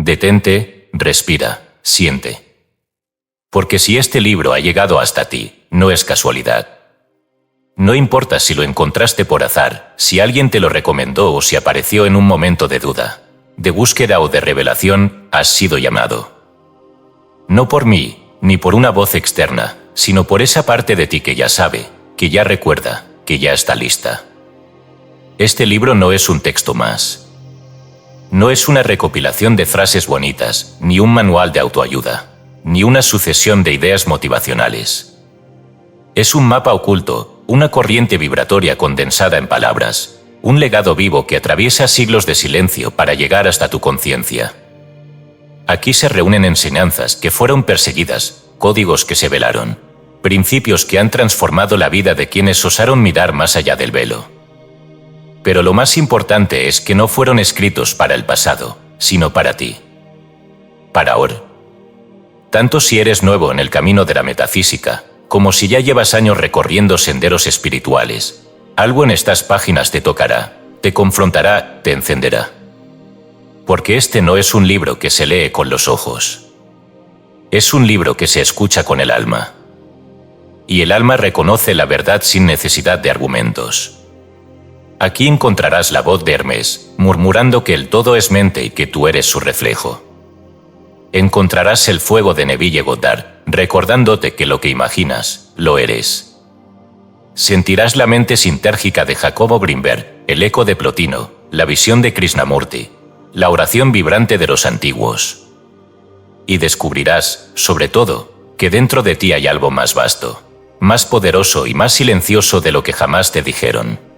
Detente, respira, siente. Porque si este libro ha llegado hasta ti, no es casualidad. No importa si lo encontraste por azar, si alguien te lo recomendó o si apareció en un momento de duda, de búsqueda o de revelación, has sido llamado. No por mí, ni por una voz externa, sino por esa parte de ti que ya sabe, que ya recuerda, que ya está lista. Este libro no es un texto más. No es una recopilación de frases bonitas, ni un manual de autoayuda, ni una sucesión de ideas motivacionales. Es un mapa oculto, una corriente vibratoria condensada en palabras, un legado vivo que atraviesa siglos de silencio para llegar hasta tu conciencia. Aquí se reúnen enseñanzas que fueron perseguidas, códigos que se velaron, principios que han transformado la vida de quienes osaron mirar más allá del velo. Pero lo más importante es que no fueron escritos para el pasado, sino para ti. Para ahora. Tanto si eres nuevo en el camino de la metafísica, como si ya llevas años recorriendo senderos espirituales, algo en estas páginas te tocará, te confrontará, te encenderá. Porque este no es un libro que se lee con los ojos. Es un libro que se escucha con el alma. Y el alma reconoce la verdad sin necesidad de argumentos. Aquí encontrarás la voz de Hermes, murmurando que el todo es mente y que tú eres su reflejo. Encontrarás el fuego de Neville Goddard, recordándote que lo que imaginas, lo eres. Sentirás la mente sintérgica de Jacobo Grinberg, el eco de Plotino, la visión de Krishnamurti, la oración vibrante de los antiguos. Y descubrirás, sobre todo, que dentro de ti hay algo más vasto, más poderoso y más silencioso de lo que jamás te dijeron.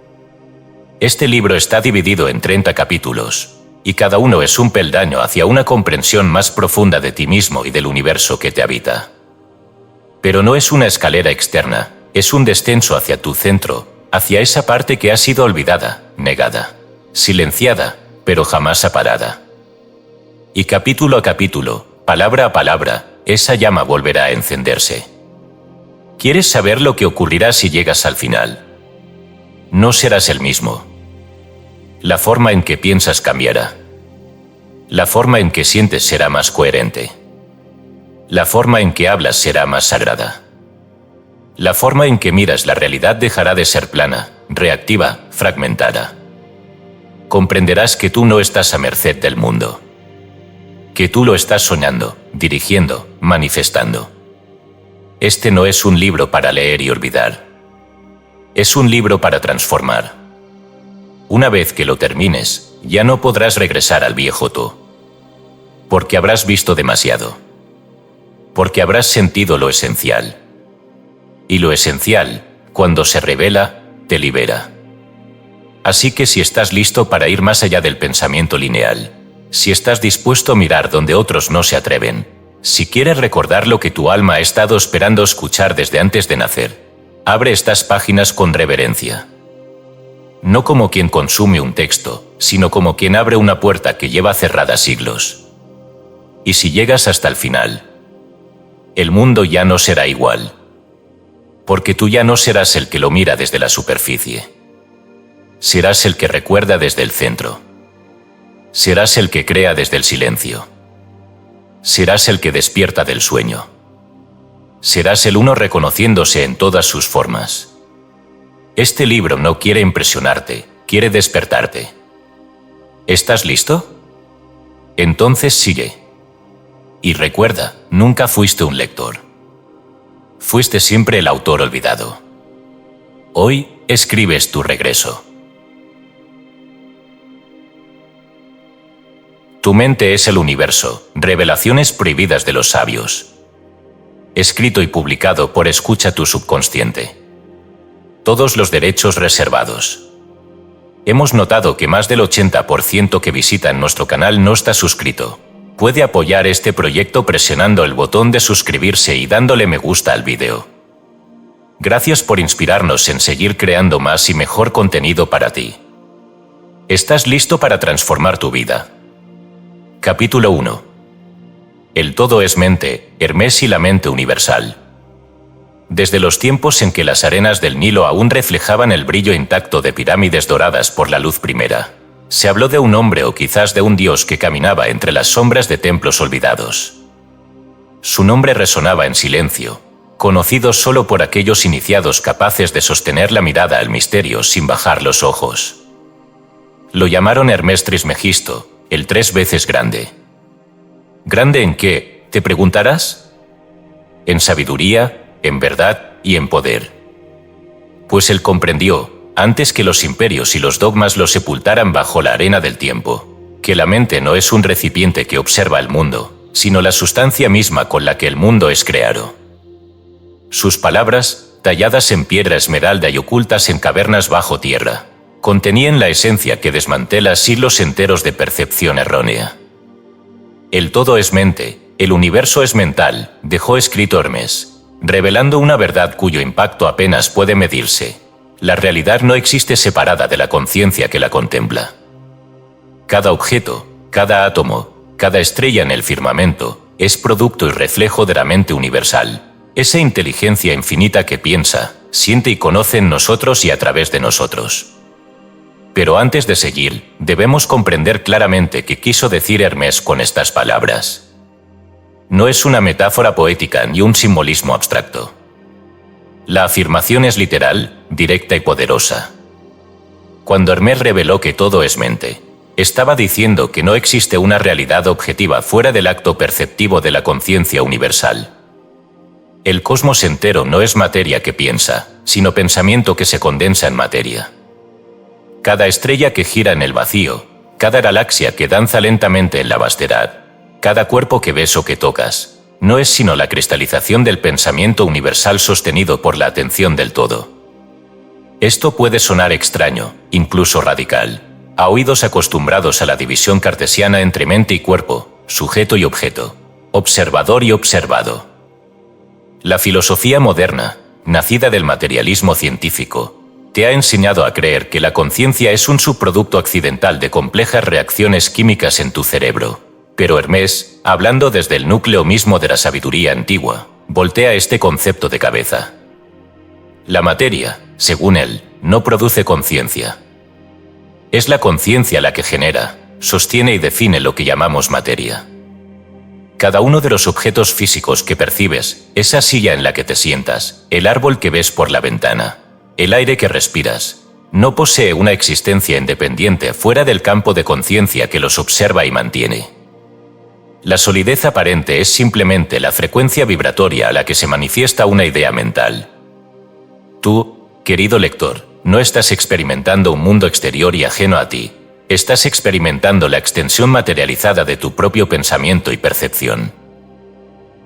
Este libro está dividido en 30 capítulos, y cada uno es un peldaño hacia una comprensión más profunda de ti mismo y del universo que te habita. Pero no es una escalera externa, es un descenso hacia tu centro, hacia esa parte que ha sido olvidada, negada, silenciada, pero jamás apagada. Y capítulo a capítulo, palabra a palabra, esa llama volverá a encenderse. ¿Quieres saber lo que ocurrirá si llegas al final? No serás el mismo. La forma en que piensas cambiará. La forma en que sientes será más coherente. La forma en que hablas será más sagrada. La forma en que miras la realidad dejará de ser plana, reactiva, fragmentada. Comprenderás que tú no estás a merced del mundo. Que tú lo estás soñando, dirigiendo, manifestando. Este no es un libro para leer y olvidar. Es un libro para transformar. Una vez que lo termines, ya no podrás regresar al viejo tú. Porque habrás visto demasiado. Porque habrás sentido lo esencial. Y lo esencial, cuando se revela, te libera. Así que si estás listo para ir más allá del pensamiento lineal, si estás dispuesto a mirar donde otros no se atreven, si quieres recordar lo que tu alma ha estado esperando escuchar desde antes de nacer, abre estas páginas con reverencia. No como quien consume un texto, sino como quien abre una puerta que lleva cerrada siglos. Y si llegas hasta el final, el mundo ya no será igual. Porque tú ya no serás el que lo mira desde la superficie. Serás el que recuerda desde el centro. Serás el que crea desde el silencio. Serás el que despierta del sueño. Serás el uno reconociéndose en todas sus formas. Este libro no quiere impresionarte, quiere despertarte. ¿Estás listo? Entonces sigue. Y recuerda, nunca fuiste un lector. Fuiste siempre el autor olvidado. Hoy escribes tu regreso. Tu mente es el universo, revelaciones prohibidas de los sabios. Escrito y publicado por Escucha tu subconsciente. Todos los derechos reservados. Hemos notado que más del 80% que visitan nuestro canal no está suscrito. Puede apoyar este proyecto presionando el botón de suscribirse y dándole me gusta al vídeo. Gracias por inspirarnos en seguir creando más y mejor contenido para ti. ¿Estás listo para transformar tu vida? Capítulo 1. El todo es mente, Hermes y la mente universal. Desde los tiempos en que las arenas del Nilo aún reflejaban el brillo intacto de pirámides doradas por la luz primera, Se habló de un hombre o quizás de un dios que caminaba entre las sombras de templos olvidados. Su nombre resonaba en silencio, conocido solo por aquellos iniciados capaces de sostener la mirada al misterio sin bajar los ojos. Lo llamaron Hermes Trismegisto, el 3 veces grande. ¿Grande en qué?, te preguntarás. En sabiduría, en verdad y en poder. Pues él comprendió, antes que los imperios y los dogmas lo sepultaran bajo la arena del tiempo, que la mente no es un recipiente que observa el mundo, sino la sustancia misma con la que el mundo es creado. Sus palabras, talladas en piedra esmeralda y ocultas en cavernas bajo tierra, contenían la esencia que desmantela siglos enteros de percepción errónea. El todo es mente, el universo es mental, dejó escrito Hermes, revelando una verdad cuyo impacto apenas puede medirse. La realidad no existe separada de la conciencia que la contempla. Cada objeto, cada átomo, cada estrella en el firmamento, es producto y reflejo de la mente universal, esa inteligencia infinita que piensa, siente y conoce en nosotros y a través de nosotros. Pero antes de seguir, debemos comprender claramente qué quiso decir Hermes con estas palabras. No es una metáfora poética ni un simbolismo abstracto. La afirmación es literal, directa y poderosa. Cuando Hermes reveló que todo es mente, estaba diciendo que no existe una realidad objetiva fuera del acto perceptivo de la conciencia universal. El cosmos entero no es materia que piensa, sino pensamiento que se condensa en materia. Cada estrella que gira en el vacío, cada galaxia que danza lentamente en la vastedad, cada cuerpo que ves o que tocas, no es sino la cristalización del pensamiento universal sostenido por la atención del todo. Esto puede sonar extraño, incluso radical, a oídos acostumbrados a la división cartesiana entre mente y cuerpo, sujeto y objeto, observador y observado. La filosofía moderna, nacida del materialismo científico, te ha enseñado a creer que la conciencia es un subproducto accidental de complejas reacciones químicas en tu cerebro. Pero Hermes, hablando desde el núcleo mismo de la sabiduría antigua, voltea este concepto de cabeza. La materia, según él, no produce conciencia. Es la conciencia la que genera, sostiene y define lo que llamamos materia. Cada uno de los objetos físicos que percibes, esa silla en la que te sientas, el árbol que ves por la ventana, el aire que respiras, no posee una existencia independiente fuera del campo de conciencia que los observa y mantiene. La solidez aparente es simplemente la frecuencia vibratoria a la que se manifiesta una idea mental. Tú, querido lector, no estás experimentando un mundo exterior y ajeno a ti, estás experimentando la extensión materializada de tu propio pensamiento y percepción.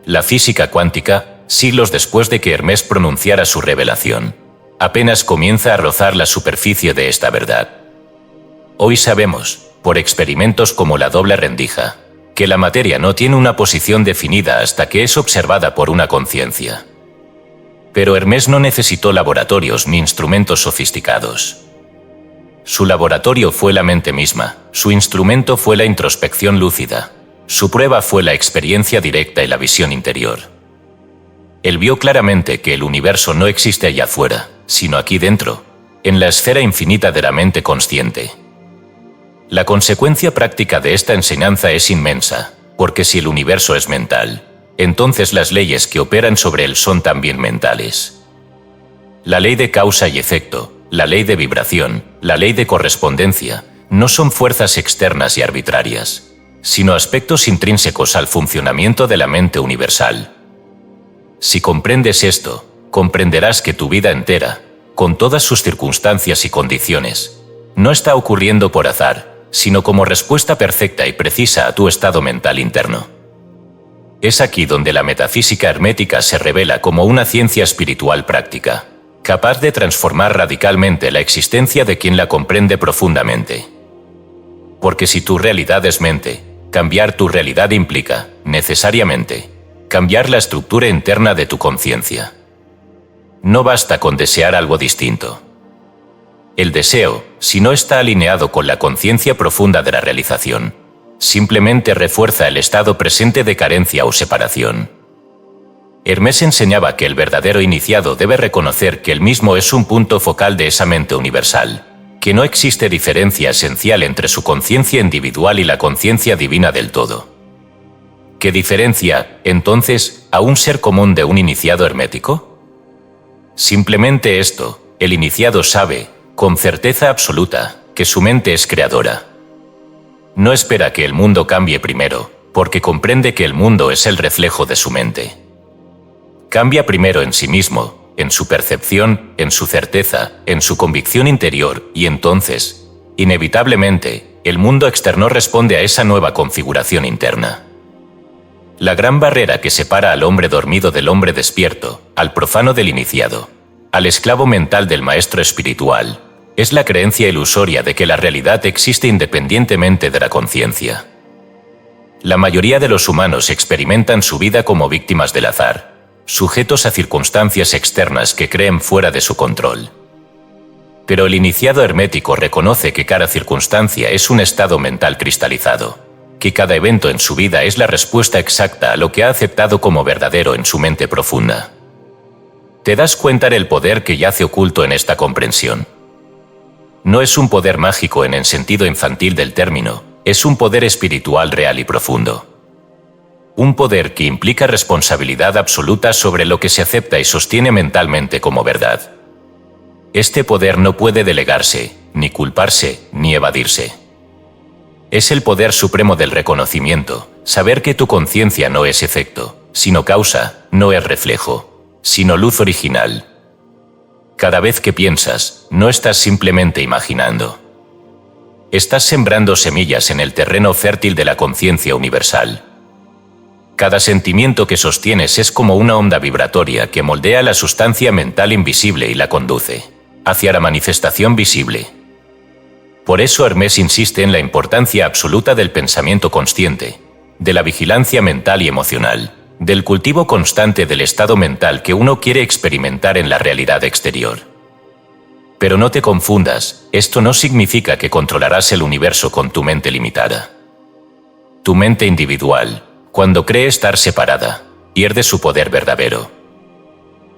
La física cuántica, siglos después de que Hermes pronunciara su revelación, apenas comienza a rozar la superficie de esta verdad. Hoy sabemos, por experimentos como la doble rendija, que la materia no tiene una posición definida hasta que es observada por una conciencia. Pero Hermes no necesitó laboratorios ni instrumentos sofisticados. Su laboratorio fue la mente misma, su instrumento fue la introspección lúcida, su prueba fue la experiencia directa y la visión interior. Él vio claramente que el universo no existe allá afuera, sino aquí dentro, en la esfera infinita de la mente consciente. La consecuencia práctica de esta enseñanza es inmensa, porque si el universo es mental, entonces las leyes que operan sobre él son también mentales. La ley de causa y efecto, la ley de vibración, la ley de correspondencia, no son fuerzas externas y arbitrarias, sino aspectos intrínsecos al funcionamiento de la mente universal. Si comprendes esto, comprenderás que tu vida entera, con todas sus circunstancias y condiciones, no está ocurriendo por azar, sino como respuesta perfecta y precisa a tu estado mental interno. Es aquí donde la metafísica hermética se revela como una ciencia espiritual práctica, capaz de transformar radicalmente la existencia de quien la comprende profundamente. Porque si tu realidad es mente, cambiar tu realidad implica, necesariamente, cambiar la estructura interna de tu conciencia. No basta con desear algo distinto. El deseo, si no está alineado con la conciencia profunda de la realización, simplemente refuerza el estado presente de carencia o separación. Hermes enseñaba que el verdadero iniciado debe reconocer que él mismo es un punto focal de esa mente universal, que no existe diferencia esencial entre su conciencia individual y la conciencia divina del todo. ¿Qué diferencia, entonces, a un ser común de un iniciado hermético? Simplemente esto: el iniciado sabe, con certeza absoluta, que su mente es creadora. No espera que el mundo cambie primero, porque comprende que el mundo es el reflejo de su mente. Cambia primero en sí mismo, en su percepción, en su certeza, en su convicción interior, y entonces, inevitablemente, el mundo externo responde a esa nueva configuración interna. La gran barrera que separa al hombre dormido del hombre despierto, al profano del iniciado, al esclavo mental del maestro espiritual, es la creencia ilusoria de que la realidad existe independientemente de la conciencia. La mayoría de los humanos experimentan su vida como víctimas del azar, sujetos a circunstancias externas que creen fuera de su control. Pero el iniciado hermético reconoce que cada circunstancia es un estado mental cristalizado, que cada evento en su vida es la respuesta exacta a lo que ha aceptado como verdadero en su mente profunda. ¿Te das cuenta del poder que yace oculto en esta comprensión? No es un poder mágico en el sentido infantil del término, es un poder espiritual real y profundo. Un poder que implica responsabilidad absoluta sobre lo que se acepta y sostiene mentalmente como verdad. Este poder no puede delegarse, ni culparse, ni evadirse. Es el poder supremo del reconocimiento, saber que tu conciencia no es efecto, sino causa, no es reflejo, sino luz original. Cada vez que piensas, no estás simplemente imaginando. Estás sembrando semillas en el terreno fértil de la conciencia universal. Cada sentimiento que sostienes es como una onda vibratoria que moldea la sustancia mental invisible y la conduce hacia la manifestación visible. Por eso Hermés insiste en la importancia absoluta del pensamiento consciente, de la vigilancia mental y emocional, del cultivo constante del estado mental que uno quiere experimentar en la realidad exterior. Pero no te confundas, esto no significa que controlarás el universo con tu mente limitada. Tu mente individual, cuando cree estar separada, pierde su poder verdadero.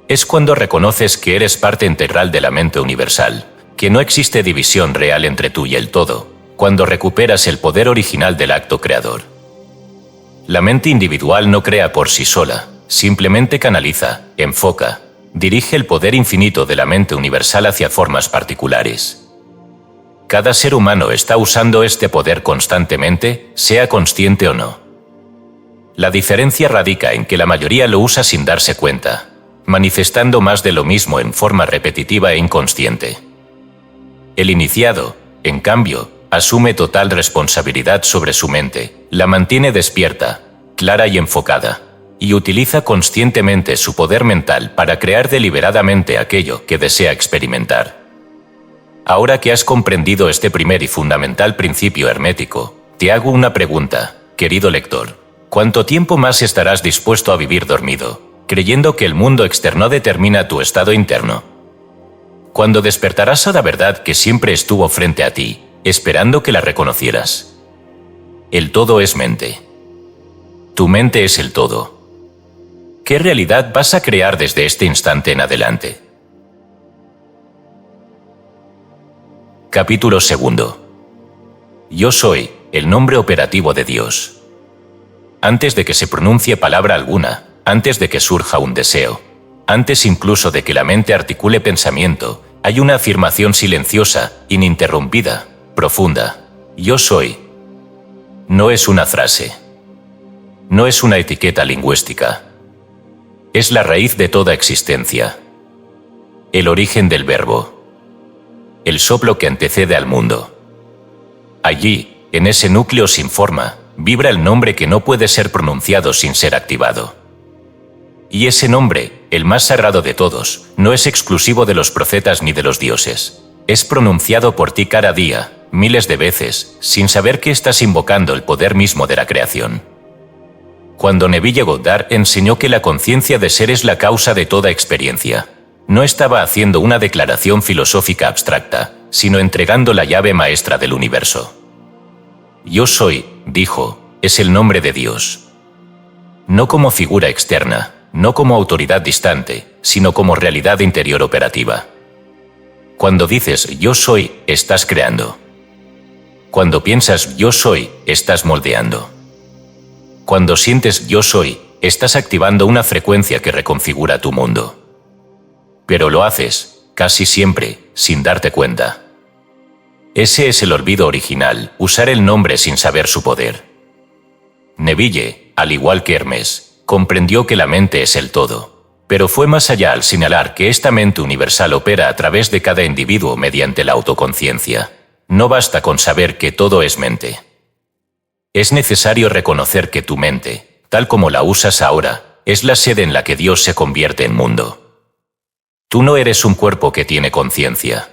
Es cuando reconoces que eres parte integral de la mente universal, que no existe división real entre tú y el todo, cuando recuperas el poder original del acto creador. La mente individual no crea por sí sola, simplemente canaliza, enfoca, dirige el poder infinito de la mente universal hacia formas particulares. Cada ser humano está usando este poder constantemente, sea consciente o no. La diferencia radica en que la mayoría lo usa sin darse cuenta, manifestando más de lo mismo en forma repetitiva e inconsciente. El iniciado, en cambio, asume total responsabilidad sobre su mente, la mantiene despierta, clara y enfocada, y utiliza conscientemente su poder mental para crear deliberadamente aquello que desea experimentar. Ahora que has comprendido este primer y fundamental principio hermético, te hago una pregunta, querido lector. ¿Cuánto tiempo más estarás dispuesto a vivir dormido, creyendo que el mundo externo determina tu estado interno? ¿Cuándo despertarás a la verdad que siempre estuvo frente a ti, esperando que la reconocieras? El todo es mente. Tu mente es el todo. ¿Qué realidad vas a crear desde este instante en adelante? Capítulo 2. Yo soy, el nombre operativo de Dios. Antes de que se pronuncie palabra alguna, antes de que surja un deseo, antes incluso de que la mente articule pensamiento, hay una afirmación silenciosa, ininterrumpida, profunda. Yo soy. No es una frase. No es una etiqueta lingüística. Es la raíz de toda existencia. El origen del verbo. El soplo que antecede al mundo. Allí, en ese núcleo sin forma, vibra el nombre que no puede ser pronunciado sin ser activado. Y ese nombre, el más sagrado de todos, no es exclusivo de los profetas ni de los dioses. Es pronunciado por ti cada día, miles de veces, sin saber que estás invocando el poder mismo de la creación. Cuando Neville Goddard enseñó que la conciencia de ser es la causa de toda experiencia, no estaba haciendo una declaración filosófica abstracta, sino entregando la llave maestra del universo. Yo soy, dijo, es el nombre de Dios. No como figura externa, no como autoridad distante, sino como realidad interior operativa. Cuando dices yo soy, estás creando. Cuando piensas yo soy, estás moldeando. Cuando sientes yo soy, estás activando una frecuencia que reconfigura tu mundo. Pero lo haces, casi siempre, sin darte cuenta. Ese es el olvido original, usar el nombre sin saber su poder. Neville, al igual que Hermes, comprendió que la mente es el todo, pero fue más allá al señalar que esta mente universal opera a través de cada individuo mediante la autoconciencia. No basta con saber que todo es mente. Es necesario reconocer que tu mente, tal como la usas ahora, es la sede en la que Dios se convierte en mundo. Tú no eres un cuerpo que tiene conciencia.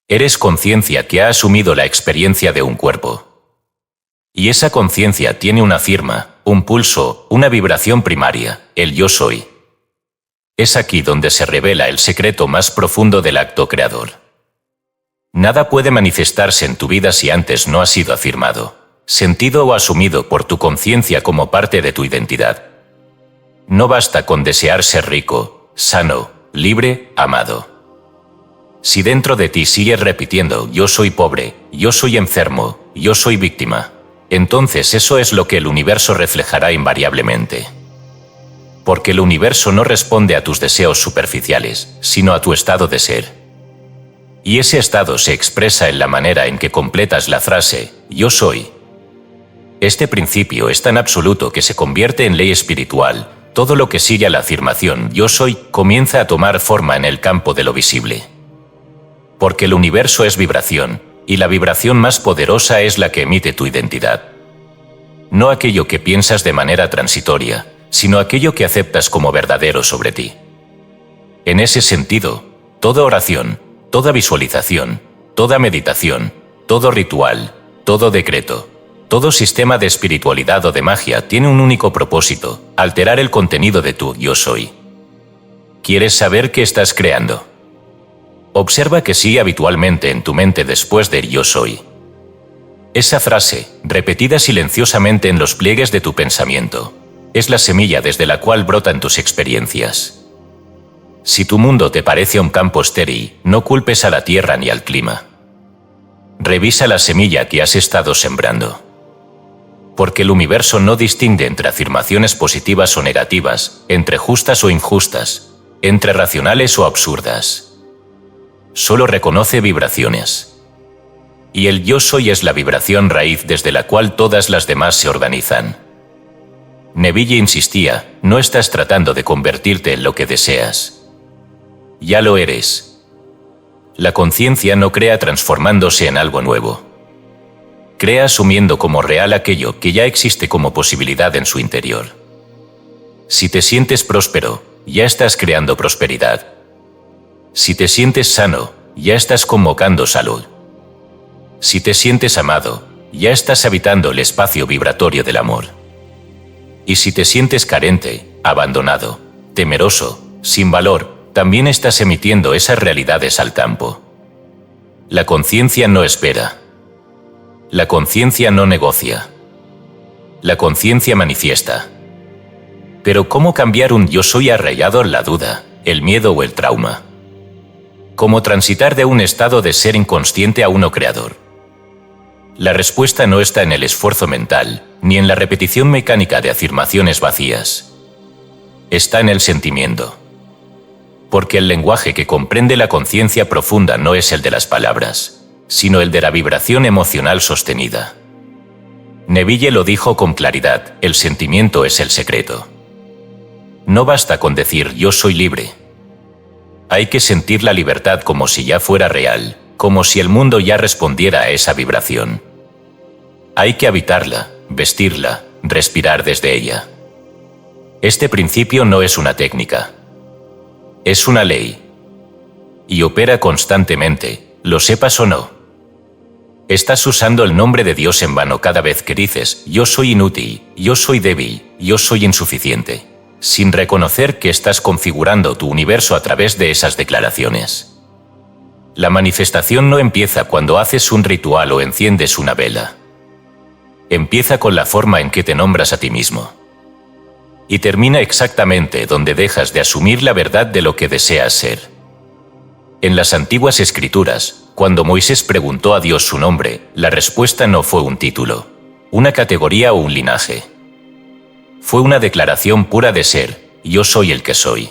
Eres conciencia que ha asumido la experiencia de un cuerpo. Y esa conciencia tiene una firma, un pulso, una vibración primaria, el yo soy. Es aquí donde se revela el secreto más profundo del acto creador. Nada puede manifestarse en tu vida si antes no ha sido afirmado, sentido o asumido por tu conciencia como parte de tu identidad. No basta con desear ser rico, sano, libre, amado. Si dentro de ti sigues repitiendo yo soy pobre, yo soy enfermo, yo soy víctima, entonces eso es lo que el universo reflejará invariablemente. Porque el universo no responde a tus deseos superficiales, sino a tu estado de ser. Y ese estado se expresa en la manera en que completas la frase, yo soy. Este principio es tan absoluto que se convierte en ley espiritual. Todo lo que sigue a la afirmación yo soy comienza a tomar forma en el campo de lo visible. Porque el universo es vibración, y la vibración más poderosa es la que emite tu identidad. No aquello que piensas de manera transitoria, sino aquello que aceptas como verdadero sobre ti. En ese sentido, toda oración, toda visualización, toda meditación, todo ritual, todo decreto, todo sistema de espiritualidad o de magia tiene un único propósito, alterar el contenido de tu yo soy. ¿Quieres saber qué estás creando? Observa que sigue habitualmente en tu mente después del yo soy. Esa frase, repetida silenciosamente en los pliegues de tu pensamiento, es la semilla desde la cual brotan tus experiencias. Si tu mundo te parece un campo estéril, no culpes a la tierra ni al clima. Revisa la semilla que has estado sembrando. Porque el universo no distingue entre afirmaciones positivas o negativas, entre justas o injustas, entre racionales o absurdas. Solo reconoce vibraciones. Y el yo soy es la vibración raíz desde la cual todas las demás se organizan. Neville insistía, no estás tratando de convertirte en lo que deseas. Ya lo eres. La conciencia no crea transformándose en algo nuevo. Crea asumiendo como real aquello que ya existe como posibilidad en su interior. Si te sientes próspero, ya estás creando prosperidad. Si te sientes sano, ya estás convocando salud. Si te sientes amado, ya estás habitando el espacio vibratorio del amor. Y si te sientes carente, abandonado, temeroso, sin valor, también estás emitiendo esas realidades al campo. La conciencia no espera. La conciencia no negocia. La conciencia manifiesta. Pero ¿cómo cambiar un yo soy arraigado en la duda, el miedo o el trauma? ¿Cómo transitar de un estado de ser inconsciente a uno creador? La respuesta no está en el esfuerzo mental, ni en la repetición mecánica de afirmaciones vacías. Está en el sentimiento. Porque el lenguaje que comprende la conciencia profunda no es el de las palabras, sino el de la vibración emocional sostenida. Neville lo dijo con claridad, el sentimiento es el secreto. No basta con decir yo soy libre. Hay que sentir la libertad como si ya fuera real, como si el mundo ya respondiera a esa vibración. Hay que habitarla, vestirla, respirar desde ella. Este principio no es una técnica. Es una ley. Y opera constantemente, lo sepas o no. Estás usando el nombre de Dios en vano cada vez que dices yo soy inútil, yo soy débil, yo soy insuficiente, sin reconocer que estás configurando tu universo a través de esas declaraciones. La manifestación no empieza cuando haces un ritual o enciendes una vela. Empieza con la forma en que te nombras a ti mismo. Y termina exactamente donde dejas de asumir la verdad de lo que deseas ser. En las antiguas escrituras, cuando Moisés preguntó a Dios su nombre, la respuesta no fue un título, una categoría o un linaje. Fue una declaración pura de ser: yo soy el que soy.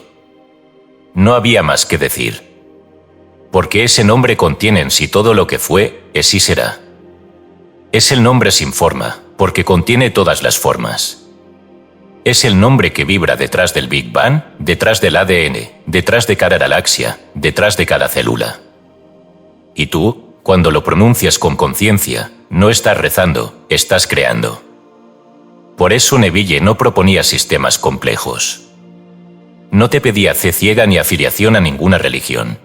No había más que decir. Porque ese nombre contiene en sí todo lo que fue, es y será. Es el nombre sin forma, porque contiene todas las formas. Es el nombre que vibra detrás del Big Bang, detrás del ADN, detrás de cada galaxia, detrás de cada célula. Y tú, cuando lo pronuncias con conciencia, no estás rezando, estás creando. Por eso Neville no proponía sistemas complejos. No te pedía fe ciega ni afiliación a ninguna religión.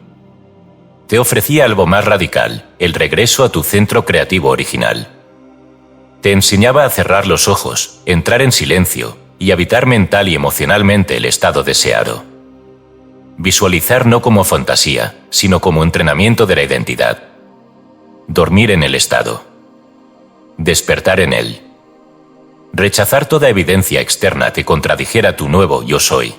Te ofrecía algo más radical, el regreso a tu centro creativo original. Te enseñaba a cerrar los ojos, entrar en silencio y habitar mental y emocionalmente el estado deseado. Visualizar no como fantasía, sino como entrenamiento de la identidad. Dormir en el estado. Despertar en él. Rechazar toda evidencia externa que contradijera tu nuevo yo soy.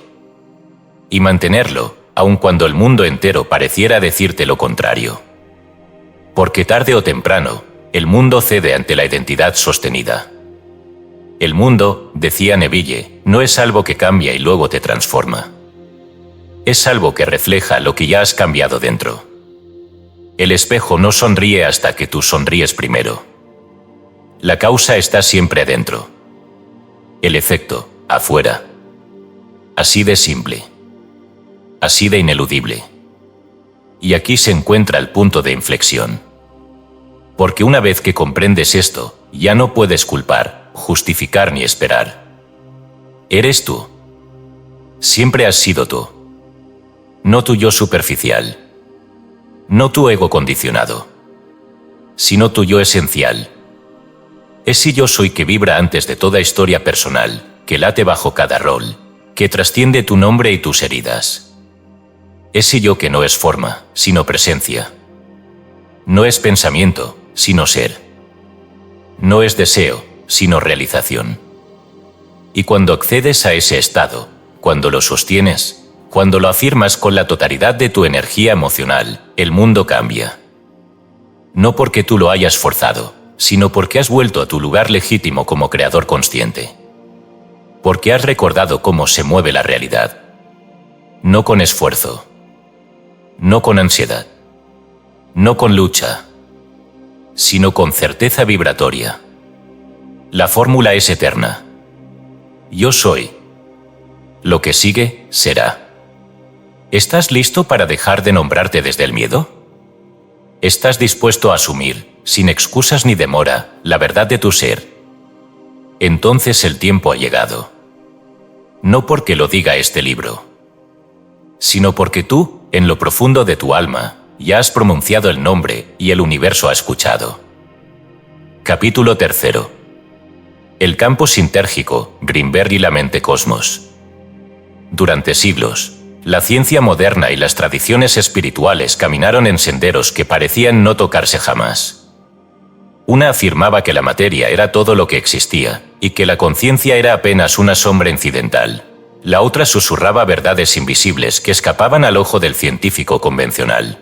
Y mantenerlo, aun cuando el mundo entero pareciera decirte lo contrario. Porque tarde o temprano, el mundo cede ante la identidad sostenida. El mundo, decía Neville, no es algo que cambia y luego te transforma. Es algo que refleja lo que ya has cambiado dentro. El espejo no sonríe hasta que tú sonríes primero. La causa está siempre adentro. El efecto, afuera. Así de simple. Así de ineludible. Y aquí se encuentra el punto de inflexión. Porque una vez que comprendes esto, ya no puedes culpar, justificar ni esperar. Eres tú. Siempre has sido tú. No tu yo superficial. No tu ego condicionado. Sino tu yo esencial. Ese yo soy que vibra antes de toda historia personal, que late bajo cada rol, que trasciende tu nombre y tus heridas. Ese yo que no es forma, sino presencia. No es pensamiento, sino ser. No es deseo, sino realización. Y cuando accedes a ese estado, cuando lo sostienes, cuando lo afirmas con la totalidad de tu energía emocional, el mundo cambia. No porque tú lo hayas forzado, sino porque has vuelto a tu lugar legítimo como creador consciente. Porque has recordado cómo se mueve la realidad. No con esfuerzo. No con ansiedad. No con lucha. Sino con certeza vibratoria. La fórmula es eterna. Yo soy. Lo que sigue, será. ¿Estás listo para dejar de nombrarte desde el miedo? ¿Estás dispuesto a asumir, sin excusas ni demora, la verdad de tu ser? Entonces el tiempo ha llegado. No porque lo diga este libro, sino porque tú, en lo profundo de tu alma, ya has pronunciado el nombre y el universo ha escuchado. Capítulo 3. El campo sintérgico, Grimberg y la mente cosmos. Durante siglos, la ciencia moderna y las tradiciones espirituales caminaron en senderos que parecían no tocarse jamás. Una afirmaba que la materia era todo lo que existía, y que la conciencia era apenas una sombra incidental. La otra susurraba verdades invisibles que escapaban al ojo del científico convencional.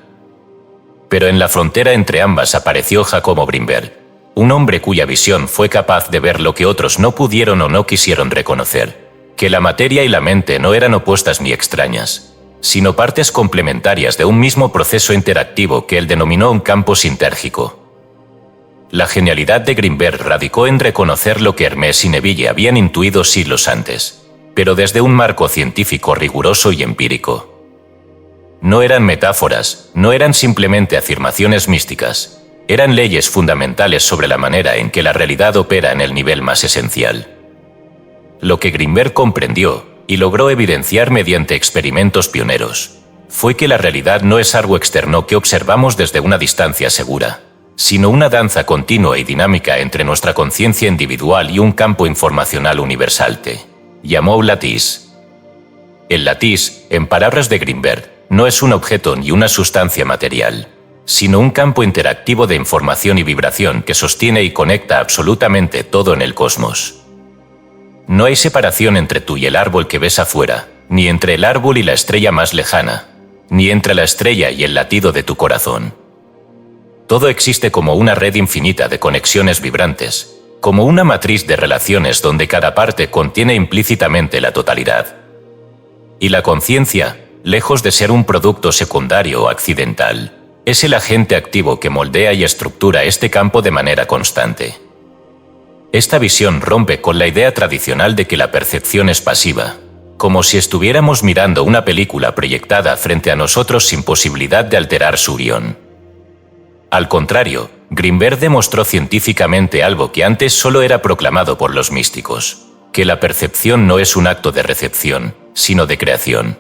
Pero en la frontera entre ambas apareció Jacobo Grimberg, un hombre cuya visión fue capaz de ver lo que otros no pudieron o no quisieron reconocer. Que la materia y la mente no eran opuestas ni extrañas, sino partes complementarias de un mismo proceso interactivo que él denominó un campo sintérgico. La genialidad de Grimberg radicó en reconocer lo que Hermès y Neville habían intuido siglos antes, pero desde un marco científico riguroso y empírico. No eran metáforas, no eran simplemente afirmaciones místicas, eran leyes fundamentales sobre la manera en que la realidad opera en el nivel más esencial. Lo que Grimberg comprendió, y logró evidenciar mediante experimentos pioneros, fue que la realidad no es algo externo que observamos desde una distancia segura, sino una danza continua y dinámica entre nuestra conciencia individual y un campo informacional universal que llamó lattice. El lattice, en palabras de Grimberg, no es un objeto ni una sustancia material, sino un campo interactivo de información y vibración que sostiene y conecta absolutamente todo en el cosmos. No hay separación entre tú y el árbol que ves afuera, ni entre el árbol y la estrella más lejana, ni entre la estrella y el latido de tu corazón. Todo existe como una red infinita de conexiones vibrantes, como una matriz de relaciones donde cada parte contiene implícitamente la totalidad. Y la conciencia, lejos de ser un producto secundario o accidental, es el agente activo que moldea y estructura este campo de manera constante. Esta visión rompe con la idea tradicional de que la percepción es pasiva, como si estuviéramos mirando una película proyectada frente a nosotros sin posibilidad de alterar su guión. Al contrario, Grinberg demostró científicamente algo que antes solo era proclamado por los místicos, que la percepción no es un acto de recepción, sino de creación.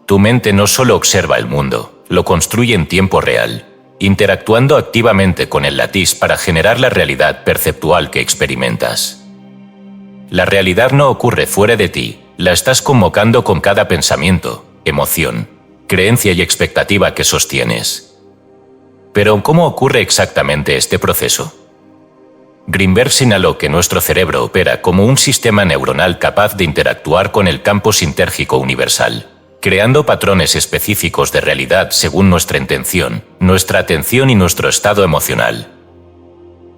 Tu mente no solo observa el mundo, lo construye en tiempo real, interactuando activamente con el latiz para generar la realidad perceptual que experimentas. La realidad no ocurre fuera de ti, la estás convocando con cada pensamiento, emoción, creencia y expectativa que sostienes. Pero ¿cómo ocurre exactamente este proceso? Grinberg señaló que nuestro cerebro opera como un sistema neuronal capaz de interactuar con el campo sintérgico universal, creando patrones específicos de realidad según nuestra intención, nuestra atención y nuestro estado emocional.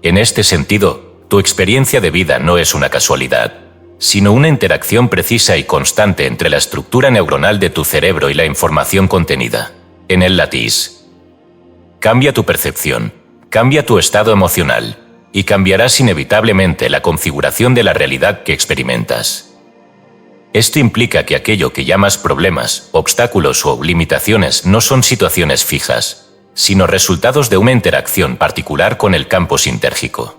En este sentido, tu experiencia de vida no es una casualidad, sino una interacción precisa y constante entre la estructura neuronal de tu cerebro y la información contenida en el latiz. Cambia tu percepción, cambia tu estado emocional, y cambiarás inevitablemente la configuración de la realidad que experimentas. Esto implica que aquello que llamas problemas, obstáculos o limitaciones no son situaciones fijas, sino resultados de una interacción particular con el campo sintérgico.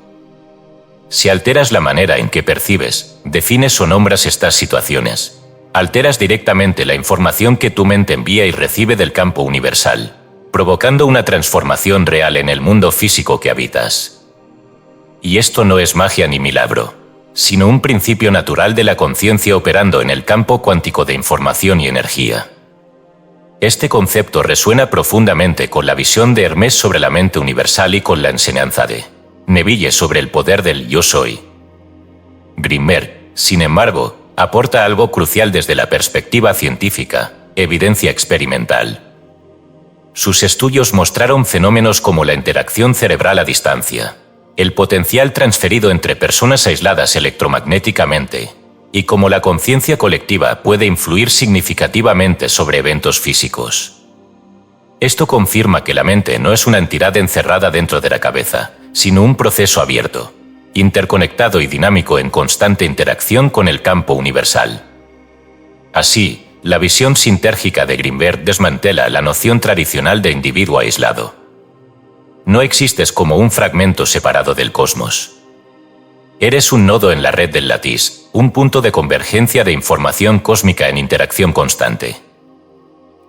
Si alteras la manera en que percibes, defines o nombras estas situaciones, alteras directamente la información que tu mente envía y recibe del campo universal, provocando una transformación real en el mundo físico que habitas. Y esto no es magia ni milagro, sino un principio natural de la conciencia operando en el campo cuántico de información y energía. Este concepto resuena profundamente con la visión de Hermès sobre la mente universal y con la enseñanza de Neville sobre el poder del yo soy. Grinberg, sin embargo, aporta algo crucial desde la perspectiva científica, evidencia experimental. Sus estudios mostraron fenómenos como la interacción cerebral a distancia, el potencial transferido entre personas aisladas electromagnéticamente, y cómo la conciencia colectiva puede influir significativamente sobre eventos físicos. Esto confirma que la mente no es una entidad encerrada dentro de la cabeza, sino un proceso abierto, interconectado y dinámico en constante interacción con el campo universal. Así, la visión sintérgica de Grinberg desmantela la noción tradicional de individuo aislado. No existes como un fragmento separado del cosmos. Eres un nodo en la red del latiz, un punto de convergencia de información cósmica en interacción constante.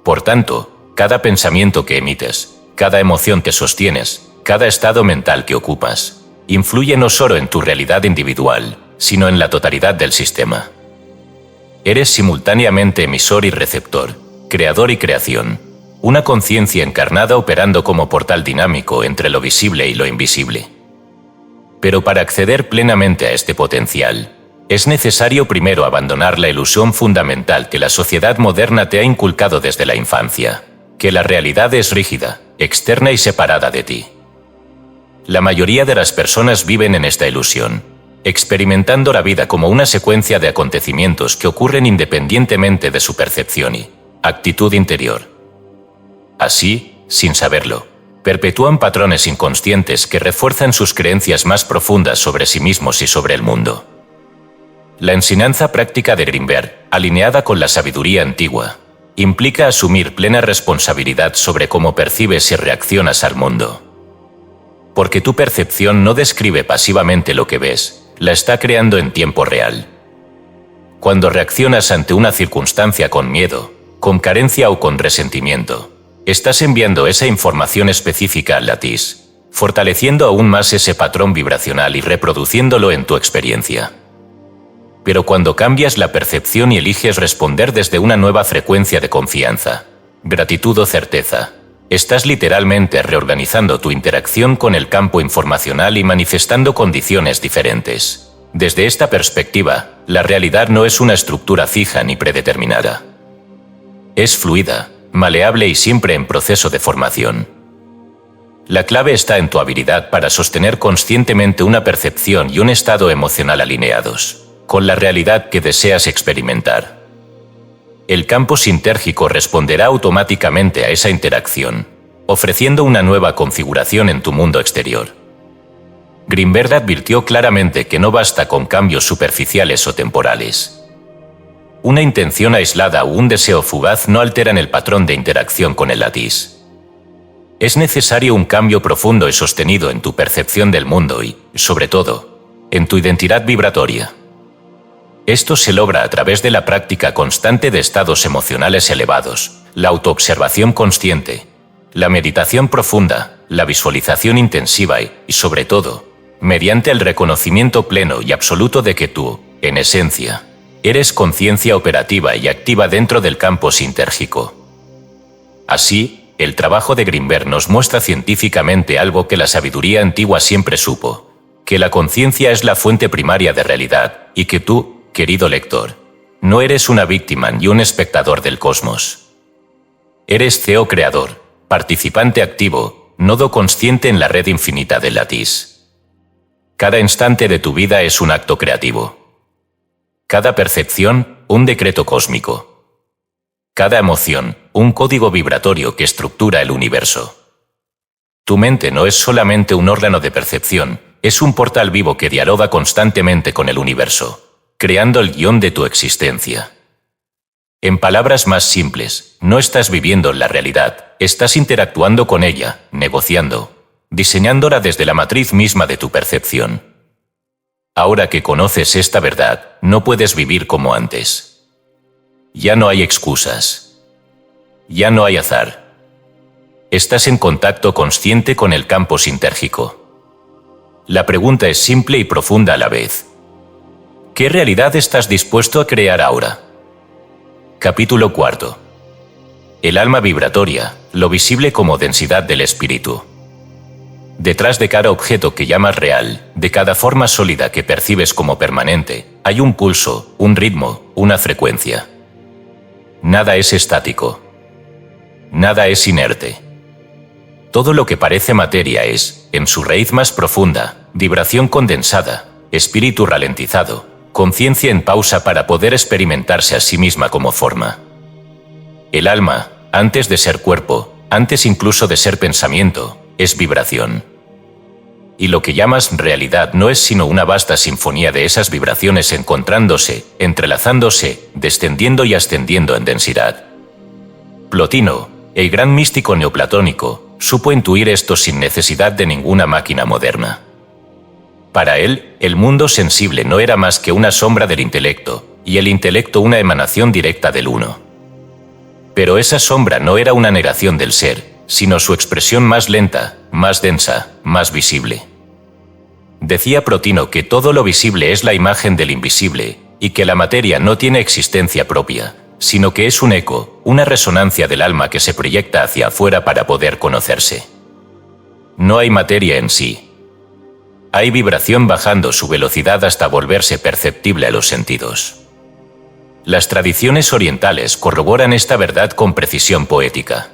Por tanto, cada pensamiento que emites, cada emoción que sostienes, cada estado mental que ocupas, influye no solo en tu realidad individual, sino en la totalidad del sistema. Eres simultáneamente emisor y receptor, creador y creación, una conciencia encarnada operando como portal dinámico entre lo visible y lo invisible. Pero para acceder plenamente a este potencial, es necesario primero abandonar la ilusión fundamental que la sociedad moderna te ha inculcado desde la infancia, que la realidad es rígida, externa y separada de ti. La mayoría de las personas viven en esta ilusión, experimentando la vida como una secuencia de acontecimientos que ocurren independientemente de su percepción y actitud interior. Así, sin saberlo, perpetúan patrones inconscientes que refuerzan sus creencias más profundas sobre sí mismos y sobre el mundo. La enseñanza práctica de Grinberg, alineada con la sabiduría antigua, implica asumir plena responsabilidad sobre cómo percibes y reaccionas al mundo. Porque tu percepción no describe pasivamente lo que ves, la está creando en tiempo real. Cuando reaccionas ante una circunstancia con miedo, con carencia o con resentimiento, estás enviando esa información específica al latiz, fortaleciendo aún más ese patrón vibracional y reproduciéndolo en tu experiencia. Pero cuando cambias la percepción y eliges responder desde una nueva frecuencia de confianza, gratitud o certeza, estás literalmente reorganizando tu interacción con el campo informacional y manifestando condiciones diferentes. Desde esta perspectiva, la realidad no es una estructura fija ni predeterminada. Es fluida, maleable y siempre en proceso de formación. La clave está en tu habilidad para sostener conscientemente una percepción y un estado emocional alineados con la realidad que deseas experimentar. El campo sintérgico responderá automáticamente a esa interacción, ofreciendo una nueva configuración en tu mundo exterior. Grinberg advirtió claramente que no basta con cambios superficiales o temporales. Una intención aislada o un deseo fugaz no alteran el patrón de interacción con el latiz. Es necesario un cambio profundo y sostenido en tu percepción del mundo y, sobre todo, en tu identidad vibratoria. Esto se logra a través de la práctica constante de estados emocionales elevados, la autoobservación consciente, la meditación profunda, la visualización intensiva y, sobre todo, mediante el reconocimiento pleno y absoluto de que tú, en esencia, eres conciencia operativa y activa dentro del campo sintérgico. Así, el trabajo de Grinberg nos muestra científicamente algo que la sabiduría antigua siempre supo, que la conciencia es la fuente primaria de realidad y que tú, querido lector, no eres una víctima ni un espectador del cosmos. Eres CEO creador, participante activo, nodo consciente en la red infinita del latiz. Cada instante de tu vida es un acto creativo. Cada percepción, un decreto cósmico. Cada emoción, un código vibratorio que estructura el universo. Tu mente no es solamente un órgano de percepción, es un portal vivo que dialoga constantemente con el universo, creando el guión de tu existencia. En palabras más simples, no estás viviendo la realidad, estás interactuando con ella, negociando, diseñándola desde la matriz misma de tu percepción. Ahora que conoces esta verdad, no puedes vivir como antes. Ya no hay excusas. Ya no hay azar. Estás en contacto consciente con el campo sintérgico. La pregunta es simple y profunda a la vez. ¿Qué realidad estás dispuesto a crear ahora? Capítulo 4. El alma vibratoria, lo visible como densidad del espíritu. Detrás de cada objeto que llamas real, de cada forma sólida que percibes como permanente, hay un pulso, un ritmo, una frecuencia. Nada es estático. Nada es inerte. Todo lo que parece materia es, en su raíz más profunda, vibración condensada, espíritu ralentizado, conciencia en pausa para poder experimentarse a sí misma como forma. El alma, antes de ser cuerpo, antes incluso de ser pensamiento, es vibración. Y lo que llamas realidad no es sino una vasta sinfonía de esas vibraciones encontrándose, entrelazándose, descendiendo y ascendiendo en densidad. Plotino, el gran místico neoplatónico, supo intuir esto sin necesidad de ninguna máquina moderna. Para él, el mundo sensible no era más que una sombra del intelecto, y el intelecto una emanación directa del uno. Pero esa sombra no era una negación del ser, sino su expresión más lenta, más densa, más visible. Decía Plotino que todo lo visible es la imagen del invisible, y que la materia no tiene existencia propia, sino que es un eco, una resonancia del alma que se proyecta hacia afuera para poder conocerse. No hay materia en sí. Hay vibración bajando su velocidad hasta volverse perceptible a los sentidos. Las tradiciones orientales corroboran esta verdad con precisión poética.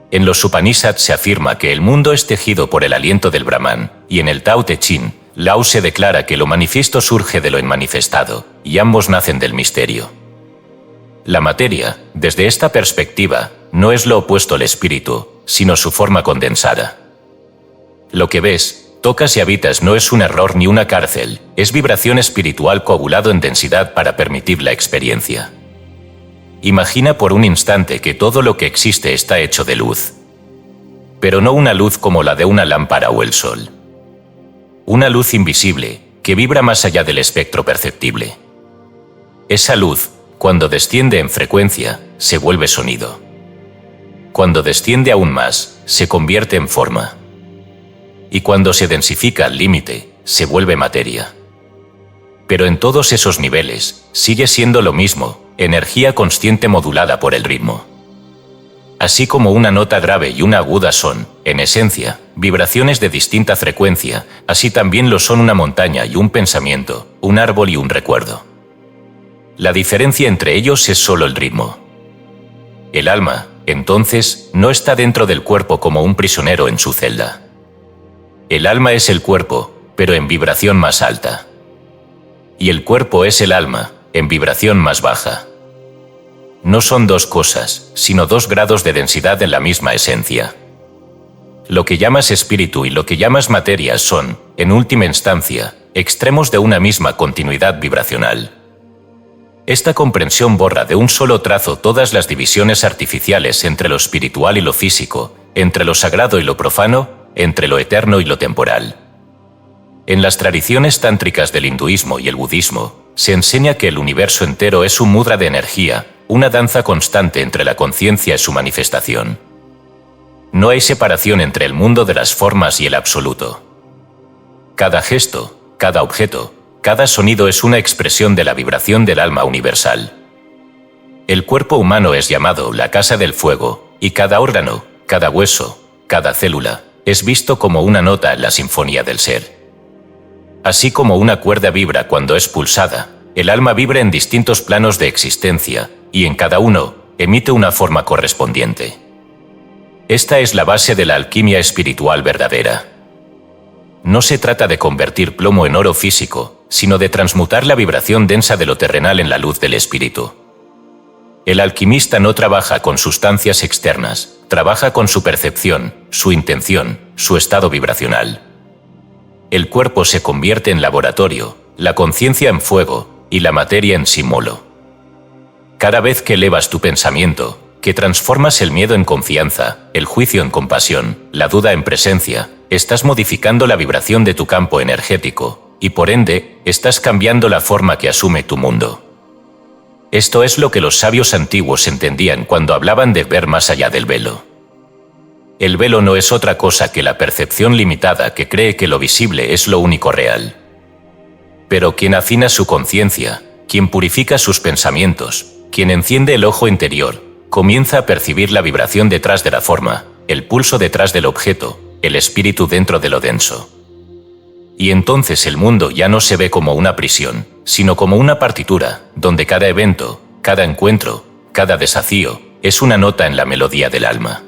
En los Upanishads se afirma que el mundo es tejido por el aliento del Brahman, y en el Tao Te Ching, Lao se declara que lo manifiesto surge de lo inmanifestado, y ambos nacen del misterio. La materia, desde esta perspectiva, no es lo opuesto al espíritu, sino su forma condensada. Lo que ves, tocas y habitas no es un error ni una cárcel, es vibración espiritual coagulado en densidad para permitir la experiencia. Imagina por un instante que todo lo que existe está hecho de luz. Pero no una luz como la de una lámpara o el sol. Una luz invisible, que vibra más allá del espectro perceptible. Esa luz, cuando desciende en frecuencia, se vuelve sonido. Cuando desciende aún más, se convierte en forma. Y cuando se densifica al límite, se vuelve materia. Pero en todos esos niveles, sigue siendo lo mismo, energía consciente modulada por el ritmo. Así como una nota grave y una aguda son, en esencia, vibraciones de distinta frecuencia, así también lo son una montaña y un pensamiento, un árbol y un recuerdo. La diferencia entre ellos es solo el ritmo. El alma, entonces, no está dentro del cuerpo como un prisionero en su celda. El alma es el cuerpo, pero en vibración más alta. Y el cuerpo es el alma, en vibración más baja. No son dos cosas, sino dos grados de densidad en la misma esencia. Lo que llamas espíritu y lo que llamas materia son, en última instancia, extremos de una misma continuidad vibracional. Esta comprensión borra de un solo trazo todas las divisiones artificiales entre lo espiritual y lo físico, entre lo sagrado y lo profano, entre lo eterno y lo temporal. En las tradiciones tántricas del hinduismo y el budismo, se enseña que el universo entero es un mudra de energía, una danza constante entre la conciencia y su manifestación. No hay separación entre el mundo de las formas y el absoluto. Cada gesto, cada objeto, cada sonido es una expresión de la vibración del alma universal. El cuerpo humano es llamado la casa del fuego, y cada órgano, cada hueso, cada célula, es visto como una nota en la sinfonía del ser. Así como una cuerda vibra cuando es pulsada, el alma vibra en distintos planos de existencia, y en cada uno, emite una forma correspondiente. Esta es la base de la alquimia espiritual verdadera. No se trata de convertir plomo en oro físico, sino de transmutar la vibración densa de lo terrenal en la luz del espíritu. El alquimista no trabaja con sustancias externas, trabaja con su percepción, su intención, su estado vibracional. El cuerpo se convierte en laboratorio, la conciencia en fuego y la materia en símbolo. Cada vez que elevas tu pensamiento, que transformas el miedo en confianza, el juicio en compasión, la duda en presencia, estás modificando la vibración de tu campo energético, y por ende, estás cambiando la forma que asume tu mundo. Esto es lo que los sabios antiguos entendían cuando hablaban de ver más allá del velo. El velo no es otra cosa que la percepción limitada que cree que lo visible es lo único real. Pero quien afina su conciencia, quien purifica sus pensamientos, quien enciende el ojo interior, comienza a percibir la vibración detrás de la forma, el pulso detrás del objeto, el espíritu dentro de lo denso. Y entonces el mundo ya no se ve como una prisión, sino como una partitura, donde cada evento, cada encuentro, cada desafío, es una nota en la melodía del alma.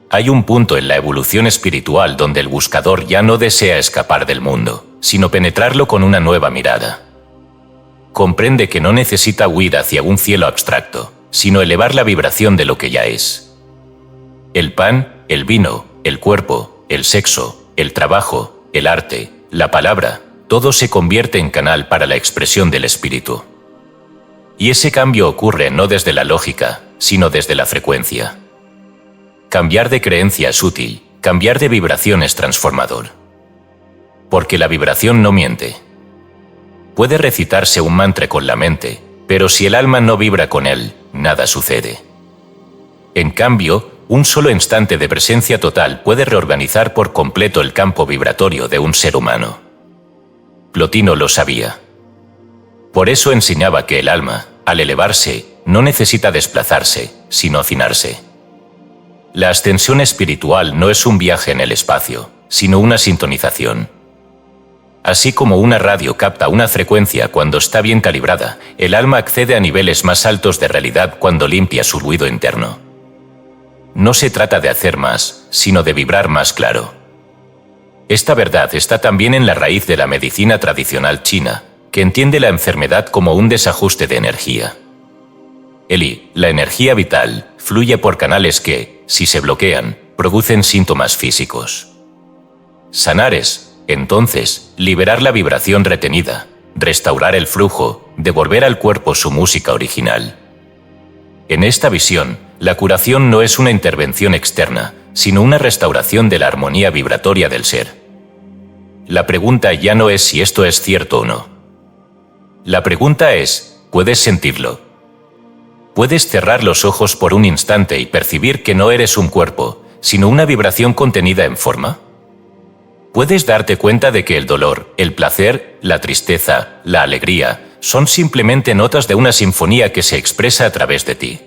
Hay un punto en la evolución espiritual donde el buscador ya no desea escapar del mundo, sino penetrarlo con una nueva mirada. Comprende que no necesita huir hacia un cielo abstracto, sino elevar la vibración de lo que ya es. El pan, el vino, el cuerpo, el sexo, el trabajo, el arte, la palabra, todo se convierte en canal para la expresión del espíritu. Y ese cambio ocurre no desde la lógica, sino desde la frecuencia. Cambiar de creencia es útil, cambiar de vibración es transformador. Porque la vibración no miente. Puede recitarse un mantra con la mente, pero si el alma no vibra con él, nada sucede. En cambio, un solo instante de presencia total puede reorganizar por completo el campo vibratorio de un ser humano. Plotino lo sabía. Por eso enseñaba que el alma, al elevarse, no necesita desplazarse, sino afinarse. La ascensión espiritual no es un viaje en el espacio, sino una sintonización. Así como una radio capta una frecuencia cuando está bien calibrada, el alma accede a niveles más altos de realidad cuando limpia su ruido interno. No se trata de hacer más, sino de vibrar más claro. Esta verdad está también en la raíz de la medicina tradicional china, que entiende la enfermedad como un desajuste de energía. La energía vital, fluye por canales que, si se bloquean, producen síntomas físicos. Sanar es, entonces, liberar la vibración retenida, restaurar el flujo, devolver al cuerpo su música original. En esta visión, la curación no es una intervención externa, sino una restauración de la armonía vibratoria del ser. La pregunta ya no es si esto es cierto o no. La pregunta es, ¿puedes sentirlo? ¿Puedes cerrar los ojos por un instante y percibir que no eres un cuerpo, sino una vibración contenida en forma? ¿Puedes darte cuenta de que el dolor, el placer, la tristeza, la alegría, son simplemente notas de una sinfonía que se expresa a través de ti?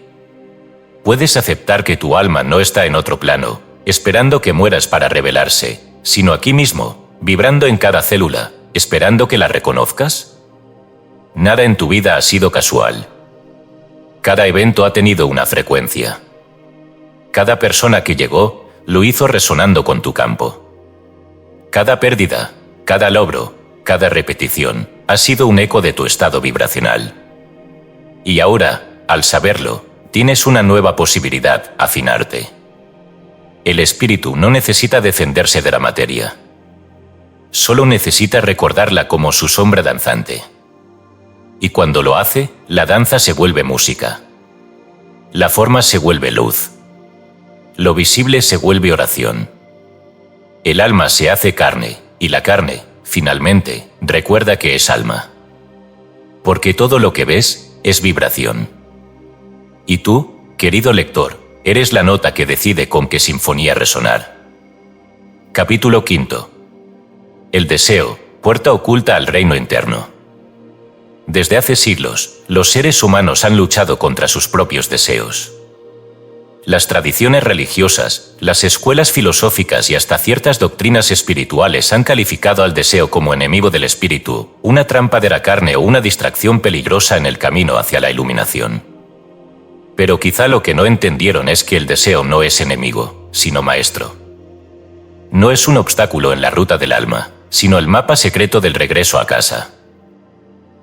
¿Puedes aceptar que tu alma no está en otro plano, esperando que mueras para revelarse, sino aquí mismo, vibrando en cada célula, esperando que la reconozcas? Nada en tu vida ha sido casual. cada evento ha tenido una frecuencia. Cada persona que llegó, lo hizo resonando con tu campo. Cada pérdida, cada logro, cada repetición, ha sido un eco de tu estado vibracional. Y ahora, al saberlo, tienes una nueva posibilidad: afinarte. El espíritu no necesita defenderse de la materia. Solo necesita recordarla como su sombra danzante. Y cuando lo hace, la danza se vuelve música. La forma se vuelve luz. Lo visible se vuelve oración. El alma se hace carne, y la carne, finalmente, recuerda que es alma. Porque todo lo que ves es vibración. Y tú, querido lector, eres la nota que decide con qué sinfonía resonar. Capítulo 5. El deseo, puerta oculta al reino interno. Desde hace siglos, los seres humanos han luchado contra sus propios deseos. Las tradiciones religiosas, las escuelas filosóficas y hasta ciertas doctrinas espirituales han calificado al deseo como enemigo del espíritu, una trampa de la carne o una distracción peligrosa en el camino hacia la iluminación. Pero quizá lo que no entendieron es que el deseo no es enemigo, sino maestro. No es un obstáculo en la ruta del alma, sino el mapa secreto del regreso a casa.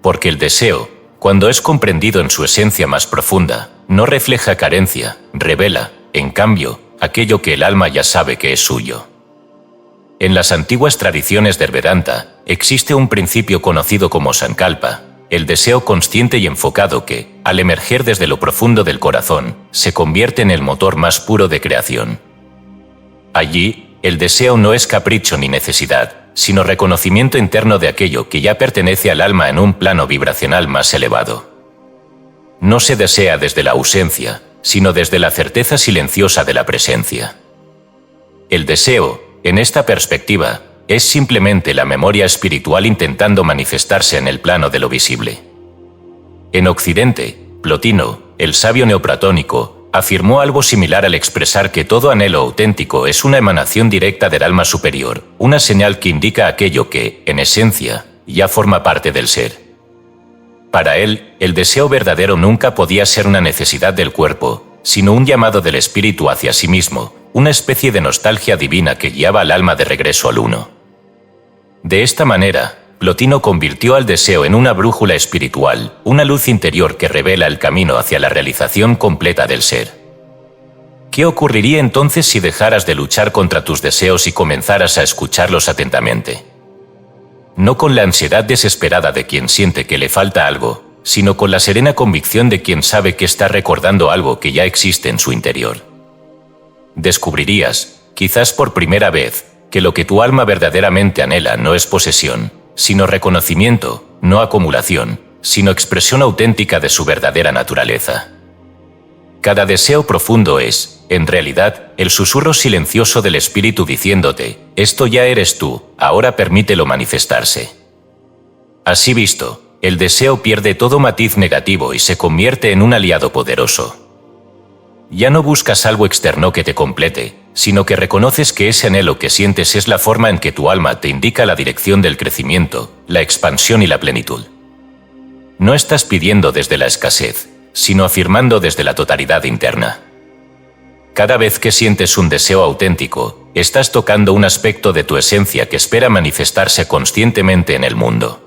Porque el deseo, cuando es comprendido en su esencia más profunda, no refleja carencia, revela, en cambio, aquello que el alma ya sabe que es suyo. En las antiguas tradiciones del Vedanta, existe un principio conocido como Sankalpa, el deseo consciente y enfocado que, al emerger desde lo profundo del corazón, se convierte en el motor más puro de creación. Allí, el deseo no es capricho ni necesidad, sino reconocimiento interno de aquello que ya pertenece al alma en un plano vibracional más elevado. No se desea desde la ausencia, sino desde la certeza silenciosa de la presencia. El deseo, en esta perspectiva, es simplemente la memoria espiritual intentando manifestarse en el plano de lo visible. En Occidente, Plotino, el sabio neoplatónico, afirmó algo similar al expresar que todo anhelo auténtico es una emanación directa del alma superior, una señal que indica aquello que, en esencia, ya forma parte del ser. Para él, el deseo verdadero nunca podía ser una necesidad del cuerpo, sino un llamado del espíritu hacia sí mismo, una especie de nostalgia divina que guiaba al alma de regreso al uno. De esta manera, Plotino convirtió al deseo en una brújula espiritual, una luz interior que revela el camino hacia la realización completa del ser. ¿Qué ocurriría entonces si dejaras de luchar contra tus deseos y comenzaras a escucharlos atentamente? No con la ansiedad desesperada de quien siente que le falta algo, sino con la serena convicción de quien sabe que está recordando algo que ya existe en su interior. Descubrirías, quizás por primera vez, que lo que tu alma verdaderamente anhela no es posesión, sino reconocimiento, no acumulación, sino expresión auténtica de su verdadera naturaleza. Cada deseo profundo es, en realidad, el susurro silencioso del espíritu diciéndote: esto ya eres tú, ahora permítelo manifestarse. Así visto, el deseo pierde todo matiz negativo y se convierte en un aliado poderoso. Ya no buscas algo externo que te complete, sino que reconoces que ese anhelo que sientes es la forma en que tu alma te indica la dirección del crecimiento, la expansión y la plenitud. No estás pidiendo desde la escasez, sino afirmando desde la totalidad interna. Cada vez que sientes un deseo auténtico, estás tocando un aspecto de tu esencia que espera manifestarse conscientemente en el mundo.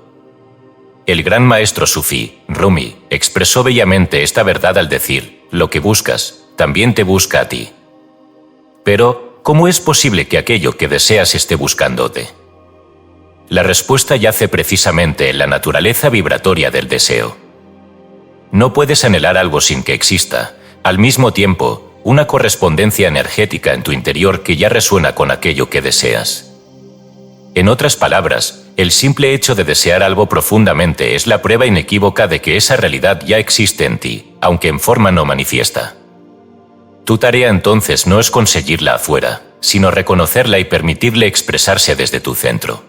El gran maestro sufí, Rumi, expresó bellamente esta verdad al decir: lo que buscas, también te busca a ti. Pero, ¿cómo es posible que aquello que deseas esté buscándote? La respuesta yace precisamente en la naturaleza vibratoria del deseo. No puedes anhelar algo sin que exista, al mismo tiempo, una correspondencia energética en tu interior que ya resuena con aquello que deseas. En otras palabras, el simple hecho de desear algo profundamente es la prueba inequívoca de que esa realidad ya existe en ti, aunque en forma no manifiesta. Tu tarea entonces no es conseguirla afuera, sino reconocerla y permitirle expresarse desde tu centro.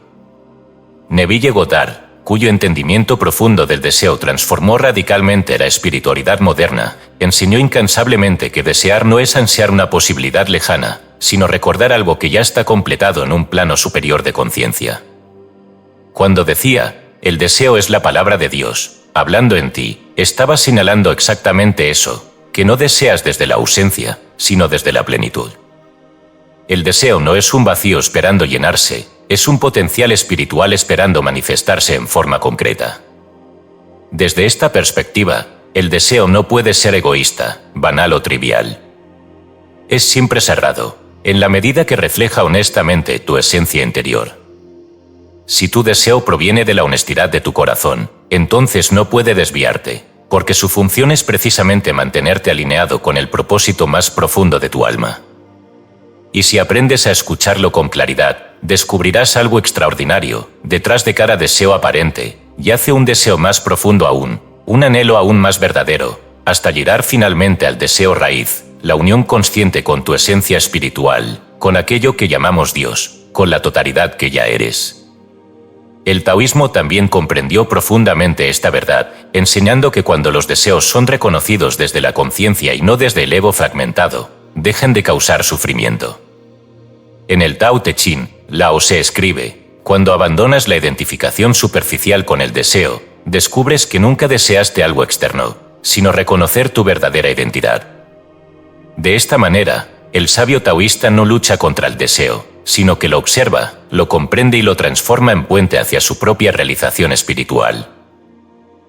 Neville Goddard, cuyo entendimiento profundo del deseo transformó radicalmente la espiritualidad moderna, enseñó incansablemente que desear no es ansiar una posibilidad lejana, sino recordar algo que ya está completado en un plano superior de conciencia. Cuando decía: el deseo es la palabra de Dios, hablando en ti, estaba señalando exactamente eso, que no deseas desde la ausencia, sino desde la plenitud. El deseo no es un vacío esperando llenarse, es un potencial espiritual esperando manifestarse en forma concreta. Desde esta perspectiva, el deseo no puede ser egoísta, banal o trivial. Es siempre sagrado, en la medida que refleja honestamente tu esencia interior. Si tu deseo proviene de la honestidad de tu corazón, entonces no puede desviarte, porque su función es precisamente mantenerte alineado con el propósito más profundo de tu alma. Y si aprendes a escucharlo con claridad, descubrirás algo extraordinario. Detrás de cada deseo aparente, yace un deseo más profundo aún, un anhelo aún más verdadero, hasta llegar finalmente al deseo raíz, la unión consciente con tu esencia espiritual, con aquello que llamamos Dios, con la totalidad que ya eres. El taoísmo también comprendió profundamente esta verdad, enseñando que cuando los deseos son reconocidos desde la conciencia y no desde el ego fragmentado, dejan de causar sufrimiento. En el Tao Te Ching, Lao Tse escribe: cuando abandonas la identificación superficial con el deseo, descubres que nunca deseaste algo externo, sino reconocer tu verdadera identidad. De esta manera, el sabio taoísta no lucha contra el deseo, sino que lo observa, lo comprende y lo transforma en puente hacia su propia realización espiritual.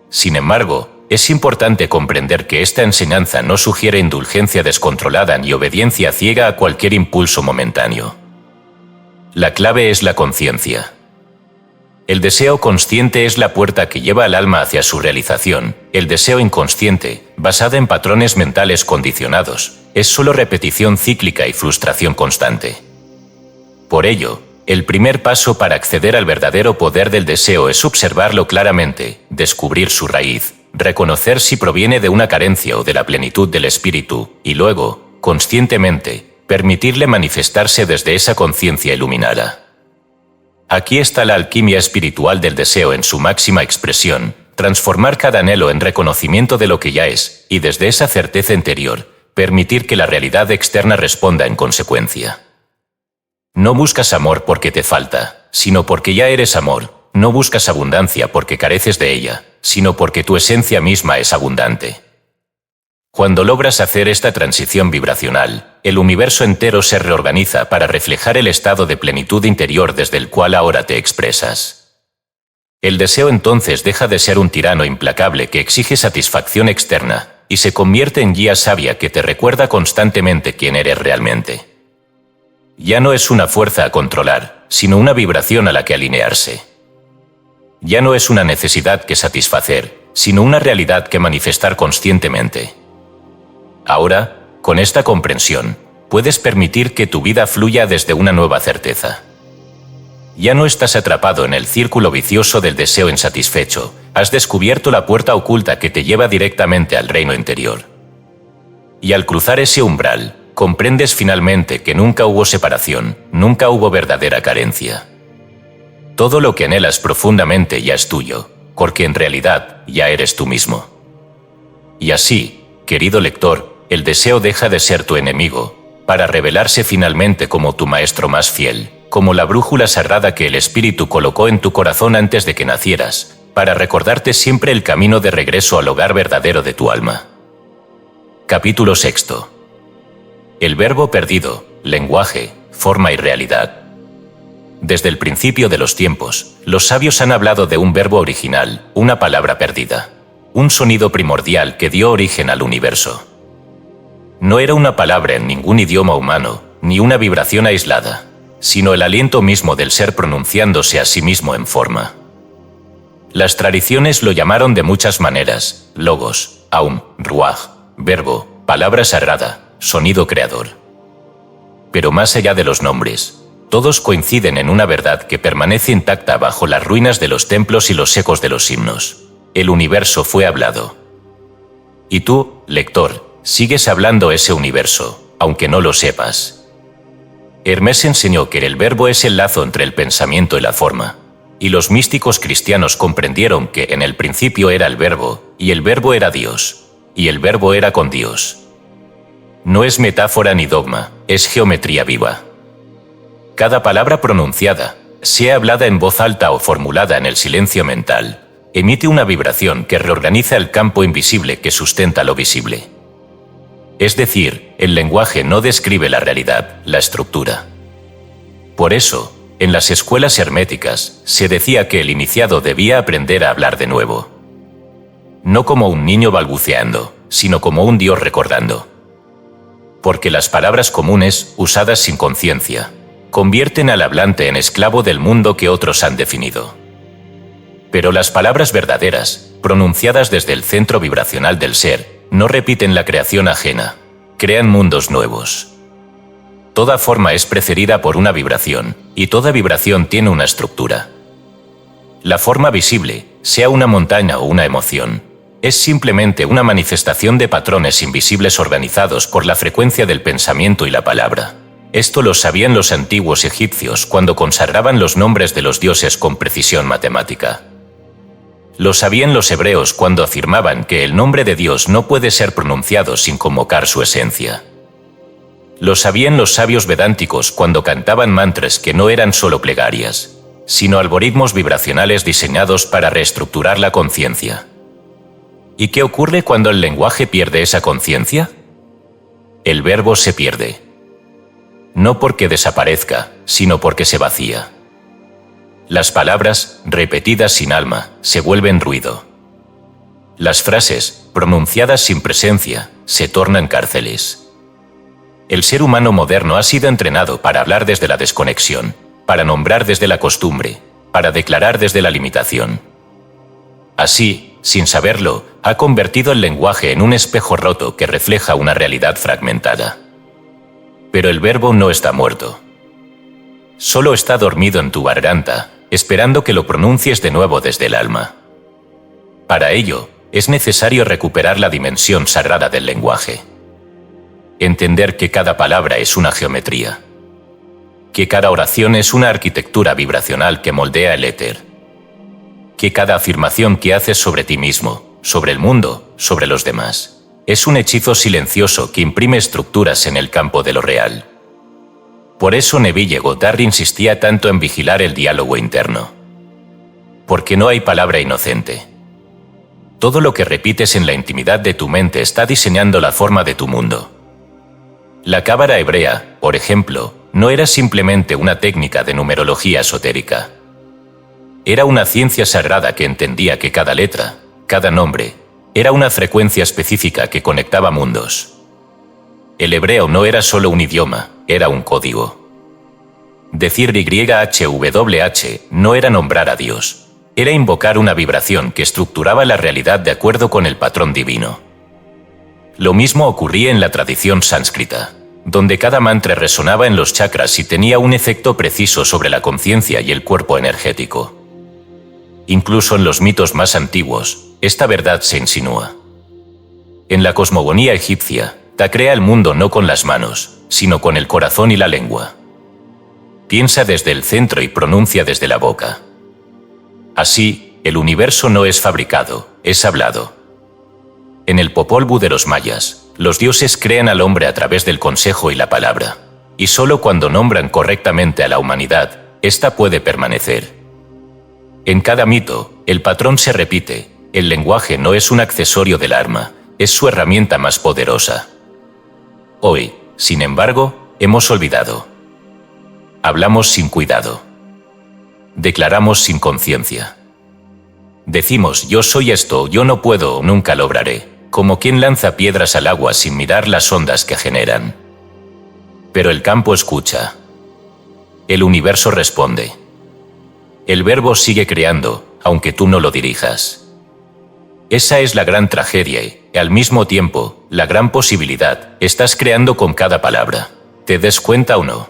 Sin embargo, es importante comprender que esta enseñanza no sugiere indulgencia descontrolada ni obediencia ciega a cualquier impulso momentáneo. La clave es la conciencia. El deseo consciente es la puerta que lleva al alma hacia su realización. El deseo inconsciente, basado en patrones mentales condicionados, es solo repetición cíclica y frustración constante. Por ello, el primer paso para acceder al verdadero poder del deseo es observarlo claramente, descubrir su raíz, reconocer si proviene de una carencia o de la plenitud del espíritu, y luego, conscientemente, permitirle manifestarse desde esa conciencia iluminada. Aquí está la alquimia espiritual del deseo en su máxima expresión, transformar cada anhelo en reconocimiento de lo que ya es, y desde esa certeza interior, permitir que la realidad externa responda en consecuencia. No buscas amor porque te falta, sino porque ya eres amor. No buscas abundancia porque careces de ella, sino porque tu esencia misma es abundante. Cuando logras hacer esta transición vibracional, el universo entero se reorganiza para reflejar el estado de plenitud interior desde el cual ahora te expresas. El deseo entonces deja de ser un tirano implacable que exige satisfacción externa, y se convierte en guía sabia que te recuerda constantemente quién eres realmente. Ya no es una fuerza a controlar, sino una vibración a la que alinearse. Ya no es una necesidad que satisfacer, sino una realidad que manifestar conscientemente. Ahora, con esta comprensión, puedes permitir que tu vida fluya desde una nueva certeza. Ya no estás atrapado en el círculo vicioso del deseo insatisfecho, has descubierto la puerta oculta que te lleva directamente al reino interior. Y al cruzar ese umbral, comprendes finalmente que nunca hubo separación, nunca hubo verdadera carencia. Todo lo que anhelas profundamente ya es tuyo, porque en realidad ya eres tú mismo. Y así, querido lector, el deseo deja de ser tu enemigo, para revelarse finalmente como tu maestro más fiel, como la brújula sagrada que el Espíritu colocó en tu corazón antes de que nacieras, para recordarte siempre el camino de regreso al hogar verdadero de tu alma. Capítulo 6. El verbo perdido, lenguaje, forma y realidad. Desde el principio de los tiempos, los sabios han hablado de un verbo original, una palabra perdida, un sonido primordial que dio origen al universo. No era una palabra en ningún idioma humano, ni una vibración aislada, sino el aliento mismo del ser pronunciándose a sí mismo en forma. Las tradiciones lo llamaron de muchas maneras: logos, aum, ruaj, verbo, palabra sagrada, sonido creador. Pero más allá de los nombres, todos coinciden en una verdad que permanece intacta bajo las ruinas de los templos y los ecos de los himnos: el universo fue hablado. Y tú, lector, sigues hablando ese universo, aunque no lo sepas. Hermés enseñó que el verbo es el lazo entre el pensamiento y la forma, y los místicos cristianos comprendieron que en el principio era el verbo, y el verbo era Dios, y el verbo era con Dios. No es metáfora ni dogma, es geometría viva. Cada palabra pronunciada, sea hablada en voz alta o formulada en el silencio mental, emite una vibración que reorganiza el campo invisible que sustenta lo visible. Es decir, el lenguaje no describe la realidad, la estructura. Por eso, en las escuelas herméticas, se decía que el iniciado debía aprender a hablar de nuevo. No como un niño balbuceando, sino como un Dios recordando. Porque las palabras comunes, usadas sin conciencia, convierten al hablante en esclavo del mundo que otros han definido. Pero las palabras verdaderas, pronunciadas desde el centro vibracional del ser, no repiten la creación ajena, crean mundos nuevos. Toda forma es precedida por una vibración, y toda vibración tiene una estructura. La forma visible, sea una montaña o una emoción, es simplemente una manifestación de patrones invisibles organizados por la frecuencia del pensamiento y la palabra. Esto lo sabían los antiguos egipcios cuando consagraban los nombres de los dioses con precisión matemática. Lo sabían los hebreos cuando afirmaban que el nombre de Dios no puede ser pronunciado sin convocar su esencia. Lo sabían los sabios vedánticos cuando cantaban mantras que no eran solo plegarias, sino algoritmos vibracionales diseñados para reestructurar la conciencia. ¿Y qué ocurre cuando el lenguaje pierde esa conciencia? El verbo se pierde. No porque desaparezca, sino porque se vacía. Las palabras, repetidas sin alma, se vuelven ruido. Las frases, pronunciadas sin presencia, se tornan cárceles. El ser humano moderno ha sido entrenado para hablar desde la desconexión, para nombrar desde la costumbre, para declarar desde la limitación. Así, sin saberlo, ha convertido el lenguaje en un espejo roto que refleja una realidad fragmentada. Pero el verbo no está muerto. Solo está dormido en tu garganta, esperando que lo pronuncies de nuevo desde el alma. Para ello, es necesario recuperar la dimensión sagrada del lenguaje. Entender que cada palabra es una geometría. Que cada oración es una arquitectura vibracional que moldea el éter. Que cada afirmación que haces sobre ti mismo, sobre el mundo, sobre los demás, es un hechizo silencioso que imprime estructuras en el campo de lo real. Por eso Neville Goddard insistía tanto en vigilar el diálogo interno. Porque no hay palabra inocente. Todo lo que repites en la intimidad de tu mente está diseñando la forma de tu mundo. La cábala hebrea, por ejemplo, no era simplemente una técnica de numerología esotérica. Era una ciencia sagrada que entendía que cada letra, cada nombre, era una frecuencia específica que conectaba mundos. El hebreo no era solo un idioma, era un código. Decir YHWH no era nombrar a Dios, era invocar una vibración que estructuraba la realidad de acuerdo con el patrón divino. Lo mismo ocurría en la tradición sánscrita, donde cada mantra resonaba en los chakras y tenía un efecto preciso sobre la conciencia y el cuerpo energético. Incluso en los mitos más antiguos, esta verdad se insinúa. En la cosmogonía egipcia, Ta crea el mundo no con las manos, sino con el corazón y la lengua. Piensa desde el centro y pronuncia desde la boca. Así, el universo no es fabricado, es hablado. En el Popol Vuh de los mayas, los dioses crean al hombre a través del consejo y la palabra, y solo cuando nombran correctamente a la humanidad, ésta puede permanecer. En cada mito, el patrón se repite, el lenguaje no es un accesorio del arma, es su herramienta más poderosa. Hoy, sin embargo, hemos olvidado. Hablamos sin cuidado. Declaramos sin conciencia. Decimos yo soy esto, yo no puedo o nunca lograré, como quien lanza piedras al agua sin mirar las ondas que generan. Pero el campo escucha. El universo responde. El verbo sigue creando, aunque tú no lo dirijas. Esa es la gran tragedia y, al mismo tiempo, la gran posibilidad. Estás creando con cada palabra. ¿Te des cuenta o no?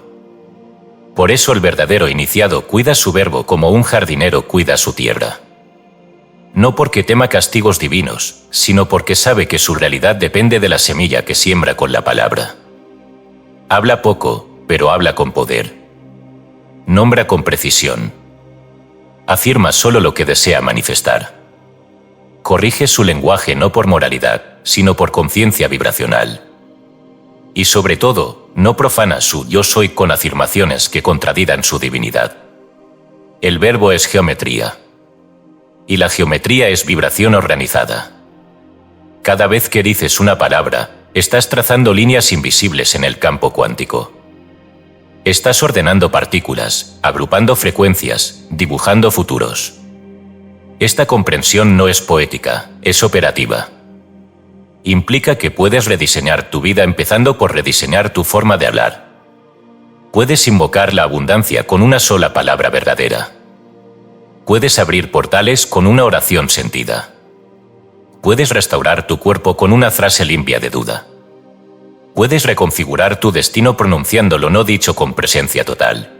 Por eso el verdadero iniciado cuida su verbo como un jardinero cuida su tierra. No porque tema castigos divinos, sino porque sabe que su realidad depende de la semilla que siembra con la palabra. Habla poco, pero habla con poder. Nombra con precisión. Afirma solo lo que desea manifestar. Corrige su lenguaje no por moralidad, sino por conciencia vibracional. Y sobre todo, no profana su yo soy con afirmaciones que contradigan su divinidad. El verbo es geometría. Y la geometría es vibración organizada. Cada vez que dices una palabra, estás trazando líneas invisibles en el campo cuántico. Estás ordenando partículas, agrupando frecuencias, dibujando futuros. Esta comprensión no es poética, es operativa. Implica que puedes rediseñar tu vida empezando por rediseñar tu forma de hablar. Puedes invocar la abundancia con una sola palabra verdadera. Puedes abrir portales con una oración sentida. Puedes restaurar tu cuerpo con una frase limpia de duda. Puedes reconfigurar tu destino pronunciando lo no dicho con presencia total.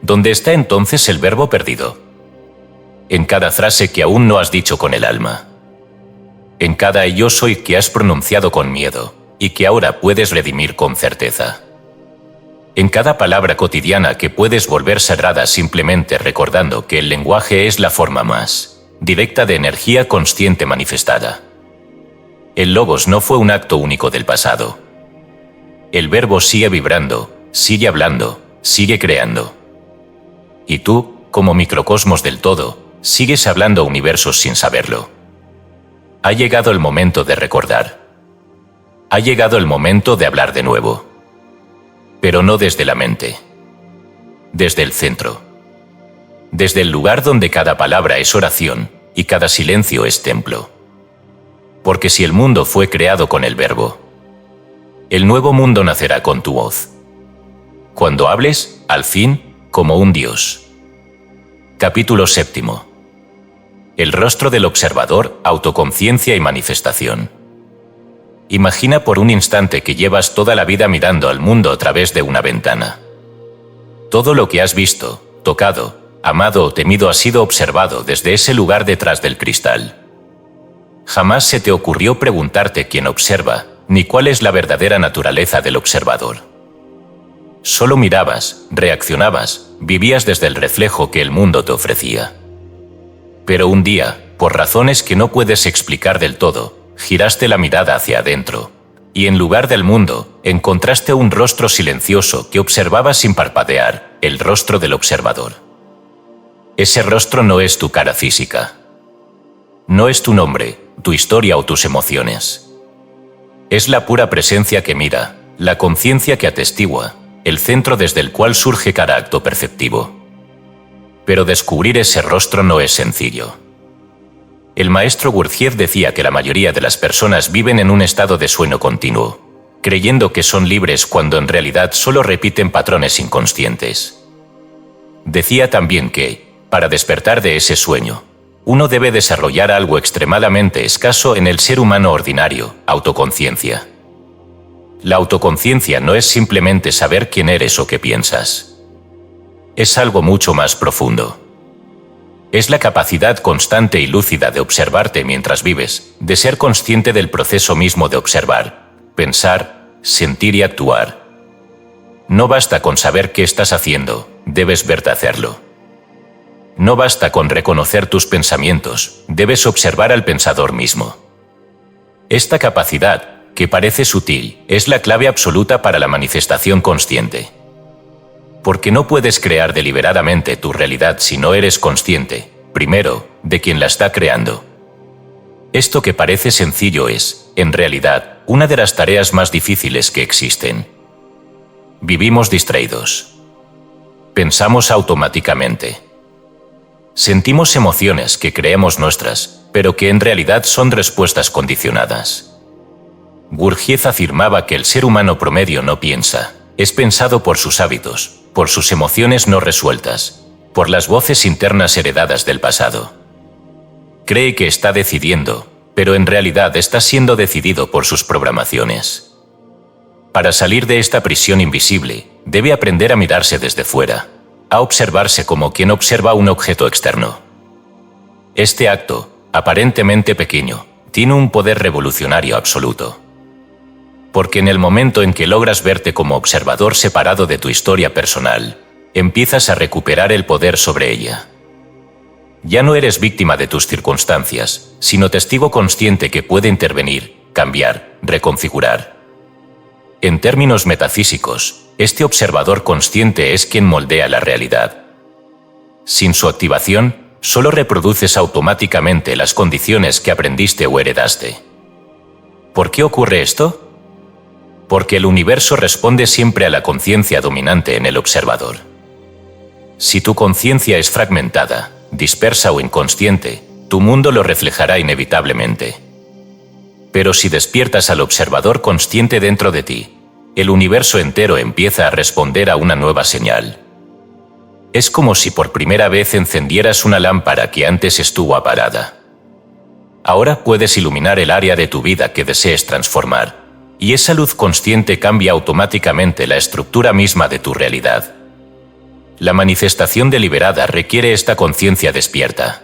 ¿Dónde está entonces el verbo perdido? En cada frase que aún no has dicho con el alma. En cada yo soy que has pronunciado con miedo y que ahora puedes redimir con certeza. En cada palabra cotidiana que puedes volver sagrada simplemente recordando que el lenguaje es la forma más directa de energía consciente manifestada. El logos no fue un acto único del pasado. El verbo sigue vibrando, sigue hablando, sigue creando. Y tú, como microcosmos del todo, sigues hablando a universos sin saberlo. Ha llegado el momento de recordar. Ha llegado el momento de hablar de nuevo. Pero no desde la mente. Desde el centro. Desde el lugar donde cada palabra es oración y cada silencio es templo. Porque si el mundo fue creado con el verbo, el nuevo mundo nacerá con tu voz. Cuando hables, al fin, como un Dios. Capítulo 7. El rostro del observador, autoconciencia y manifestación. Imagina por un instante que llevas toda la vida mirando al mundo a través de una ventana. Todo lo que has visto, tocado, amado o temido ha sido observado desde ese lugar detrás del cristal. Jamás se te ocurrió preguntarte quién observa, ni cuál es la verdadera naturaleza del observador. Solo mirabas, reaccionabas, vivías desde el reflejo que el mundo te ofrecía. Pero un día, por razones que no puedes explicar del todo, giraste la mirada hacia adentro, y en lugar del mundo, encontraste un rostro silencioso que observaba sin parpadear, el rostro del observador. Ese rostro no es tu cara física. No es tu nombre, tu historia o tus emociones. Es la pura presencia que mira, la conciencia que atestigua, el centro desde el cual surge cada acto perceptivo. Pero descubrir ese rostro no es sencillo. El maestro Gurdjieff decía que la mayoría de las personas viven en un estado de sueño continuo, creyendo que son libres cuando en realidad solo repiten patrones inconscientes. Decía también que, para despertar de ese sueño, uno debe desarrollar algo extremadamente escaso en el ser humano ordinario, autoconciencia. La autoconciencia no es simplemente saber quién eres o qué piensas. Es algo mucho más profundo. Es la capacidad constante y lúcida de observarte mientras vives, de ser consciente del proceso mismo de observar, pensar, sentir y actuar. No basta con saber qué estás haciendo, debes verte hacerlo. No basta con reconocer tus pensamientos, debes observar al pensador mismo. Esta capacidad, que parece sutil, es la clave absoluta para la manifestación consciente. Porque no puedes crear deliberadamente tu realidad si no eres consciente, primero, de quien la está creando. Esto que parece sencillo es, en realidad, una de las tareas más difíciles que existen. Vivimos distraídos. Pensamos automáticamente. Sentimos emociones que creemos nuestras, pero que en realidad son respuestas condicionadas. Gurdjieff afirmaba que el ser humano promedio no piensa, es pensado por sus hábitos, por sus emociones no resueltas, por las voces internas heredadas del pasado. Cree que está decidiendo, pero en realidad está siendo decidido por sus programaciones. Para salir de esta prisión invisible, debe aprender a mirarse desde fuera, a observarse como quien observa un objeto externo. Este acto, aparentemente pequeño, tiene un poder revolucionario absoluto. Porque en el momento en que logras verte como observador separado de tu historia personal, empiezas a recuperar el poder sobre ella. Ya no eres víctima de tus circunstancias, sino testigo consciente que puede intervenir, cambiar, reconfigurar. En términos metafísicos, este observador consciente es quien moldea la realidad. Sin su activación, solo reproduces automáticamente las condiciones que aprendiste o heredaste. ¿Por qué ocurre esto? Porque el universo responde siempre a la conciencia dominante en el observador. Si tu conciencia es fragmentada, dispersa o inconsciente, tu mundo lo reflejará inevitablemente. Pero si despiertas al observador consciente dentro de ti, el universo entero empieza a responder a una nueva señal. Es como si por primera vez encendieras una lámpara que antes estuvo apagada. Ahora puedes iluminar el área de tu vida que desees transformar, y esa luz consciente cambia automáticamente la estructura misma de tu realidad. La manifestación deliberada requiere esta conciencia despierta.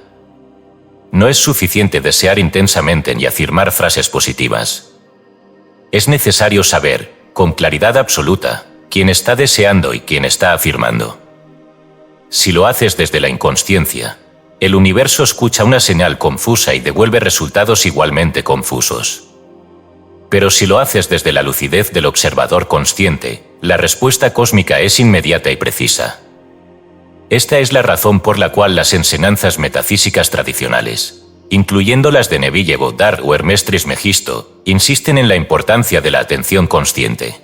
No es suficiente desear intensamente ni afirmar frases positivas. Es necesario saber, con claridad absoluta, quién está deseando y quién está afirmando. Si lo haces desde la inconsciencia, el universo escucha una señal confusa y devuelve resultados igualmente confusos. Pero si lo haces desde la lucidez del observador consciente, la respuesta cósmica es inmediata y precisa. Esta es la razón por la cual las enseñanzas metafísicas tradicionales, incluyendo las de Neville Goddard o Hermes Trismegisto, insisten en la importancia de la atención consciente.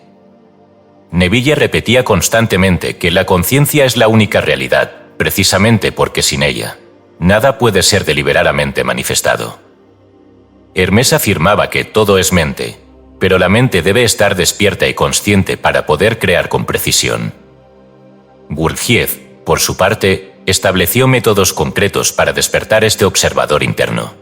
Neville repetía constantemente que la conciencia es la única realidad, precisamente porque sin ella, nada puede ser deliberadamente manifestado. Hermes afirmaba que todo es mente, pero la mente debe estar despierta y consciente para poder crear con precisión. Gurdjieff, por su parte, estableció métodos concretos para despertar este observador interno.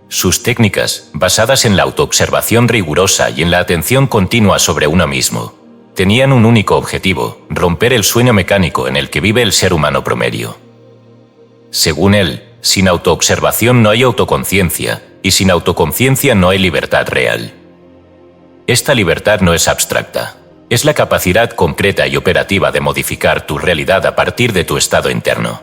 Sus técnicas, basadas en la autoobservación rigurosa y en la atención continua sobre uno mismo, tenían un único objetivo: romper el sueño mecánico en el que vive el ser humano promedio. Según él, sin autoobservación no hay autoconciencia, y sin autoconciencia no hay libertad real. Esta libertad no es abstracta, es la capacidad concreta y operativa de modificar tu realidad a partir de tu estado interno.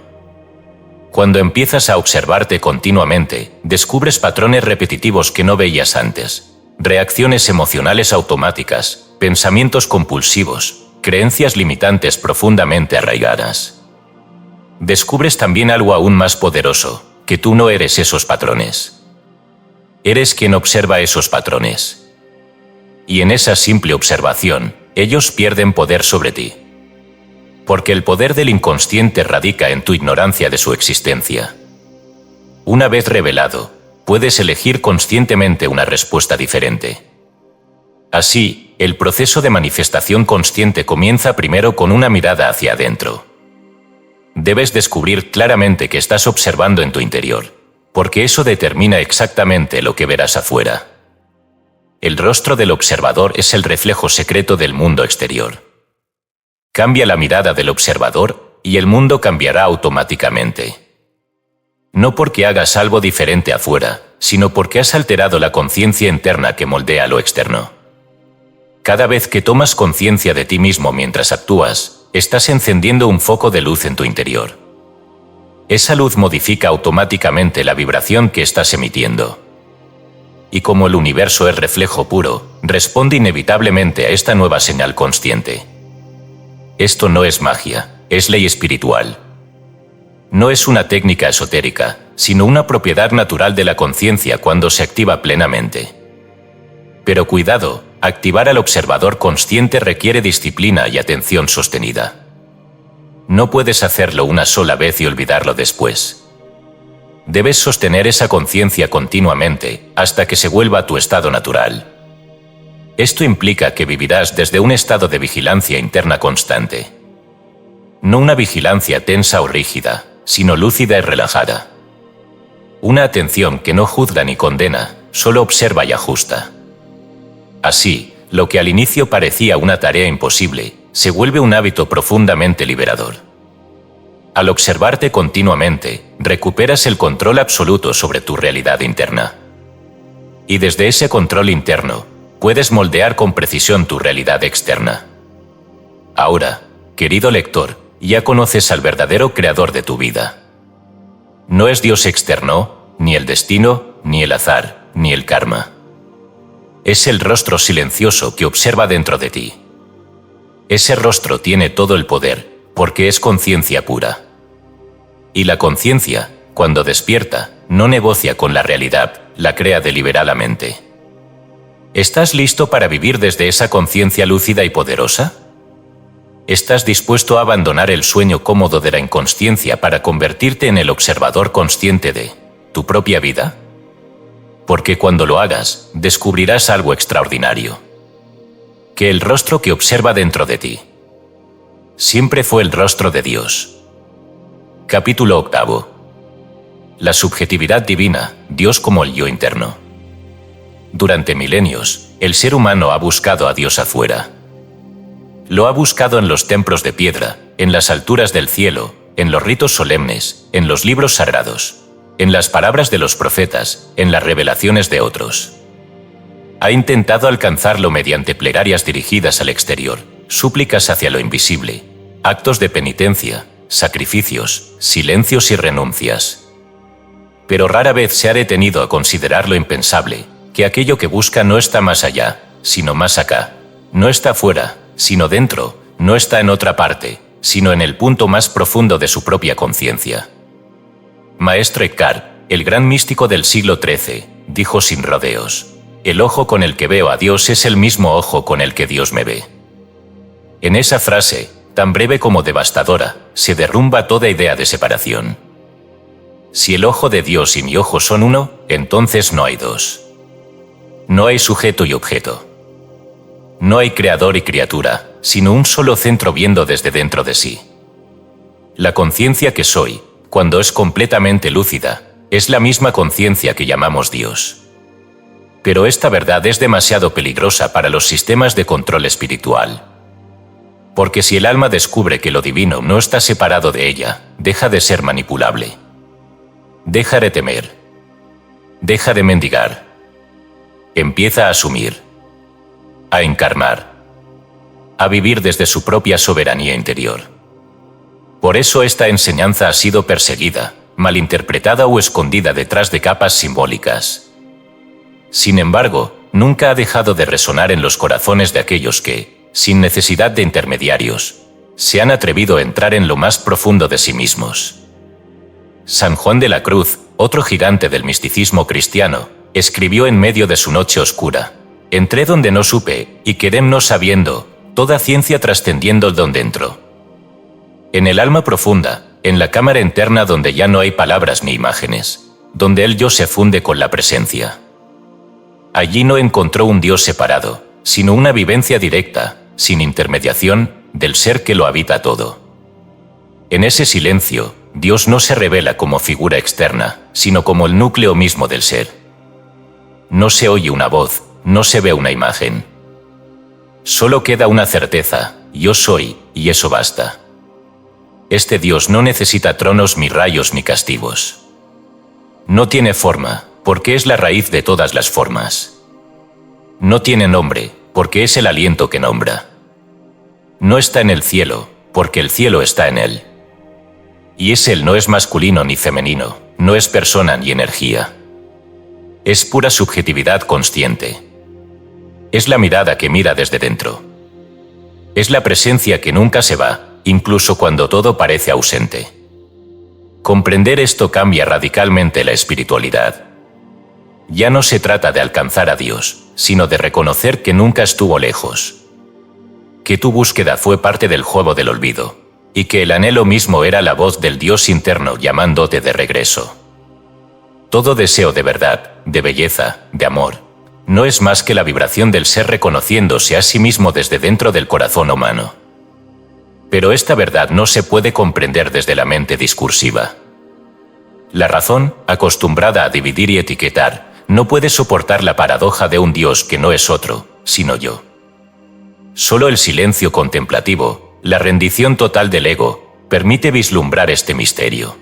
Cuando empiezas a observarte continuamente, descubres patrones repetitivos que no veías antes, reacciones emocionales automáticas, pensamientos compulsivos, creencias limitantes profundamente arraigadas. Descubres también algo aún más poderoso, que tú no eres esos patrones. Eres quien observa esos patrones. Y en esa simple observación, ellos pierden poder sobre ti. Porque el poder del inconsciente radica en tu ignorancia de su existencia. Una vez revelado, puedes elegir conscientemente una respuesta diferente. Así, el proceso de manifestación consciente comienza primero con una mirada hacia adentro. Debes descubrir claramente que estás observando en tu interior, porque eso determina exactamente lo que verás afuera. El rostro del observador es el reflejo secreto del mundo exterior. Cambia la mirada del observador y el mundo cambiará automáticamente. No porque hagas algo diferente afuera, sino porque has alterado la conciencia interna que moldea lo externo. Cada vez que tomas conciencia de ti mismo mientras actúas, estás encendiendo un foco de luz en tu interior. Esa luz modifica automáticamente la vibración que estás emitiendo. Y como el universo es reflejo puro, responde inevitablemente a esta nueva señal consciente. Esto no es magia, es ley espiritual. No es una técnica esotérica, sino una propiedad natural de la conciencia cuando se activa plenamente. Pero cuidado, activar al observador consciente requiere disciplina y atención sostenida. No puedes hacerlo una sola vez y olvidarlo después. Debes sostener esa conciencia continuamente hasta que se vuelva tu estado natural. Esto implica que vivirás desde un estado de vigilancia interna constante. No una vigilancia tensa o rígida, sino lúcida y relajada. Una atención que no juzga ni condena, solo observa y ajusta. Así, lo que al inicio parecía una tarea imposible, se vuelve un hábito profundamente liberador. Al observarte continuamente, recuperas el control absoluto sobre tu realidad interna. Y desde ese control interno, puedes moldear con precisión tu realidad externa. Ahora, querido lector, ya conoces al verdadero creador de tu vida. No es Dios externo, ni el destino, ni el azar, ni el karma. Es el rostro silencioso que observa dentro de ti. Ese rostro tiene todo el poder, porque es conciencia pura. Y la conciencia, cuando despierta, no negocia con la realidad, la crea deliberadamente. ¿Estás listo para vivir desde esa conciencia lúcida y poderosa? ¿Estás dispuesto a abandonar el sueño cómodo de la inconsciencia para convertirte en el observador consciente de tu propia vida? Porque cuando lo hagas, descubrirás algo extraordinario. Que el rostro que observa dentro de ti siempre fue el rostro de Dios. Capítulo 8. La subjetividad divina, Dios como el yo interno. Durante milenios, el ser humano ha buscado a Dios afuera. Lo ha buscado en los templos de piedra, en las alturas del cielo, en los ritos solemnes, en los libros sagrados, en las palabras de los profetas, en las revelaciones de otros. Ha intentado alcanzarlo mediante plegarias dirigidas al exterior, súplicas hacia lo invisible, actos de penitencia, sacrificios, silencios y renuncias. Pero rara vez se ha detenido a considerar lo impensable, que aquello que busca no está más allá, sino más acá. No está fuera, sino dentro, no está en otra parte, sino en el punto más profundo de su propia conciencia. Maestro Eckhart, el gran místico del siglo XIII, dijo sin rodeos: el ojo con el que veo a Dios es el mismo ojo con el que Dios me ve. En esa frase, tan breve como devastadora, se derrumba toda idea de separación. Si el ojo de Dios y mi ojo son uno, entonces no hay dos. No hay sujeto y objeto. No hay creador y criatura, sino un solo centro viendo desde dentro de sí. La conciencia que soy, cuando es completamente lúcida, es la misma conciencia que llamamos Dios. Pero esta verdad es demasiado peligrosa para los sistemas de control espiritual. Porque si el alma descubre que lo divino no está separado de ella, deja de ser manipulable. Deja de temer. Deja de mendigar. Empieza a asumir. A encarnar. A vivir desde su propia soberanía interior. Por eso esta enseñanza ha sido perseguida, malinterpretada o escondida detrás de capas simbólicas. Sin embargo, nunca ha dejado de resonar en los corazones de aquellos que, sin necesidad de intermediarios, se han atrevido a entrar en lo más profundo de sí mismos. San Juan de la Cruz, otro gigante del misticismo cristiano, escribió en medio de su noche oscura: entré donde no supe, y quedé no sabiendo, toda ciencia trascendiendo donde entró. En el alma profunda, en la cámara interna donde ya no hay palabras ni imágenes, donde el yo se funde con la presencia. Allí no encontró un Dios separado, sino una vivencia directa, sin intermediación, del ser que lo habita todo. En ese silencio, Dios no se revela como figura externa, sino como el núcleo mismo del ser. No se oye una voz, no se ve una imagen. Solo queda una certeza: yo soy, y eso basta. Este Dios no necesita tronos ni rayos ni castigos. No tiene forma, porque es la raíz de todas las formas. No tiene nombre, porque es el aliento que nombra. No está en el cielo, porque el cielo está en él. Y Él no es masculino ni femenino, no es persona ni energía. Es pura subjetividad consciente. Es la mirada que mira desde dentro. Es la presencia que nunca se va, incluso cuando todo parece ausente. Comprender esto cambia radicalmente la espiritualidad. Ya no se trata de alcanzar a Dios, sino de reconocer que nunca estuvo lejos. Que tu búsqueda fue parte del juego del olvido, y que el anhelo mismo era la voz del Dios interno llamándote de regreso. Todo deseo de verdad, de belleza, de amor, no es más que la vibración del ser reconociéndose a sí mismo desde dentro del corazón humano. Pero esta verdad no se puede comprender desde la mente discursiva. La razón, acostumbrada a dividir y etiquetar, no puede soportar la paradoja de un Dios que no es otro, sino yo. Solo el silencio contemplativo, la rendición total del ego, permite vislumbrar este misterio.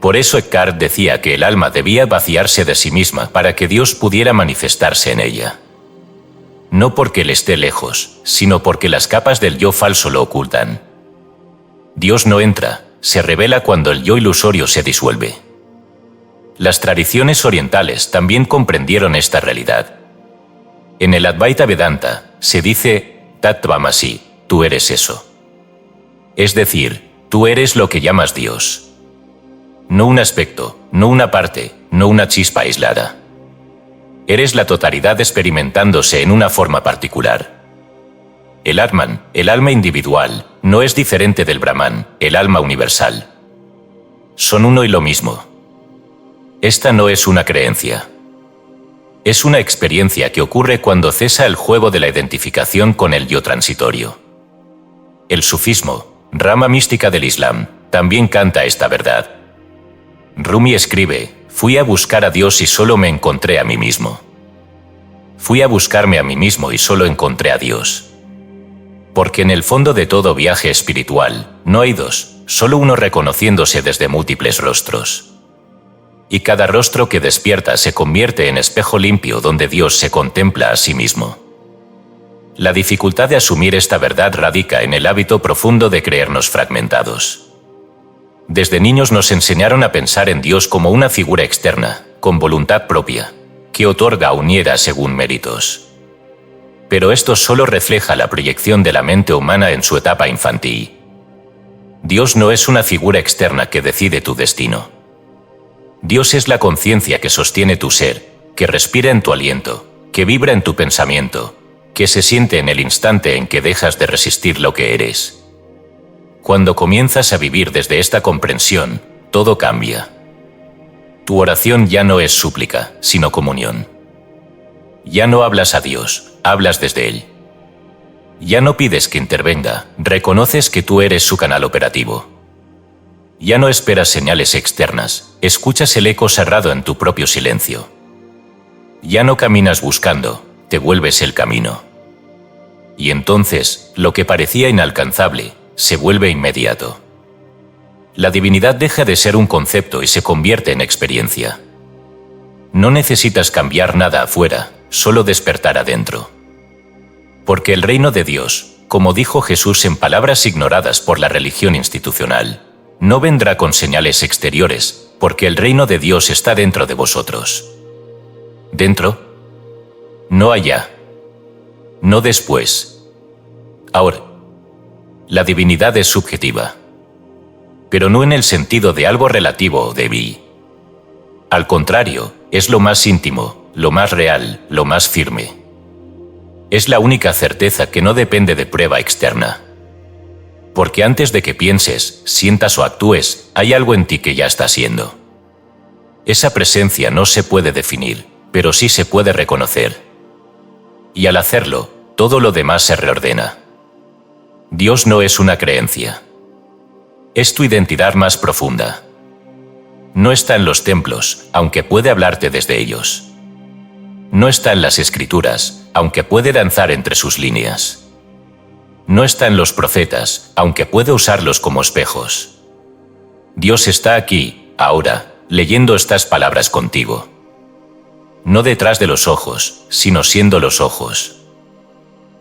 Por eso Eckhart decía que el alma debía vaciarse de sí misma para que Dios pudiera manifestarse en ella. No porque Él esté lejos, sino porque las capas del yo falso lo ocultan. Dios no entra, se revela cuando el yo ilusorio se disuelve. Las tradiciones orientales también comprendieron esta realidad. En el Advaita Vedanta se dice Tattvamasi, tú eres eso. Es decir, tú eres lo que llamas Dios. no un aspecto, no una parte, no una chispa aislada. Eres la totalidad experimentándose en una forma particular. El Atman, el alma individual, no es diferente del Brahman, el alma universal. Son uno y lo mismo. Esta no es una creencia. Es una experiencia que ocurre cuando cesa el juego de la identificación con el yo transitorio. El sufismo, rama mística del Islam, también canta esta verdad. Rumi escribe: fui a buscar a Dios y solo me encontré a mí mismo. Fui a buscarme a mí mismo y solo encontré a Dios. Porque en el fondo de todo viaje espiritual, no hay dos, solo uno reconociéndose desde múltiples rostros. Y cada rostro que despierta se convierte en espejo limpio donde Dios se contempla a sí mismo. La dificultad de asumir esta verdad radica en el hábito profundo de creernos fragmentados. Desde niños nos enseñaron a pensar en Dios como una figura externa, con voluntad propia, que otorga o niega según méritos. Pero esto solo refleja la proyección de la mente humana en su etapa infantil. Dios no es una figura externa que decide tu destino. Dios es la conciencia que sostiene tu ser, que respira en tu aliento, que vibra en tu pensamiento, que se siente en el instante en que dejas de resistir lo que eres. Cuando comienzas a vivir desde esta comprensión, todo cambia. Tu oración ya no es súplica, sino comunión. Ya no hablas a Dios, hablas desde Él. Ya no pides que intervenga, reconoces que tú eres su canal operativo. Ya no esperas señales externas, escuchas el eco cerrado en tu propio silencio. Ya no caminas buscando, te vuelves el camino. Y entonces, lo que parecía inalcanzable, se vuelve inmediato. La divinidad deja de ser un concepto y se convierte en experiencia. No necesitas cambiar nada afuera, solo despertar adentro. Porque el reino de Dios, como dijo Jesús en palabras ignoradas por la religión institucional, no vendrá con señales exteriores, porque el reino de Dios está dentro de vosotros. ¿Dentro? No allá. No después. Ahora. La divinidad es subjetiva. Pero no en el sentido de algo relativo o débil. Al contrario, es lo más íntimo, lo más real, lo más firme. Es la única certeza que no depende de prueba externa. Porque antes de que pienses, sientas o actúes, hay algo en ti que ya está siendo. Esa presencia no se puede definir, pero sí se puede reconocer. Y al hacerlo, todo lo demás se reordena. Dios no es una creencia. Es tu identidad más profunda. No está en los templos, aunque puede hablarte desde ellos. No está en las escrituras, aunque puede danzar entre sus líneas. No está en los profetas, aunque puede usarlos como espejos. Dios está aquí, ahora, leyendo estas palabras contigo. No detrás de los ojos, sino siendo los ojos.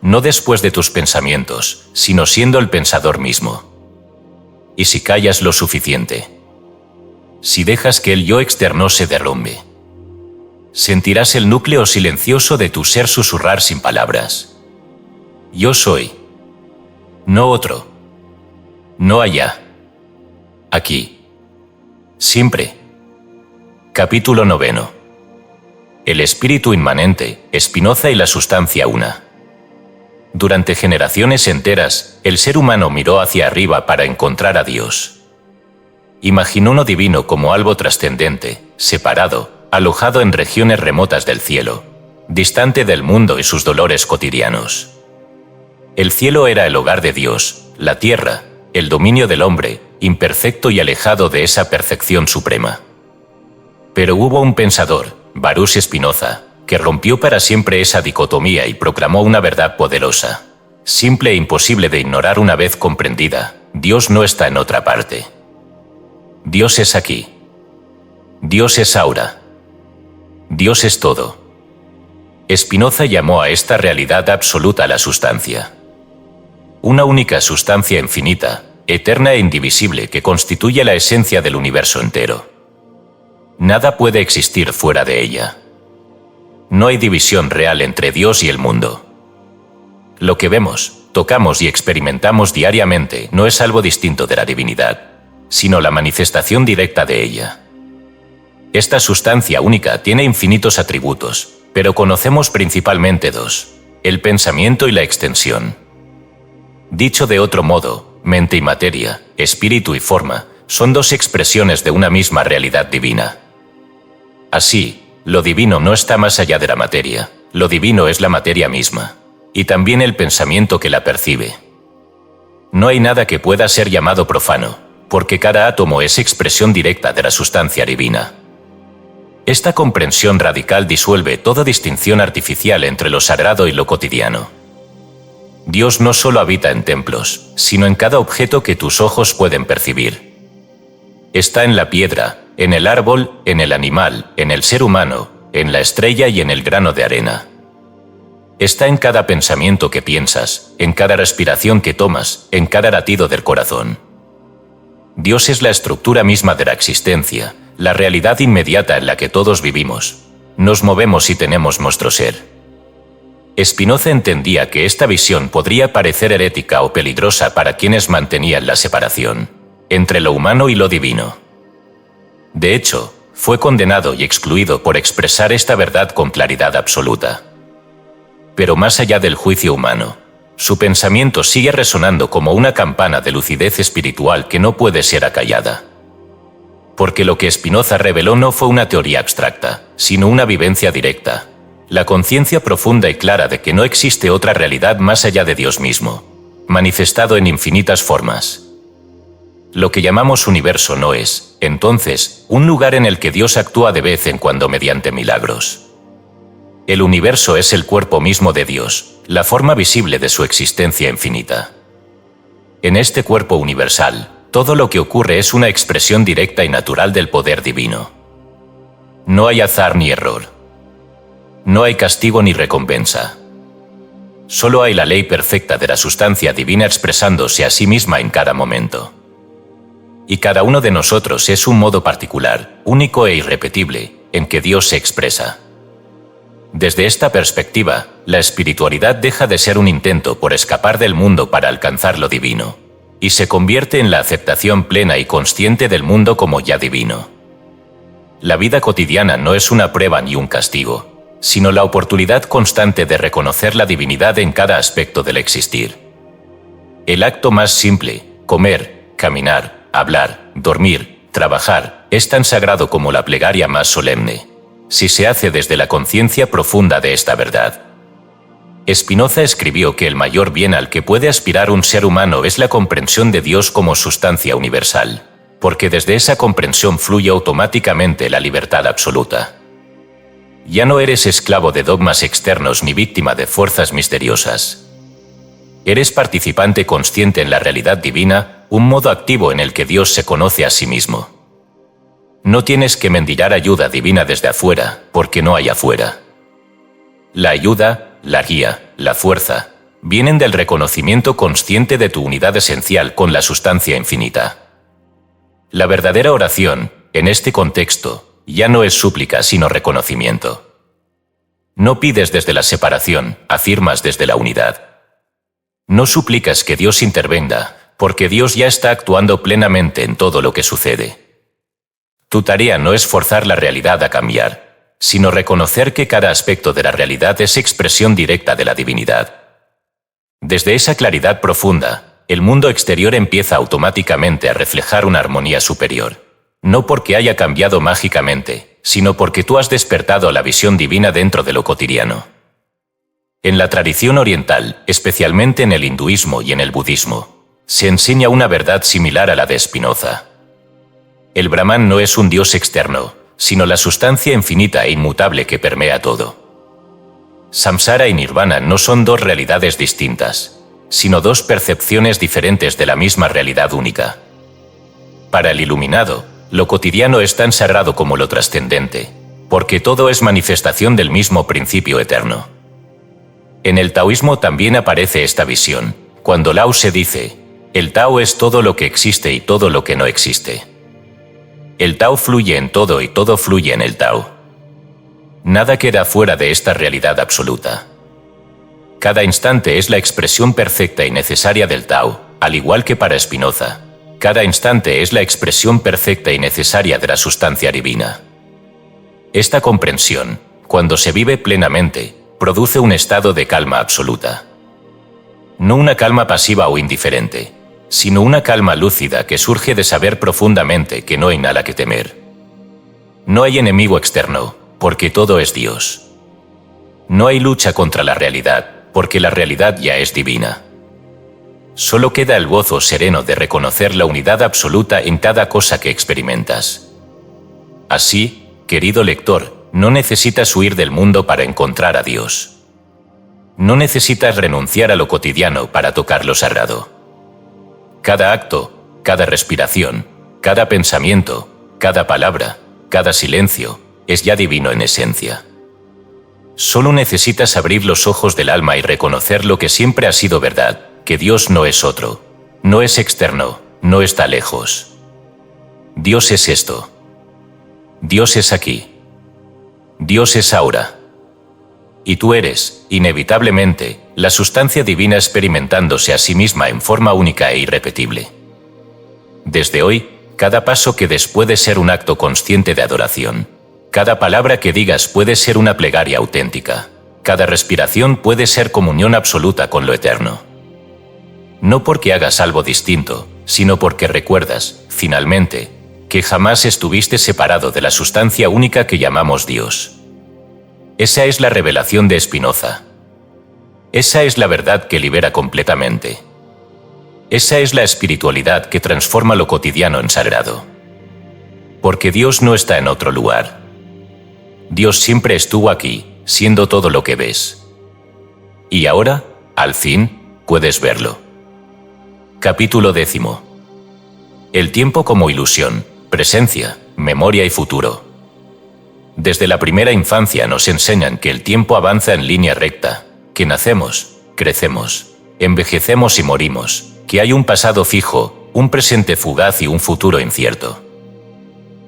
No después de tus pensamientos, sino siendo el pensador mismo. Y si callas lo suficiente, si dejas que el yo externo se derrumbe, sentirás el núcleo silencioso de tu ser susurrar sin palabras. Yo soy. No otro. No allá. Aquí. Siempre. Capítulo 9. El espíritu inmanente, Spinoza y la sustancia una. Durante generaciones enteras, el ser humano miró hacia arriba para encontrar a Dios. Imaginó uno divino como algo trascendente, separado, alojado en regiones remotas del cielo, distante del mundo y sus dolores cotidianos. El cielo era el hogar de Dios, la tierra, el dominio del hombre, imperfecto y alejado de esa perfección suprema. Pero hubo un pensador, Baruch Spinoza, que rompió para siempre esa dicotomía y proclamó una verdad poderosa, simple e imposible de ignorar una vez comprendida: Dios no está en otra parte. Dios es aquí. Dios es ahora. Dios es todo. Spinoza llamó a esta realidad absoluta la sustancia. Una única sustancia infinita, eterna e indivisible que constituye la esencia del universo entero. Nada puede existir fuera de ella. No hay división real entre Dios y el mundo. Lo que vemos, tocamos y experimentamos diariamente no es algo distinto de la divinidad. sino la manifestación directa de ella. Esta sustancia única tiene infinitos atributos, pero conocemos principalmente dos: el pensamiento y la extensión. Dicho de otro modo, mente y materia, espíritu y forma, son dos expresiones de una misma realidad divina. Así, lo divino no está más allá de la materia, lo divino es la materia misma, y también el pensamiento que la percibe. No hay nada que pueda ser llamado profano, porque cada átomo es expresión directa de la sustancia divina. Esta comprensión radical disuelve toda distinción artificial entre lo sagrado y lo cotidiano. Dios no solo habita en templos, sino en cada objeto que tus ojos pueden percibir. Está en la piedra, en el árbol, en el animal, en el ser humano, en la estrella y en el grano de arena. Está en cada pensamiento que piensas, en cada respiración que tomas, en cada latido del corazón. Dios es la estructura misma de la existencia, la realidad inmediata en la que todos vivimos, nos movemos y tenemos nuestro ser. Spinoza entendía que esta visión podría parecer herética o peligrosa para quienes mantenían la separación entre lo humano y lo divino. De hecho, fue condenado y excluido por expresar esta verdad con claridad absoluta. Pero más allá del juicio humano, su pensamiento sigue resonando como una campana de lucidez espiritual que no puede ser acallada. Porque lo que Spinoza reveló no fue una teoría abstracta, sino una vivencia directa, la conciencia profunda y clara de que no existe otra realidad más allá de Dios mismo, manifestado en infinitas formas. Lo que llamamos universo no es, entonces, un lugar en el que Dios actúa de vez en cuando mediante milagros. El universo es el cuerpo mismo de Dios, la forma visible de su existencia infinita. En este cuerpo universal, todo lo que ocurre es una expresión directa y natural del poder divino. No hay azar ni error. No hay castigo ni recompensa. Solo hay la ley perfecta de la sustancia divina expresándose a sí misma en cada momento. Y cada uno de nosotros es un modo particular, único e irrepetible, en que Dios se expresa. Desde esta perspectiva, la espiritualidad deja de ser un intento por escapar del mundo para alcanzar lo divino, y se convierte en la aceptación plena y consciente del mundo como ya divino. La vida cotidiana no es una prueba ni un castigo, sino la oportunidad constante de reconocer la divinidad en cada aspecto del existir. El acto más simple, comer, caminar, hablar, dormir, trabajar, es tan sagrado como la plegaria más solemne, si se hace desde la conciencia profunda de esta verdad. Spinoza escribió que el mayor bien al que puede aspirar un ser humano es la comprensión de Dios como sustancia universal, porque desde esa comprensión fluye automáticamente la libertad absoluta. Ya no eres esclavo de dogmas externos ni víctima de fuerzas misteriosas. Eres participante consciente en la realidad divina, un modo activo en el que Dios se conoce a sí mismo. No tienes que mendigar ayuda divina desde afuera, porque no hay afuera. La ayuda, la guía, la fuerza, vienen del reconocimiento consciente de tu unidad esencial con la sustancia infinita. La verdadera oración, en este contexto, ya no es súplica sino reconocimiento. No pides desde la separación, afirmas desde la unidad. No suplicas que Dios intervenga, porque Dios ya está actuando plenamente en todo lo que sucede. Tu tarea no es forzar la realidad a cambiar, sino reconocer que cada aspecto de la realidad es expresión directa de la divinidad. Desde esa claridad profunda, el mundo exterior empieza automáticamente a reflejar una armonía superior, no porque haya cambiado mágicamente, sino porque tú has despertado la visión divina dentro de lo cotidiano. En la tradición oriental, especialmente en el hinduismo y en el budismo, se enseña una verdad similar a la de Spinoza. El Brahman no es un Dios externo, sino la sustancia infinita e inmutable que permea todo. Samsara y Nirvana no son dos realidades distintas, sino dos percepciones diferentes de la misma realidad única. Para el iluminado, lo cotidiano es tan sagrado como lo trascendente, porque todo es manifestación del mismo principio eterno. En el taoísmo también aparece esta visión, cuando Lao Tse dice, el Tao es todo lo que existe y todo lo que no existe. El Tao fluye en todo y todo fluye en el Tao. Nada queda fuera de esta realidad absoluta. Cada instante es la expresión perfecta y necesaria del Tao, al igual que para Spinoza. Cada instante es la expresión perfecta y necesaria de la sustancia divina. Esta comprensión, cuando se vive plenamente, produce un estado de calma absoluta. No una calma pasiva o indiferente, sino una calma lúcida que surge de saber profundamente que no hay nada que temer. No hay enemigo externo, porque todo es Dios. No hay lucha contra la realidad, porque la realidad ya es divina. Solo queda el gozo sereno de reconocer la unidad absoluta en cada cosa que experimentas. Así, querido lector, no necesitas huir del mundo para encontrar a Dios. No necesitas renunciar a lo cotidiano para tocar lo sagrado. Cada acto, cada respiración, cada pensamiento, cada palabra, cada silencio, es ya divino en esencia. Solo necesitas abrir los ojos del alma y reconocer lo que siempre ha sido verdad, que Dios no es otro, no es externo, no está lejos. Dios es esto. Dios es aquí. Dios es ahora. Y tú eres, inevitablemente, la sustancia divina experimentándose a sí misma en forma única e irrepetible. Desde hoy, cada paso que des puede ser un acto consciente de adoración. Cada palabra que digas puede ser una plegaria auténtica. Cada respiración puede ser comunión absoluta con lo eterno. No porque hagas algo distinto, sino porque recuerdas, finalmente, que jamás estuviste separado de la sustancia única que llamamos Dios. Esa es la revelación de Spinoza. Esa es la verdad que libera completamente. Esa es la espiritualidad que transforma lo cotidiano en sagrado. Porque Dios no está en otro lugar. Dios siempre estuvo aquí, siendo todo lo que ves. Y ahora, al fin, puedes verlo. Capítulo 10. El tiempo como ilusión, presencia, memoria y futuro. Desde la primera infancia nos enseñan que el tiempo avanza en línea recta, que nacemos, crecemos, envejecemos y morimos, que hay un pasado fijo, un presente fugaz y un futuro incierto.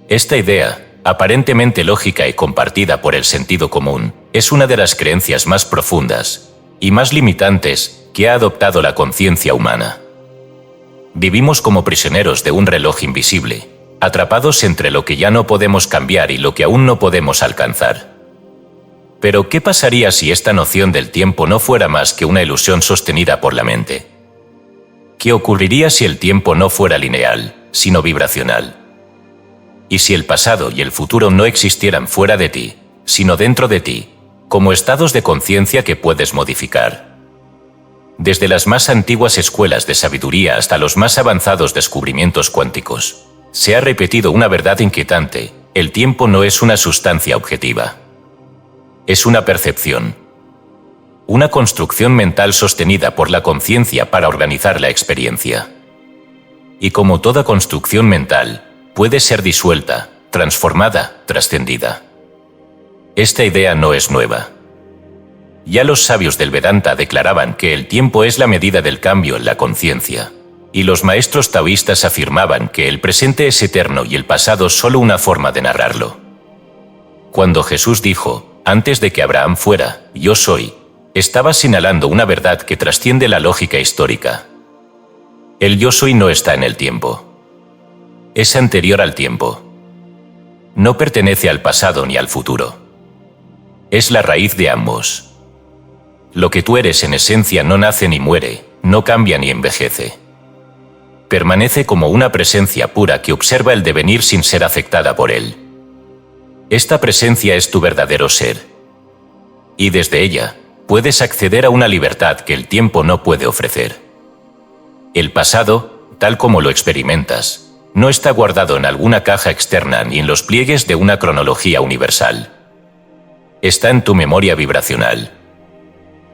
Esta idea, aparentemente lógica y compartida por el sentido común, es una de las creencias más profundas y más limitantes que ha adoptado la conciencia humana. Vivimos como prisioneros de un reloj invisible, atrapados entre lo que ya no podemos cambiar y lo que aún no podemos alcanzar. Pero, ¿qué pasaría si esta noción del tiempo no fuera más que una ilusión sostenida por la mente? ¿Qué ocurriría si el tiempo no fuera lineal, sino vibracional? Y si el pasado y el futuro no existieran fuera de ti, sino dentro de ti, como estados de conciencia que puedes modificar. Desde las más antiguas escuelas de sabiduría hasta los más avanzados descubrimientos cuánticos, se ha repetido una verdad inquietante: el tiempo no es una sustancia objetiva. Es una percepción. Una construcción mental sostenida por la conciencia para organizar la experiencia. Y como toda construcción mental, puede ser disuelta, transformada, trascendida. Esta idea no es nueva. Ya los sabios del Vedanta declaraban que el tiempo es la medida del cambio en la conciencia, y los maestros taoístas afirmaban que el presente es eterno y el pasado solo una forma de narrarlo. Cuando Jesús dijo, antes de que Abraham fuera, yo soy, estaba señalando una verdad que trasciende la lógica histórica. El yo soy no está en el tiempo. Es anterior al tiempo. No pertenece al pasado ni al futuro. Es la raíz de ambos. Lo que tú eres en esencia no nace ni muere, no cambia ni envejece. Permanece como una presencia pura que observa el devenir sin ser afectada por él. Esta presencia es tu verdadero ser. Y desde ella, puedes acceder a una libertad que el tiempo no puede ofrecer. El pasado, tal como lo experimentas, no está guardado en alguna caja externa ni en los pliegues de una cronología universal. Está en tu memoria vibracional.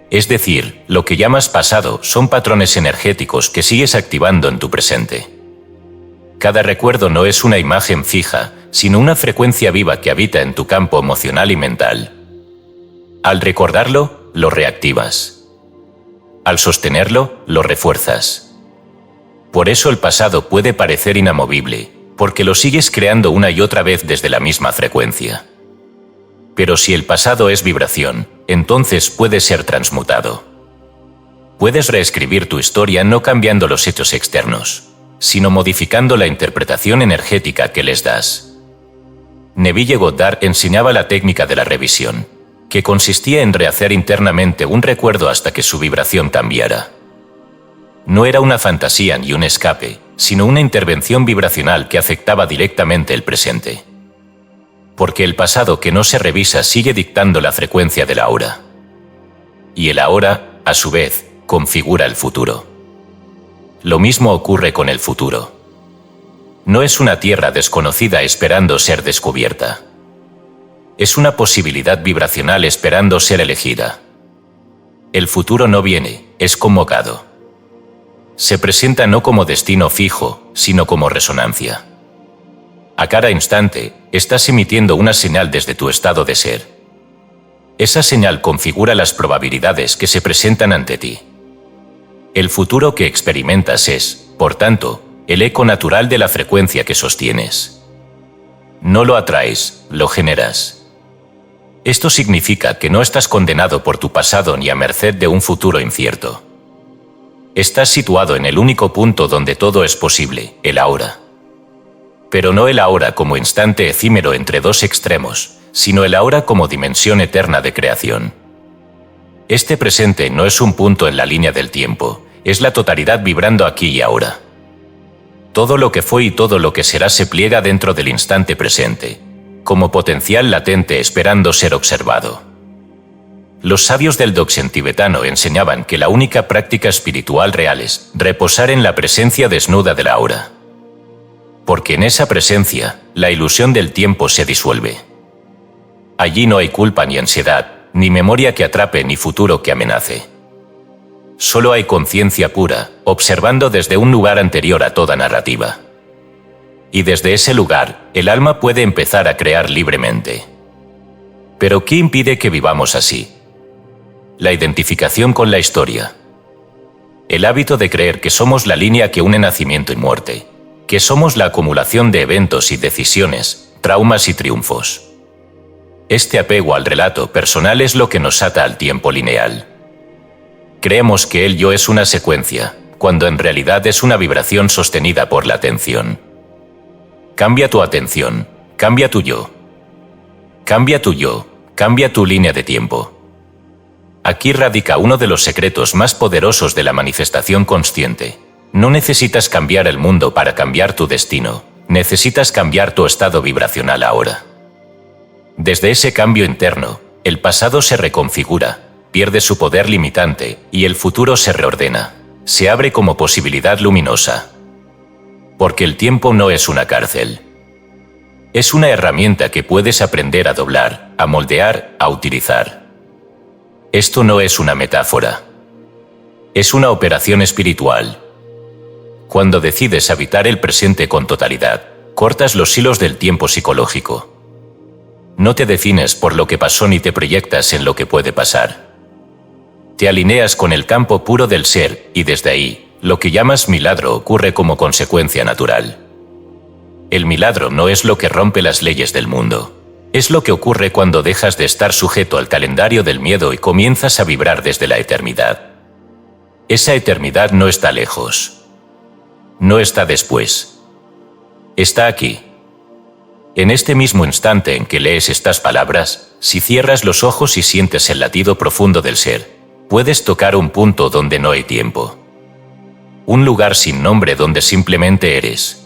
Es decir, lo que llamas pasado son patrones energéticos que sigues activando en tu presente. Cada recuerdo no es una imagen fija, sino una frecuencia viva que habita en tu campo emocional y mental. Al recordarlo, lo reactivas. Al sostenerlo, lo refuerzas. Por eso el pasado puede parecer inamovible, porque lo sigues creando una y otra vez desde la misma frecuencia. Pero si el pasado es vibración, entonces puede ser transmutado. Puedes reescribir tu historia no cambiando los hechos externos, sino modificando la interpretación energética que les das. Neville Goddard enseñaba la técnica de la revisión, que consistía en rehacer internamente un recuerdo hasta que su vibración cambiara. No era una fantasía ni un escape, sino una intervención vibracional que afectaba directamente el presente. Porque el pasado que no se revisa sigue dictando la frecuencia del ahora. Y el ahora, a su vez, configura el futuro. Lo mismo ocurre con el futuro. No es una tierra desconocida esperando ser descubierta. Es una posibilidad vibracional esperando ser elegida. El futuro no viene, es convocado. Se presenta no como destino fijo, sino como resonancia. A cada instante, estás emitiendo una señal desde tu estado de ser. Esa señal configura las probabilidades que se presentan ante ti. El futuro que experimentas es, por tanto, el eco natural de la frecuencia que sostienes. No lo atraes, lo generas. Esto significa que no estás condenado por tu pasado ni a merced de un futuro incierto. Estás situado en el único punto donde todo es posible, el ahora. Pero no el ahora como instante efímero entre dos extremos, sino el ahora como dimensión eterna de creación. Este presente no es un punto en la línea del tiempo, es la totalidad vibrando aquí y ahora. Todo lo que fue y todo lo que será se pliega dentro del instante presente, como potencial latente esperando ser observado. Los sabios del Dzogchen tibetano enseñaban que la única práctica espiritual real es reposar en la presencia desnuda del ahora. Porque en esa presencia, la ilusión del tiempo se disuelve. Allí no hay culpa ni ansiedad, ni memoria que atrape ni futuro que amenace. Solo hay conciencia pura, observando desde un lugar anterior a toda narrativa. Y desde ese lugar, el alma puede empezar a crear libremente. ¿Pero qué impide que vivamos así? La identificación con la historia. El hábito de creer que somos la línea que une nacimiento y muerte, que somos la acumulación de eventos y decisiones, traumas y triunfos. Este apego al relato personal es lo que nos ata al tiempo lineal. Creemos que el yo es una secuencia, cuando en realidad es una vibración sostenida por la atención. Cambia tu atención, cambia tu yo. Cambia tu yo, cambia tu línea de tiempo. Aquí radica uno de los secretos más poderosos de la manifestación consciente. No necesitas cambiar el mundo para cambiar tu destino, necesitas cambiar tu estado vibracional ahora. Desde ese cambio interno, el pasado se reconfigura, pierde su poder limitante y el futuro se reordena, se abre como posibilidad luminosa. Porque el tiempo no es una cárcel. Es una herramienta que puedes aprender a doblar, a moldear, a utilizar. Esto no es una metáfora. Es una operación espiritual. Cuando decides habitar el presente con totalidad, cortas los hilos del tiempo psicológico. No te defines por lo que pasó ni te proyectas en lo que puede pasar. Te alineas con el campo puro del ser y desde ahí, lo que llamas milagro ocurre como consecuencia natural. El milagro no es lo que rompe las leyes del mundo. Es lo que ocurre cuando dejas de estar sujeto al calendario del miedo y comienzas a vibrar desde la eternidad. Esa eternidad no está lejos. No está después. Está aquí. En este mismo instante en que lees estas palabras, si cierras los ojos y sientes el latido profundo del ser, puedes tocar un punto donde no hay tiempo. Un lugar sin nombre donde simplemente eres.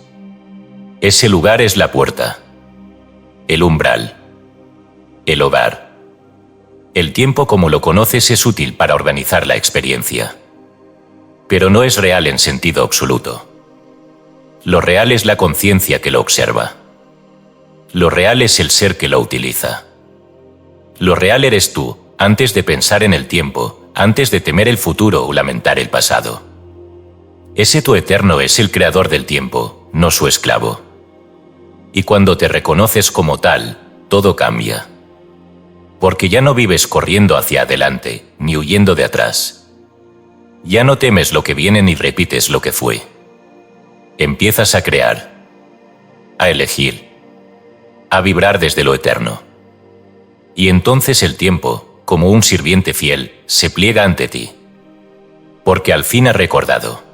Ese lugar es la puerta. El umbral. El hogar. El tiempo como lo conoces es útil para organizar la experiencia. Pero no es real en sentido absoluto. Lo real es la conciencia que lo observa. Lo real es el ser que lo utiliza. Lo real eres tú, antes de pensar en el tiempo, antes de temer el futuro o lamentar el pasado. Ese tú eterno es el creador del tiempo, no su esclavo. Y cuando te reconoces como tal, todo cambia. Porque ya no vives corriendo hacia adelante, ni huyendo de atrás. Ya no temes lo que viene ni repites lo que fue. Empiezas a crear, a elegir, a vibrar desde lo eterno. Y entonces el tiempo, como un sirviente fiel, se pliega ante ti. Porque al fin ha recordado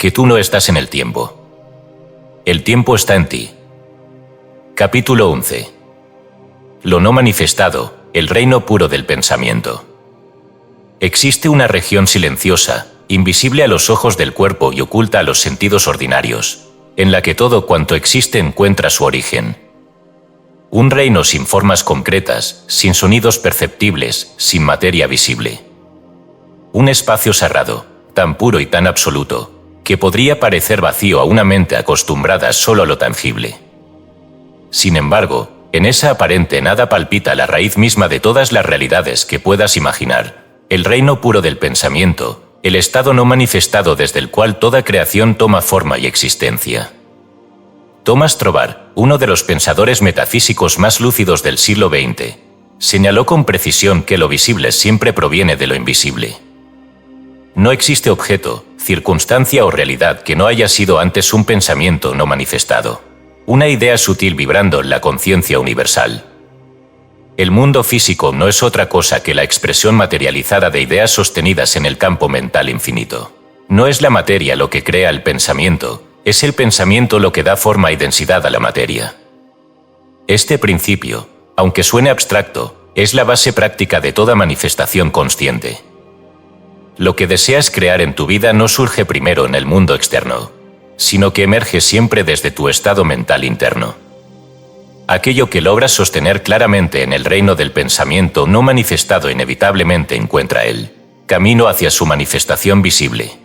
que tú no estás en el tiempo. El tiempo está en ti. Capítulo 11. Lo no manifestado, el reino puro del pensamiento. Existe una región silenciosa, invisible a los ojos del cuerpo y oculta a los sentidos ordinarios, en la que todo cuanto existe encuentra su origen. Un reino sin formas concretas, sin sonidos perceptibles, sin materia visible. Un espacio cerrado, tan puro y tan absoluto, que podría parecer vacío a una mente acostumbrada solo a lo tangible. Sin embargo, en esa aparente nada palpita la raíz misma de todas las realidades que puedas imaginar, el reino puro del pensamiento, el estado no manifestado desde el cual toda creación toma forma y existencia. Thomas Trovar, uno de los pensadores metafísicos más lúcidos del siglo XX, señaló con precisión que lo visible siempre proviene de lo invisible. No existe objeto, circunstancia o realidad que no haya sido antes un pensamiento no manifestado, una idea sutil vibrando en la conciencia universal. El mundo físico no es otra cosa que la expresión materializada de ideas sostenidas en el campo mental infinito. No es la materia lo que crea el pensamiento, es el pensamiento lo que da forma y densidad a la materia. Este principio, aunque suene abstracto, es la base práctica de toda manifestación consciente. Lo que deseas crear en tu vida no surge primero en el mundo externo, sino que emerge siempre desde tu estado mental interno. Aquello que logras sostener claramente en el reino del pensamiento no manifestado inevitablemente encuentra el camino hacia su manifestación visible.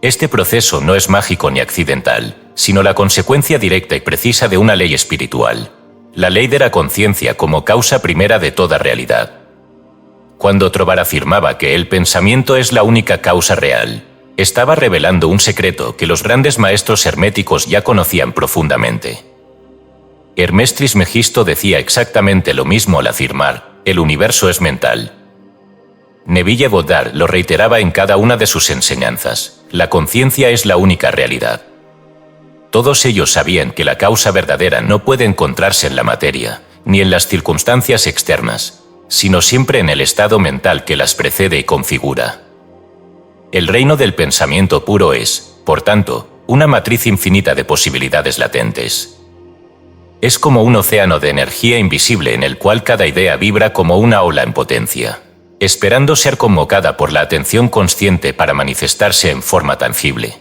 Este proceso no es mágico ni accidental, sino la consecuencia directa y precisa de una ley espiritual, la ley de la conciencia como causa primera de toda realidad. Cuando Trovar afirmaba que el pensamiento es la única causa real, estaba revelando un secreto que los grandes maestros herméticos ya conocían profundamente. Hermès Trismegisto decía exactamente lo mismo al afirmar: el universo es mental. Neville Goddard lo reiteraba en cada una de sus enseñanzas: la conciencia es la única realidad. Todos ellos sabían que la causa verdadera no puede encontrarse en la materia, ni en las circunstancias externas, sino siempre en el estado mental que las precede y configura. El reino del pensamiento puro es, por tanto, una matriz infinita de posibilidades latentes. Es como un océano de energía invisible en el cual cada idea vibra como una ola en potencia, esperando ser convocada por la atención consciente para manifestarse en forma tangible.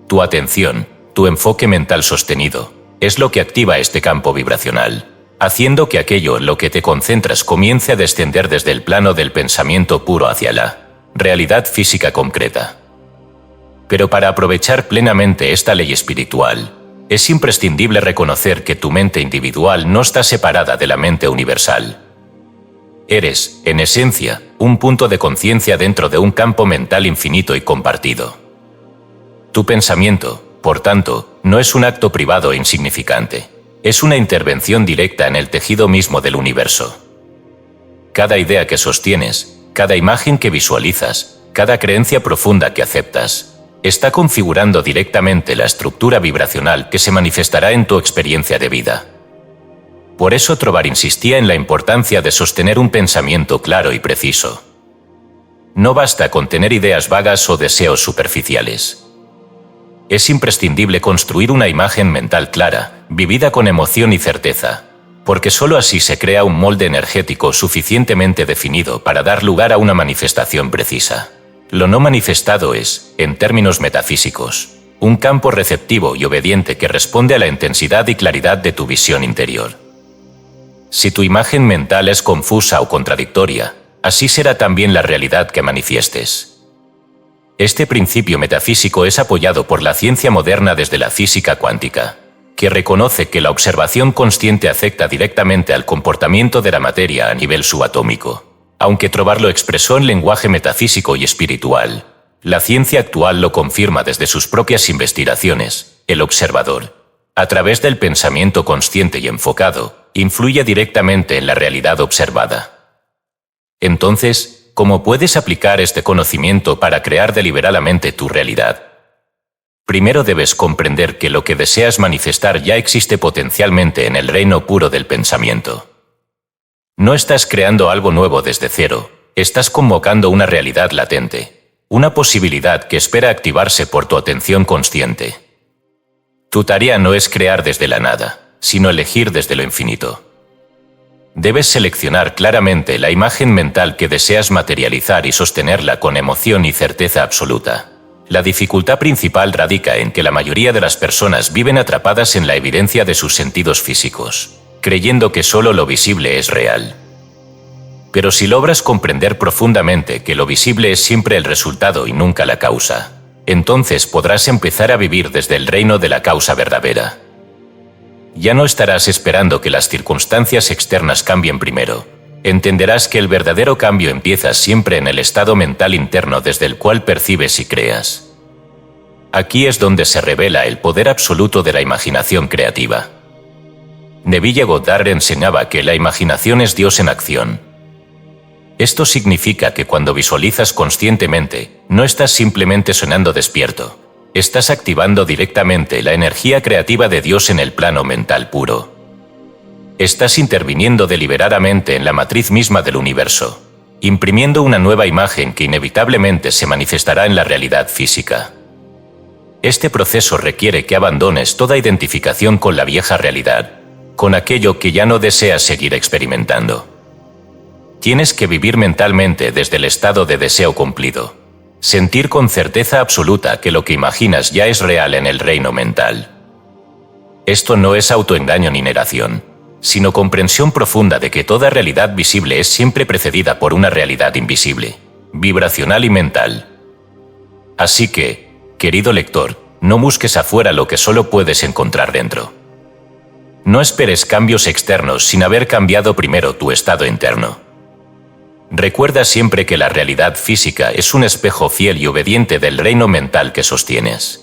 Tu atención, tu enfoque mental sostenido, es lo que activa este campo vibracional, haciendo que aquello en lo que te concentras comience a descender desde el plano del pensamiento puro hacia la realidad física concreta. Pero para aprovechar plenamente esta ley espiritual, es imprescindible reconocer que tu mente individual no está separada de la mente universal. Eres, en esencia, un punto de conciencia dentro de un campo mental infinito y compartido. Tu pensamiento, por tanto, no es un acto privado e insignificante. Es una intervención directa en el tejido mismo del universo. Cada idea que sostienes, cada imagen que visualizas, cada creencia profunda que aceptas, está configurando directamente la estructura vibracional que se manifestará en tu experiencia de vida. Por eso Trovar insistía en la importancia de sostener un pensamiento claro y preciso. No basta con tener ideas vagas o deseos superficiales. Es imprescindible construir una imagen mental clara, vivida con emoción y certeza, porque sólo así se crea un molde energético suficientemente definido para dar lugar a una manifestación precisa. Lo no manifestado es, en términos metafísicos, un campo receptivo y obediente que responde a la intensidad y claridad de tu visión interior. Si tu imagen mental es confusa o contradictoria, así será también la realidad que manifiestes. Este principio metafísico es apoyado por la ciencia moderna desde la física cuántica, que reconoce que la observación consciente afecta directamente al comportamiento de la materia a nivel subatómico. Aunque Trovar lo expresó en lenguaje metafísico y espiritual, la ciencia actual lo confirma desde sus propias investigaciones. El observador, a través del pensamiento consciente y enfocado, influye directamente en la realidad observada. Entonces, ¿cómo puedes aplicar este conocimiento para crear deliberadamente tu realidad? Primero debes comprender que lo que deseas manifestar ya existe potencialmente en el reino puro del pensamiento. No estás creando algo nuevo desde cero, estás convocando una realidad latente, una posibilidad que espera activarse por tu atención consciente. Tu tarea no es crear desde la nada, sino elegir desde lo infinito. Debes seleccionar claramente la imagen mental que deseas materializar y sostenerla con emoción y certeza absoluta. La dificultad principal radica en que la mayoría de las personas viven atrapadas en la evidencia de sus sentidos físicos, creyendo que solo lo visible es real. Pero si logras comprender profundamente que lo visible es siempre el resultado y nunca la causa, entonces podrás empezar a vivir desde el reino de la causa verdadera. Ya no estarás esperando que las circunstancias externas cambien primero. Entenderás que el verdadero cambio empieza siempre en el estado mental interno desde el cual percibes y creas. Aquí es donde se revela el poder absoluto de la imaginación creativa. Neville Goddard enseñaba que la imaginación es Dios en acción. Esto significa que cuando visualizas conscientemente, no estás simplemente sonando despierto. Estás activando directamente la energía creativa de Dios en el plano mental puro. Estás interviniendo deliberadamente en la matriz misma del universo, imprimiendo una nueva imagen que inevitablemente se manifestará en la realidad física. Este proceso requiere que abandones toda identificación con la vieja realidad, con aquello que ya no deseas seguir experimentando. Tienes que vivir mentalmente desde el estado de deseo cumplido. Sentir con certeza absoluta que lo que imaginas ya es real en el reino mental. Esto no es autoengaño ni negación, sino comprensión profunda de que toda realidad visible es siempre precedida por una realidad invisible, vibracional y mental. Así que, querido lector, no busques afuera lo que solo puedes encontrar dentro. No esperes cambios externos sin haber cambiado primero tu estado interno. Recuerda siempre que la realidad física es un espejo fiel y obediente del reino mental que sostienes.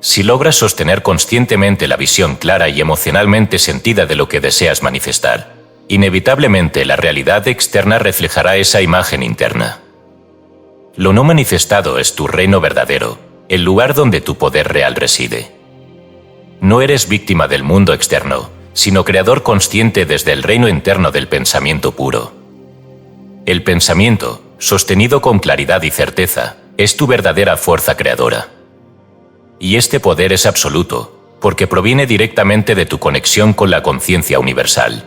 Si logras sostener conscientemente la visión clara y emocionalmente sentida de lo que deseas manifestar, inevitablemente la realidad externa reflejará esa imagen interna. Lo no manifestado es tu reino verdadero, el lugar donde tu poder real reside. No eres víctima del mundo externo, sino creador consciente desde el reino interno del pensamiento puro. El pensamiento, sostenido con claridad y certeza, es tu verdadera fuerza creadora. Y este poder es absoluto, porque proviene directamente de tu conexión con la conciencia universal.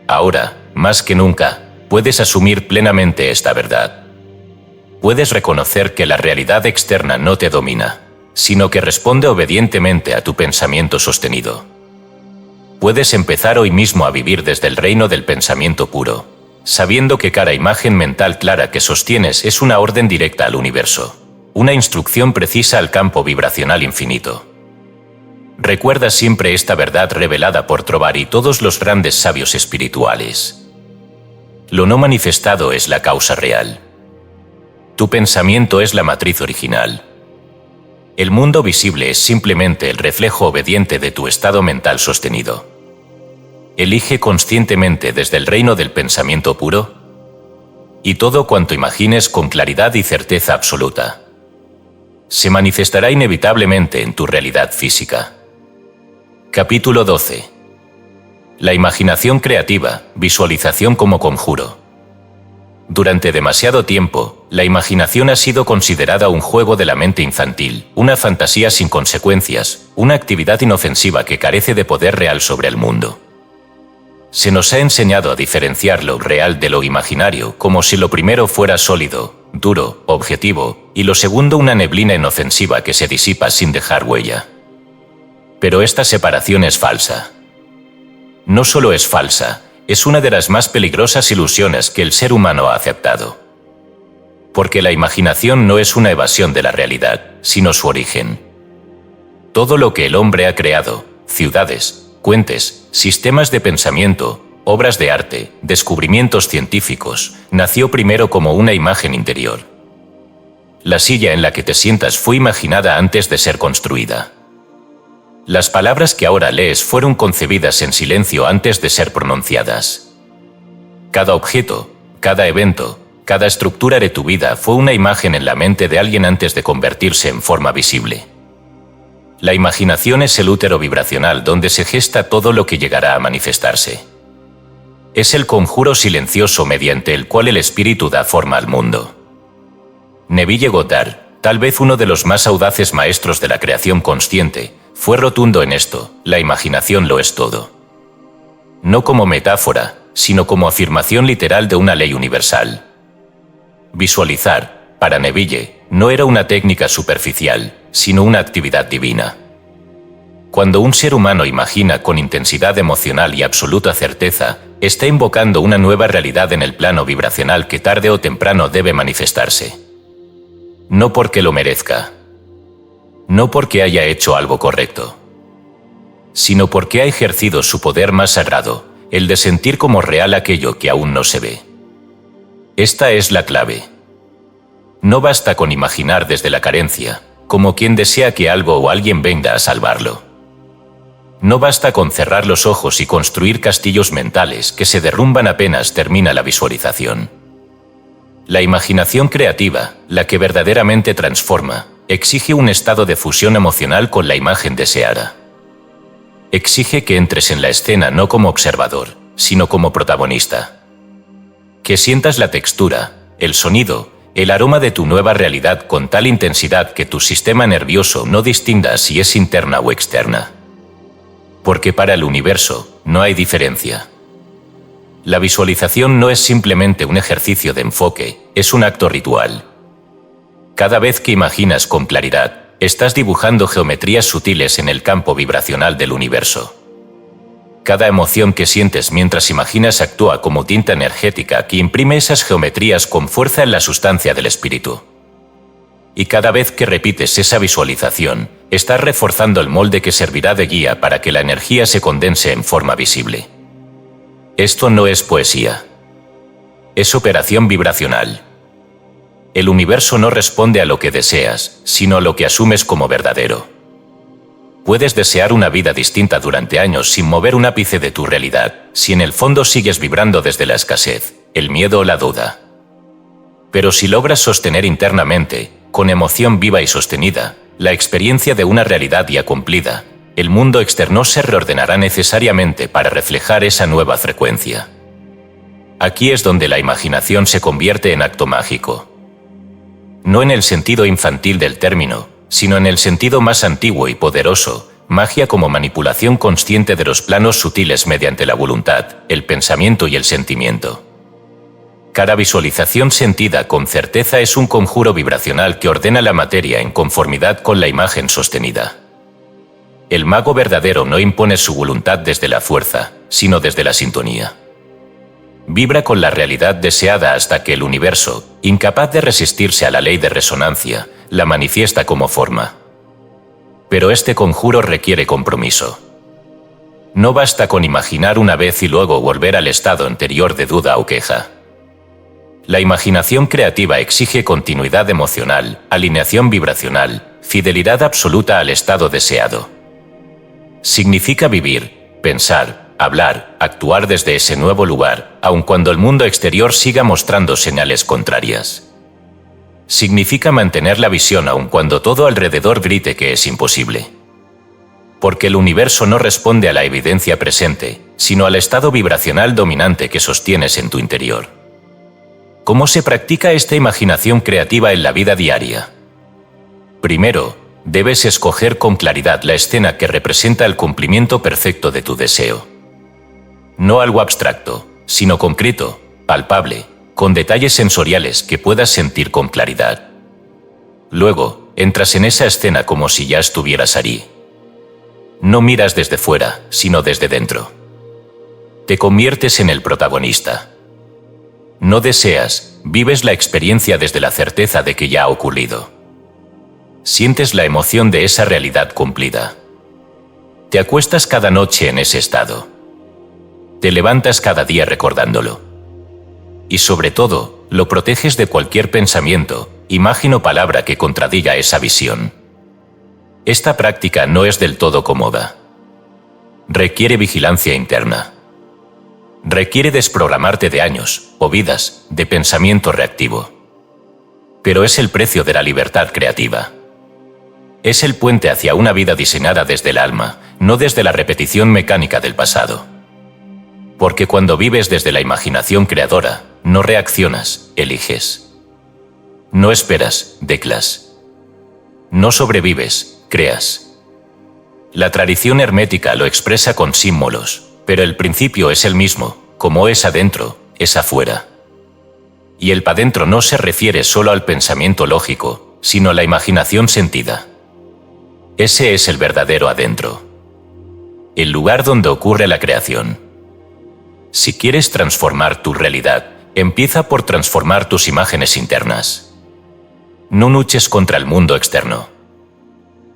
Ahora, más que nunca, puedes asumir plenamente esta verdad. Puedes reconocer que la realidad externa no te domina, sino que responde obedientemente a tu pensamiento sostenido. Puedes empezar hoy mismo a vivir desde el reino del pensamiento puro, sabiendo que cada imagen mental clara que sostienes es una orden directa al universo, una instrucción precisa al campo vibracional infinito. Recuerda siempre esta verdad revelada por Trovar y todos los grandes sabios espirituales. Lo no manifestado es la causa real. Tu pensamiento es la matriz original. El mundo visible es simplemente el reflejo obediente de tu estado mental sostenido. Elige conscientemente desde el reino del pensamiento puro, y todo cuanto imagines con claridad y certeza absoluta se manifestará inevitablemente en tu realidad física. Capítulo 12. La imaginación creativa, visualización como conjuro. Durante demasiado tiempo, la imaginación ha sido considerada un juego de la mente infantil, una fantasía sin consecuencias, una actividad inofensiva que carece de poder real sobre el mundo. Se nos ha enseñado a diferenciar lo real de lo imaginario, como si lo primero fuera sólido, duro, objetivo, y lo segundo una neblina inofensiva que se disipa sin dejar huella. Pero esta separación es falsa. No solo es falsa, es una de las más peligrosas ilusiones que el ser humano ha aceptado. Porque la imaginación no es una evasión de la realidad, sino su origen. Todo lo que el hombre ha creado, ciudades, puentes, sistemas de pensamiento, obras de arte, descubrimientos científicos, nació primero como una imagen interior. La silla en la que te sientas fue imaginada antes de ser construida. Las palabras que ahora lees fueron concebidas en silencio antes de ser pronunciadas. Cada objeto, cada evento, cada estructura de tu vida fue una imagen en la mente de alguien antes de convertirse en forma visible. La imaginación es el útero vibracional donde se gesta todo lo que llegará a manifestarse. Es el conjuro silencioso mediante el cual el espíritu da forma al mundo. Neville Goddard, tal vez uno de los más audaces maestros de la creación consciente, fue rotundo en esto: la imaginación lo es todo. No como metáfora, sino como afirmación literal de una ley universal. Visualizar, para Neville, no era una técnica superficial, sino una actividad divina. Cuando un ser humano imagina con intensidad emocional y absoluta certeza, está invocando una nueva realidad en el plano vibracional que tarde o temprano debe manifestarse. No porque lo merezca. No porque haya hecho algo correcto. Sino porque ha ejercido su poder más sagrado, el de sentir como real aquello que aún no se ve. Esta es la clave. No basta con imaginar desde la carencia, como quien desea que algo o alguien venga a salvarlo. No basta con cerrar los ojos y construir castillos mentales que se derrumban apenas termina la visualización. La imaginación creativa, la que verdaderamente transforma, exige un estado de fusión emocional con la imagen deseada. Exige que entres en la escena no como observador, sino como protagonista. Que sientas la textura, el sonido, el aroma de tu nueva realidad con tal intensidad que tu sistema nervioso no distinga si es interna o externa. Porque para el universo no hay diferencia. La visualización no es simplemente un ejercicio de enfoque, es un acto ritual. Cada vez que imaginas con claridad, estás dibujando geometrías sutiles en el campo vibracional del universo. Cada emoción que sientes mientras imaginas actúa como tinta energética que imprime esas geometrías con fuerza en la sustancia del espíritu. Y cada vez que repites esa visualización, estás reforzando el molde que servirá de guía para que la energía se condense en forma visible. Esto no es poesía. Es operación vibracional. El universo no responde a lo que deseas, sino a lo que asumes como verdadero. Puedes desear una vida distinta durante años sin mover un ápice de tu realidad, si en el fondo sigues vibrando desde la escasez, el miedo o la duda. Pero si logras sostener internamente, con emoción viva y sostenida, la experiencia de una realidad ya cumplida, el mundo externo se reordenará necesariamente para reflejar esa nueva frecuencia. Aquí es donde la imaginación se convierte en acto mágico. No en el sentido infantil del término, sino en el sentido más antiguo y poderoso, magia como manipulación consciente de los planos sutiles mediante la voluntad, el pensamiento y el sentimiento. Cada visualización sentida con certeza es un conjuro vibracional que ordena la materia en conformidad con la imagen sostenida. El mago verdadero no impone su voluntad desde la fuerza, sino desde la sintonía. Vibra con la realidad deseada hasta que el universo, incapaz de resistirse a la ley de resonancia, la manifiesta como forma. Pero este conjuro requiere compromiso. No basta con imaginar una vez y luego volver al estado anterior de duda o queja. La imaginación creativa exige continuidad emocional, alineación vibracional, fidelidad absoluta al estado deseado. Significa vivir, pensar, hablar, actuar desde ese nuevo lugar, aun cuando el mundo exterior siga mostrando señales contrarias. Significa mantener la visión aun cuando todo alrededor grite que es imposible. Porque el universo no responde a la evidencia presente, sino al estado vibracional dominante que sostienes en tu interior. ¿Cómo se practica esta imaginación creativa en la vida diaria? Primero, debes escoger con claridad la escena que representa el cumplimiento perfecto de tu deseo. No algo abstracto, sino concreto, palpable, con detalles sensoriales que puedas sentir con claridad. Luego, entras en esa escena como si ya estuvieras allí. No miras desde fuera, sino desde dentro. Te conviertes en el protagonista. No deseas, vives la experiencia desde la certeza de que ya ha ocurrido. Sientes la emoción de esa realidad cumplida. Te acuestas cada noche en ese estado. Te levantas cada día recordándolo. Y sobre todo, lo proteges de cualquier pensamiento, imagen o palabra que contradiga esa visión. Esta práctica no es del todo cómoda. Requiere vigilancia interna. Requiere desprogramarte de años, o vidas, de pensamiento reactivo. Pero es el precio de la libertad creativa. Es el puente hacia una vida diseñada desde el alma, no desde la repetición mecánica del pasado. Porque cuando vives desde la imaginación creadora, no reaccionas, eliges. No esperas, declas. No sobrevives, creas. La tradición hermética lo expresa con símbolos, pero el principio es el mismo, como es adentro, es afuera. Y el padentro no se refiere solo al pensamiento lógico, sino a la imaginación sentida. Ese es el verdadero adentro. El lugar donde ocurre la creación. Si quieres transformar tu realidad, empieza por transformar tus imágenes internas. No luches contra el mundo externo.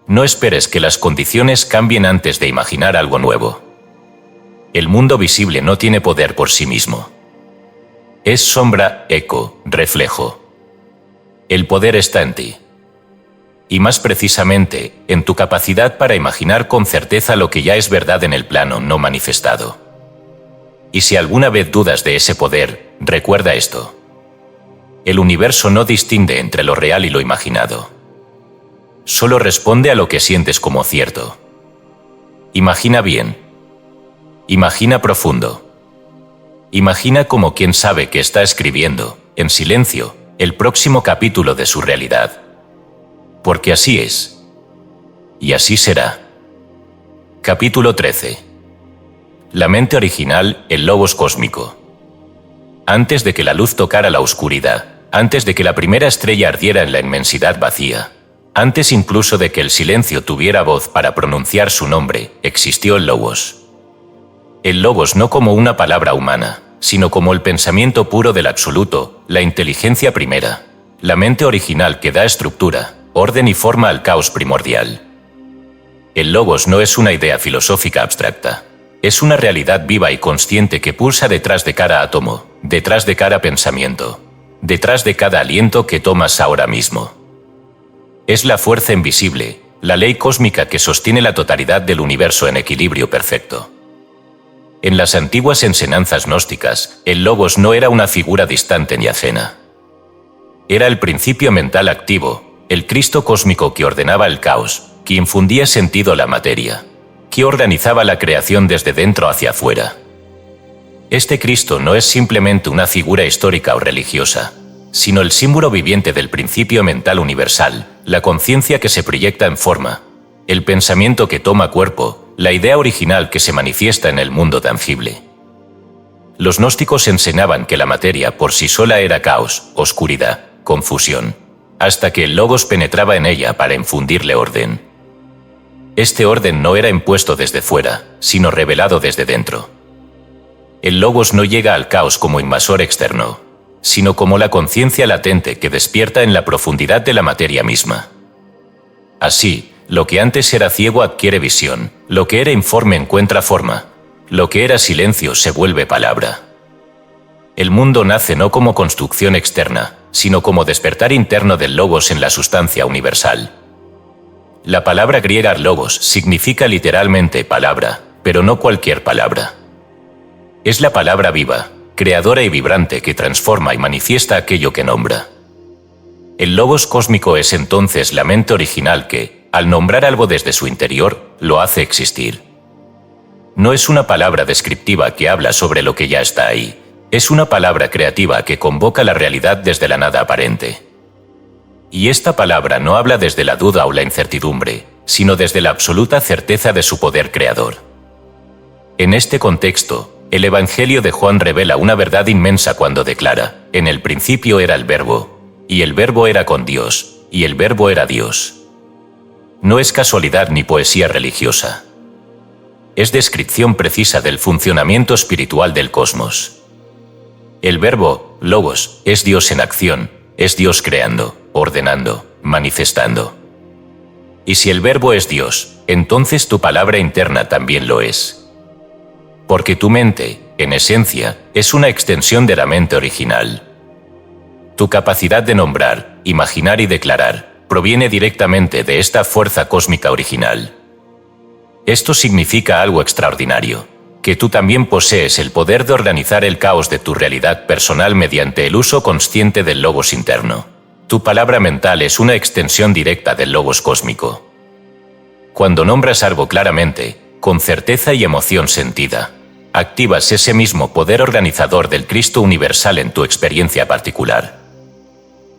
No esperes que las condiciones cambien antes de imaginar algo nuevo. El mundo visible no tiene poder por sí mismo. Es sombra, eco, reflejo. El poder está en ti. Y más precisamente, en tu capacidad para imaginar con certeza lo que ya es verdad en el plano no manifestado. Y si alguna vez dudas de ese poder, recuerda esto. El universo no distingue entre lo real y lo imaginado. Solo responde a lo que sientes como cierto. Imagina bien. Imagina profundo. Imagina como quien sabe que está escribiendo, en silencio, el próximo capítulo de su realidad. Porque así es. Y así será. Capítulo 13. La mente original, el logos cósmico. Antes de que la luz tocara la oscuridad, antes de que la primera estrella ardiera en la inmensidad vacía, antes incluso de que el silencio tuviera voz para pronunciar su nombre, existió el logos. El logos no como una palabra humana, sino como el pensamiento puro del absoluto, la inteligencia primera, la mente original que da estructura, orden y forma al caos primordial. El logos no es una idea filosófica abstracta. Es una realidad viva y consciente que pulsa detrás de cada átomo, detrás de cada pensamiento, detrás de cada aliento que tomas ahora mismo. Es la fuerza invisible, la ley cósmica que sostiene la totalidad del universo en equilibrio perfecto. En las antiguas enseñanzas gnósticas, el logos no era una figura distante ni ajena. Era el principio mental activo, el Cristo cósmico que ordenaba el caos, que infundía sentido a la materia, que organizaba la creación desde dentro hacia afuera. Este Cristo no es simplemente una figura histórica o religiosa, sino el símbolo viviente del principio mental universal, la conciencia que se proyecta en forma, el pensamiento que toma cuerpo, la idea original que se manifiesta en el mundo tangible. Los gnósticos enseñaban que la materia por sí sola era caos, oscuridad, confusión, hasta que el logos penetraba en ella para infundirle orden. Este orden no era impuesto desde fuera, sino revelado desde dentro. El logos no llega al caos como invasor externo, sino como la conciencia latente que despierta en la profundidad de la materia misma. Así, lo que antes era ciego adquiere visión, lo que era informe encuentra forma, lo que era silencio se vuelve palabra. El mundo nace no como construcción externa, sino como despertar interno del logos en la sustancia universal. La palabra griega logos significa literalmente palabra, pero no cualquier palabra. Es la palabra viva, creadora y vibrante que transforma y manifiesta aquello que nombra. El logos cósmico es entonces la mente original que, al nombrar algo desde su interior, lo hace existir. No es una palabra descriptiva que habla sobre lo que ya está ahí, es una palabra creativa que convoca la realidad desde la nada aparente. Y esta palabra no habla desde la duda o la incertidumbre, sino desde la absoluta certeza de su poder creador. En este contexto, el Evangelio de Juan revela una verdad inmensa cuando declara: en el principio era el Verbo, y el Verbo era con Dios, y el Verbo era Dios. No es casualidad ni poesía religiosa. Es descripción precisa del funcionamiento espiritual del cosmos. El verbo, logos, es Dios en acción, es Dios creando, ordenando, manifestando. Y si el verbo es Dios, entonces tu palabra interna también lo es. Porque tu mente, en esencia, es una extensión de la mente original. Tu capacidad de nombrar, imaginar y declarar proviene directamente de esta fuerza cósmica original. Esto significa algo extraordinario, que tú también posees el poder de organizar el caos de tu realidad personal mediante el uso consciente del logos interno. Tu palabra mental es una extensión directa del logos cósmico. Cuando nombras algo claramente, con certeza y emoción sentida, activas ese mismo poder organizador del Cristo universal en tu experiencia particular.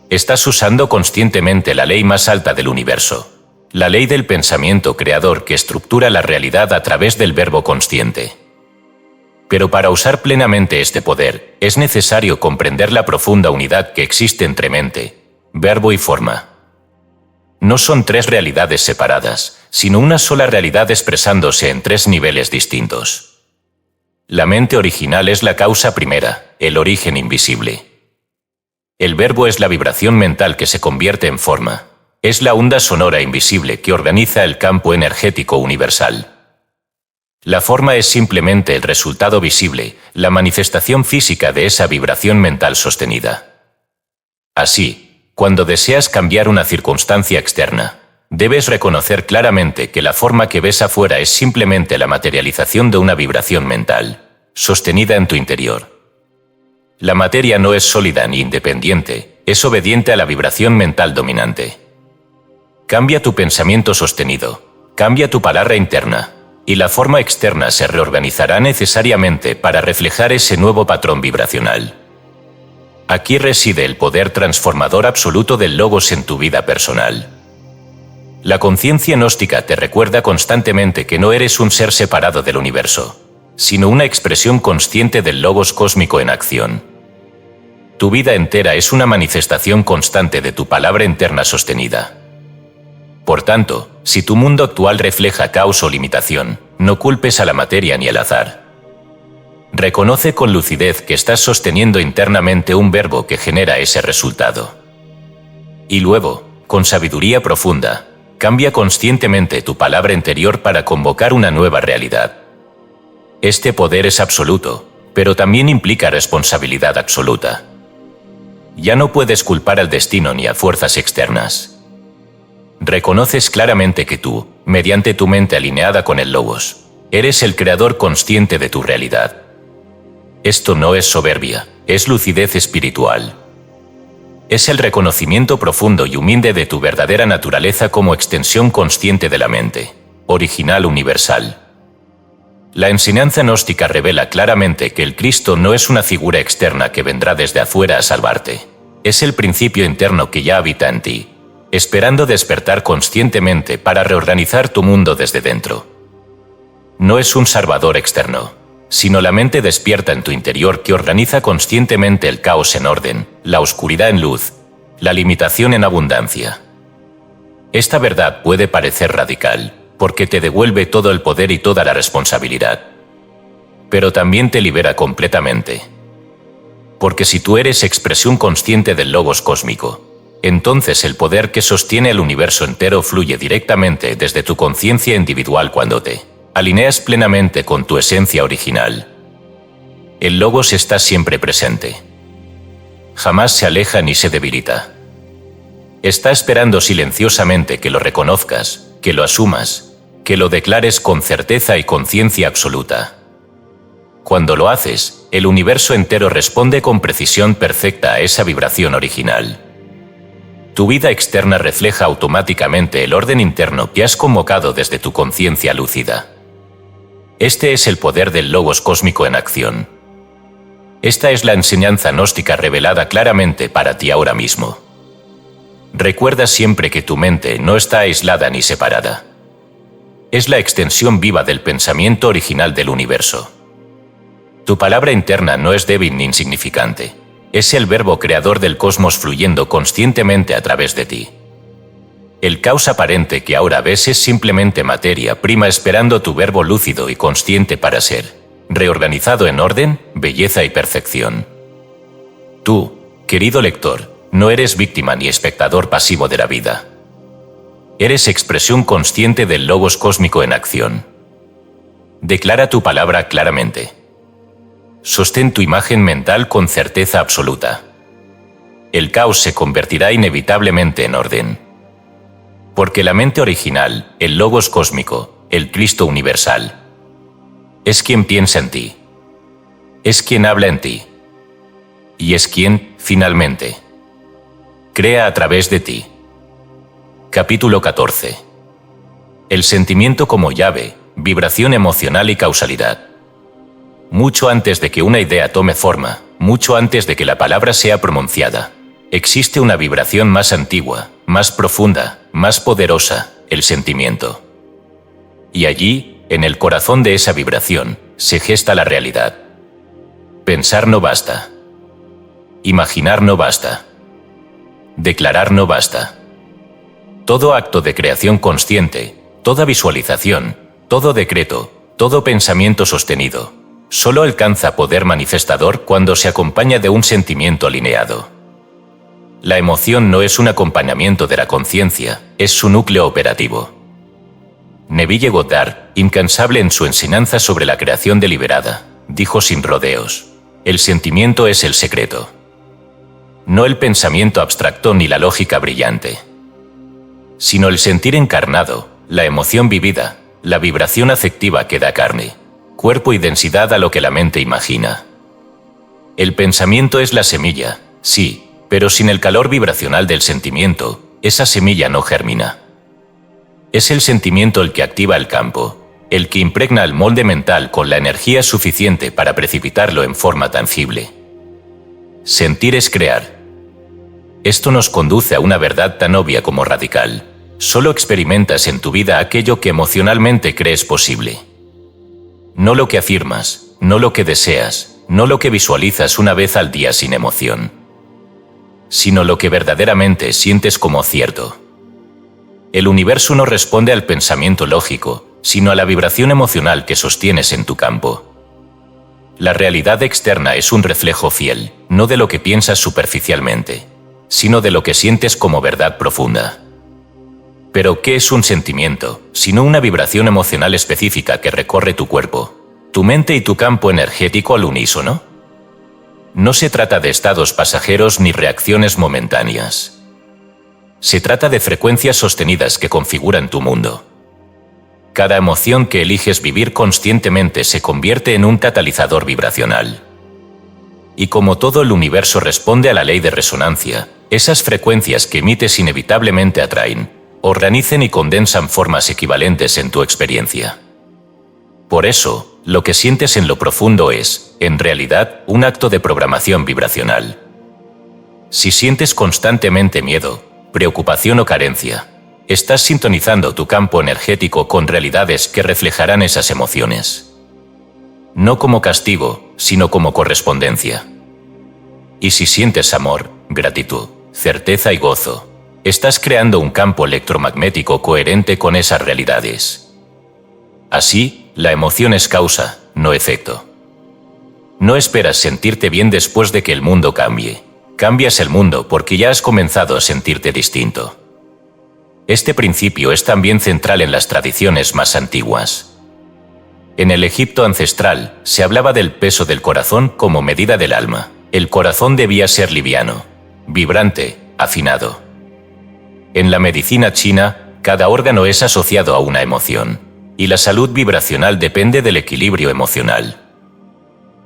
Estás usando conscientemente la ley más alta del universo, la ley del pensamiento creador que estructura la realidad a través del verbo consciente. Pero para usar plenamente este poder, es necesario comprender la profunda unidad que existe entre mente, verbo y forma. No son tres realidades separadas, sino una sola realidad expresándose en tres niveles distintos. La mente original es la causa primera, el origen invisible. El verbo es la vibración mental que se convierte en forma. Es la onda sonora invisible que organiza el campo energético universal. La forma es simplemente el resultado visible, la manifestación física de esa vibración mental sostenida. Así, cuando deseas cambiar una circunstancia externa, debes reconocer claramente que la forma que ves afuera es simplemente la materialización de una vibración mental, sostenida en tu interior. La materia no es sólida ni independiente, es obediente a la vibración mental dominante. Cambia tu pensamiento sostenido, cambia tu palabra interna, y la forma externa se reorganizará necesariamente para reflejar ese nuevo patrón vibracional. Aquí reside el poder transformador absoluto del Logos en tu vida personal. La conciencia gnóstica te recuerda constantemente que no eres un ser separado del universo, sino una expresión consciente del Logos cósmico en acción. Tu vida entera es una manifestación constante de tu palabra interna sostenida. Por tanto, si tu mundo actual refleja caos o limitación, no culpes a la materia ni al azar. Reconoce con lucidez que estás sosteniendo internamente un verbo que genera ese resultado. Y luego, con sabiduría profunda, cambia conscientemente tu palabra interior para convocar una nueva realidad. Este poder es absoluto, pero también implica responsabilidad absoluta. Ya no puedes culpar al destino ni a fuerzas externas. Reconoces claramente que tú, mediante tu mente alineada con el Logos, eres el creador consciente de tu realidad. Esto no es soberbia, es lucidez espiritual. Es el reconocimiento profundo y humilde de tu verdadera naturaleza como extensión consciente de la mente, original universal. La enseñanza gnóstica revela claramente que el Cristo no es una figura externa que vendrá desde afuera a salvarte. Es el principio interno que ya habita en ti, esperando despertar conscientemente para reorganizar tu mundo desde dentro. No es un salvador externo, sino la mente despierta en tu interior que organiza conscientemente el caos en orden, la oscuridad en luz, la limitación en abundancia. Esta verdad puede parecer radical, porque te devuelve todo el poder y toda la responsabilidad. Pero también te libera completamente. Porque si tú eres expresión consciente del Logos cósmico, entonces el poder que sostiene el universo entero fluye directamente desde tu conciencia individual cuando te alineas plenamente con tu esencia original. El Logos está siempre presente. Jamás se aleja ni se debilita. Está esperando silenciosamente que lo reconozcas, que lo asumas, que lo declares con certeza y conciencia absoluta. Cuando lo haces, el universo entero responde con precisión perfecta a esa vibración original. Tu vida externa refleja automáticamente el orden interno que has convocado desde tu conciencia lúcida. Este es el poder del Logos cósmico en acción. Esta es la enseñanza gnóstica revelada claramente para ti ahora mismo. Recuerda siempre que tu mente no está aislada ni separada. Es la extensión viva del pensamiento original del universo. Tu palabra interna no es débil ni insignificante. Es el verbo creador del cosmos fluyendo conscientemente a través de ti. El caos aparente que ahora ves es simplemente materia prima esperando tu verbo lúcido y consciente para ser reorganizado en orden, belleza y perfección. Tú, querido lector, no eres víctima ni espectador pasivo de la vida. Eres expresión consciente del Logos cósmico en acción. Declara tu palabra claramente. Sostén tu imagen mental con certeza absoluta. El caos se convertirá inevitablemente en orden. Porque la mente original, el Logos cósmico, el Cristo universal, es quien piensa en ti. Es quien habla en ti. Y es quien, finalmente, crea a través de ti. Capítulo 14. El sentimiento como llave, vibración emocional y causalidad. Mucho antes de que una idea tome forma, mucho antes de que la palabra sea pronunciada, existe una vibración más antigua, más profunda, más poderosa, el sentimiento. Y allí, en el corazón de esa vibración, se gesta la realidad. Pensar no basta. Imaginar no basta. Declarar no basta. Todo acto de creación consciente, toda visualización, todo decreto, todo pensamiento sostenido, solo alcanza poder manifestador cuando se acompaña de un sentimiento alineado. La emoción no es un acompañamiento de la conciencia, es su núcleo operativo. Neville Goddard, incansable en su enseñanza sobre la creación deliberada, dijo sin rodeos: el sentimiento es el secreto. No el pensamiento abstracto ni la lógica brillante, sino el sentir encarnado, la emoción vivida, la vibración afectiva que da carne, cuerpo y densidad a lo que la mente imagina. El pensamiento es la semilla, sí, pero sin el calor vibracional del sentimiento, esa semilla no germina. Es el sentimiento el que activa el campo, el que impregna el molde mental con la energía suficiente para precipitarlo en forma tangible. Sentir es crear. Esto nos conduce a una verdad tan obvia como radical. Solo experimentas en tu vida aquello que emocionalmente crees posible. No lo que afirmas, no lo que deseas, no lo que visualizas una vez al día sin emoción, sino lo que verdaderamente sientes como cierto. El universo no responde al pensamiento lógico, sino a la vibración emocional que sostienes en tu campo. La realidad externa es un reflejo fiel, no de lo que piensas superficialmente, sino de lo que sientes como verdad profunda. Pero, ¿qué es un sentimiento, sino una vibración emocional específica que recorre tu cuerpo, tu mente y tu campo energético al unísono? No se trata de estados pasajeros ni reacciones momentáneas. Se trata de frecuencias sostenidas que configuran tu mundo. Cada emoción que eliges vivir conscientemente se convierte en un catalizador vibracional. Y como todo el universo responde a la ley de resonancia, esas frecuencias que emites inevitablemente atraen, organizan y condensan formas equivalentes en tu experiencia. Por eso, lo que sientes en lo profundo es, en realidad, un acto de programación vibracional. Si sientes constantemente miedo, preocupación o carencia, estás sintonizando tu campo energético con realidades que reflejarán esas emociones. No como castigo, sino como correspondencia. Y si sientes amor, gratitud, certeza y gozo, estás creando un campo electromagnético coherente con esas realidades. Así, la emoción es causa, no efecto. No esperas sentirte bien después de que el mundo cambie. Cambias el mundo porque ya has comenzado a sentirte distinto. Este principio es también central en las tradiciones más antiguas. En el Egipto ancestral, se hablaba del peso del corazón como medida del alma. El corazón debía ser liviano, vibrante, afinado. En la medicina china, cada órgano es asociado a una emoción, y la salud vibracional depende del equilibrio emocional.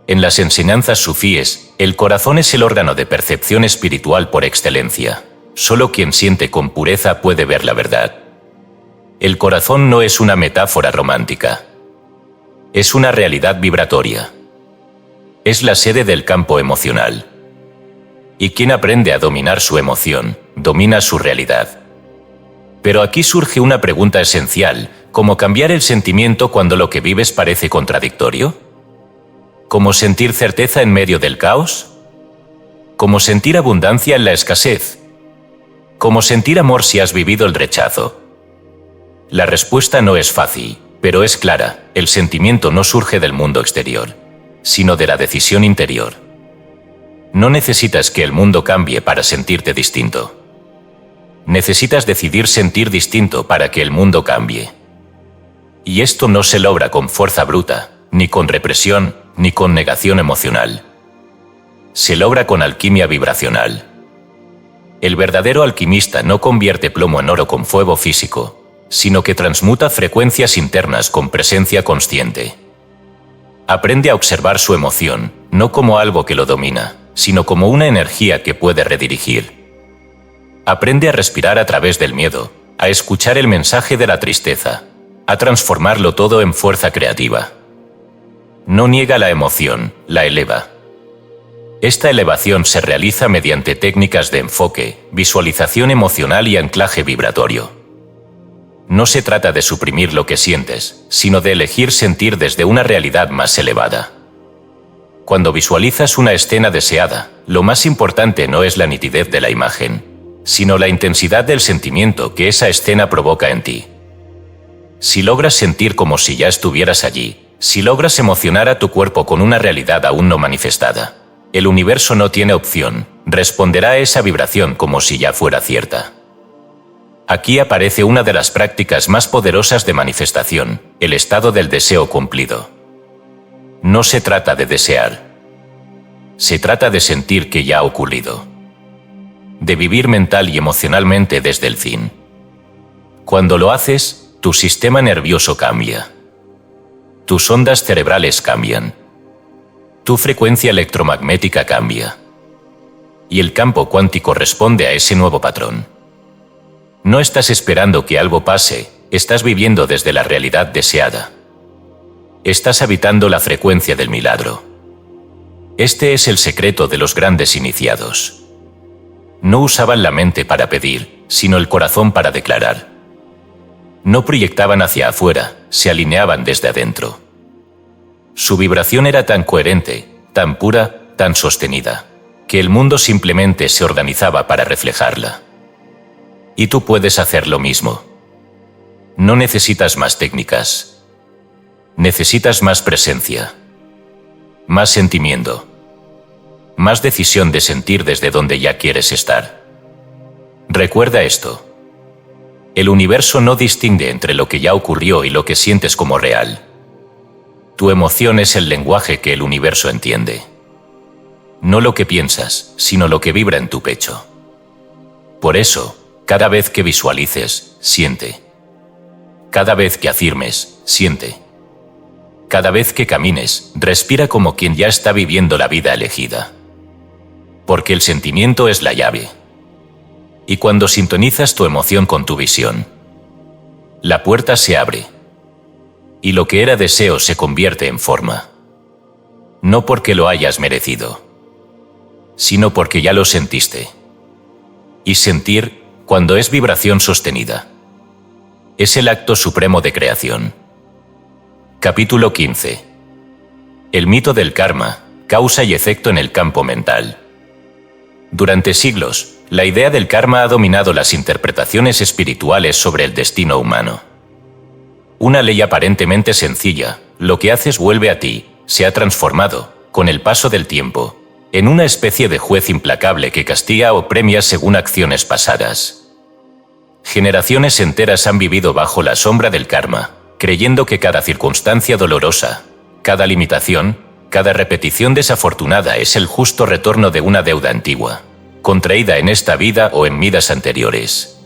En las enseñanzas sufíes, el corazón es el órgano de percepción espiritual por excelencia. Solo quien siente con pureza puede ver la verdad. El corazón no es una metáfora romántica. Es una realidad vibratoria. Es la sede del campo emocional. Y quien aprende a dominar su emoción, domina su realidad. Pero aquí surge una pregunta esencial: ¿cómo cambiar el sentimiento cuando lo que vives parece contradictorio? ¿Cómo sentir certeza en medio del caos? ¿Cómo sentir abundancia en la escasez? ¿Cómo sentir amor si has vivido el rechazo? La respuesta no es fácil, pero es clara: el sentimiento no surge del mundo exterior, sino de la decisión interior. No necesitas que el mundo cambie para sentirte distinto. Necesitas decidir sentir distinto para que el mundo cambie. Y esto no se logra con fuerza bruta, ni con represión, ni con negación emocional. Se logra con alquimia vibracional. El verdadero alquimista no convierte plomo en oro con fuego físico, sino que transmuta frecuencias internas con presencia consciente. Aprende a observar su emoción, no como algo que lo domina, sino como una energía que puede redirigir. Aprende a respirar a través del miedo, a escuchar el mensaje de la tristeza, a transformarlo todo en fuerza creativa. No niega la emoción, la eleva. Esta elevación se realiza mediante técnicas de enfoque, visualización emocional y anclaje vibratorio. No se trata de suprimir lo que sientes, sino de elegir sentir desde una realidad más elevada. Cuando visualizas una escena deseada, lo más importante no es la nitidez de la imagen, sino la intensidad del sentimiento que esa escena provoca en ti. Si logras sentir como si ya estuvieras allí, si logras emocionar a tu cuerpo con una realidad aún no manifestada, el universo no tiene opción, responderá a esa vibración como si ya fuera cierta. Aquí aparece una de las prácticas más poderosas de manifestación, el estado del deseo cumplido. No se trata de desear. Se trata de sentir que ya ha ocurrido. De vivir mental y emocionalmente desde el fin. Cuando lo haces, tu sistema nervioso cambia. Tus ondas cerebrales cambian. Tu frecuencia electromagnética cambia. Y el campo cuántico responde a ese nuevo patrón. No estás esperando que algo pase, estás viviendo desde la realidad deseada. Estás habitando la frecuencia del milagro. Este es el secreto de los grandes iniciados. No usaban la mente para pedir, sino el corazón para declarar. No proyectaban hacia afuera, se alineaban desde adentro. Su vibración era tan coherente, tan pura, tan sostenida, que el mundo simplemente se organizaba para reflejarla. Y tú puedes hacer lo mismo. No necesitas más técnicas. Necesitas más presencia, más sentimiento, más decisión de sentir desde donde ya quieres estar. Recuerda esto. El universo no distingue entre lo que ya ocurrió y lo que sientes como real. Tu emoción es el lenguaje que el universo entiende. No lo que piensas, sino lo que vibra en tu pecho. Por eso, cada vez que visualices, siente. Cada vez que afirmes, siente. Cada vez que camines, respira como quien ya está viviendo la vida elegida. Porque el sentimiento es la llave. Y cuando sintonizas tu emoción con tu visión, la puerta se abre. Y lo que era deseo se convierte en forma. No porque lo hayas merecido, sino porque ya lo sentiste. Y sentir, cuando es vibración sostenida, es el acto supremo de creación. Capítulo 15. El mito del karma, causa y efecto en el campo mental. Durante siglos, la idea del karma ha dominado las interpretaciones espirituales sobre el destino humano. Una ley aparentemente sencilla, lo que haces vuelve a ti, se ha transformado, con el paso del tiempo, en una especie de juez implacable que castiga o premia según acciones pasadas. Generaciones enteras han vivido bajo la sombra del karma, creyendo que cada circunstancia dolorosa, cada limitación, cada repetición desafortunada es el justo retorno de una deuda antigua, contraída en esta vida o en vidas anteriores.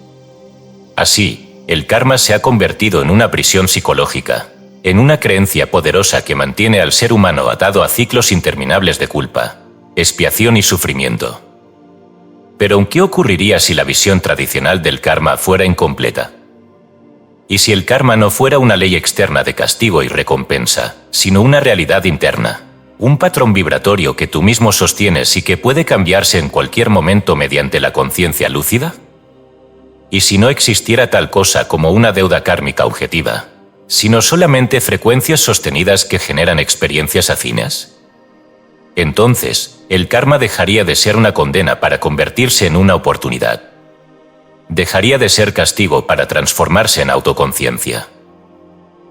Así, el karma se ha convertido en una prisión psicológica, en una creencia poderosa que mantiene al ser humano atado a ciclos interminables de culpa, expiación y sufrimiento. Pero ¿qué ocurriría si la visión tradicional del karma fuera incompleta? ¿Y si el karma no fuera una ley externa de castigo y recompensa, sino una realidad interna, un patrón vibratorio que tú mismo sostienes y que puede cambiarse en cualquier momento mediante la conciencia lúcida? ¿Y si no existiera tal cosa como una deuda kármica objetiva, sino solamente frecuencias sostenidas que generan experiencias afines? Entonces, el karma dejaría de ser una condena para convertirse en una oportunidad. Dejaría de ser castigo para transformarse en autoconciencia.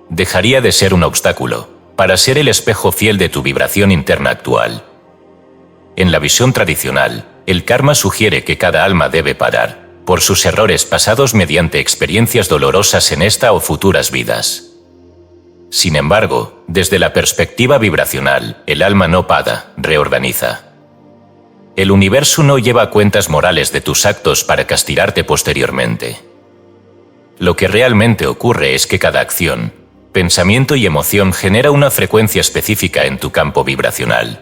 Dejaría de ser un obstáculo para ser el espejo fiel de tu vibración interna actual. En la visión tradicional, el karma sugiere que cada alma debe pagar por sus errores pasados mediante experiencias dolorosas en esta o futuras vidas. Sin embargo, desde la perspectiva vibracional, el alma no paga, reorganiza. El universo no lleva cuentas morales de tus actos para castigarte posteriormente. Lo que realmente ocurre es que cada acción, pensamiento y emoción genera una frecuencia específica en tu campo vibracional.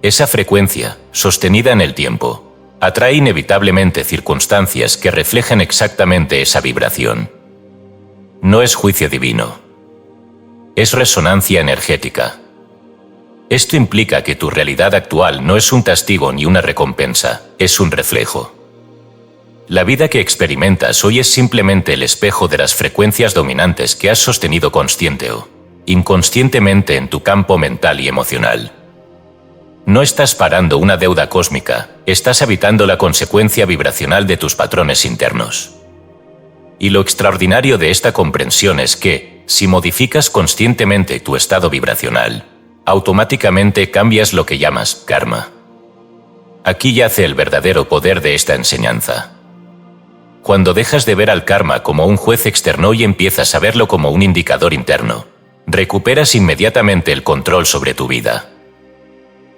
Esa frecuencia, sostenida en el tiempo, atrae inevitablemente circunstancias que reflejan exactamente esa vibración. No es juicio divino. Es resonancia energética. Esto implica que tu realidad actual no es un castigo ni una recompensa, es un reflejo. La vida que experimentas hoy es simplemente el espejo de las frecuencias dominantes que has sostenido consciente o inconscientemente en tu campo mental y emocional. No estás parando una deuda cósmica, estás habitando la consecuencia vibracional de tus patrones internos. Y lo extraordinario de esta comprensión es que, si modificas conscientemente tu estado vibracional, automáticamente cambias lo que llamas karma. Aquí yace el verdadero poder de esta enseñanza. Cuando dejas de ver al karma como un juez externo y empiezas a verlo como un indicador interno, recuperas inmediatamente el control sobre tu vida.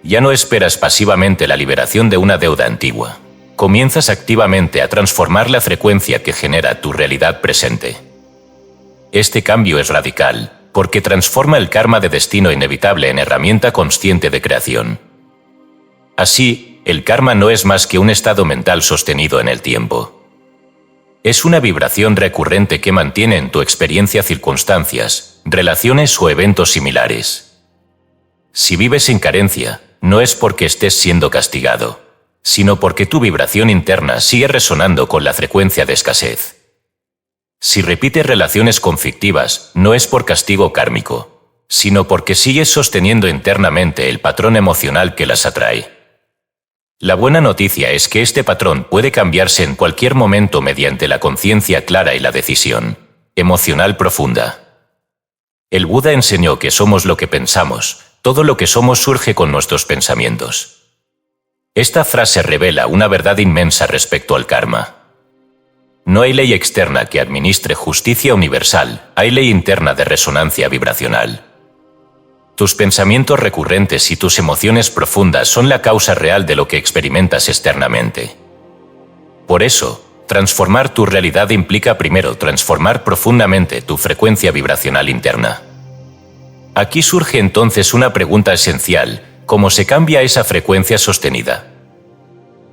Ya no esperas pasivamente la liberación de una deuda antigua. Comienzas activamente a transformar la frecuencia que genera tu realidad presente. Este cambio es radical, porque transforma el karma de destino inevitable en herramienta consciente de creación. Así, el karma no es más que un estado mental sostenido en el tiempo. Es una vibración recurrente que mantiene en tu experiencia circunstancias, relaciones o eventos similares. Si vives en carencia, no es porque estés siendo castigado, sino porque tu vibración interna sigue resonando con la frecuencia de escasez. Si repites relaciones conflictivas, no es por castigo kármico, sino porque sigues sosteniendo internamente el patrón emocional que las atrae. La buena noticia es que este patrón puede cambiarse en cualquier momento mediante la conciencia clara y la decisión emocional profunda. El Buda enseñó que somos lo que pensamos, todo lo que somos surge con nuestros pensamientos. Esta frase revela una verdad inmensa respecto al karma. No hay ley externa que administre justicia universal, hay ley interna de resonancia vibracional. Tus pensamientos recurrentes y tus emociones profundas son la causa real de lo que experimentas externamente. Por eso, transformar tu realidad implica primero transformar profundamente tu frecuencia vibracional interna. Aquí surge entonces una pregunta esencial: ¿cómo se cambia esa frecuencia sostenida?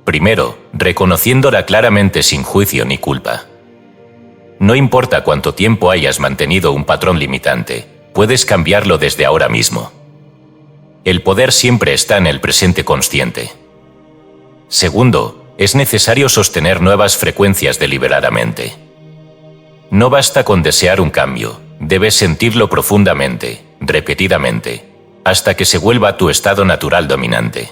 Primero, reconociéndola claramente sin juicio ni culpa. No importa cuánto tiempo hayas mantenido un patrón limitante, puedes cambiarlo desde ahora mismo. El poder siempre está en el presente consciente. Segundo, es necesario sostener nuevas frecuencias deliberadamente. No basta con desear un cambio, debes sentirlo profundamente, repetidamente, hasta que se vuelva tu estado natural dominante.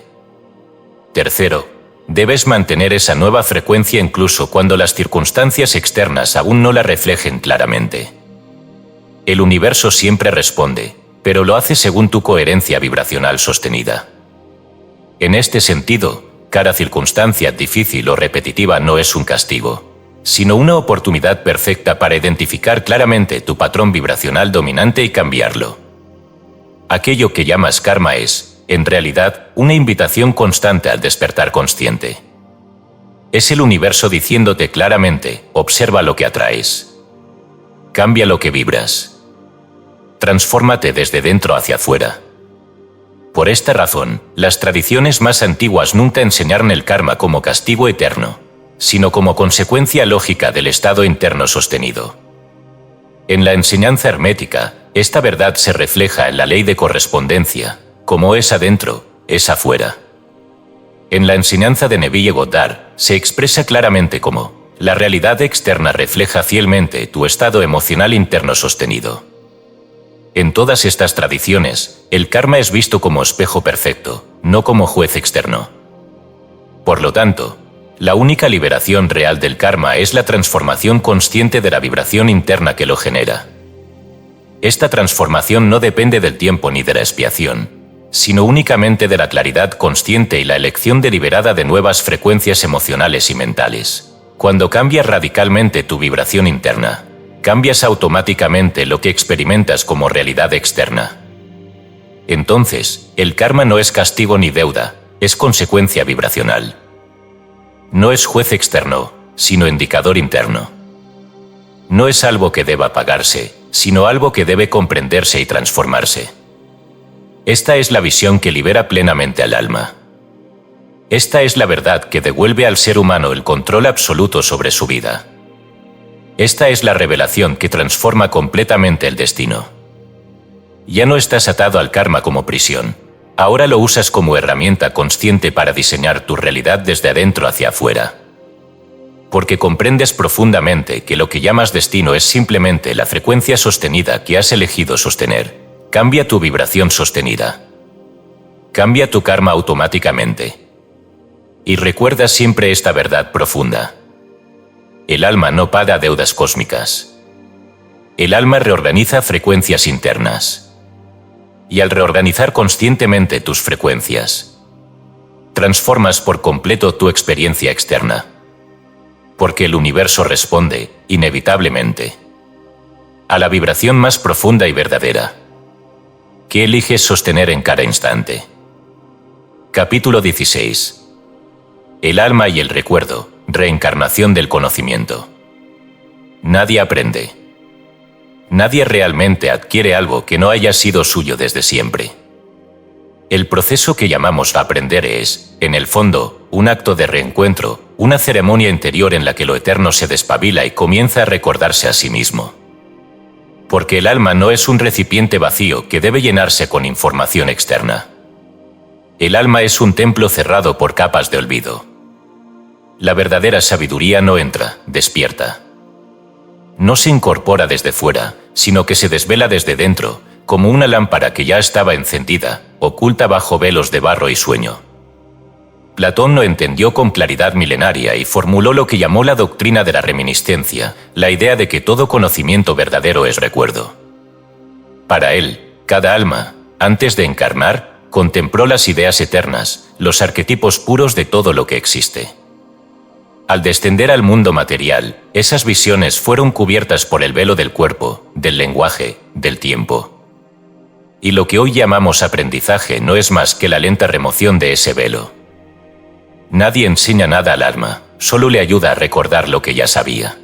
Tercero, debes mantener esa nueva frecuencia incluso cuando las circunstancias externas aún no la reflejen claramente. El universo siempre responde, pero lo hace según tu coherencia vibracional sostenida. En este sentido, cada circunstancia difícil o repetitiva no es un castigo, sino una oportunidad perfecta para identificar claramente tu patrón vibracional dominante y cambiarlo. Aquello que llamas karma es, en realidad, una invitación constante al despertar consciente. Es el universo diciéndote claramente: observa lo que atraes. Cambia lo que vibras. Transfórmate desde dentro hacia afuera. Por esta razón, las tradiciones más antiguas nunca enseñaron el karma como castigo eterno, sino como consecuencia lógica del estado interno sostenido. En la enseñanza hermética, esta verdad se refleja en la ley de correspondencia: como es adentro, es afuera. En la enseñanza de Neville Goddard, se expresa claramente como: la realidad externa refleja fielmente tu estado emocional interno sostenido. En todas estas tradiciones, el karma es visto como espejo perfecto, no como juez externo. Por lo tanto, la única liberación real del karma es la transformación consciente de la vibración interna que lo genera. Esta transformación no depende del tiempo ni de la expiación, sino únicamente de la claridad consciente y la elección deliberada de nuevas frecuencias emocionales y mentales. Cuando cambias radicalmente tu vibración interna, cambias automáticamente lo que experimentas como realidad externa. Entonces, el karma no es castigo ni deuda, es consecuencia vibracional. No es juez externo, sino indicador interno. No es algo que deba pagarse, sino algo que debe comprenderse y transformarse. Esta es la visión que libera plenamente al alma. Esta es la verdad que devuelve al ser humano el control absoluto sobre su vida. Esta es la revelación que transforma completamente el destino. Ya no estás atado al karma como prisión. ahora lo usas como herramienta consciente para diseñar tu realidad desde adentro hacia afuera. Porque comprendes profundamente que lo que llamas destino es simplemente la frecuencia sostenida que has elegido sostener. Cambia tu vibración sostenida. Cambia tu karma automáticamente. Y recuerda siempre esta verdad profunda. El alma no paga deudas cósmicas. El alma reorganiza frecuencias internas. Y al reorganizar conscientemente tus frecuencias, transformas por completo tu experiencia externa. Porque el universo responde, inevitablemente, a la vibración más profunda y verdadera, que eliges sostener en cada instante. Capítulo 16. El alma y el recuerdo, reencarnación del conocimiento. Nadie aprende. Nadie realmente adquiere algo que no haya sido suyo desde siempre. El proceso que llamamos aprender es, en el fondo, un acto de reencuentro, una ceremonia interior en la que lo eterno se despabila y comienza a recordarse a sí mismo. Porque el alma no es un recipiente vacío que debe llenarse con información externa. El alma es un templo cerrado por capas de olvido. La verdadera sabiduría no entra, despierta. No se incorpora desde fuera, sino que se desvela desde dentro, como una lámpara que ya estaba encendida, oculta bajo velos de barro y sueño. Platón lo entendió con claridad milenaria y formuló lo que llamó la doctrina de la reminiscencia, la idea de que todo conocimiento verdadero es recuerdo. Para él, cada alma, antes de encarnar, contempló las ideas eternas, los arquetipos puros de todo lo que existe. Al descender al mundo material, esas visiones fueron cubiertas por el velo del cuerpo, del lenguaje, del tiempo. Y lo que hoy llamamos aprendizaje no es más que la lenta remoción de ese velo. Nadie enseña nada al alma, solo le ayuda a recordar lo que ya sabía.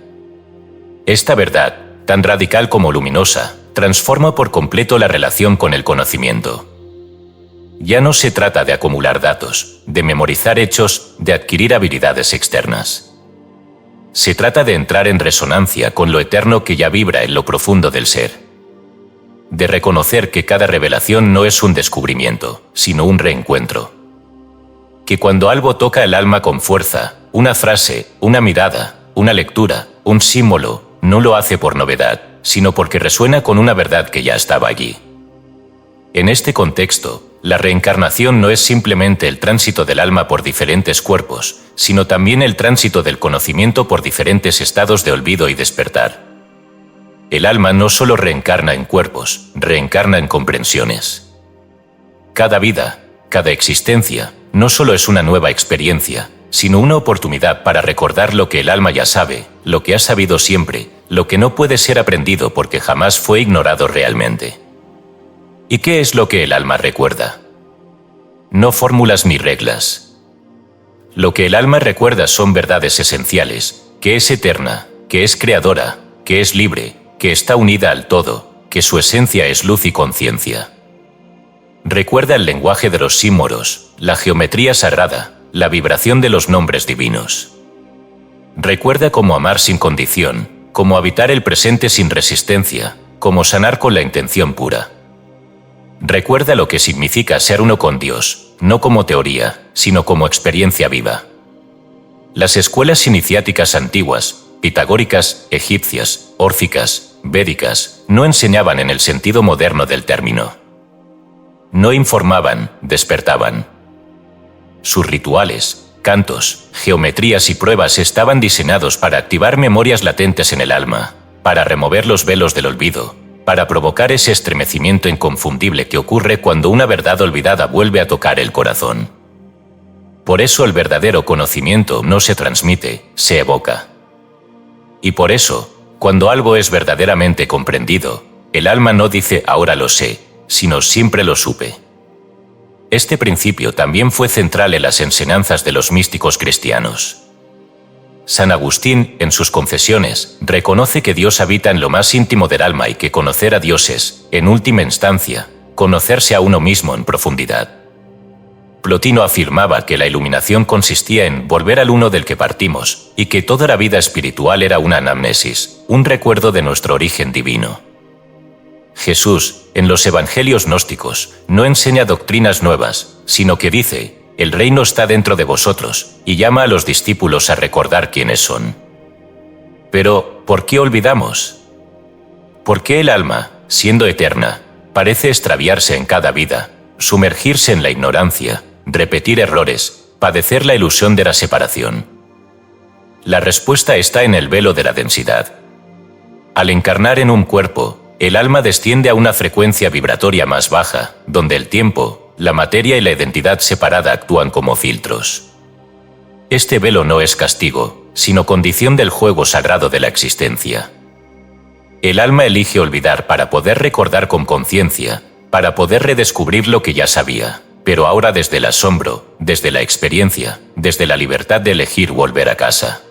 Esta verdad, tan radical como luminosa, transforma por completo la relación con el conocimiento. Ya no se trata de acumular datos, de memorizar hechos, de adquirir habilidades externas. Se trata de entrar en resonancia con lo eterno que ya vibra en lo profundo del ser. De reconocer que cada revelación no es un descubrimiento, sino un reencuentro. Que cuando algo toca el alma con fuerza, una frase, una mirada, una lectura, un símbolo, no lo hace por novedad, sino porque resuena con una verdad que ya estaba allí. En este contexto, la reencarnación no es simplemente el tránsito del alma por diferentes cuerpos, sino también el tránsito del conocimiento por diferentes estados de olvido y despertar. El alma no solo reencarna en cuerpos, reencarna en comprensiones. Cada vida, cada existencia, no solo es una nueva experiencia, sino una oportunidad para recordar lo que el alma ya sabe, lo que ha sabido siempre, lo que no puede ser aprendido porque jamás fue ignorado realmente. ¿Y qué es lo que el alma recuerda? No fórmulas ni reglas. Lo que el alma recuerda son verdades esenciales, que es eterna, que es creadora, que es libre, que está unida al todo, que su esencia es luz y conciencia. Recuerda el lenguaje de los símbolos, la geometría sagrada, la vibración de los nombres divinos. Recuerda cómo amar sin condición, cómo habitar el presente sin resistencia, cómo sanar con la intención pura. Recuerda lo que significa ser uno con Dios, no como teoría, sino como experiencia viva. Las escuelas iniciáticas antiguas, pitagóricas, egipcias, órficas, védicas, no enseñaban en el sentido moderno del término. No informaban, despertaban. Sus rituales, cantos, geometrías y pruebas estaban diseñados para activar memorias latentes en el alma, para remover los velos del olvido, para provocar ese estremecimiento inconfundible que ocurre cuando una verdad olvidada vuelve a tocar el corazón. Por eso el verdadero conocimiento no se transmite, se evoca. Y por eso, cuando algo es verdaderamente comprendido, el alma no dice ahora lo sé, sino siempre lo supe. Este principio también fue central en las enseñanzas de los místicos cristianos. San Agustín, en sus Confesiones, reconoce que Dios habita en lo más íntimo del alma y que conocer a Dios es, en última instancia, conocerse a uno mismo en profundidad. Plotino afirmaba que la iluminación consistía en volver al uno del que partimos, y que toda la vida espiritual era una anamnesis, un recuerdo de nuestro origen divino. Jesús, en los evangelios gnósticos, no enseña doctrinas nuevas, sino que dice: el reino está dentro de vosotros, y llama a los discípulos a recordar quiénes son. Pero, ¿por qué olvidamos? ¿Por qué el alma, siendo eterna, parece extraviarse en cada vida, sumergirse en la ignorancia, repetir errores, padecer la ilusión de la separación? La respuesta está en el velo de la densidad. Al encarnar en un cuerpo, el alma desciende a una frecuencia vibratoria más baja, donde el tiempo, la materia y la identidad separada actúan como filtros. Este velo no es castigo, sino condición del juego sagrado de la existencia. El alma elige olvidar para poder recordar con conciencia, para poder redescubrir lo que ya sabía, pero ahora desde el asombro, desde la experiencia, desde la libertad de elegir volver a casa.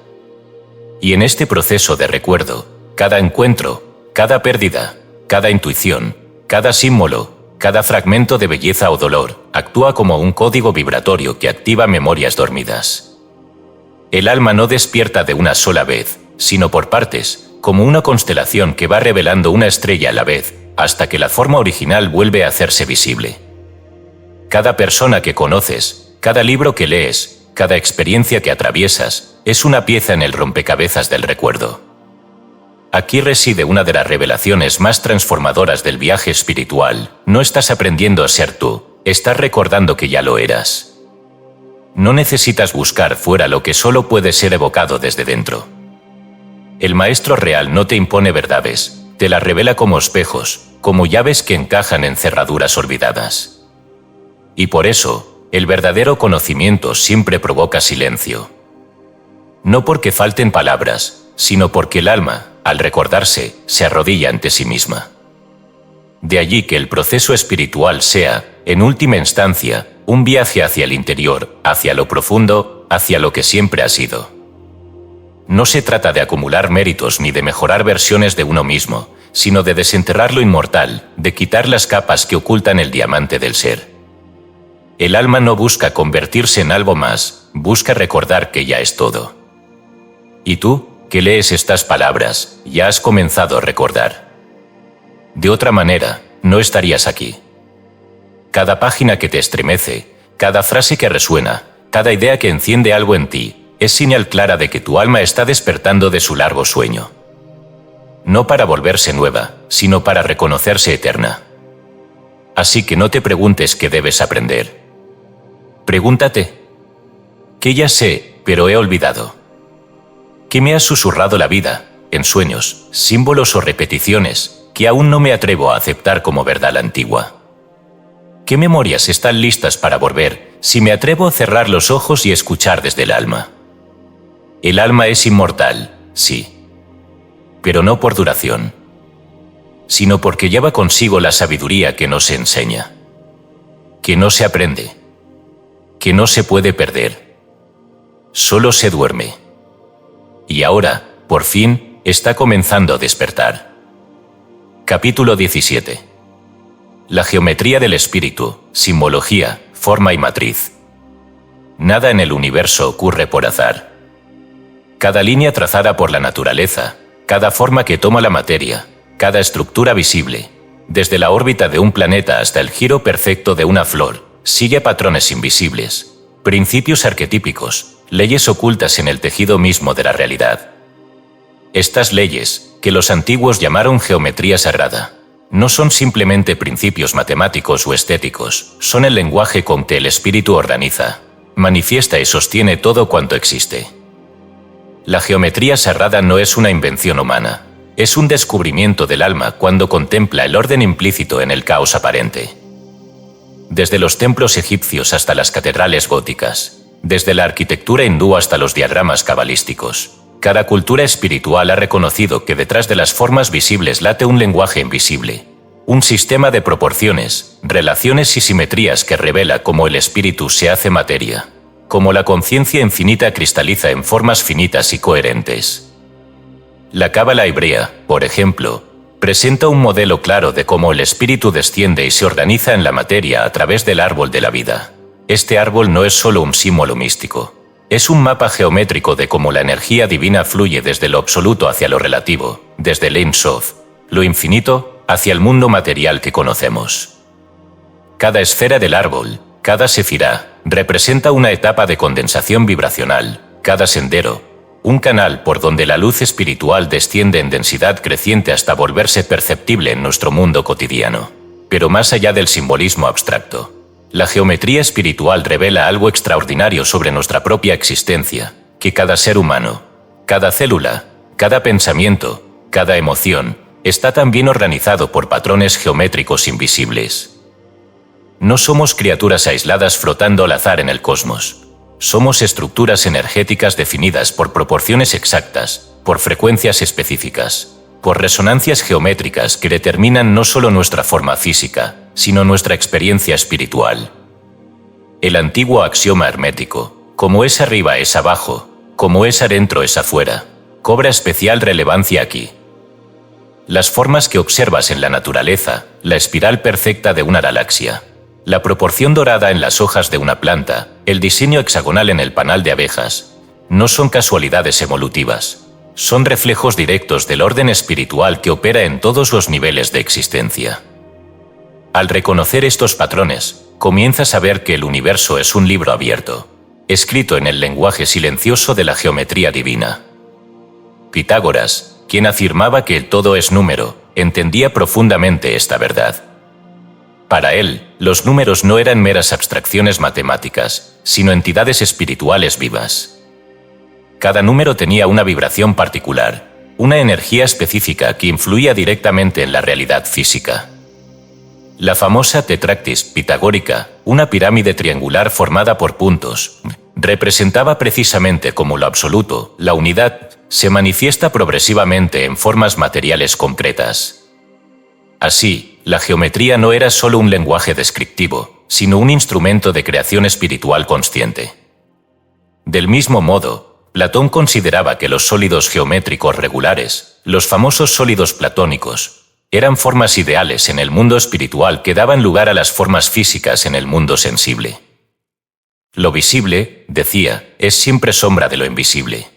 Y en este proceso de recuerdo, cada encuentro, cada pérdida, cada intuición, cada símbolo, cada fragmento de belleza o dolor, actúa como un código vibratorio que activa memorias dormidas. El alma no despierta de una sola vez, sino por partes, como una constelación que va revelando una estrella a la vez, hasta que la forma original vuelve a hacerse visible. Cada persona que conoces, cada libro que lees, cada experiencia que atraviesas, es una pieza en el rompecabezas del recuerdo. Aquí reside una de las revelaciones más transformadoras del viaje espiritual. No estás aprendiendo a ser tú, estás recordando que ya lo eras. No necesitas buscar fuera lo que solo puede ser evocado desde dentro. El maestro real no te impone verdades, te las revela como espejos, como llaves que encajan en cerraduras olvidadas. Y por eso, el verdadero conocimiento siempre provoca silencio. No porque falten palabras, sino porque el alma, al recordarse, se arrodilla ante sí misma. De allí que el proceso espiritual sea, en última instancia, un viaje hacia el interior, hacia lo profundo, hacia lo que siempre ha sido. No se trata de acumular méritos ni de mejorar versiones de uno mismo, sino de desenterrar lo inmortal, de quitar las capas que ocultan el diamante del ser. El alma no busca convertirse en algo más, busca recordar que ya es todo. ¿Y tú, que lees estas palabras, ya has comenzado a recordar? De otra manera, no estarías aquí. Cada página que te estremece, cada frase que resuena, cada idea que enciende algo en ti, es señal clara de que tu alma está despertando de su largo sueño. No para volverse nueva, sino para reconocerse eterna. Así que no te preguntes qué debes aprender. Pregúntate: ¿qué ya sé, pero he olvidado? ¿Qué me ha susurrado la vida, en sueños, símbolos o repeticiones, que aún no me atrevo a aceptar como verdad antigua? ¿Qué memorias están listas para volver, si me atrevo a cerrar los ojos y escuchar desde el alma? El alma es inmortal, sí, pero no por duración, sino porque lleva consigo la sabiduría que no se enseña, que no se aprende, que no se puede perder, solo se duerme. Y ahora, por fin, está comenzando a despertar. Capítulo 17. La geometría del espíritu, simbología, forma y matriz. Nada en el universo ocurre por azar. Cada línea trazada por la naturaleza, cada forma que toma la materia, cada estructura visible, desde la órbita de un planeta hasta el giro perfecto de una flor, sigue patrones invisibles, principios arquetípicos, leyes ocultas en el tejido mismo de la realidad. Estas leyes, que los antiguos llamaron geometría sagrada, no son simplemente principios matemáticos o estéticos, son el lenguaje con que el espíritu organiza, manifiesta y sostiene todo cuanto existe. La geometría sagrada no es una invención humana, es un descubrimiento del alma cuando contempla el orden implícito en el caos aparente. Desde los templos egipcios hasta las catedrales góticas, desde la arquitectura hindú hasta los diagramas cabalísticos, cada cultura espiritual ha reconocido que detrás de las formas visibles late un lenguaje invisible, un sistema de proporciones, relaciones y simetrías que revela cómo el espíritu se hace materia, cómo la conciencia infinita cristaliza en formas finitas y coherentes. La cábala hebrea, por ejemplo, presenta un modelo claro de cómo el espíritu desciende y se organiza en la materia a través del árbol de la vida. Este árbol no es solo un símbolo místico, es un mapa geométrico de cómo la energía divina fluye desde lo absoluto hacia lo relativo, desde el Ein Sof, lo infinito, hacia el mundo material que conocemos. Cada esfera del árbol, cada sefirá, representa una etapa de condensación vibracional, cada sendero, un canal por donde la luz espiritual desciende en densidad creciente hasta volverse perceptible en nuestro mundo cotidiano. Pero más allá del simbolismo abstracto, la geometría espiritual revela algo extraordinario sobre nuestra propia existencia, que cada ser humano, cada célula, cada pensamiento, cada emoción, está tan bien organizado por patrones geométricos invisibles. No somos criaturas aisladas flotando al azar en el cosmos. Somos estructuras energéticas definidas por proporciones exactas, por frecuencias específicas, por resonancias geométricas que determinan no solo nuestra forma física, sino nuestra experiencia espiritual. El antiguo axioma hermético, como es arriba es abajo, como es adentro es afuera, cobra especial relevancia aquí. Las formas que observas en la naturaleza, la espiral perfecta de una galaxia, la proporción dorada en las hojas de una planta, el diseño hexagonal en el panal de abejas, no son casualidades evolutivas. Son reflejos directos del orden espiritual que opera en todos los niveles de existencia. Al reconocer estos patrones, comienzas a ver que el universo es un libro abierto, escrito en el lenguaje silencioso de la geometría divina. Pitágoras, quien afirmaba que el todo es número, entendía profundamente esta verdad. Para él, los números no eran meras abstracciones matemáticas, sino entidades espirituales vivas. Cada número tenía una vibración particular, una energía específica que influía directamente en la realidad física. La famosa tetractis pitagórica, una pirámide triangular formada por puntos, representaba precisamente cómo lo absoluto, la unidad, se manifiesta progresivamente en formas materiales concretas. Así, la geometría no era solo un lenguaje descriptivo, sino un instrumento de creación espiritual consciente. Del mismo modo, Platón consideraba que los sólidos geométricos regulares, los famosos sólidos platónicos, eran formas ideales en el mundo espiritual que daban lugar a las formas físicas en el mundo sensible. Lo visible, decía, es siempre sombra de lo invisible.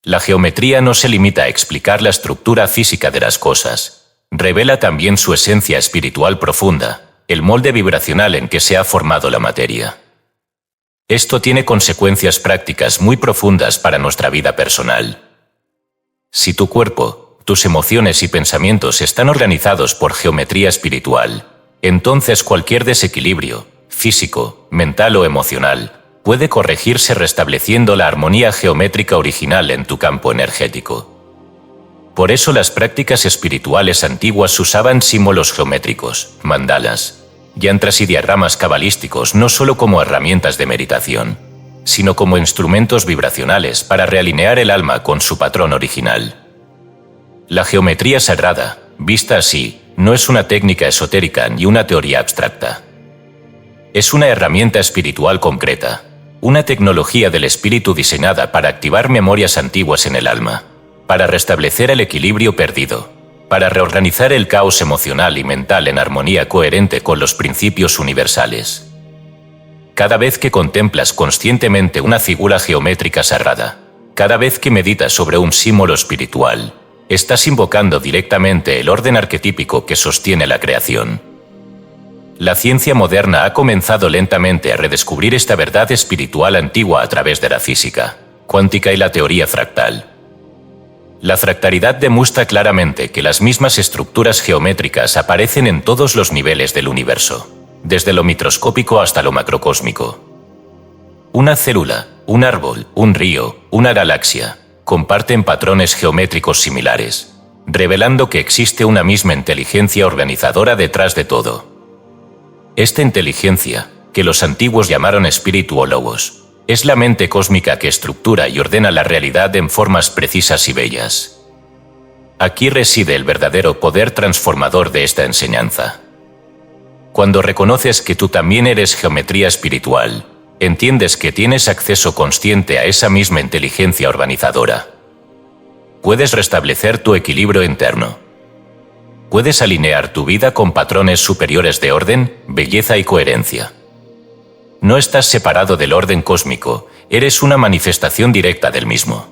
La geometría no se limita a explicar la estructura física de las cosas, revela también su esencia espiritual profunda, el molde vibracional en que se ha formado la materia. Esto tiene consecuencias prácticas muy profundas para nuestra vida personal. Si tu cuerpo, tus emociones y pensamientos están organizados por geometría espiritual, entonces cualquier desequilibrio, físico, mental o emocional, puede corregirse restableciendo la armonía geométrica original en tu campo energético. Por eso las prácticas espirituales antiguas usaban símbolos geométricos, mandalas, yantras y diagramas cabalísticos no solo como herramientas de meditación, sino como instrumentos vibracionales para realinear el alma con su patrón original. La geometría sagrada, vista así, no es una técnica esotérica ni una teoría abstracta. Es una herramienta espiritual concreta, una tecnología del espíritu diseñada para activar memorias antiguas en el alma, para restablecer el equilibrio perdido, para reorganizar el caos emocional y mental en armonía coherente con los principios universales. Cada vez que contemplas conscientemente una figura geométrica sagrada, cada vez que meditas sobre un símbolo espiritual, estás invocando directamente el orden arquetípico que sostiene la creación. La ciencia moderna ha comenzado lentamente a redescubrir esta verdad espiritual antigua a través de la física cuántica y la teoría fractal. La fractalidad demuestra claramente que las mismas estructuras geométricas aparecen en todos los niveles del universo, desde lo microscópico hasta lo macrocósmico. Una célula, un árbol, un río, una galaxia, comparten patrones geométricos similares, revelando que existe una misma inteligencia organizadora detrás de todo. Esta inteligencia, que los antiguos llamaron espíritu o logos, es la mente cósmica que estructura y ordena la realidad en formas precisas y bellas. Aquí reside el verdadero poder transformador de esta enseñanza. Cuando reconoces que tú también eres geometría espiritual, entiendes que tienes acceso consciente a esa misma inteligencia organizadora. Puedes restablecer tu equilibrio interno. Puedes alinear tu vida con patrones superiores de orden, belleza y coherencia. No estás separado del orden cósmico, eres una manifestación directa del mismo.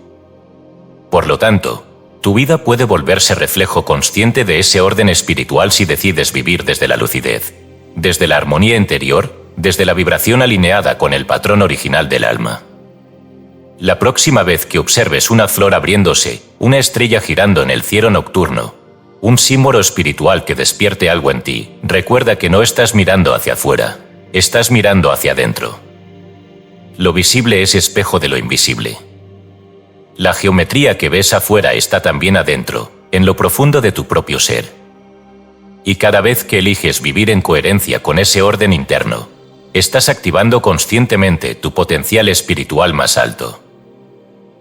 Por lo tanto, Tu vida puede volverse reflejo consciente de ese orden espiritual si decides vivir desde la lucidez, desde la armonía interior, desde la vibración alineada con el patrón original del alma. La próxima vez que observes una flor abriéndose, una estrella girando en el cielo nocturno, un símbolo espiritual que despierte algo en ti, recuerda que no estás mirando hacia afuera, estás mirando hacia adentro. Lo visible es espejo de lo invisible. La geometría que ves afuera está también adentro, en lo profundo de tu propio ser. Y cada vez que eliges vivir en coherencia con ese orden interno, estás activando conscientemente tu potencial espiritual más alto.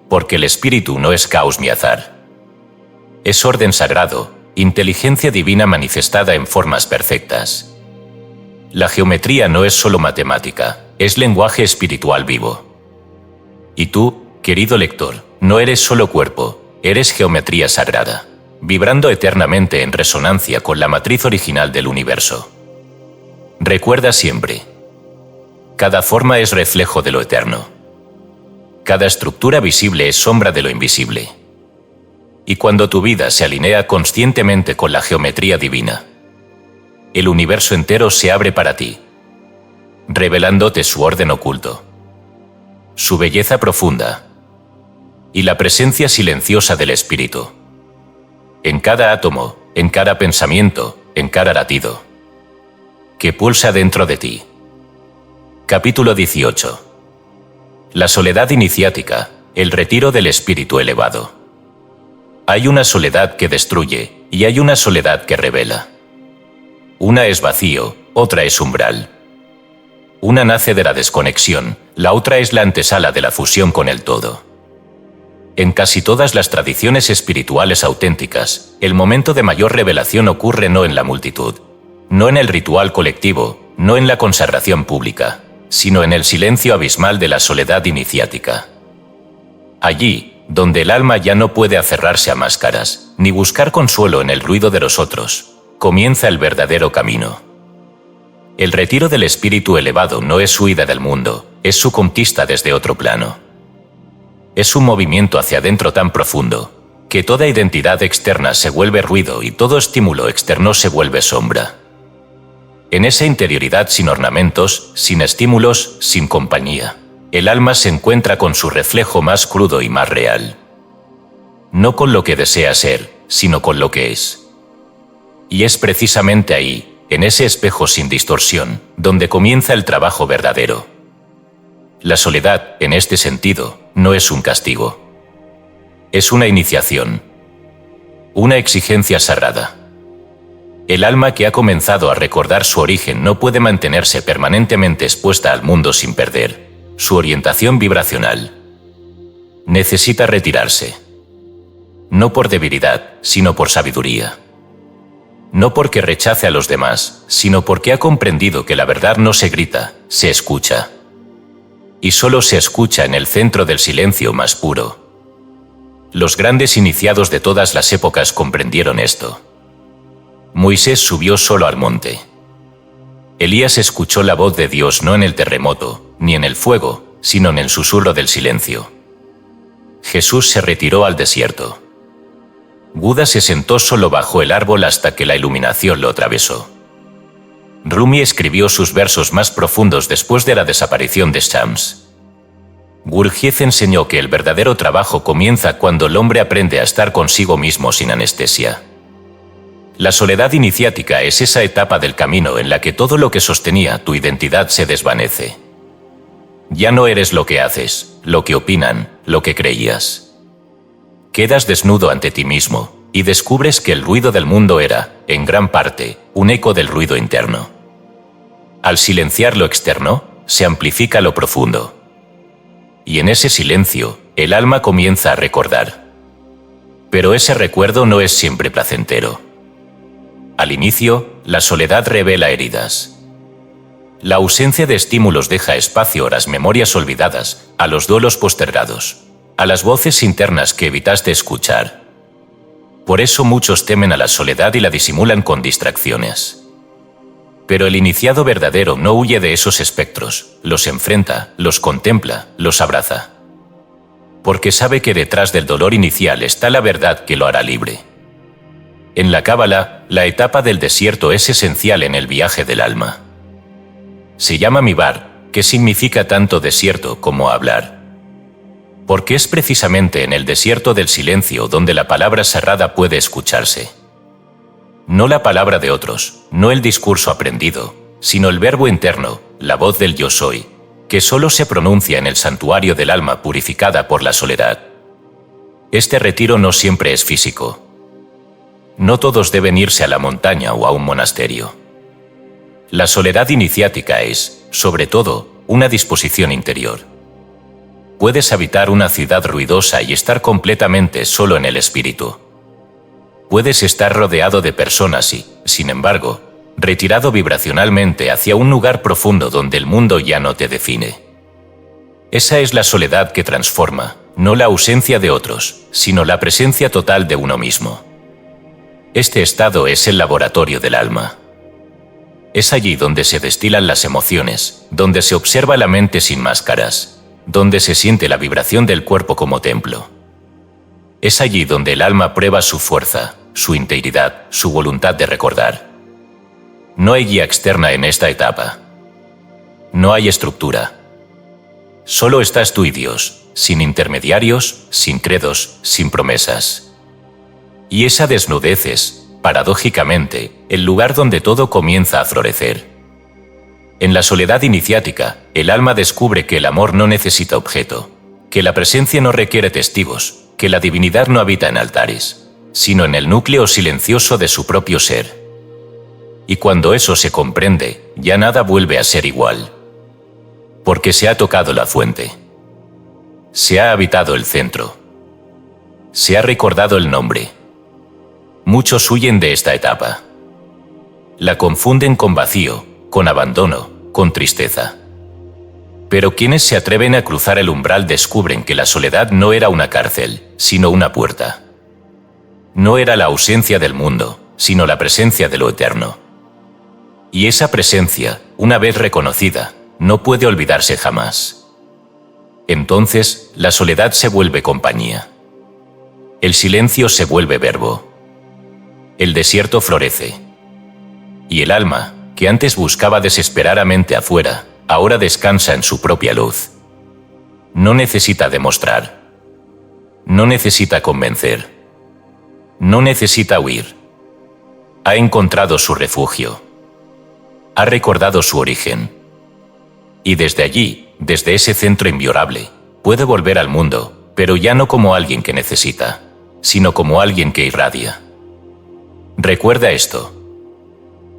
Porque el espíritu no es caos ni azar. Es orden sagrado, inteligencia divina manifestada en formas perfectas. La geometría no es solo matemática, es lenguaje espiritual vivo. Y tú, querido lector, no eres solo cuerpo, eres geometría sagrada, vibrando eternamente en resonancia con la matriz original del universo. Recuerda siempre: cada forma es reflejo de lo eterno. Cada estructura visible es sombra de lo invisible. Y cuando tu vida se alinea conscientemente con la geometría divina, el universo entero se abre para ti, revelándote su orden oculto, su belleza profunda y la presencia silenciosa del espíritu. En cada átomo, en cada pensamiento, en cada latido que pulsa dentro de ti. Capítulo 18. La soledad iniciática, el retiro del espíritu elevado. Hay una soledad que destruye y hay una soledad que revela. Una es vacío, otra es umbral. Una nace de la desconexión, la otra es la antesala de la fusión con el todo. En casi todas las tradiciones espirituales auténticas, el momento de mayor revelación ocurre no en la multitud, no en el ritual colectivo, no en la consagración pública, sino en el silencio abismal de la soledad iniciática. Allí, donde el alma ya no puede aferrarse a máscaras, ni buscar consuelo en el ruido de los otros, comienza el verdadero camino. El retiro del espíritu elevado no es huida del mundo, es su conquista desde otro plano. Es un movimiento hacia adentro tan profundo, que toda identidad externa se vuelve ruido y todo estímulo externo se vuelve sombra. En esa interioridad sin ornamentos, sin estímulos, sin compañía, el alma se encuentra con su reflejo más crudo y más real. No con lo que desea ser, sino con lo que es. Y es precisamente ahí, en ese espejo sin distorsión, donde comienza el trabajo verdadero. La soledad, en este sentido, no es un castigo. Es una iniciación. Una exigencia sagrada. El alma que ha comenzado a recordar su origen no puede mantenerse permanentemente expuesta al mundo sin perder su orientación vibracional. Necesita retirarse. No por debilidad, sino por sabiduría. No porque rechace a los demás, sino porque ha comprendido que la verdad no se grita, se escucha. Y solo se escucha en el centro del silencio más puro. Los grandes iniciados de todas las épocas comprendieron esto. Moisés subió solo al monte. Elías escuchó la voz de Dios no en el terremoto, ni en el fuego, sino en el susurro del silencio. Jesús se retiró al desierto. Buda se sentó solo bajo el árbol hasta que la iluminación lo atravesó. Rumi escribió sus versos más profundos después de la desaparición de Shams. Gurdjieff enseñó que el verdadero trabajo comienza cuando el hombre aprende a estar consigo mismo sin anestesia. La soledad iniciática es esa etapa del camino en la que todo lo que sostenía tu identidad se desvanece. Ya no eres lo que haces, lo que opinan, lo que creías. Quedas desnudo ante ti mismo y descubres que el ruido del mundo era, en gran parte, un eco del ruido interno. Al silenciar lo externo, se amplifica lo profundo. Y en ese silencio, el alma comienza a recordar. Pero ese recuerdo no es siempre placentero. Al inicio, la soledad revela heridas. La ausencia de estímulos deja espacio a las memorias olvidadas, a los duelos postergados, a las voces internas que evitaste escuchar. Por eso muchos temen a la soledad y la disimulan con distracciones. Pero el iniciado verdadero no huye de esos espectros, los enfrenta, los contempla, los abraza. porque sabe que detrás del dolor inicial está la verdad que lo hará libre. En la Cábala, la etapa del desierto es esencial en el viaje del alma. Se llama Mibar, que significa tanto desierto como hablar. Porque es precisamente en el desierto del silencio donde la palabra cerrada puede escucharse. No la palabra de otros, no el discurso aprendido, sino el verbo interno, la voz del yo soy, que solo se pronuncia en el santuario del alma purificada por la soledad. Este retiro no siempre es físico. No todos deben irse a la montaña o a un monasterio. La soledad iniciática es, sobre todo, una disposición interior. Puedes habitar una ciudad ruidosa y estar completamente solo en el espíritu. Puedes estar rodeado de personas y, sin embargo, retirado vibracionalmente hacia un lugar profundo donde el mundo ya no te define. Esa es la soledad que transforma, no la ausencia de otros, sino la presencia total de uno mismo. Este estado es el laboratorio del alma. Es allí donde se destilan las emociones, donde se observa la mente sin máscaras, donde se siente la vibración del cuerpo como templo. Es allí donde el alma prueba su fuerza, su integridad, su voluntad de recordar. No hay guía externa en esta etapa. No hay estructura. Solo estás tú y Dios, sin intermediarios, sin credos, sin promesas. Y esa desnudez es, paradójicamente, el lugar donde todo comienza a florecer. En la soledad iniciática, el alma descubre que el amor no necesita objeto, que la presencia no requiere testigos, que la divinidad no habita en altares, sino en el núcleo silencioso de su propio ser. Y cuando eso se comprende, ya nada vuelve a ser igual. Porque se ha tocado la fuente. Se ha habitado el centro. Se ha recordado el nombre. Muchos huyen de esta etapa. La confunden con vacío, con abandono, con tristeza. Pero quienes se atreven a cruzar el umbral descubren que la soledad no era una cárcel, sino una puerta. No era la ausencia del mundo, sino la presencia de lo eterno. Y esa presencia, una vez reconocida, no puede olvidarse jamás. Entonces, la soledad se vuelve compañía. El silencio se vuelve verbo. El desierto florece. Y el alma, que antes buscaba desesperadamente afuera, ahora descansa en su propia luz. No necesita demostrar. No necesita convencer. No necesita huir. Ha encontrado su refugio. Ha recordado su origen. Y desde allí, desde ese centro inviolable, puede volver al mundo, pero ya no como alguien que necesita, sino como alguien que irradia. Recuerda esto.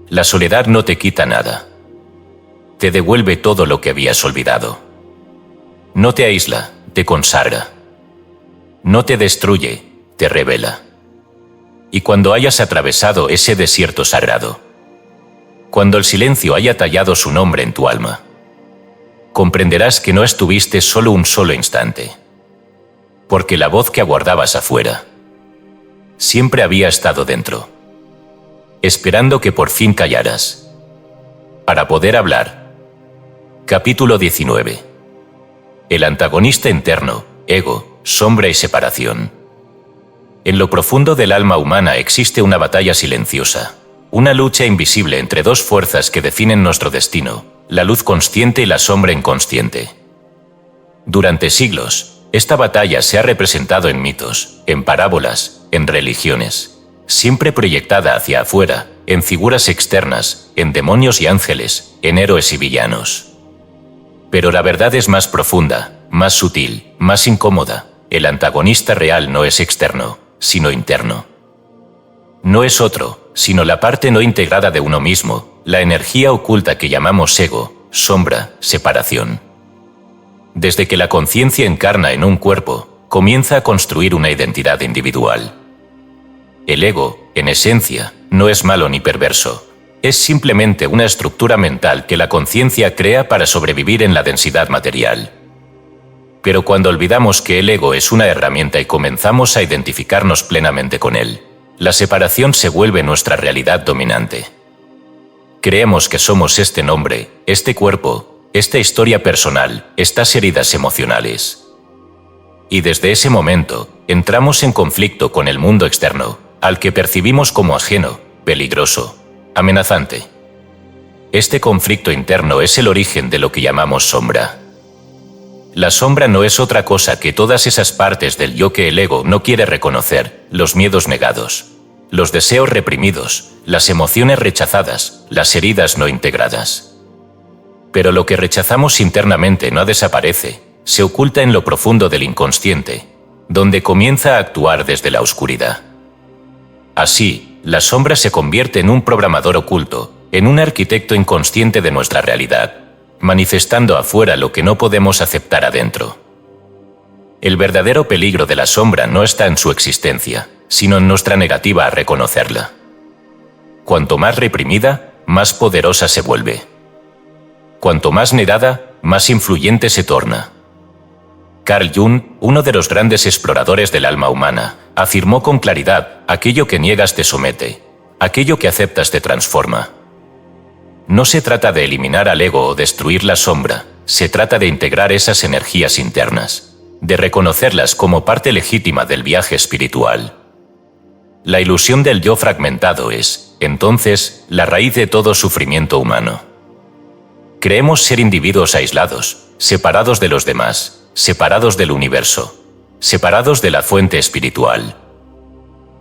La soledad no te quita nada. Te devuelve todo lo que habías olvidado. No te aísla, te consagra. No te destruye, te revela. Y cuando hayas atravesado ese desierto sagrado, cuando el silencio haya tallado su nombre en tu alma, comprenderás que no estuviste solo un solo instante, porque la voz que aguardabas afuera siempre había estado dentro, esperando que por fin callaras, para poder hablar. Capítulo 19. El antagonista interno, ego, sombra y separación. En lo profundo del alma humana existe una batalla silenciosa, una lucha invisible entre dos fuerzas que definen nuestro destino, la luz consciente y la sombra inconsciente. Durante siglos, esta batalla se ha representado en mitos, en parábolas, en religiones, siempre proyectada hacia afuera, en figuras externas, en demonios y ángeles, en héroes y villanos. Pero la verdad es más profunda, más sutil, más incómoda. El antagonista real no es externo, sino interno. No es otro, sino la parte no integrada de uno mismo, la energía oculta que llamamos ego, sombra, separación. Desde que la conciencia encarna en un cuerpo, comienza a construir una identidad individual. El ego, en esencia, no es malo ni perverso. Es simplemente una estructura mental que la conciencia crea para sobrevivir en la densidad material. Pero cuando olvidamos que el ego es una herramienta y comenzamos a identificarnos plenamente con él, la separación se vuelve nuestra realidad dominante. Creemos que somos este nombre, este cuerpo, esta historia personal, estas heridas emocionales. y desde ese momento, entramos en conflicto con el mundo externo, al que percibimos como ajeno, peligroso, amenazante. Este conflicto interno es el origen de lo que llamamos sombra. La sombra no es otra cosa que todas esas partes del yo que el ego no quiere reconocer, los miedos negados, los deseos reprimidos, las emociones rechazadas, las heridas no integradas. Pero lo que rechazamos internamente no desaparece, se oculta en lo profundo del inconsciente, donde comienza a actuar desde la oscuridad. Así, la sombra se convierte en un programador oculto, en un arquitecto inconsciente de nuestra realidad, manifestando afuera lo que no podemos aceptar adentro. El verdadero peligro de la sombra no está en su existencia, sino en nuestra negativa a reconocerla. Cuanto más reprimida, más poderosa se vuelve. Cuanto más negada, más influyente se torna. Carl Jung, uno de los grandes exploradores del alma humana, afirmó con claridad: aquello que niegas te somete, aquello que aceptas te transforma. No se trata de eliminar al ego o destruir la sombra, se trata de integrar esas energías internas, de reconocerlas como parte legítima del viaje espiritual. La ilusión del yo fragmentado es, entonces, la raíz de todo sufrimiento humano. Creemos ser individuos aislados, separados de los demás, separados del universo, separados de la fuente espiritual.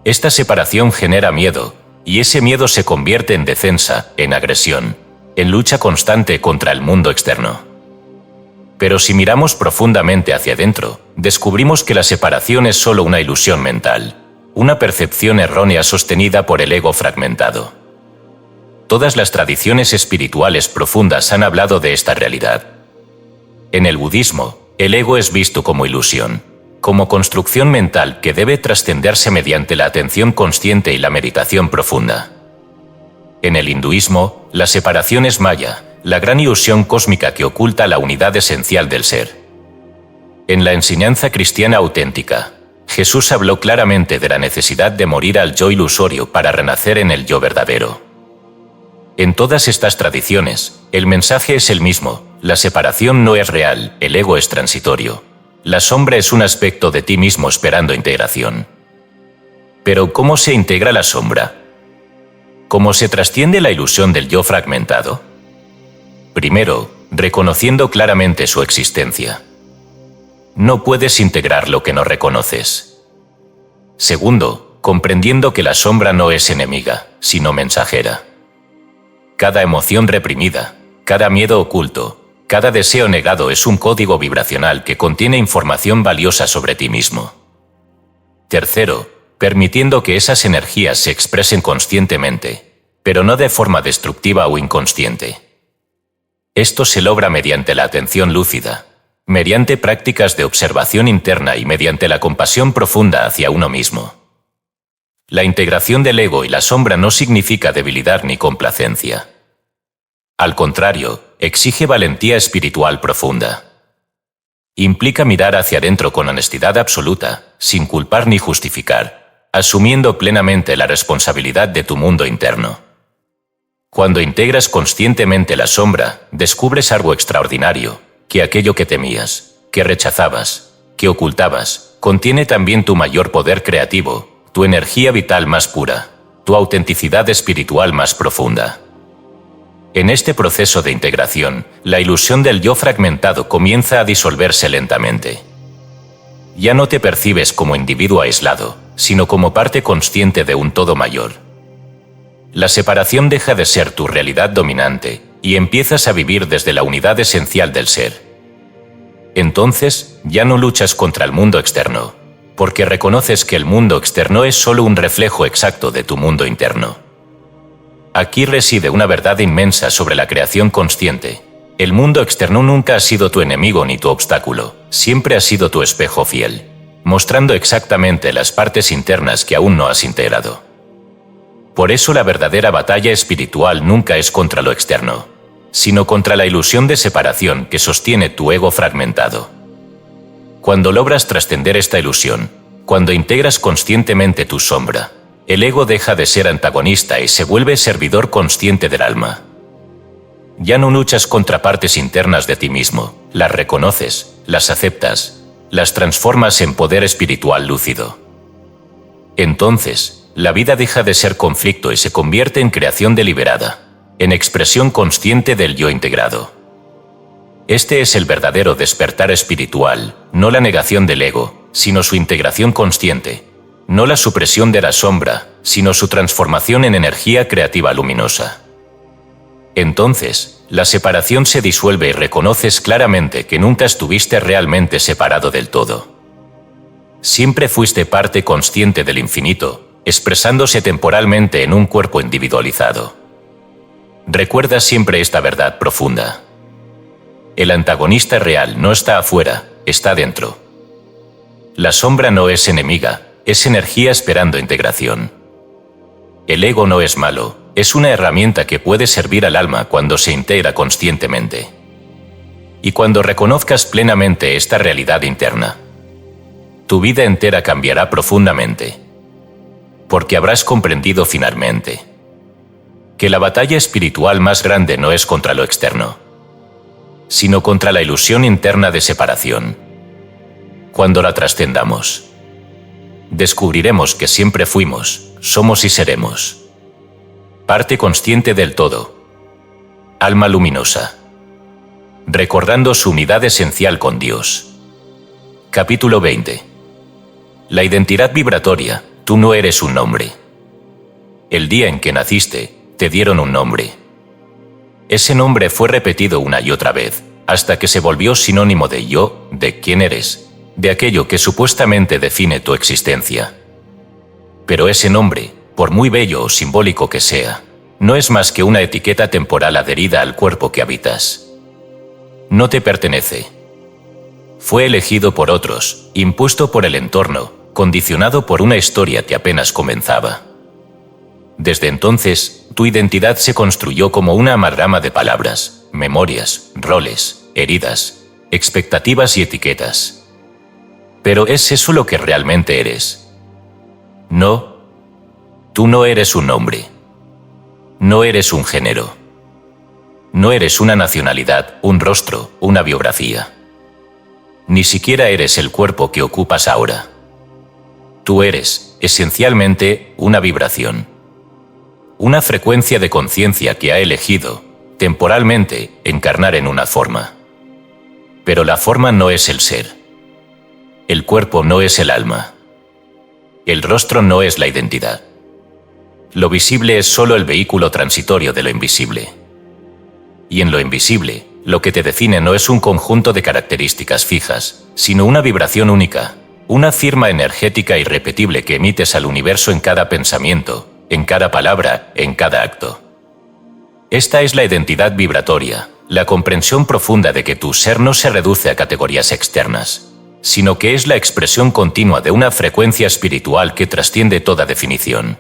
Esta separación genera miedo, y ese miedo se convierte en defensa, en agresión, en lucha constante contra el mundo externo. Pero si miramos profundamente hacia adentro, descubrimos que la separación es solo una ilusión mental, una percepción errónea sostenida por el ego fragmentado. Todas las tradiciones espirituales profundas han hablado de esta realidad. En el budismo, el ego es visto como ilusión, como construcción mental que debe trascenderse mediante la atención consciente y la meditación profunda. En el hinduismo, la separación es maya, la gran ilusión cósmica que oculta la unidad esencial del ser. En la enseñanza cristiana auténtica, Jesús habló claramente de la necesidad de morir al yo ilusorio para renacer en el yo verdadero. En todas estas tradiciones, el mensaje es el mismo: la separación no es real, el ego es transitorio. La sombra es un aspecto de ti mismo esperando integración. Pero ¿cómo se integra la sombra? ¿Cómo se trasciende la ilusión del yo fragmentado? Primero, reconociendo claramente su existencia. No puedes integrar lo que no reconoces. Segundo, comprendiendo que la sombra no es enemiga, sino mensajera. Cada emoción reprimida, cada miedo oculto, cada deseo negado es un código vibracional que contiene información valiosa sobre ti mismo. Tercero, permitiendo que esas energías se expresen conscientemente, pero no de forma destructiva o inconsciente. Esto se logra mediante la atención lúcida, mediante prácticas de observación interna y mediante la compasión profunda hacia uno mismo. La integración del ego y la sombra no significa debilidad ni complacencia. Al contrario, exige valentía espiritual profunda. Implica mirar hacia adentro con honestidad absoluta, sin culpar ni justificar, asumiendo plenamente la responsabilidad de tu mundo interno. Cuando integras conscientemente la sombra, descubres algo extraordinario, que aquello que temías, que rechazabas, que ocultabas, contiene también tu mayor poder creativo, tu energía vital más pura, tu autenticidad espiritual más profunda. En este proceso de integración, la ilusión del yo fragmentado comienza a disolverse lentamente. Ya no te percibes como individuo aislado, sino como parte consciente de un todo mayor. La separación deja de ser tu realidad dominante y empiezas a vivir desde la unidad esencial del ser. Entonces, ya no luchas contra el mundo externo, porque reconoces que el mundo externo es solo un reflejo exacto de tu mundo interno. Aquí reside una verdad inmensa sobre la creación consciente. El mundo externo nunca ha sido tu enemigo ni tu obstáculo, siempre ha sido tu espejo fiel, mostrando exactamente las partes internas que aún no has integrado. Por eso la verdadera batalla espiritual nunca es contra lo externo, sino contra la ilusión de separación que sostiene tu ego fragmentado. Cuando logras trascender esta ilusión, cuando integras conscientemente tu sombra, el ego deja de ser antagonista y se vuelve servidor consciente del alma. Ya no luchas contra partes internas de ti mismo, las reconoces, las aceptas, las transformas en poder espiritual lúcido. Entonces, la vida deja de ser conflicto y se convierte en creación deliberada, en expresión consciente del yo integrado. Este es el verdadero despertar espiritual, no la negación del ego, sino su integración consciente, no la supresión de la sombra, sino su transformación en energía creativa luminosa. Entonces, la separación se disuelve y reconoces claramente que nunca estuviste realmente separado del todo. Siempre fuiste parte consciente del infinito, expresándose temporalmente en un cuerpo individualizado. Recuerda siempre esta verdad profunda. El antagonista real no está afuera, está dentro. La sombra no es enemiga, es energía esperando integración. El ego no es malo, es una herramienta que puede servir al alma cuando se integra conscientemente. Y cuando reconozcas plenamente esta realidad interna, tu vida entera cambiará profundamente. Porque habrás comprendido finalmente que la batalla espiritual más grande no es contra lo externo, sino contra la ilusión interna de separación. Cuando la trascendamos, descubriremos que siempre fuimos, somos y seremos parte consciente del todo, alma luminosa, recordando su unidad esencial con Dios. Capítulo 20. La identidad vibratoria. Tú no eres un nombre. El día en que naciste, te dieron un nombre. Ese nombre fue repetido una y otra vez, hasta que se volvió sinónimo de yo, de quién eres, de aquello que supuestamente define tu existencia. Pero ese nombre, por muy bello o simbólico que sea, no es más que una etiqueta temporal adherida al cuerpo que habitas. No te pertenece. Fue elegido por otros, impuesto por el entorno, condicionado por una historia que apenas comenzaba. Desde entonces, tu identidad se construyó como una amalgama de palabras, memorias, roles, heridas, expectativas y etiquetas. Pero ¿es eso lo que realmente eres? No. Tú no eres un nombre. No eres un género. No eres una nacionalidad, un rostro, una biografía. Ni siquiera eres el cuerpo que ocupas ahora. Tú eres, esencialmente, una vibración. Una frecuencia de conciencia que ha elegido, temporalmente, encarnar en una forma. Pero la forma no es el ser. El cuerpo no es el alma. El rostro no es la identidad. Lo visible es solo el vehículo transitorio de lo invisible. Y en lo invisible, lo que te define no es un conjunto de características fijas, sino una vibración única, una firma energética irrepetible que emites al universo en cada pensamiento, en cada palabra, en cada acto. Esta es la identidad vibratoria, la comprensión profunda de que tu ser no se reduce a categorías externas, sino que es la expresión continua de una frecuencia espiritual que trasciende toda definición.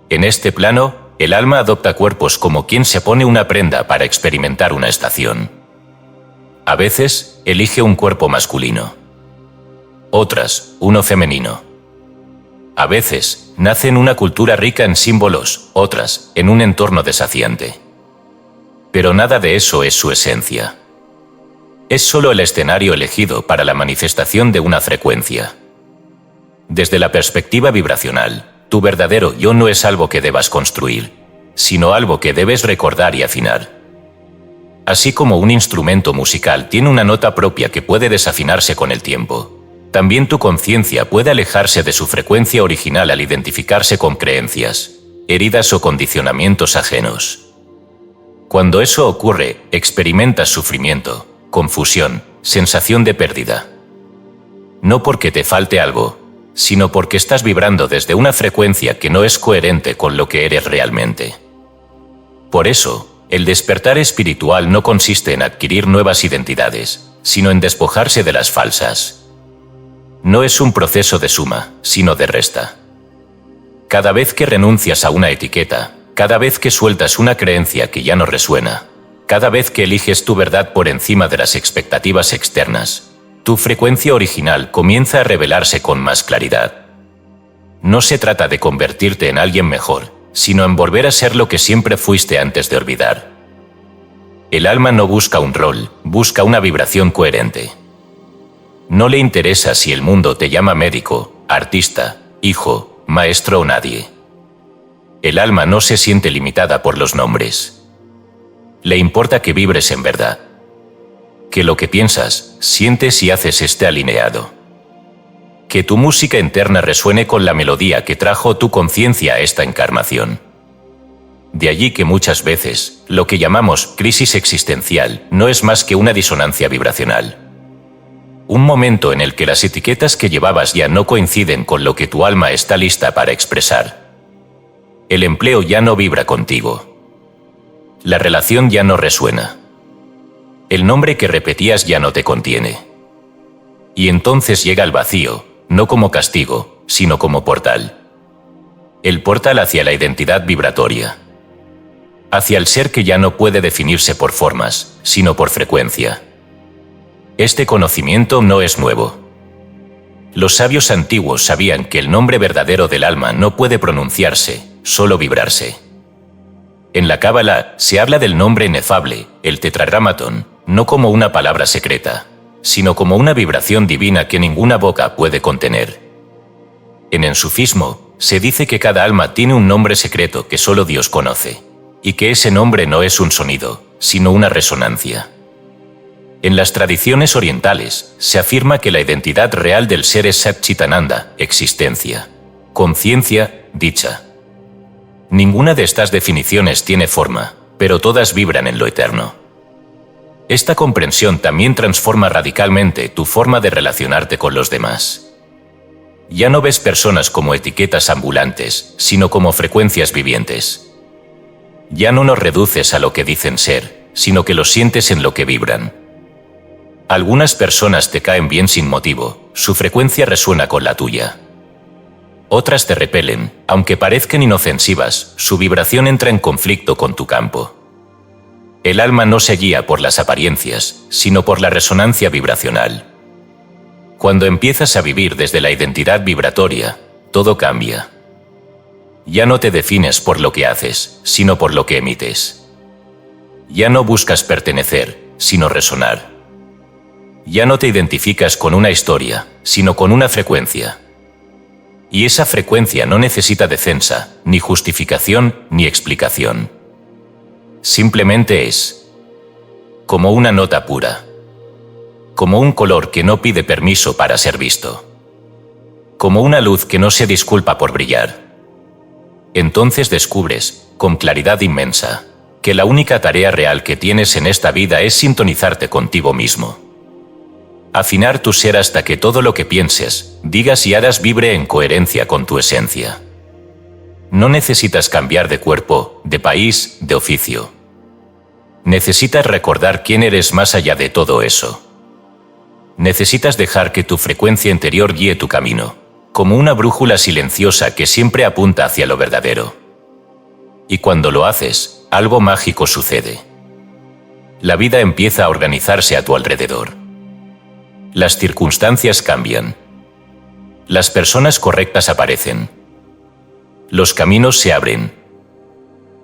En este plano, el alma adopta cuerpos como quien se pone una prenda para experimentar una estación. A veces, elige un cuerpo masculino. Otras, uno femenino. A veces, nace en una cultura rica en símbolos, otras, en un entorno desafiante. Pero nada de eso es su esencia. Es solo el escenario elegido para la manifestación de una frecuencia. Desde la perspectiva vibracional, tu verdadero yo no es algo que debas construir, sino algo que debes recordar y afinar. Así como un instrumento musical tiene una nota propia que puede desafinarse con el tiempo, también tu conciencia puede alejarse de su frecuencia original al identificarse con creencias, heridas o condicionamientos ajenos. Cuando eso ocurre, experimentas sufrimiento, confusión, sensación de pérdida. No porque te falte algo, sino porque estás vibrando desde una frecuencia que no es coherente con lo que eres realmente. Por eso, el despertar espiritual no consiste en adquirir nuevas identidades, sino en despojarse de las falsas. No es un proceso de suma, sino de resta. Cada vez que renuncias a una etiqueta, cada vez que sueltas una creencia que ya no resuena, cada vez que eliges tu verdad por encima de las expectativas externas, tu frecuencia original comienza a revelarse con más claridad. No se trata de convertirte en alguien mejor, sino en volver a ser lo que siempre fuiste antes de olvidar. El alma no busca un rol, busca una vibración coherente. No le interesa si el mundo te llama médico, artista, hijo, maestro o nadie. El alma no se siente limitada por los nombres. Le importa que vibres en verdad. Que lo que piensas, sientes y haces esté alineado. Que tu música interna resuene con la melodía que trajo tu conciencia a esta encarnación. De allí que muchas veces, lo que llamamos crisis existencial no es más que una disonancia vibracional. Un momento en el que las etiquetas que llevabas ya no coinciden con lo que tu alma está lista para expresar. El empleo ya no vibra contigo. La relación ya no resuena. El nombre que repetías ya no te contiene. Y entonces llega el vacío, no como castigo, sino como portal. El portal hacia la identidad vibratoria. Hacia el ser que ya no puede definirse por formas, sino por frecuencia. Este conocimiento no es nuevo. Los sabios antiguos sabían que el nombre verdadero del alma no puede pronunciarse, solo vibrarse. En la Cábala se habla del nombre inefable, el tetragrámaton, no como una palabra secreta, sino como una vibración divina que ninguna boca puede contener. En el sufismo, se dice que cada alma tiene un nombre secreto que solo Dios conoce, y que ese nombre no es un sonido, sino una resonancia. En las tradiciones orientales, se afirma que la identidad real del ser es Satchitananda, existencia, conciencia, dicha. Ninguna de estas definiciones tiene forma, pero todas vibran en lo eterno. Esta comprensión también transforma radicalmente tu forma de relacionarte con los demás. Ya no ves personas como etiquetas ambulantes, sino como frecuencias vivientes. Ya no nos reduces a lo que dicen ser, sino que los sientes en lo que vibran. Algunas personas te caen bien sin motivo, su frecuencia resuena con la tuya. Otras te repelen, aunque parezcan inofensivas, su vibración entra en conflicto con tu campo. El alma no se guía por las apariencias, sino por la resonancia vibracional. Cuando empiezas a vivir desde la identidad vibratoria, todo cambia. Ya no te defines por lo que haces, sino por lo que emites. Ya no buscas pertenecer, sino resonar. Ya no te identificas con una historia, sino con una frecuencia. Y esa frecuencia no necesita defensa, ni justificación, ni explicación. Simplemente es. Como una nota pura. Como un color que no pide permiso para ser visto. Como una luz que no se disculpa por brillar. Entonces descubres, con claridad inmensa, que la única tarea real que tienes en esta vida es sintonizarte contigo mismo. Afinar tu ser hasta que todo lo que pienses, digas y hagas vibre en coherencia con tu esencia. No necesitas cambiar de cuerpo, de país, de oficio. Necesitas recordar quién eres más allá de todo eso. Necesitas dejar que tu frecuencia interior guíe tu camino, como una brújula silenciosa que siempre apunta hacia lo verdadero. Y cuando lo haces, algo mágico sucede. La vida empieza a organizarse a tu alrededor. Las circunstancias cambian. Las personas correctas aparecen. Los caminos se abren.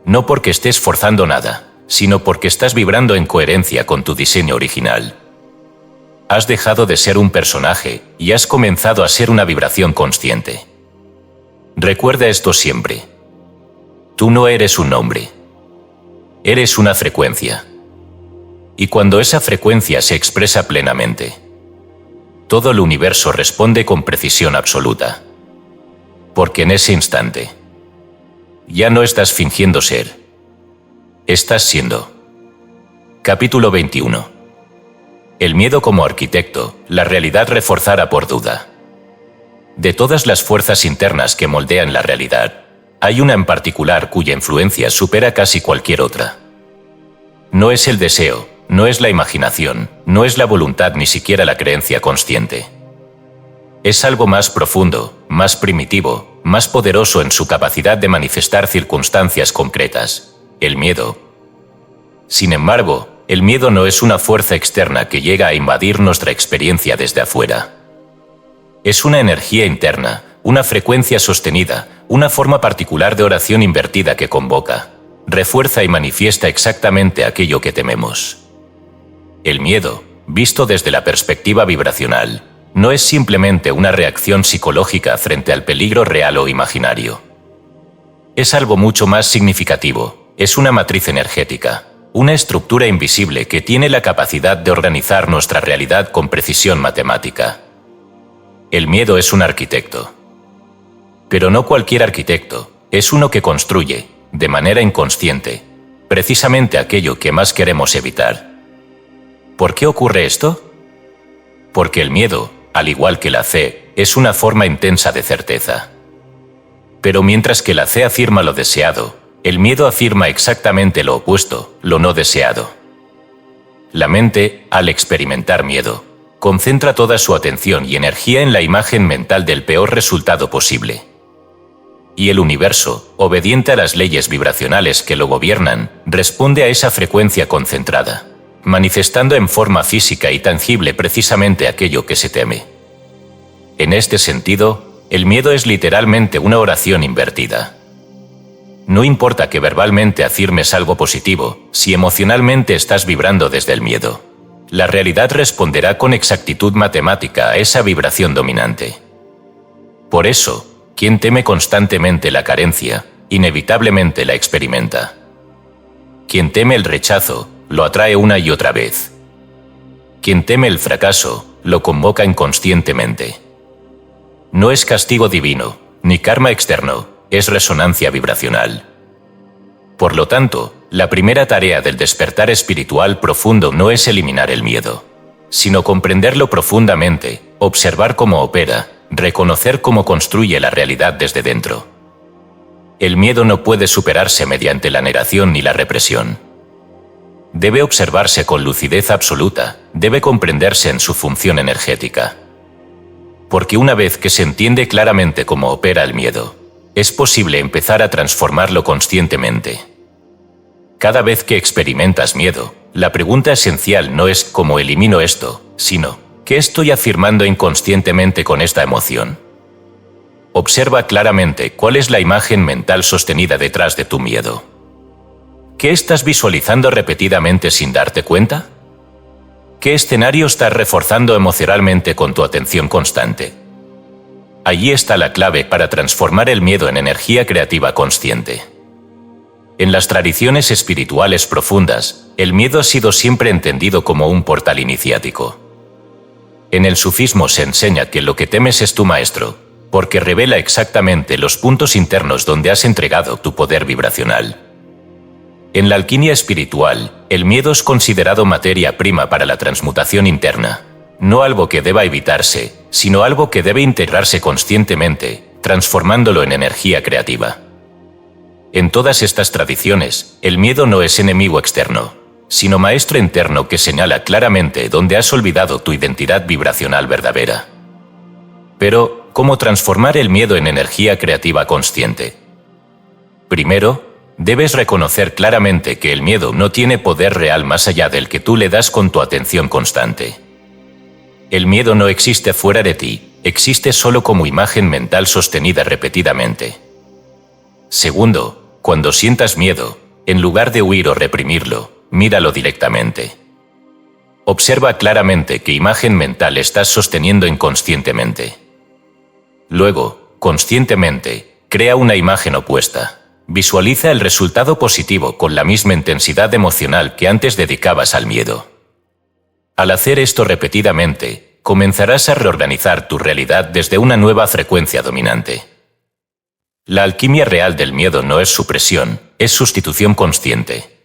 No porque estés forzando nada, sino porque estás vibrando en coherencia con tu diseño original. Has dejado de ser un personaje y has comenzado a ser una vibración consciente. Recuerda esto siempre. Tú no eres un nombre. Eres una frecuencia. Y cuando esa frecuencia se expresa plenamente, todo el universo responde con precisión absoluta. Porque en ese instante, ya no estás fingiendo ser. Estás siendo. Capítulo 21. El miedo como arquitecto, la realidad reforzada por duda. De todas las fuerzas internas que moldean la realidad, hay una en particular cuya influencia supera casi cualquier otra. No es el deseo, no es la imaginación, no es la voluntad ni siquiera la creencia consciente. Es algo más profundo, más primitivo, más poderoso en su capacidad de manifestar circunstancias concretas, el miedo. Sin embargo, el miedo no es una fuerza externa que llega a invadir nuestra experiencia desde afuera. Es una energía interna, una frecuencia sostenida, una forma particular de oración invertida que convoca, refuerza y manifiesta exactamente aquello que tememos. El miedo, visto desde la perspectiva vibracional, no es simplemente una reacción psicológica frente al peligro real o imaginario. Es algo mucho más significativo, es una matriz energética, una estructura invisible que tiene la capacidad de organizar nuestra realidad con precisión matemática. El miedo es un arquitecto. Pero no cualquier arquitecto, es uno que construye, de manera inconsciente, precisamente aquello que más queremos evitar. ¿Por qué ocurre esto? Porque el miedo, al igual que la fe, es una forma intensa de certeza. Pero mientras que la fe afirma lo deseado, el miedo afirma exactamente lo opuesto, lo no deseado. La mente, al experimentar miedo, concentra toda su atención y energía en la imagen mental del peor resultado posible. Y el universo, obediente a las leyes vibracionales que lo gobiernan, responde a esa frecuencia concentrada, manifestando en forma física y tangible precisamente aquello que se teme. En este sentido, el miedo es literalmente una oración invertida. No importa que verbalmente afirmes algo positivo, si emocionalmente estás vibrando desde el miedo, la realidad responderá con exactitud matemática a esa vibración dominante. Por eso, quien teme constantemente la carencia, inevitablemente la experimenta. Quien teme el rechazo, lo atrae una y otra vez. Quien teme el fracaso, lo convoca inconscientemente. No es castigo divino, ni karma externo, es resonancia vibracional. Por lo tanto, la primera tarea del despertar espiritual profundo no es eliminar el miedo, sino comprenderlo profundamente, observar cómo opera, reconocer cómo construye la realidad desde dentro. El miedo no puede superarse mediante la negación ni la represión. Debe observarse con lucidez absoluta, debe comprenderse en su función energética. Porque una vez que se entiende claramente cómo opera el miedo, es posible empezar a transformarlo conscientemente. Cada vez que experimentas miedo, la pregunta esencial no es ¿cómo elimino esto?, sino ¿qué estoy afirmando inconscientemente con esta emoción? Observa claramente cuál es la imagen mental sostenida detrás de tu miedo. ¿Qué estás visualizando repetidamente sin darte cuenta? ¿Qué escenario estás reforzando emocionalmente con tu atención constante? Allí está la clave para transformar el miedo en energía creativa consciente. En las tradiciones espirituales profundas, el miedo ha sido siempre entendido como un portal iniciático. En el sufismo se enseña que lo que temes es tu maestro, porque revela exactamente los puntos internos donde has entregado tu poder vibracional. En la alquimia espiritual, el miedo es considerado materia prima para la transmutación interna, no algo que deba evitarse, sino algo que debe integrarse conscientemente, transformándolo en energía creativa. En todas estas tradiciones, el miedo no es enemigo externo, sino maestro interno que señala claramente dónde has olvidado tu identidad vibracional verdadera. Pero, ¿cómo transformar el miedo en energía creativa consciente? Primero, debes reconocer claramente que el miedo no tiene poder real más allá del que tú le das con tu atención constante. El miedo no existe fuera de ti, existe solo como imagen mental sostenida repetidamente. Segundo, cuando sientas miedo, en lugar de huir o reprimirlo, míralo directamente. Observa claramente qué imagen mental estás sosteniendo inconscientemente. Luego, conscientemente, crea una imagen opuesta. Visualiza el resultado positivo con la misma intensidad emocional que antes dedicabas al miedo. Al hacer esto repetidamente, comenzarás a reorganizar tu realidad desde una nueva frecuencia dominante. La alquimia real del miedo no es supresión, es sustitución consciente.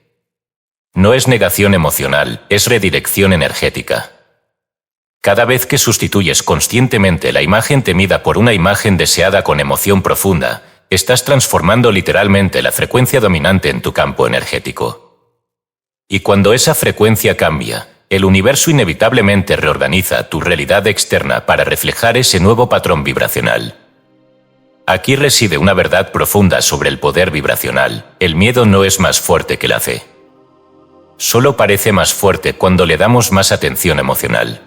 No es negación emocional, es redirección energética. Cada vez que sustituyes conscientemente la imagen temida por una imagen deseada con emoción profunda, estás transformando literalmente la frecuencia dominante en tu campo energético. Y cuando esa frecuencia cambia, el universo inevitablemente reorganiza tu realidad externa para reflejar ese nuevo patrón vibracional. Aquí reside una verdad profunda sobre el poder vibracional: el miedo no es más fuerte que la fe. Solo parece más fuerte cuando le damos más atención emocional.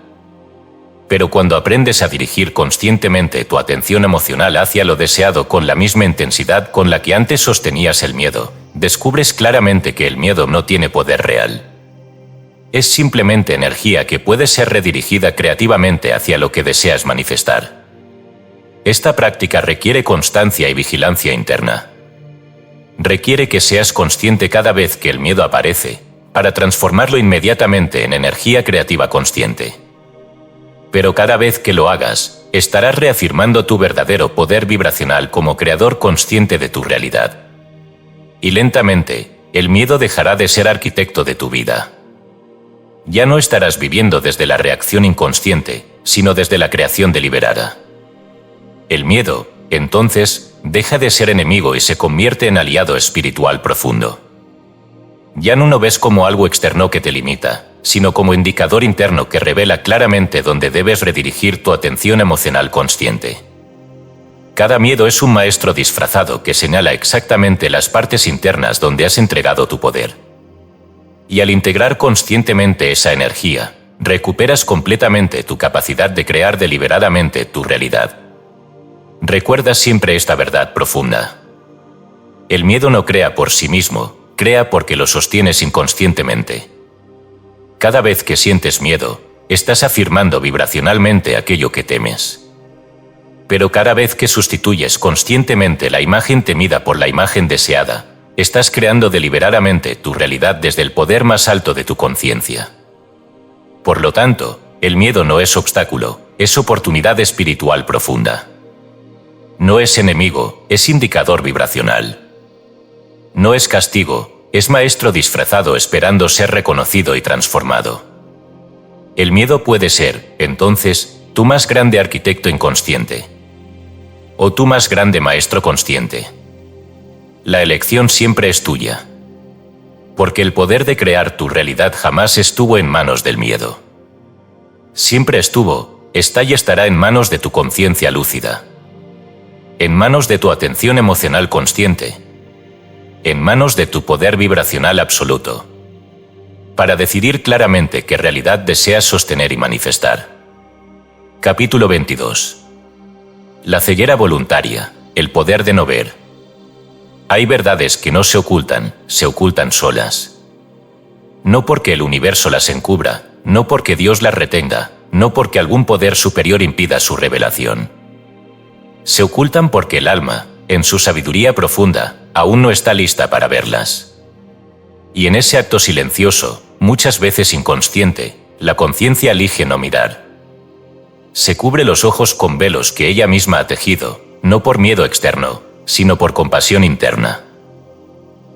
Pero cuando aprendes a dirigir conscientemente tu atención emocional hacia lo deseado con la misma intensidad con la que antes sostenías el miedo, descubres claramente que el miedo no tiene poder real. es simplemente energía que puede ser redirigida creativamente hacia lo que deseas manifestar. Esta práctica requiere constancia y vigilancia interna. Requiere que seas consciente cada vez que el miedo aparece, para transformarlo inmediatamente en energía creativa consciente. Pero cada vez que lo hagas, estarás reafirmando tu verdadero poder vibracional como creador consciente de tu realidad. Y lentamente, el miedo dejará de ser arquitecto de tu vida. Ya no estarás viviendo desde la reacción inconsciente, sino desde la creación deliberada. El miedo, entonces, deja de ser enemigo y se convierte en aliado espiritual profundo. Ya no lo ves como algo externo que te limita, sino como indicador interno que revela claramente dónde debes redirigir tu atención emocional consciente. Cada miedo es un maestro disfrazado que señala exactamente las partes internas donde has entregado tu poder. Y al integrar conscientemente esa energía, recuperas completamente tu capacidad de crear deliberadamente tu realidad. Recuerda siempre esta verdad profunda. El miedo no crea por sí mismo, crea porque lo sostienes inconscientemente. Cada vez que sientes miedo, estás afirmando vibracionalmente aquello que temes. Pero cada vez que sustituyes conscientemente la imagen temida por la imagen deseada, estás creando deliberadamente tu realidad desde el poder más alto de tu conciencia. Por lo tanto, el miedo no es obstáculo, es oportunidad espiritual profunda. No es enemigo, es indicador vibracional. No es castigo, es maestro disfrazado esperando ser reconocido y transformado. El miedo puede ser, entonces, tu más grande arquitecto inconsciente. O tu más grande maestro consciente. La elección siempre es tuya. Porque el poder de crear tu realidad jamás estuvo en manos del miedo. Siempre estuvo, está y estará en manos de tu conciencia lúcida. En manos de tu atención emocional consciente. En manos de tu poder vibracional absoluto. Para decidir claramente qué realidad deseas sostener y manifestar. Capítulo 22. La ceguera voluntaria, el poder de no ver. Hay verdades que no se ocultan solas. No porque el universo las encubra, no porque Dios las retenga, no porque algún poder superior impida su revelación. Se ocultan porque el alma, en su sabiduría profunda, aún no está lista para verlas. Y en ese acto silencioso, muchas veces inconsciente, la conciencia elige no mirar. Se cubre los ojos con velos que ella misma ha tejido, no por miedo externo, sino por compasión interna.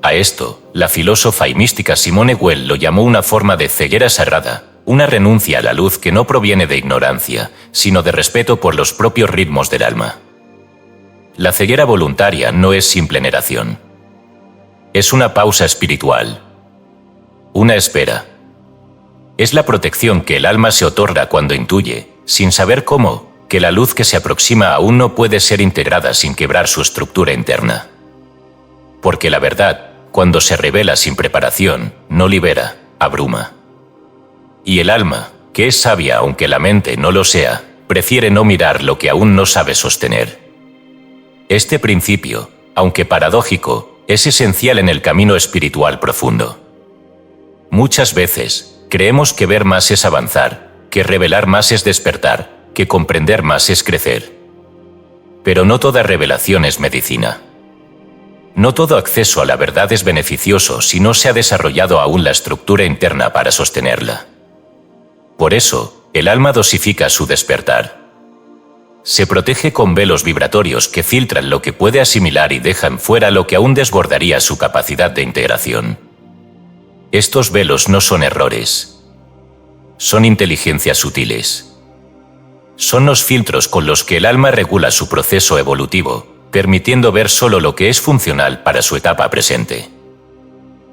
A esto, la filósofa y mística Simone Weil lo llamó una forma de ceguera sagrada, una renuncia a la luz que no proviene de ignorancia, sino de respeto por los propios ritmos del alma. La ceguera voluntaria no es simple negación. Es una pausa espiritual. Una espera. Es la protección que el alma se otorga cuando intuye, sin saber cómo, que la luz que se aproxima aún no puede ser integrada sin quebrar su estructura interna. Porque la verdad, cuando se revela sin preparación, no libera, abruma. Y el alma, que es sabia aunque la mente no lo sea, prefiere no mirar lo que aún no sabe sostener. Este principio, aunque paradójico, es esencial en el camino espiritual profundo. Muchas veces, creemos que ver más es avanzar, que revelar más es despertar, que comprender más es crecer. Pero no toda revelación es medicina. No todo acceso a la verdad es beneficioso si no se ha desarrollado aún la estructura interna para sostenerla. Por eso, el alma dosifica su despertar. Se protege con velos vibratorios que filtran lo que puede asimilar y dejan fuera lo que aún desbordaría su capacidad de integración. Estos velos no son errores. Son inteligencias sutiles. Son los filtros con los que el alma regula su proceso evolutivo, permitiendo ver solo lo que es funcional para su etapa presente.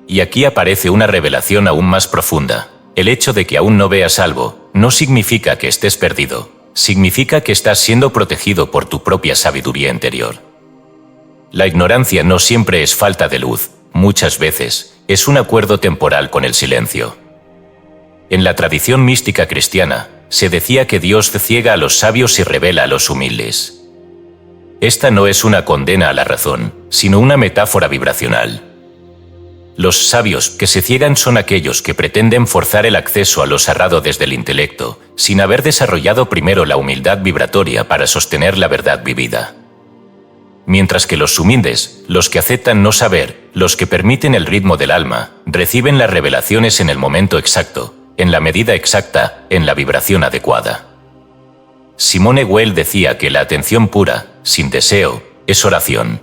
Y aquí aparece una revelación aún más profunda. El hecho de que aún no veas algo, no significa que estés perdido, significa que estás siendo protegido por tu propia sabiduría interior. La ignorancia no siempre es falta de luz, muchas veces, es un acuerdo temporal con el silencio. En la tradición mística cristiana, se decía que Dios ciega a los sabios y revela a los humildes. Esta no es una condena a la razón, sino una metáfora vibracional. Los sabios que se ciegan son aquellos que pretenden forzar el acceso a lo sagrado desde el intelecto, sin haber desarrollado primero la humildad vibratoria para sostener la verdad vivida. Mientras que los humildes, los que aceptan no saber, los que permiten el ritmo del alma, reciben las revelaciones en el momento exacto, en la medida exacta, en la vibración adecuada. Simone Weil decía que la atención pura, sin deseo, es oración.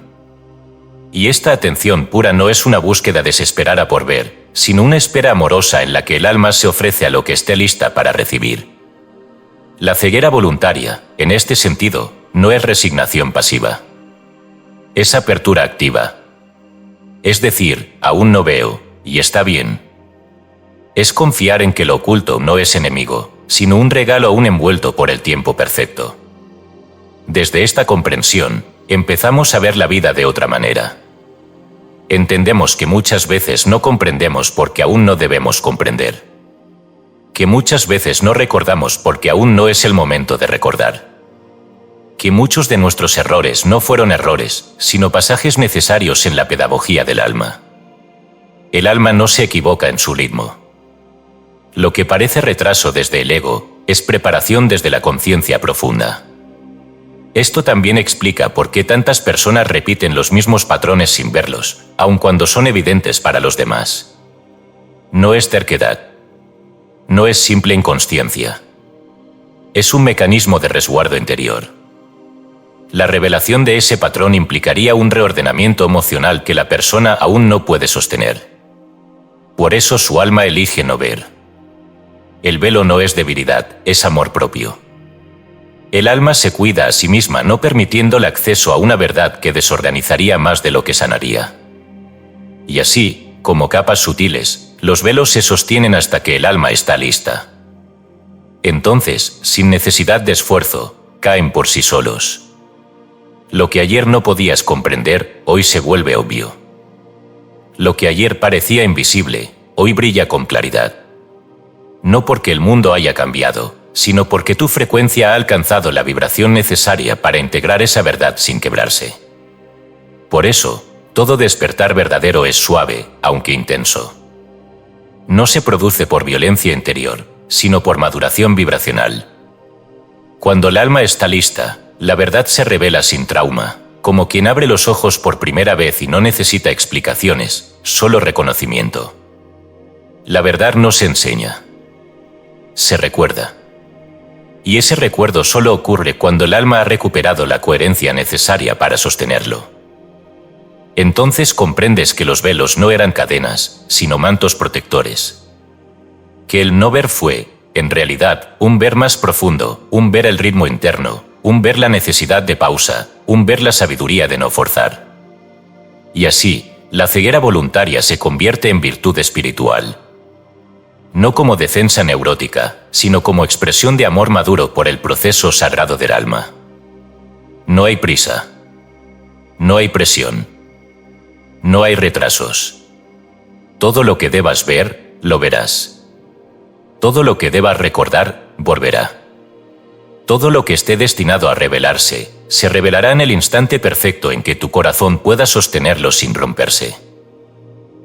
Y esta atención pura no es una búsqueda desesperada por ver, sino una espera amorosa en la que el alma se ofrece a lo que esté lista para recibir. La ceguera voluntaria, en este sentido, no es resignación pasiva. Es apertura activa. Es decir, aún no veo, y está bien. Es confiar en que lo oculto no es enemigo, sino un regalo aún envuelto por el tiempo perfecto. Desde esta comprensión, empezamos a ver la vida de otra manera. Entendemos que muchas veces no comprendemos porque aún no debemos comprender. Que muchas veces no recordamos porque aún no es el momento de recordar. Que muchos de nuestros errores no fueron errores, sino pasajes necesarios en la pedagogía del alma. El alma no se equivoca en su ritmo. Lo que parece retraso desde el ego, es preparación desde la conciencia profunda. Esto también explica por qué tantas personas repiten los mismos patrones sin verlos, aun cuando son evidentes para los demás. No es terquedad. No es simple inconsciencia. Es un mecanismo de resguardo interior. La revelación de ese patrón implicaría un reordenamiento emocional que la persona aún no puede sostener. Por eso su alma elige no ver. El velo no es debilidad, es amor propio. El alma se cuida a sí misma no permitiéndole acceso a una verdad que desorganizaría más de lo que sanaría. Y así, como capas sutiles, los velos se sostienen hasta que el alma está lista. Entonces, sin necesidad de esfuerzo, caen por sí solos. Lo que ayer no podías comprender, hoy se vuelve obvio. Lo que ayer parecía invisible, hoy brilla con claridad. No porque el mundo haya cambiado, sino porque tu frecuencia ha alcanzado la vibración necesaria para integrar esa verdad sin quebrarse. Por eso, todo despertar verdadero es suave, aunque intenso. No se produce por violencia interior, sino por maduración vibracional. Cuando el alma está lista, la verdad se revela sin trauma, como quien abre los ojos por primera vez y no necesita explicaciones, solo reconocimiento. La verdad no se enseña. Se recuerda. Y ese recuerdo solo ocurre cuando el alma ha recuperado la coherencia necesaria para sostenerlo. Entonces comprendes que los velos no eran cadenas, sino mantos protectores. Que el no ver fue, en realidad, un ver más profundo, un ver el ritmo interno, un ver la necesidad de pausa, un ver la sabiduría de no forzar. Y así, la ceguera voluntaria se convierte en virtud espiritual. No como defensa neurótica, sino como expresión de amor maduro por el proceso sagrado del alma. No hay prisa. No hay presión. No hay retrasos. Todo lo que debas ver, lo verás. Todo lo que debas recordar, volverá. Todo lo que esté destinado a revelarse, se revelará en el instante perfecto en que tu corazón pueda sostenerlo sin romperse.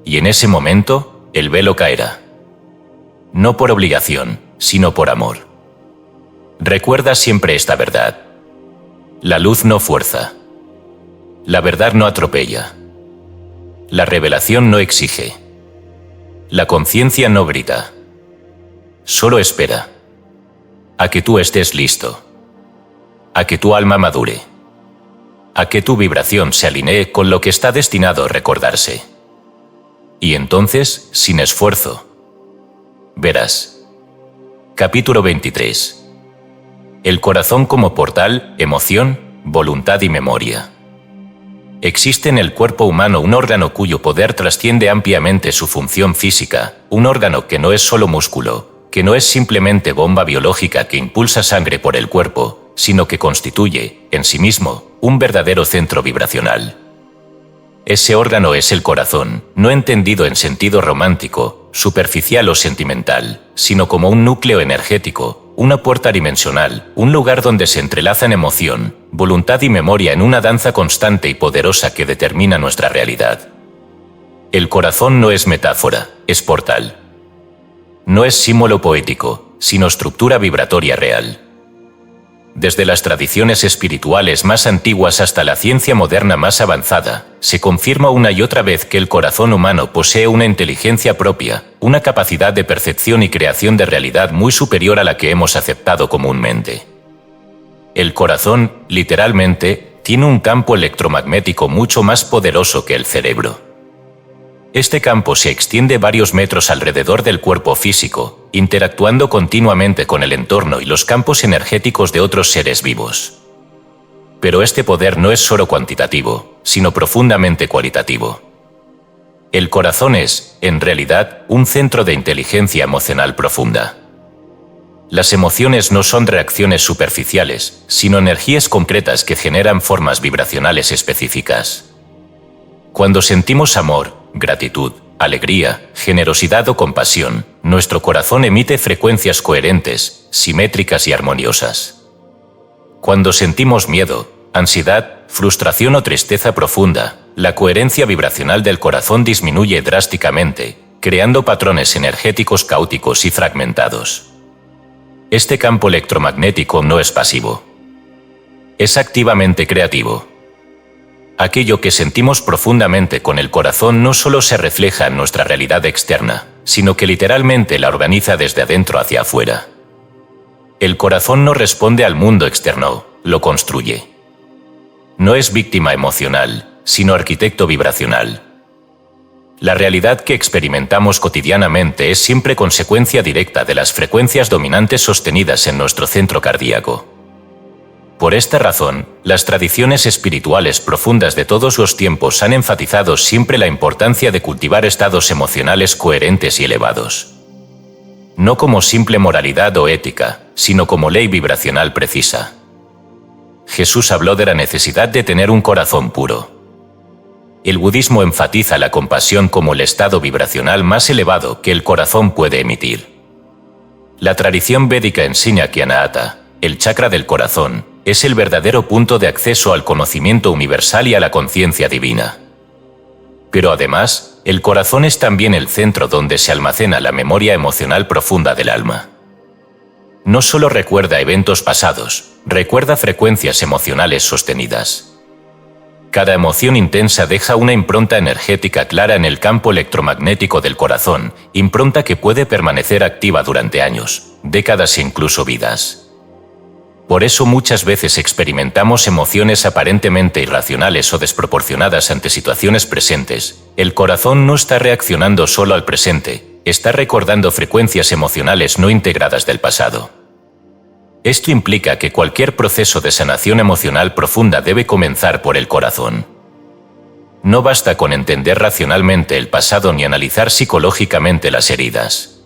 Y en ese momento, el velo caerá. No por obligación, sino por amor. Recuerda siempre esta verdad. La luz no fuerza. La verdad no atropella. La revelación no exige. La conciencia no grita. Solo espera. A que tú estés listo. A que tu alma madure. A que tu vibración se alinee con lo que está destinado a recordarse. Y entonces, sin esfuerzo, verás. Capítulo 23. El corazón como portal, emoción, voluntad y memoria. Existe en el cuerpo humano un órgano cuyo poder trasciende ampliamente su función física, un órgano que no es solo músculo, que no es simplemente bomba biológica que impulsa sangre por el cuerpo, sino que constituye, en sí mismo, un verdadero centro vibracional. Ese órgano es el corazón, no entendido en sentido romántico, superficial o sentimental, sino como un núcleo energético, una puerta dimensional, un lugar donde se entrelazan emoción, voluntad y memoria en una danza constante y poderosa que determina nuestra realidad. El corazón no es metáfora, es portal. No es símbolo poético, sino estructura vibratoria real. Desde las tradiciones espirituales más antiguas hasta la ciencia moderna más avanzada, se confirma una y otra vez que el corazón humano posee una inteligencia propia, una capacidad de percepción y creación de realidad muy superior a la que hemos aceptado comúnmente. El corazón, literalmente, tiene un campo electromagnético mucho más poderoso que el cerebro. Este campo se extiende varios metros alrededor del cuerpo físico, interactuando continuamente con el entorno y los campos energéticos de otros seres vivos. Pero este poder no es solo cuantitativo, sino profundamente cualitativo. El corazón es, en realidad, un centro de inteligencia emocional profunda. Las emociones no son reacciones superficiales, sino energías concretas que generan formas vibracionales específicas. Cuando sentimos amor, gratitud, alegría, generosidad o compasión, nuestro corazón emite frecuencias coherentes, simétricas y armoniosas. Cuando sentimos miedo, ansiedad, frustración o tristeza profunda, la coherencia vibracional del corazón disminuye drásticamente, creando patrones energéticos caóticos y fragmentados. Este campo electromagnético no es pasivo. Es activamente creativo. Aquello que sentimos profundamente con el corazón no solo se refleja en nuestra realidad externa, sino que literalmente la organiza desde adentro hacia afuera. El corazón no responde al mundo externo, lo construye. No es víctima emocional, sino arquitecto vibracional. La realidad que experimentamos cotidianamente es siempre consecuencia directa de las frecuencias dominantes sostenidas en nuestro centro cardíaco. Por esta razón, las tradiciones espirituales profundas de todos los tiempos han enfatizado siempre la importancia de cultivar estados emocionales coherentes y elevados. No como simple moralidad o ética, sino como ley vibracional precisa. Jesús habló de la necesidad de tener un corazón puro. El budismo enfatiza la compasión como el estado vibracional más elevado que el corazón puede emitir. La tradición védica enseña que Anahata, el chakra del corazón, es el verdadero punto de acceso al conocimiento universal y a la conciencia divina. Pero además, el corazón es también el centro donde se almacena la memoria emocional profunda del alma. No solo recuerda eventos pasados, recuerda frecuencias emocionales sostenidas. Cada emoción intensa deja una impronta energética clara en el campo electromagnético del corazón, impronta que puede permanecer activa durante años, décadas e incluso vidas. Por eso muchas veces experimentamos emociones aparentemente irracionales o desproporcionadas ante situaciones presentes. El corazón no está reaccionando solo al presente, está recordando frecuencias emocionales no integradas del pasado. Esto implica que cualquier proceso de sanación emocional profunda debe comenzar por el corazón. No basta con entender racionalmente el pasado ni analizar psicológicamente las heridas.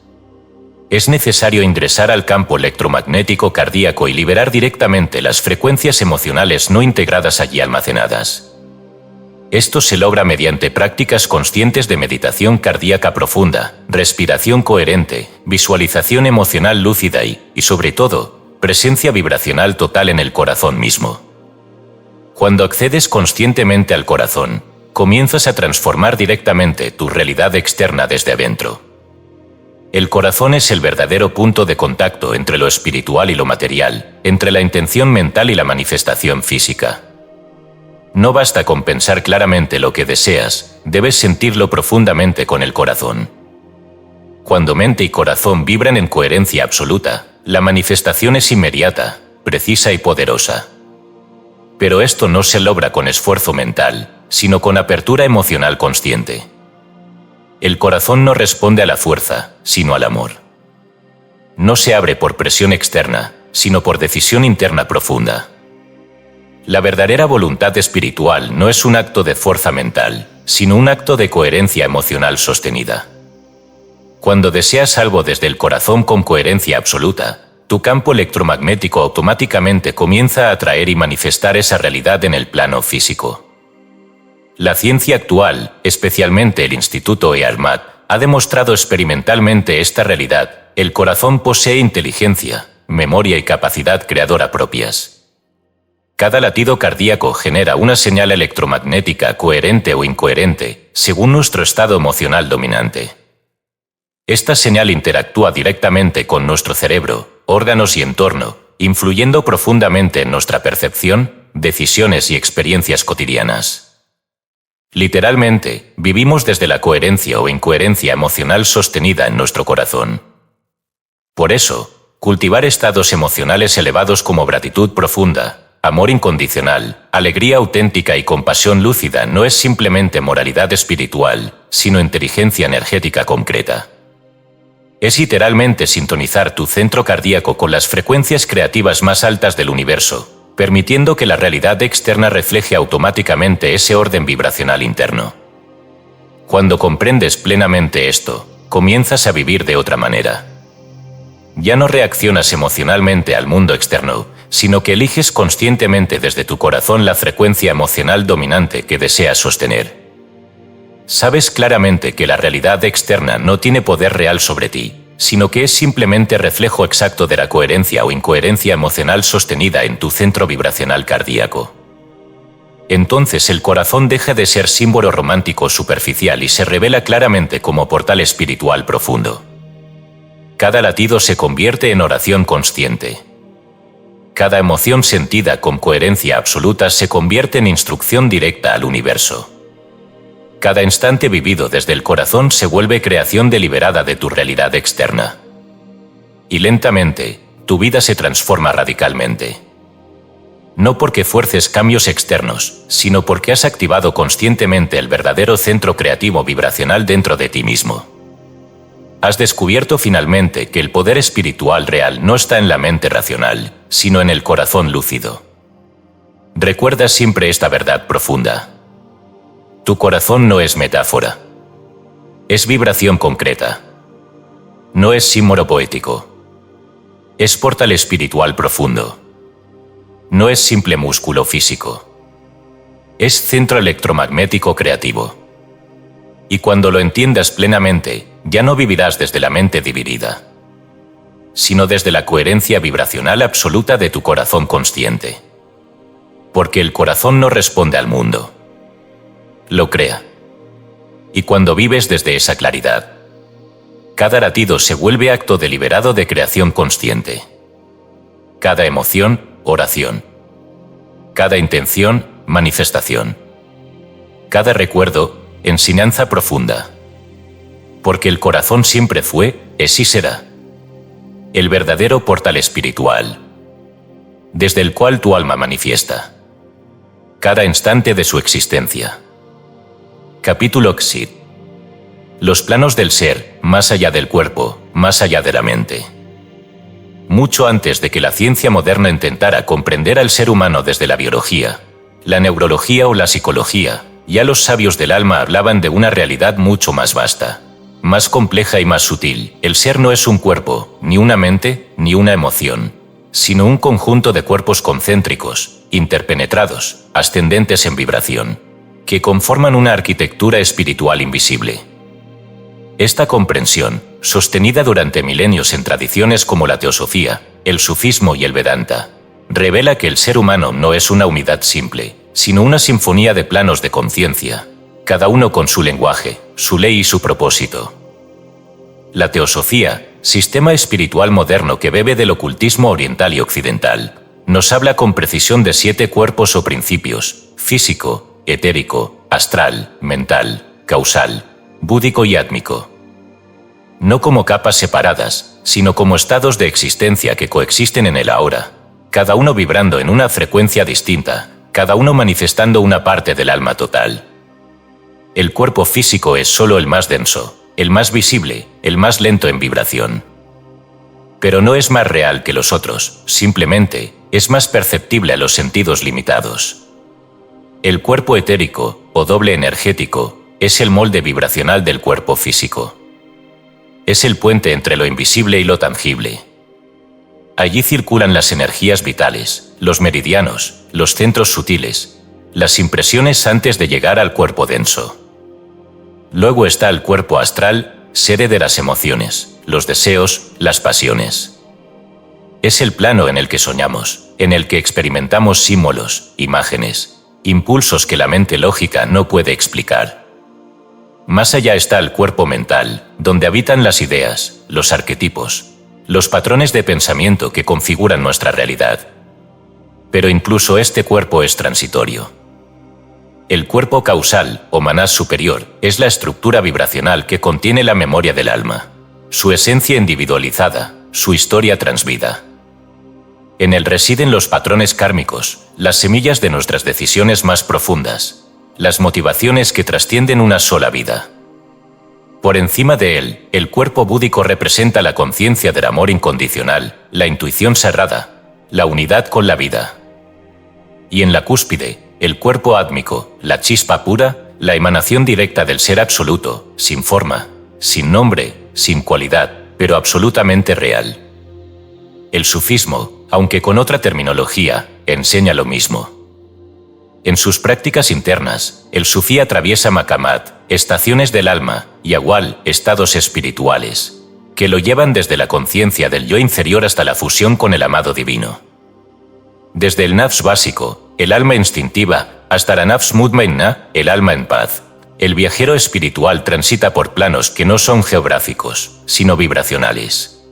Es necesario ingresar al campo electromagnético cardíaco y liberar directamente las frecuencias emocionales no integradas allí almacenadas. Esto se logra mediante prácticas conscientes de meditación cardíaca profunda, respiración coherente, visualización emocional lúcida y, sobre todo, presencia vibracional total en el corazón mismo. Cuando accedes conscientemente al corazón, comienzas a transformar directamente tu realidad externa desde adentro. El corazón es el verdadero punto de contacto entre lo espiritual y lo material, entre la intención mental y la manifestación física. No basta con pensar claramente lo que deseas, debes sentirlo profundamente con el corazón. Cuando mente y corazón vibran en coherencia absoluta, la manifestación es inmediata, precisa y poderosa. Pero esto no se logra con esfuerzo mental, sino con apertura emocional consciente. El corazón no responde a la fuerza, sino al amor. No se abre por presión externa, sino por decisión interna profunda. La verdadera voluntad espiritual no es un acto de fuerza mental, sino un acto de coherencia emocional sostenida. Cuando deseas algo desde el corazón con coherencia absoluta, tu campo electromagnético automáticamente comienza a atraer y manifestar esa realidad en el plano físico. La ciencia actual, especialmente el Instituto EARMAT, ha demostrado experimentalmente esta realidad. El corazón posee inteligencia, memoria y capacidad creadora propias. Cada latido cardíaco genera una señal electromagnética coherente o incoherente, según nuestro estado emocional dominante. Esta señal interactúa directamente con nuestro cerebro, órganos y entorno, influyendo profundamente en nuestra percepción, decisiones y experiencias cotidianas. Literalmente, vivimos desde la coherencia o incoherencia emocional sostenida en nuestro corazón. Por eso, cultivar estados emocionales elevados como gratitud profunda, amor incondicional, alegría auténtica y compasión lúcida no es simplemente moralidad espiritual, sino inteligencia energética concreta. Es literalmente sintonizar tu centro cardíaco con las frecuencias creativas más altas del universo, permitiendo que la realidad externa refleje automáticamente ese orden vibracional interno. Cuando comprendes plenamente esto, comienzas a vivir de otra manera. Ya no reaccionas emocionalmente al mundo externo, sino que eliges conscientemente desde tu corazón la frecuencia emocional dominante que deseas sostener. Sabes claramente que la realidad externa no tiene poder real sobre ti, sino que es simplemente reflejo exacto de la coherencia o incoherencia emocional sostenida en tu centro vibracional cardíaco. Entonces el corazón deja de ser símbolo romántico superficial y se revela claramente como portal espiritual profundo. Cada latido se convierte en oración consciente. Cada emoción sentida con coherencia absoluta se convierte en instrucción directa al universo. Cada instante vivido desde el corazón se vuelve creación deliberada de tu realidad externa. Y lentamente, tu vida se transforma radicalmente. No porque fuerces cambios externos, sino porque has activado conscientemente el verdadero centro creativo vibracional dentro de ti mismo. Has descubierto finalmente que el poder espiritual real no está en la mente racional, sino en el corazón lúcido. Recuerda siempre esta verdad profunda. Tu corazón no es metáfora. Es vibración concreta. No es símbolo poético. Es portal espiritual profundo. No es simple músculo físico. Es centro electromagnético creativo. Y cuando lo entiendas plenamente, ya no vivirás desde la mente dividida, sino desde la coherencia vibracional absoluta de tu corazón consciente. Porque el corazón no responde al mundo. Lo crea. Y cuando vives desde esa claridad, cada latido se vuelve acto deliberado de creación consciente. Cada emoción, oración. Cada intención, manifestación. Cada recuerdo, enseñanza profunda. Porque el corazón siempre fue, es y será el verdadero portal espiritual, desde el cual tu alma manifiesta cada instante de su existencia. Capítulo Xid. Los planos del ser, más allá del cuerpo, más allá de la mente. Mucho antes de que la ciencia moderna intentara comprender al ser humano desde la biología, la neurología o la psicología, ya los sabios del alma hablaban de una realidad mucho más vasta, más compleja y más sutil. El ser no es un cuerpo, ni una mente, ni una emoción, sino un conjunto de cuerpos concéntricos, interpenetrados, ascendentes en vibración, que conforman una arquitectura espiritual invisible. Esta comprensión, sostenida durante milenios en tradiciones como la teosofía, el sufismo y el Vedanta, revela que el ser humano no es una unidad simple, sino una sinfonía de planos de conciencia, cada uno con su lenguaje, su ley y su propósito. La teosofía, sistema espiritual moderno que bebe del ocultismo oriental y occidental, nos habla con precisión de 7 cuerpos o principios: físico, etérico, astral, mental, causal, búdico y átmico. No como capas separadas, sino como estados de existencia que coexisten en el ahora, cada uno vibrando en una frecuencia distinta, cada uno manifestando una parte del alma total. El cuerpo físico es solo el más denso, el más visible, el más lento en vibración. Pero no es más real que los otros, simplemente es más perceptible a los sentidos limitados. El cuerpo etérico, o doble energético, es el molde vibracional del cuerpo físico. Es el puente entre lo invisible y lo tangible. Allí circulan las energías vitales, los meridianos, los centros sutiles, las impresiones antes de llegar al cuerpo denso. Luego está el cuerpo astral, sede de las emociones, los deseos, las pasiones. Es el plano en el que soñamos, en el que experimentamos símbolos, imágenes, impulsos que la mente lógica no puede explicar. más allá está el cuerpo mental, donde habitan las ideas, los arquetipos, los patrones de pensamiento que configuran nuestra realidad. Pero incluso este cuerpo es transitorio. El cuerpo causal, o manás superior, es la estructura vibracional que contiene la memoria del alma, su esencia individualizada, su historia transvida. En él residen los patrones kármicos, las semillas de nuestras decisiones más profundas, las motivaciones que trascienden una sola vida. Por encima de él, el cuerpo búdico representa la conciencia del amor incondicional, la intuición sagrada, la unidad con la vida. Y en la cúspide, el cuerpo átmico, la chispa pura, la emanación directa del ser absoluto, sin forma, sin nombre, sin cualidad, pero absolutamente real. El sufismo, aunque con otra terminología, enseña lo mismo. En sus prácticas internas, el sufí atraviesa maqamat, estaciones del alma, y awal, estados espirituales, que lo llevan desde la conciencia del yo inferior hasta la fusión con el amado divino. Desde el nafs básico, el alma instintiva, hasta la nafs mutmainna, el alma en paz, el viajero espiritual transita por planos que no son geográficos, sino vibracionales.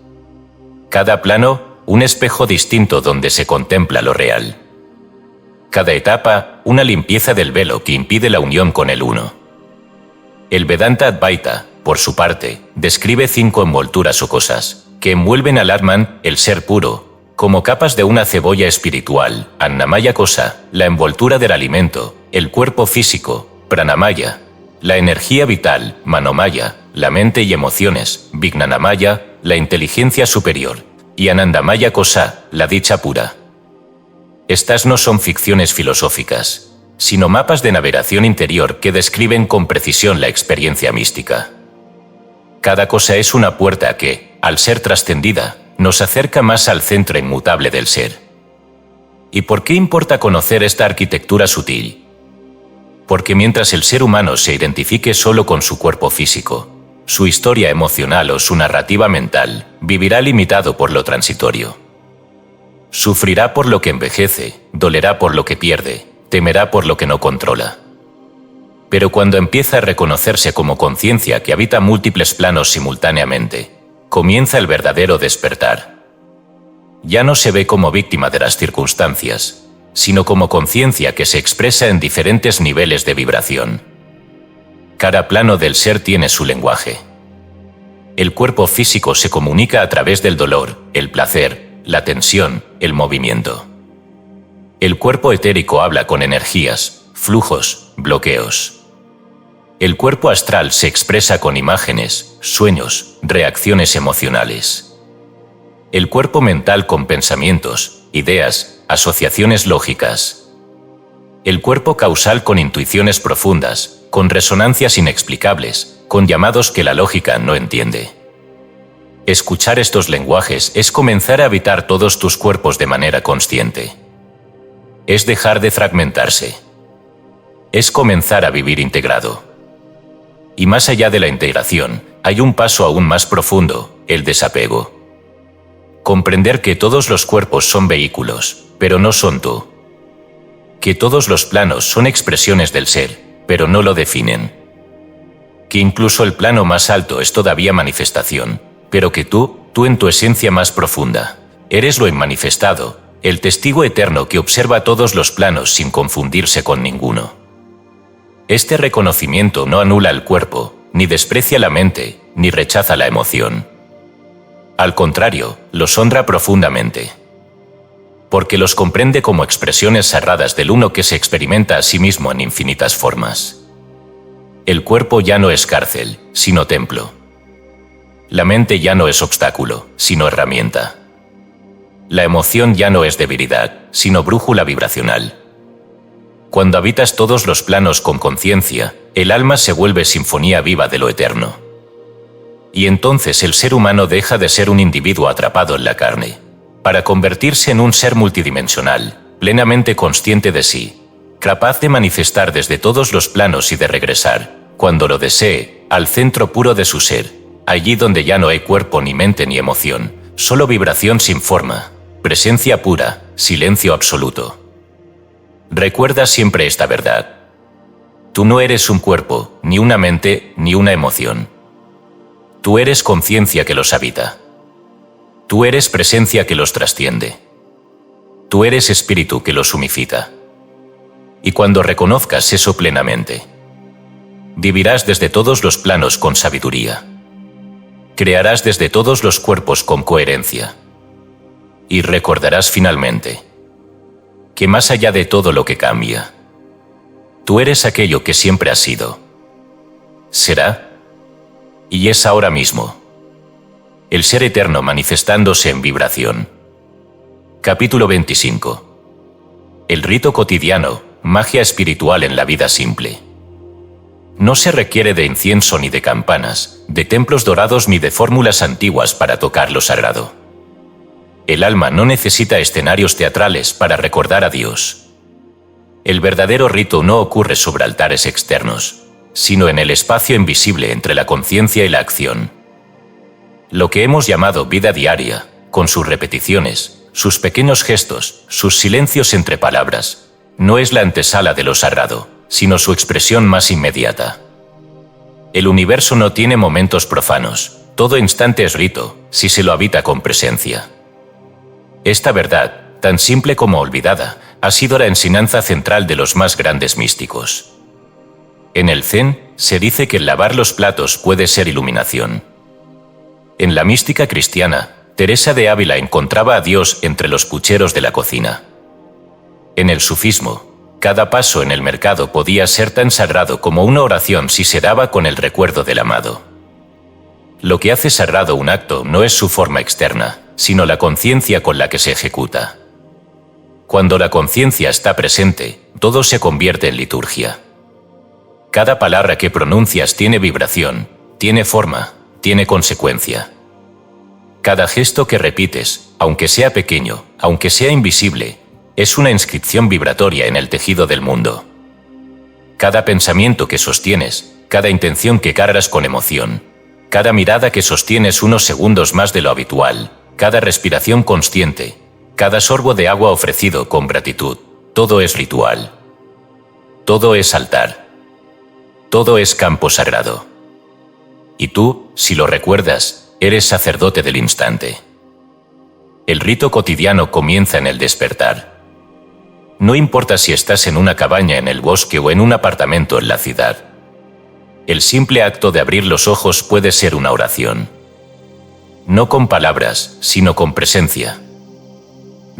Cada plano, un espejo distinto donde se contempla lo real. Cada etapa, una limpieza del velo que impide la unión con el uno. El Vedanta Advaita, por su parte, describe 5 envolturas o cosas, que envuelven al Atman, el ser puro, como capas de una cebolla espiritual, Annamaya cosa, la envoltura del alimento, el cuerpo físico, Pranamaya, la energía vital, Manomaya, la mente y emociones, Vijnanamaya, la inteligencia superior, y Anandamaya cosa, la dicha pura. Estas no son ficciones filosóficas, sino mapas de navegación interior que describen con precisión la experiencia mística. Cada cosa es una puerta que, al ser trascendida, nos acerca más al centro inmutable del ser. ¿Y por qué importa conocer esta arquitectura sutil? Porque mientras el ser humano se identifique solo con su cuerpo físico, su historia emocional o su narrativa mental vivirá limitado por lo transitorio. Sufrirá por lo que envejece, dolerá por lo que pierde, temerá por lo que no controla. Pero cuando empieza a reconocerse como conciencia que habita múltiples planos simultáneamente, comienza el verdadero despertar. Ya no se ve como víctima de las circunstancias, sino como conciencia que se expresa en diferentes niveles de vibración. Cada plano del ser tiene su lenguaje. El cuerpo físico se comunica a través del dolor, el placer, la tensión, el movimiento. El cuerpo etérico habla con energías, flujos, bloqueos. El cuerpo astral se expresa con imágenes, sueños, reacciones emocionales. El cuerpo mental con pensamientos, ideas, asociaciones lógicas. El cuerpo causal con intuiciones profundas, con resonancias inexplicables, con llamados que la lógica no entiende. Escuchar estos lenguajes es comenzar a habitar todos tus cuerpos de manera consciente. Es dejar de fragmentarse. Es comenzar a vivir integrado. Y más allá de la integración, hay un paso aún más profundo, el desapego. Comprender que todos los cuerpos son vehículos, pero no son tú. Que todos los planos son expresiones del ser, pero no lo definen. Que incluso el plano más alto es todavía manifestación, pero que tú en tu esencia más profunda, eres lo inmanifestado, el testigo eterno que observa todos los planos sin confundirse con ninguno. Este reconocimiento no anula el cuerpo, ni desprecia la mente, ni rechaza la emoción. Al contrario, los honra profundamente. Porque los comprende como expresiones sagradas del uno que se experimenta a sí mismo en infinitas formas. El cuerpo ya no es cárcel, sino templo. La mente ya no es obstáculo, sino herramienta. La emoción ya no es debilidad, sino brújula vibracional. Cuando habitas todos los planos con conciencia, el alma se vuelve sinfonía viva de lo eterno. Y entonces el ser humano deja de ser un individuo atrapado en la carne, para convertirse en un ser multidimensional, plenamente consciente de sí, capaz de manifestar desde todos los planos y de regresar, cuando lo desee, al centro puro de su ser, allí donde ya no hay cuerpo ni mente ni emoción, solo vibración sin forma, presencia pura, silencio absoluto. Recuerda siempre esta verdad. Tú no eres un cuerpo, ni una mente, ni una emoción. Tú eres conciencia que los habita. Tú eres presencia que los trasciende. Tú eres espíritu que los unifica. Y cuando reconozcas eso plenamente, vivirás desde todos los planos con sabiduría. Crearás desde todos los cuerpos con coherencia. Y recordarás finalmente que más allá de todo lo que cambia, tú eres aquello que siempre has sido. Será y es ahora mismo. El ser eterno manifestándose en vibración. Capítulo 25. El rito cotidiano, magia espiritual en la vida simple. No se requiere de incienso ni de campanas, de templos dorados ni de fórmulas antiguas para tocar lo sagrado. El alma no necesita escenarios teatrales para recordar a Dios. El verdadero rito no ocurre sobre altares externos, sino en el espacio invisible entre la conciencia y la acción. Lo que hemos llamado vida diaria, con sus repeticiones, sus pequeños gestos, sus silencios entre palabras, no es la antesala de lo sagrado, sino su expresión más inmediata. El universo no tiene momentos profanos, todo instante es rito, si se lo habita con presencia. Esta verdad, tan simple como olvidada, ha sido la enseñanza central de los más grandes místicos. En el Zen, se dice que el lavar los platos puede ser iluminación. En la mística cristiana, Teresa de Ávila encontraba a Dios entre los pucheros de la cocina. En el sufismo, cada paso en el mercado podía ser tan sagrado como una oración si se daba con el recuerdo del amado. Lo que hace sagrado un acto no es su forma externa, sino la conciencia con la que se ejecuta. Cuando la conciencia está presente, todo se convierte en liturgia. Cada palabra que pronuncias tiene vibración, tiene forma, tiene consecuencia. Cada gesto que repites, aunque sea pequeño, aunque sea invisible, es una inscripción vibratoria en el tejido del mundo. Cada pensamiento que sostienes, cada intención que cargas con emoción, cada mirada que sostienes unos segundos más de lo habitual, cada respiración consciente, cada sorbo de agua ofrecido con gratitud, todo es ritual. Todo es altar. Todo es campo sagrado. Y tú, si lo recuerdas, eres sacerdote del instante. El rito cotidiano comienza en el despertar. No importa si estás en una cabaña en el bosque o en un apartamento en la ciudad. El simple acto de abrir los ojos puede ser una oración. No con palabras, sino con presencia.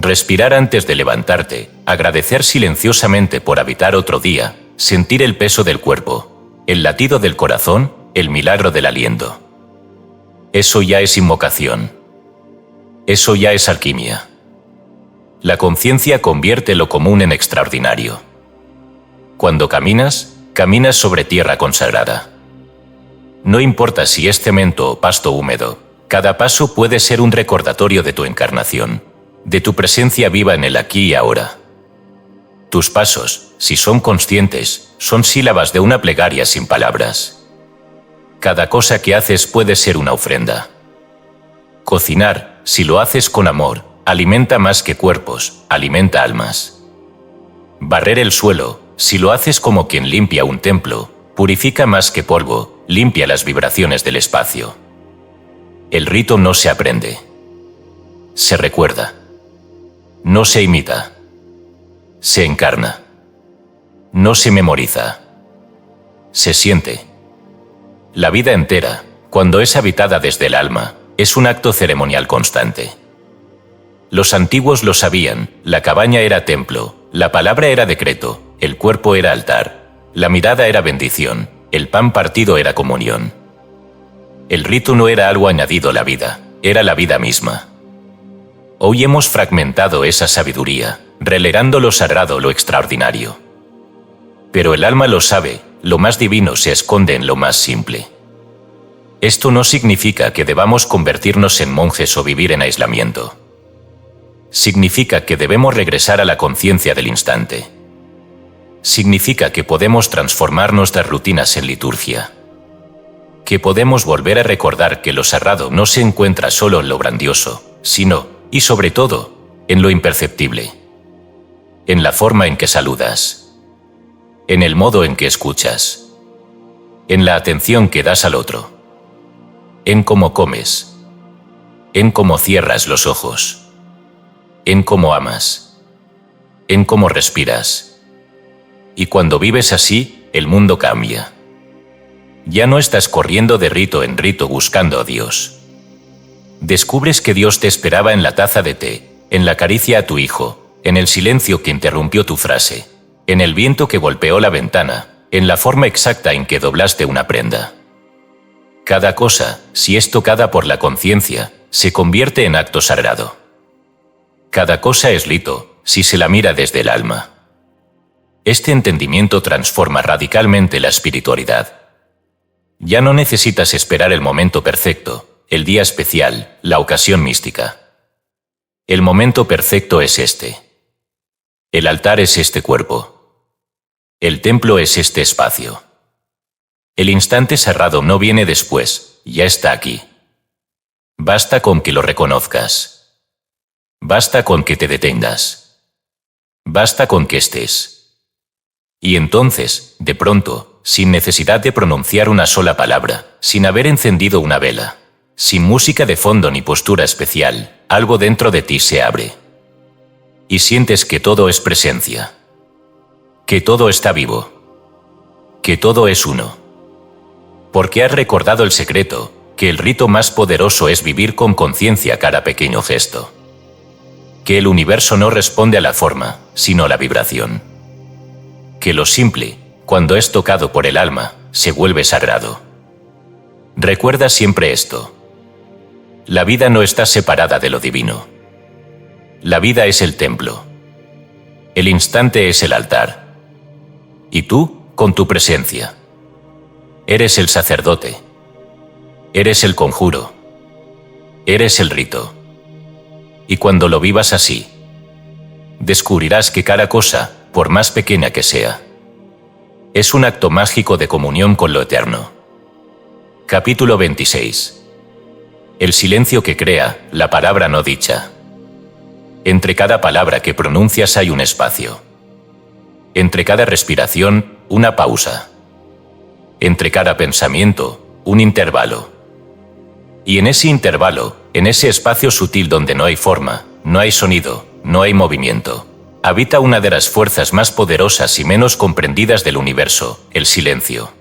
Respirar antes de levantarte, agradecer silenciosamente por habitar otro día, sentir el peso del cuerpo, el latido del corazón, el milagro del aliento. Eso ya es invocación. Eso ya es alquimia. La conciencia convierte lo común en extraordinario. Cuando caminas, caminas sobre tierra consagrada. No importa si es cemento o pasto húmedo, cada paso puede ser un recordatorio de tu encarnación, de tu presencia viva en el aquí y ahora. Tus pasos, si son conscientes, son sílabas de una plegaria sin palabras. Cada cosa que haces puede ser una ofrenda. Cocinar, si lo haces con amor, alimenta más que cuerpos, alimenta almas. Barrer el suelo, si lo haces como quien limpia un templo, purifica más que polvo, limpia las vibraciones del espacio. El rito no se aprende. Se recuerda. No se imita. Se encarna. No se memoriza. Se siente. La vida entera, cuando es habitada desde el alma, es un acto ceremonial constante. Los antiguos lo sabían, la cabaña era templo, la palabra era decreto, el cuerpo era altar, la mirada era bendición, el pan partido era comunión. El rito no era algo añadido a la vida, era la vida misma. Hoy hemos fragmentado esa sabiduría, relegando lo sagrado, lo extraordinario. Pero el alma lo sabe, lo más divino se esconde en lo más simple. Esto no significa que debamos convertirnos en monjes o vivir en aislamiento. Significa que debemos regresar a la conciencia del instante. Significa que podemos transformar nuestras rutinas en liturgia. Que podemos volver a recordar que lo sagrado no se encuentra solo en lo grandioso, sino, y sobre todo, en lo imperceptible. En la forma en que saludas. en el modo en que escuchas, en la atención que das al otro, en cómo comes, en cómo cierras los ojos, en cómo amas, en cómo respiras. Y cuando vives así, el mundo cambia. Ya no estás corriendo de rito en rito buscando a Dios. Descubres que Dios te esperaba en la taza de té, en la caricia a tu hijo, en el silencio que interrumpió tu frase, en el viento que golpeó la ventana, en la forma exacta en que doblaste una prenda. Cada cosa, si es tocada por la conciencia, se convierte en acto sagrado. Cada cosa es lito, si se la mira desde el alma. Este entendimiento transforma radicalmente la espiritualidad. Ya no necesitas esperar el momento perfecto, el día especial, la ocasión mística. El momento perfecto es este. El altar es este cuerpo. El templo es este espacio. El instante cerrado no viene después, ya está aquí. Basta con que lo reconozcas. Basta con que te detengas. Basta con que estés. Y entonces, de pronto, sin necesidad de pronunciar una sola palabra, sin haber encendido una vela, sin música de fondo ni postura especial, algo dentro de ti se abre. Y sientes que todo es presencia. Que todo está vivo. Que todo es uno. Porque has recordado el secreto, que el rito más poderoso es vivir con conciencia cada pequeño gesto. Que el universo no responde a la forma, sino a la vibración. Que lo simple, cuando es tocado por el alma, se vuelve sagrado. Recuerda siempre esto. La vida no está separada de lo divino. La vida es el templo. El instante es el altar. Y tú, con tu presencia, eres el sacerdote. Eres el conjuro. Eres el rito. Y cuando lo vivas así, descubrirás que cada cosa, por más pequeña que sea, es un acto mágico de comunión con lo eterno. Capítulo 26. El silencio que crea, la palabra no dicha. Entre cada palabra que pronuncias hay un espacio. Entre cada respiración, una pausa. Entre cada pensamiento, un intervalo. Y en ese intervalo, en ese espacio sutil donde no hay forma, no hay sonido, no hay movimiento, habita una de las fuerzas más poderosas y menos comprendidas del universo, el silencio.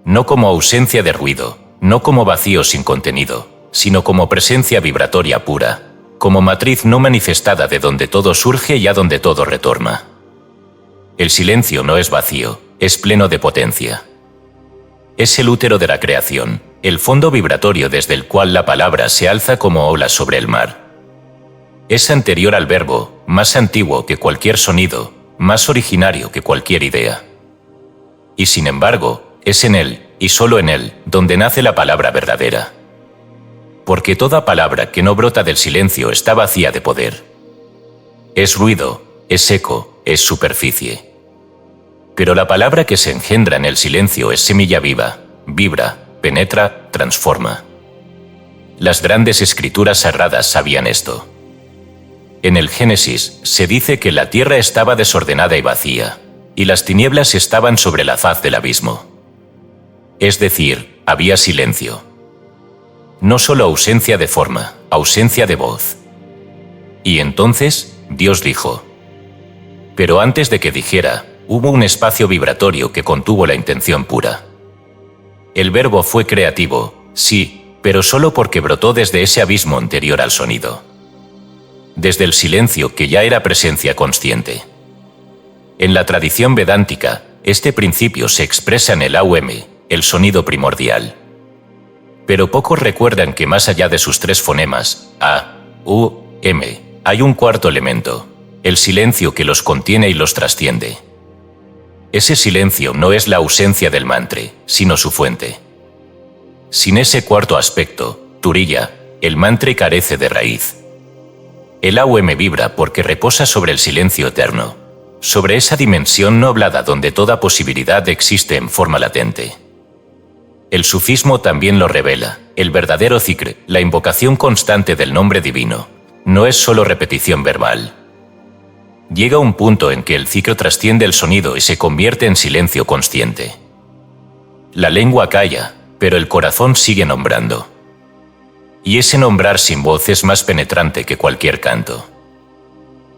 No como ausencia de ruido, no como vacío sin contenido, sino como presencia vibratoria pura, como matriz no manifestada de donde todo surge y a donde todo retorna. El silencio no es vacío, es pleno de potencia. Es el útero de la creación, el fondo vibratorio desde el cual la palabra se alza como olas sobre el mar. Es anterior al verbo, más antiguo que cualquier sonido, más originario que cualquier idea. Y sin embargo, es en él, y solo en él, donde nace la palabra verdadera. Porque toda palabra que no brota del silencio está vacía de poder. Es ruido, es eco, es superficie. Pero la palabra que se engendra en el silencio es semilla viva, vibra, penetra, transforma. Las grandes escrituras sagradas sabían esto. En el Génesis se dice que la tierra estaba desordenada y vacía, y las tinieblas estaban sobre la faz del abismo. Es decir, había silencio. No solo ausencia de forma, ausencia de voz. Y entonces, Dios dijo. Pero antes de que dijera, hubo un espacio vibratorio que contuvo la intención pura. El verbo fue creativo, sí, pero solo porque brotó desde ese abismo anterior al sonido. Desde el silencio que ya era presencia consciente. En la tradición vedántica, este principio se expresa en el AUM, el sonido primordial. Pero pocos recuerdan que más allá de sus tres fonemas, A, U, M, hay un cuarto elemento, el silencio que los contiene y los trasciende. Ese silencio no es la ausencia del mantra, sino su fuente. Sin ese cuarto aspecto, Turiya, el mantra carece de raíz. El AUM vibra porque reposa sobre el silencio eterno, sobre esa dimensión no hablada donde toda posibilidad existe en forma latente. El sufismo también lo revela, el verdadero zikr, la invocación constante del nombre divino, no es solo repetición verbal. Llega un punto en que el ciclo trasciende el sonido y se convierte en silencio consciente. La lengua calla, pero el corazón sigue nombrando. Y ese nombrar sin voz es más penetrante que cualquier canto.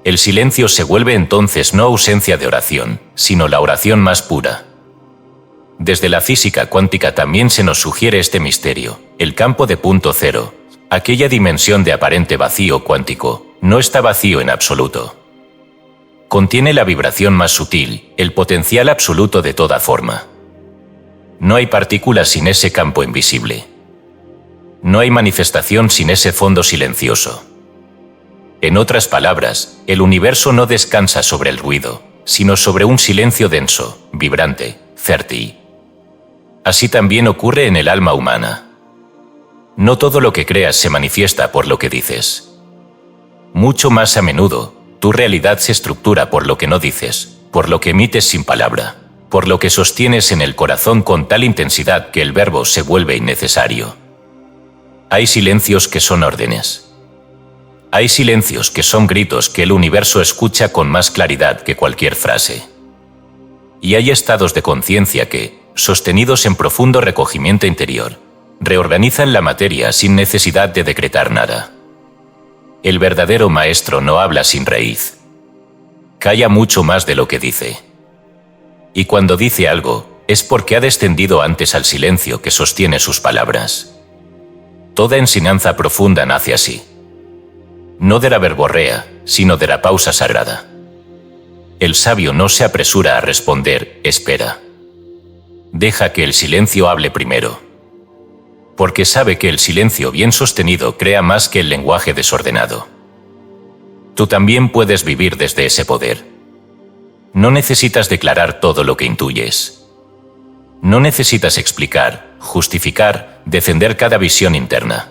El silencio se vuelve entonces no ausencia de oración, sino la oración más pura. Desde la física cuántica también se nos sugiere este misterio. El campo de punto cero, aquella dimensión de aparente vacío cuántico, no está vacío en absoluto. Contiene la vibración más sutil, el potencial absoluto de toda forma. No hay partículas sin ese campo invisible. No hay manifestación sin ese fondo silencioso. En otras palabras, el universo no descansa sobre el ruido, sino sobre un silencio denso, vibrante, fértil. Así también ocurre en el alma humana. No todo lo que creas se manifiesta por lo que dices. Mucho más a menudo, tu realidad se estructura por lo que no dices, por lo que emites sin palabra, por lo que sostienes en el corazón con tal intensidad que el verbo se vuelve innecesario. Hay silencios que son órdenes. Hay silencios que son gritos que el universo escucha con más claridad que cualquier frase. Y hay estados de conciencia que, sostenidos en profundo recogimiento interior, reorganizan la materia sin necesidad de decretar nada. El verdadero maestro no habla sin raíz. Calla mucho más de lo que dice. Y cuando dice algo, es porque ha descendido antes al silencio que sostiene sus palabras. Toda enseñanza profunda nace así. No de la verborrea, sino de la pausa sagrada. El sabio no se apresura a responder, espera. Deja que el silencio hable primero. Porque sabe que el silencio bien sostenido crea más que el lenguaje desordenado. Tú también puedes vivir desde ese poder. No necesitas declarar todo lo que intuyes. No necesitas explicar, justificar, defender cada visión interna.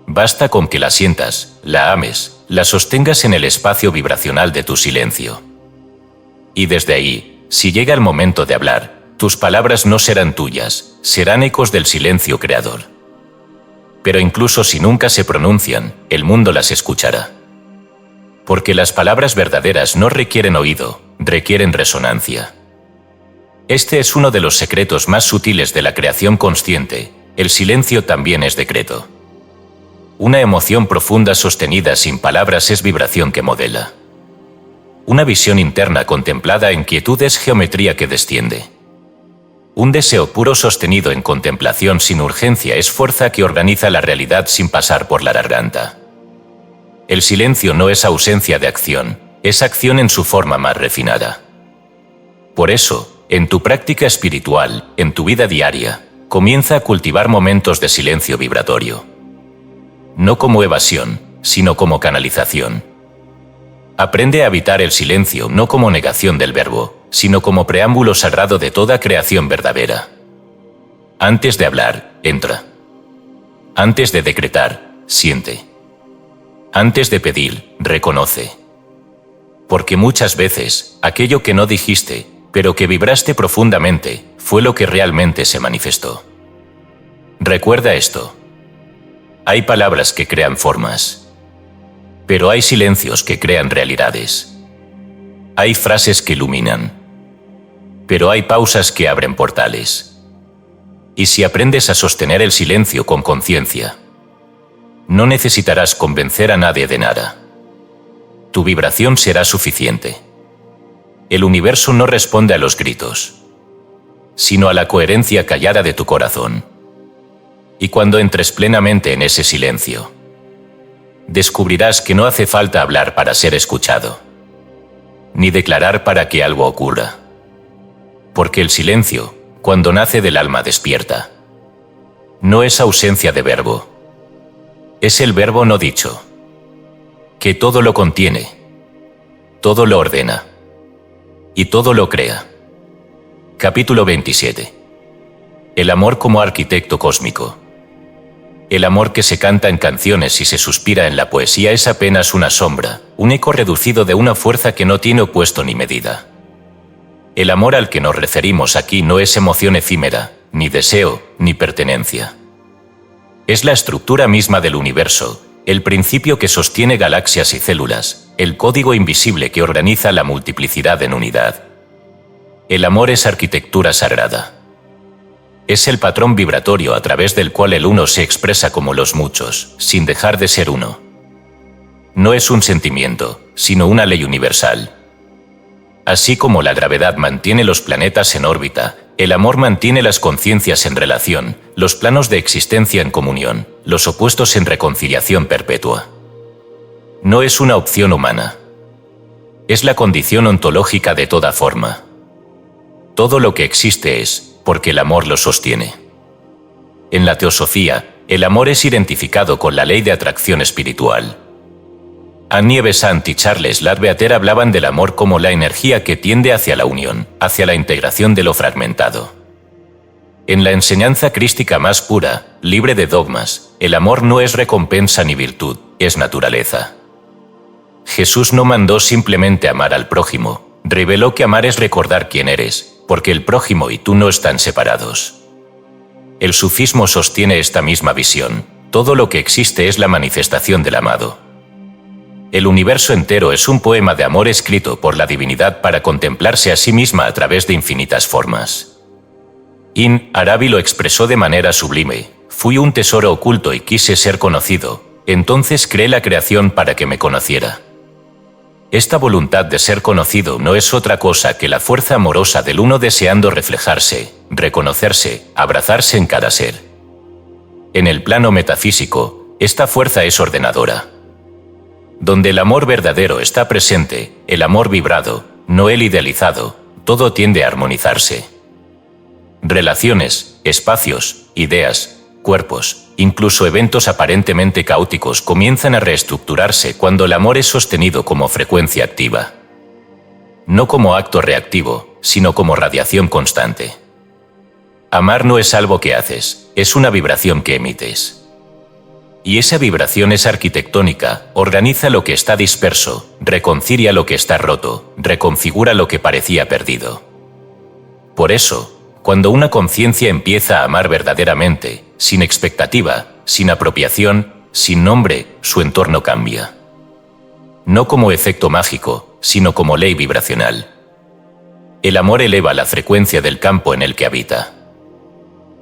Basta con que la sientas, la ames, la sostengas en el espacio vibracional de tu silencio. Y desde ahí, si llega el momento de hablar, tus palabras no serán tuyas, serán ecos del silencio creador. Pero incluso si nunca se pronuncian, el mundo las escuchará. Porque las palabras verdaderas no requieren oído, requieren resonancia. Este es uno de los secretos más sutiles de la creación consciente. El silencio también es decreto. Una emoción profunda sostenida sin palabras es vibración que modela. Una visión interna contemplada en quietud es geometría que desciende. Un deseo puro sostenido en contemplación sin urgencia es fuerza que organiza la realidad sin pasar por la garganta. El silencio no es ausencia de acción, es acción en su forma más refinada. Por eso, en tu práctica espiritual, en tu vida diaria, comienza a cultivar momentos de silencio vibratorio. No como evasión, sino como canalización. Aprende a habitar el silencio no como negación del verbo, sino como preámbulo sagrado de toda creación verdadera. Antes de hablar, entra. Antes de decretar, siente. Antes de pedir, reconoce. Porque muchas veces, aquello que no dijiste, pero que vibraste profundamente, fue lo que realmente se manifestó. Recuerda esto. Hay palabras que crean formas. Pero hay silencios que crean realidades. Hay frases que iluminan. Pero hay pausas que abren portales. Y si aprendes a sostener el silencio con conciencia, no necesitarás convencer a nadie de nada. Tu vibración será suficiente. El universo no responde a los gritos, sino a la coherencia callada de tu corazón. Y cuando entres plenamente en ese silencio, descubrirás que no hace falta hablar para ser escuchado, ni declarar para que algo ocurra. Porque el silencio, cuando nace del alma despierta, no es ausencia de verbo. Es el verbo no dicho, que todo lo contiene, todo lo ordena y todo lo crea. Capítulo 27. El amor como arquitecto cósmico. El amor que se canta en canciones y se suspira en la poesía es apenas una sombra, un eco reducido de una fuerza que no tiene opuesto ni medida. El amor al que nos referimos aquí no es emoción efímera, ni deseo, ni pertenencia. Es la estructura misma del universo, el principio que sostiene galaxias y células, el código invisible que organiza la multiplicidad en unidad. El amor es arquitectura sagrada. Es el patrón vibratorio a través del cual el uno se expresa como los muchos, sin dejar de ser uno. No es un sentimiento, sino una ley universal. Así como la gravedad mantiene los planetas en órbita, el amor mantiene las conciencias en relación, los planos de existencia en comunión, los opuestos en reconciliación perpetua. No es una opción humana. Es la condición ontológica de toda forma. Todo lo que existe es, porque el amor lo sostiene. En la teosofía, el amor es identificado con la ley de atracción espiritual. Annie Besant y Charles Ladbeater hablaban del amor como la energía que tiende hacia la unión, hacia la integración de lo fragmentado. En la enseñanza crística más pura, libre de dogmas, el amor no es recompensa ni virtud, es naturaleza. Jesús no mandó simplemente amar al prójimo, reveló que amar es recordar quién eres, porque el prójimo y tú no están separados. El sufismo sostiene esta misma visión: todo lo que existe es la manifestación del amado. El universo entero es un poema de amor escrito por la divinidad para contemplarse a sí misma a través de infinitas formas. Ibn Arabi lo expresó de manera sublime: fui un tesoro oculto y quise ser conocido, entonces creé la creación para que me conociera. Esta voluntad de ser conocido no es otra cosa que la fuerza amorosa del uno deseando reflejarse, reconocerse, abrazarse en cada ser. En el plano metafísico, esta fuerza es ordenadora. Donde el amor verdadero está presente, el amor vibrado, no el idealizado, todo tiende a armonizarse. Relaciones, espacios, ideas, cuerpos, incluso eventos aparentemente caóticos comienzan a reestructurarse cuando el amor es sostenido como frecuencia activa. No como acto reactivo, sino como radiación constante. Amar no es algo que haces, es una vibración que emites. Y esa vibración es arquitectónica, organiza lo que está disperso, reconcilia lo que está roto, reconfigura lo que parecía perdido. Por eso, cuando una conciencia empieza a amar verdaderamente, sin expectativa, sin apropiación, sin nombre, su entorno cambia. No como efecto mágico, sino como ley vibracional. El amor eleva la frecuencia del campo en el que habita.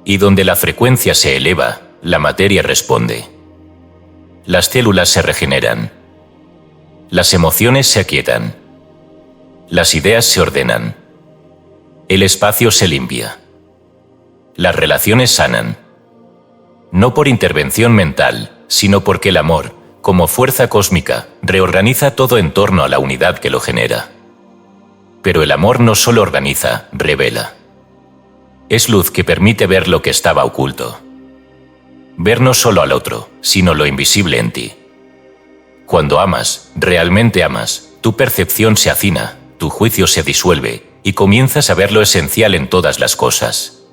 Y donde la frecuencia se eleva, la materia responde. Las células se regeneran. Las emociones se aquietan. Las ideas se ordenan. El espacio se limpia. Las relaciones sanan. No por intervención mental, sino porque el amor, como fuerza cósmica, reorganiza todo en torno a la unidad que lo genera. Pero el amor no solo organiza, revela. Es luz que permite ver lo que estaba oculto. Ver no solo al otro, sino lo invisible en ti. Cuando amas, realmente amas, tu percepción se afina, tu juicio se disuelve, y comienzas a ver lo esencial en todas las cosas.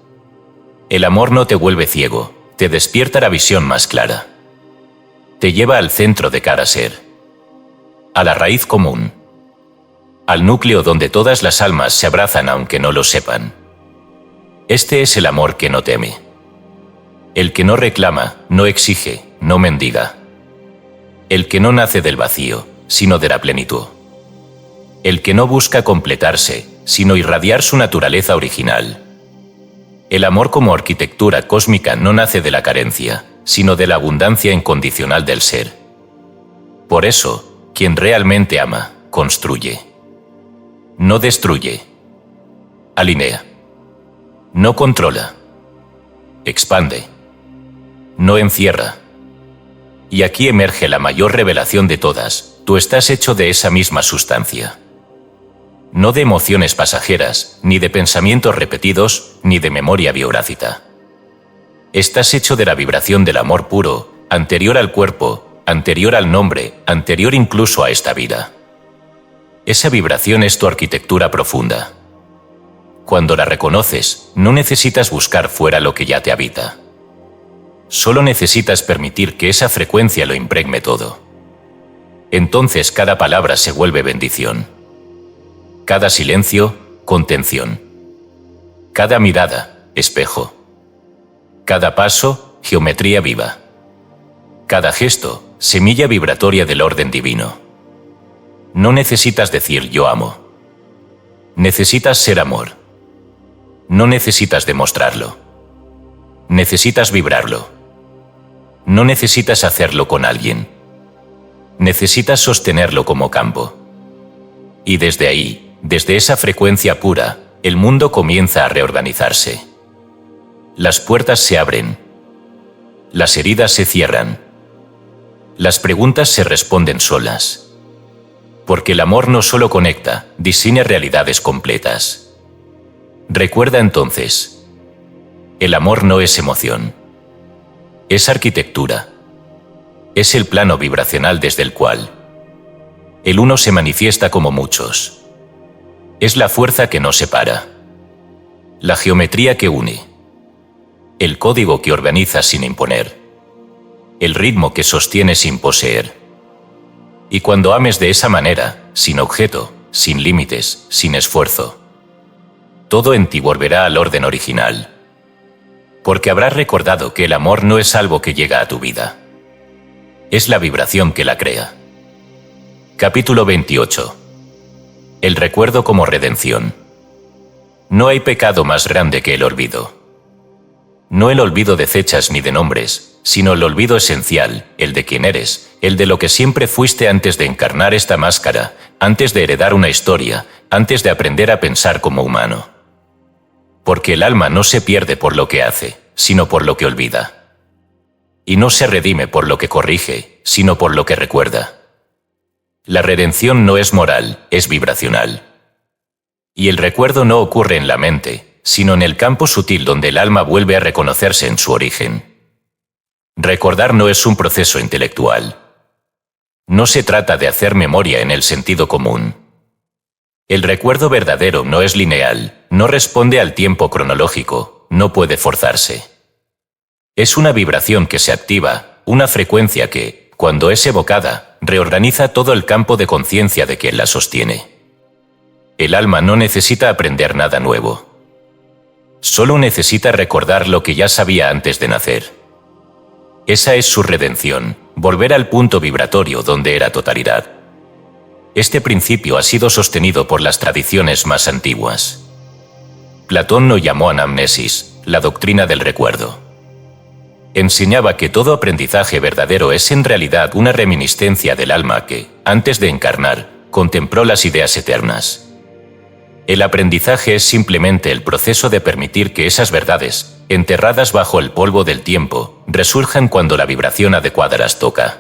El amor no te vuelve ciego, te despierta la visión más clara. Te lleva al centro de cada ser. A la raíz común. Al núcleo donde todas las almas se abrazan aunque no lo sepan. Este es el amor que no teme. El que no reclama, no exige, no mendiga. El que no nace del vacío, sino de la plenitud. El que no busca completarse, sino irradiar su naturaleza original. El amor como arquitectura cósmica no nace de la carencia, sino de la abundancia incondicional del ser. Por eso, quien realmente ama, construye. No destruye. Alinea. No controla. Expande. No encierra. Y aquí emerge la mayor revelación de todas: tú estás hecho de esa misma sustancia. No de emociones pasajeras, ni de pensamientos repetidos, ni de memoria biográfica. Estás hecho de la vibración del amor puro, anterior al cuerpo, anterior al nombre, anterior incluso a esta vida. Esa vibración es tu arquitectura profunda. Cuando la reconoces, no necesitas buscar fuera lo que ya te habita. Solo necesitas permitir que esa frecuencia lo impregne todo. Entonces cada palabra se vuelve bendición. Cada silencio, contención. Cada mirada, espejo. Cada paso, geometría viva. Cada gesto, semilla vibratoria del orden divino. No necesitas decir yo amo. Necesitas ser amor. No necesitas demostrarlo. Necesitas vibrarlo. No necesitas hacerlo con alguien. Necesitas sostenerlo como campo. Y desde ahí, desde esa frecuencia pura, el mundo comienza a reorganizarse. Las puertas se abren. Las heridas se cierran. Las preguntas se responden solas. Porque el amor no solo conecta, diseña realidades completas. Recuerda entonces, el amor no es emoción. Es arquitectura. Es el plano vibracional desde el cual el uno se manifiesta como muchos. Es la fuerza que nos separa. La geometría que une. El código que organiza sin imponer. El ritmo que sostiene sin poseer. Y cuando ames de esa manera, sin objeto, sin límites, sin esfuerzo, todo en ti volverá al orden original. Porque habrás recordado que el amor no es algo que llega a tu vida. Es la vibración que la crea. Capítulo 28. El recuerdo como redención. No hay pecado más grande que el olvido. No el olvido de fechas ni de nombres, sino el olvido esencial, el de quién eres, el de lo que siempre fuiste antes de encarnar esta máscara, antes de heredar una historia, antes de aprender a pensar como humano. Porque el alma no se pierde por lo que hace, sino por lo que olvida. Y no se redime por lo que corrige, sino por lo que recuerda. La redención no es moral, es vibracional. Y el recuerdo no ocurre en la mente, sino en el campo sutil donde el alma vuelve a reconocerse en su origen. Recordar no es un proceso intelectual. No se trata de hacer memoria en el sentido común. El recuerdo verdadero no es lineal, no responde al tiempo cronológico, no puede forzarse. Es una vibración que se activa, una frecuencia que, cuando es evocada, reorganiza todo el campo de conciencia de quien la sostiene. El alma no necesita aprender nada nuevo. Solo necesita recordar lo que ya sabía antes de nacer. Esa es su redención, volver al punto vibratorio donde era totalidad. Este principio ha sido sostenido por las tradiciones más antiguas. Platón lo llamó anamnesis, la doctrina del recuerdo. Enseñaba que todo aprendizaje verdadero es en realidad una reminiscencia del alma que, antes de encarnar, contempló las ideas eternas. El aprendizaje es simplemente el proceso de permitir que esas verdades, enterradas bajo el polvo del tiempo, resurjan cuando la vibración adecuada las toca.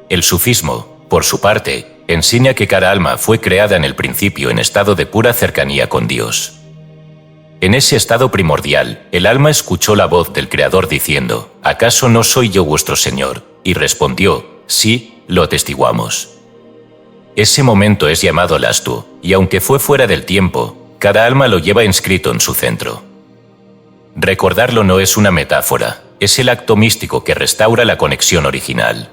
El sufismo, por su parte, enseña que cada alma fue creada en el principio en estado de pura cercanía con Dios. En ese estado primordial, el alma escuchó la voz del Creador diciendo, ¿acaso no soy yo vuestro Señor? Y respondió, sí, lo atestiguamos. Ese momento es llamado Lastu, y aunque fue fuera del tiempo, cada alma lo lleva inscrito en su centro. Recordarlo no es una metáfora, es el acto místico que restaura la conexión original.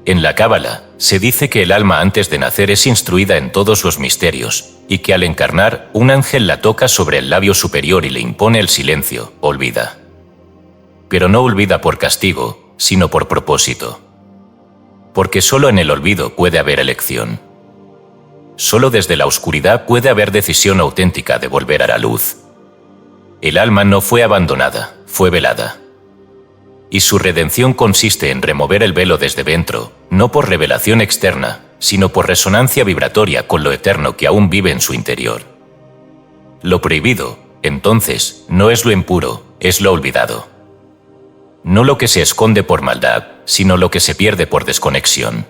En la Cábala, se dice que el alma antes de nacer es instruida en todos los misterios, y que al encarnar, un ángel la toca sobre el labio superior y le impone el silencio, olvida. Pero no olvida por castigo, sino por propósito. Porque solo en el olvido puede haber elección. Solo desde la oscuridad puede haber decisión auténtica de volver a la luz. El alma no fue abandonada, fue velada. Y su redención consiste en remover el velo desde dentro, no por revelación externa, sino por resonancia vibratoria con lo eterno que aún vive en su interior. Lo prohibido, entonces, no es lo impuro, es lo olvidado. No lo que se esconde por maldad, sino lo que se pierde por desconexión.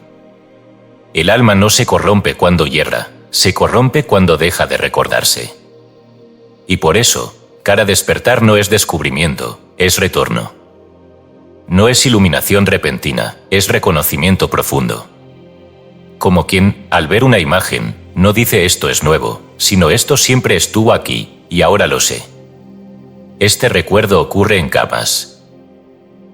El alma no se corrompe cuando yerra, se corrompe cuando deja de recordarse. Y por eso, cada despertar no es descubrimiento, es retorno. No es iluminación repentina, es reconocimiento profundo. Como quien, al ver una imagen, no dice esto es nuevo, sino esto siempre estuvo aquí, y ahora lo sé. Este recuerdo ocurre en capas.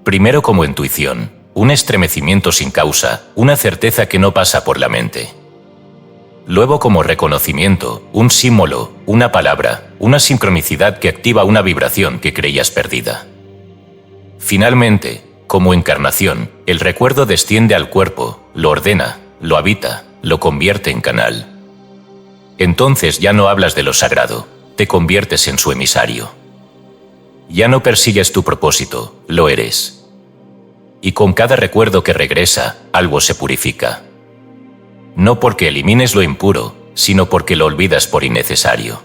Primero como intuición, un estremecimiento sin causa, una certeza que no pasa por la mente. Luego como reconocimiento, un símbolo, una palabra, una sincronicidad que activa una vibración que creías perdida. Finalmente, como encarnación, el recuerdo desciende al cuerpo, lo ordena, lo habita, lo convierte en canal. Entonces ya no hablas de lo sagrado, te conviertes en su emisario. Ya no persigues tu propósito, lo eres. Y con cada recuerdo que regresa, algo se purifica. No porque elimines lo impuro, sino porque lo olvidas por innecesario.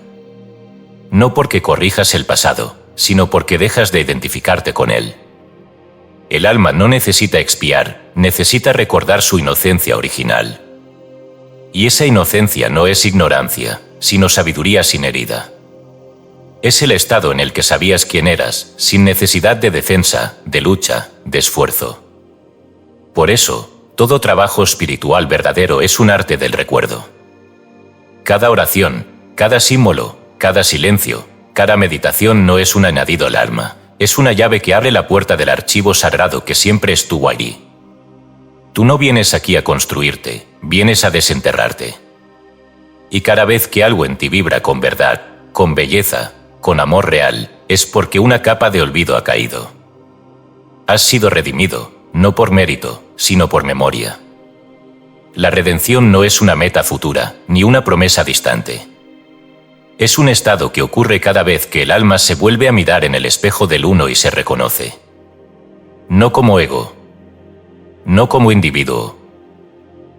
No porque corrijas el pasado, sino porque dejas de identificarte con él. El alma no necesita expiar, necesita recordar su inocencia original. Y esa inocencia no es ignorancia, sino sabiduría sin herida. Es el estado en el que sabías quién eras, sin necesidad de defensa, de lucha, de esfuerzo. Por eso, todo trabajo espiritual verdadero es un arte del recuerdo. Cada oración, cada símbolo, cada silencio, cada meditación no es un añadido al alma, es una llave que abre la puerta del archivo sagrado que siempre estuvo allí. Tú no vienes aquí a construirte, vienes a desenterrarte. Y cada vez que algo en ti vibra con verdad, con belleza, con amor real, es porque una capa de olvido ha caído. Has sido redimido, no por mérito, sino por memoria. La redención no es una meta futura, ni una promesa distante. Es un estado que ocurre cada vez que el alma se vuelve a mirar en el espejo del uno y se reconoce. No como ego, no como individuo,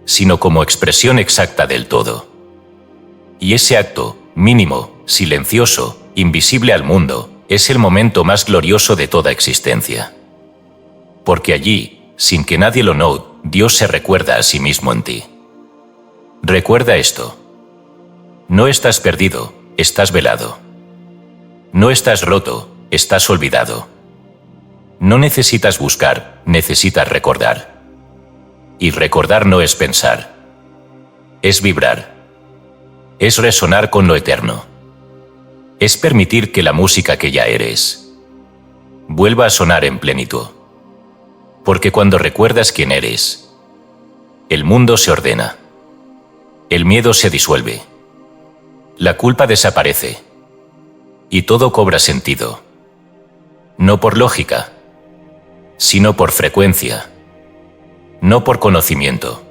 sino como expresión exacta del todo. Y ese acto, mínimo, silencioso, invisible al mundo, es el momento más glorioso de toda existencia. Porque allí, sin que nadie lo note, Dios se recuerda a sí mismo en ti. Recuerda esto. No estás perdido, estás velado. No estás roto, estás olvidado. No necesitas buscar, necesitas recordar. Y recordar no es pensar. Es vibrar. Es resonar con lo eterno. Es permitir que la música que ya eres vuelva a sonar en plenitud. Porque cuando recuerdas quién eres, el mundo se ordena. El miedo se disuelve. La culpa desaparece. Y todo cobra sentido. No por lógica, sino por frecuencia. No por conocimiento,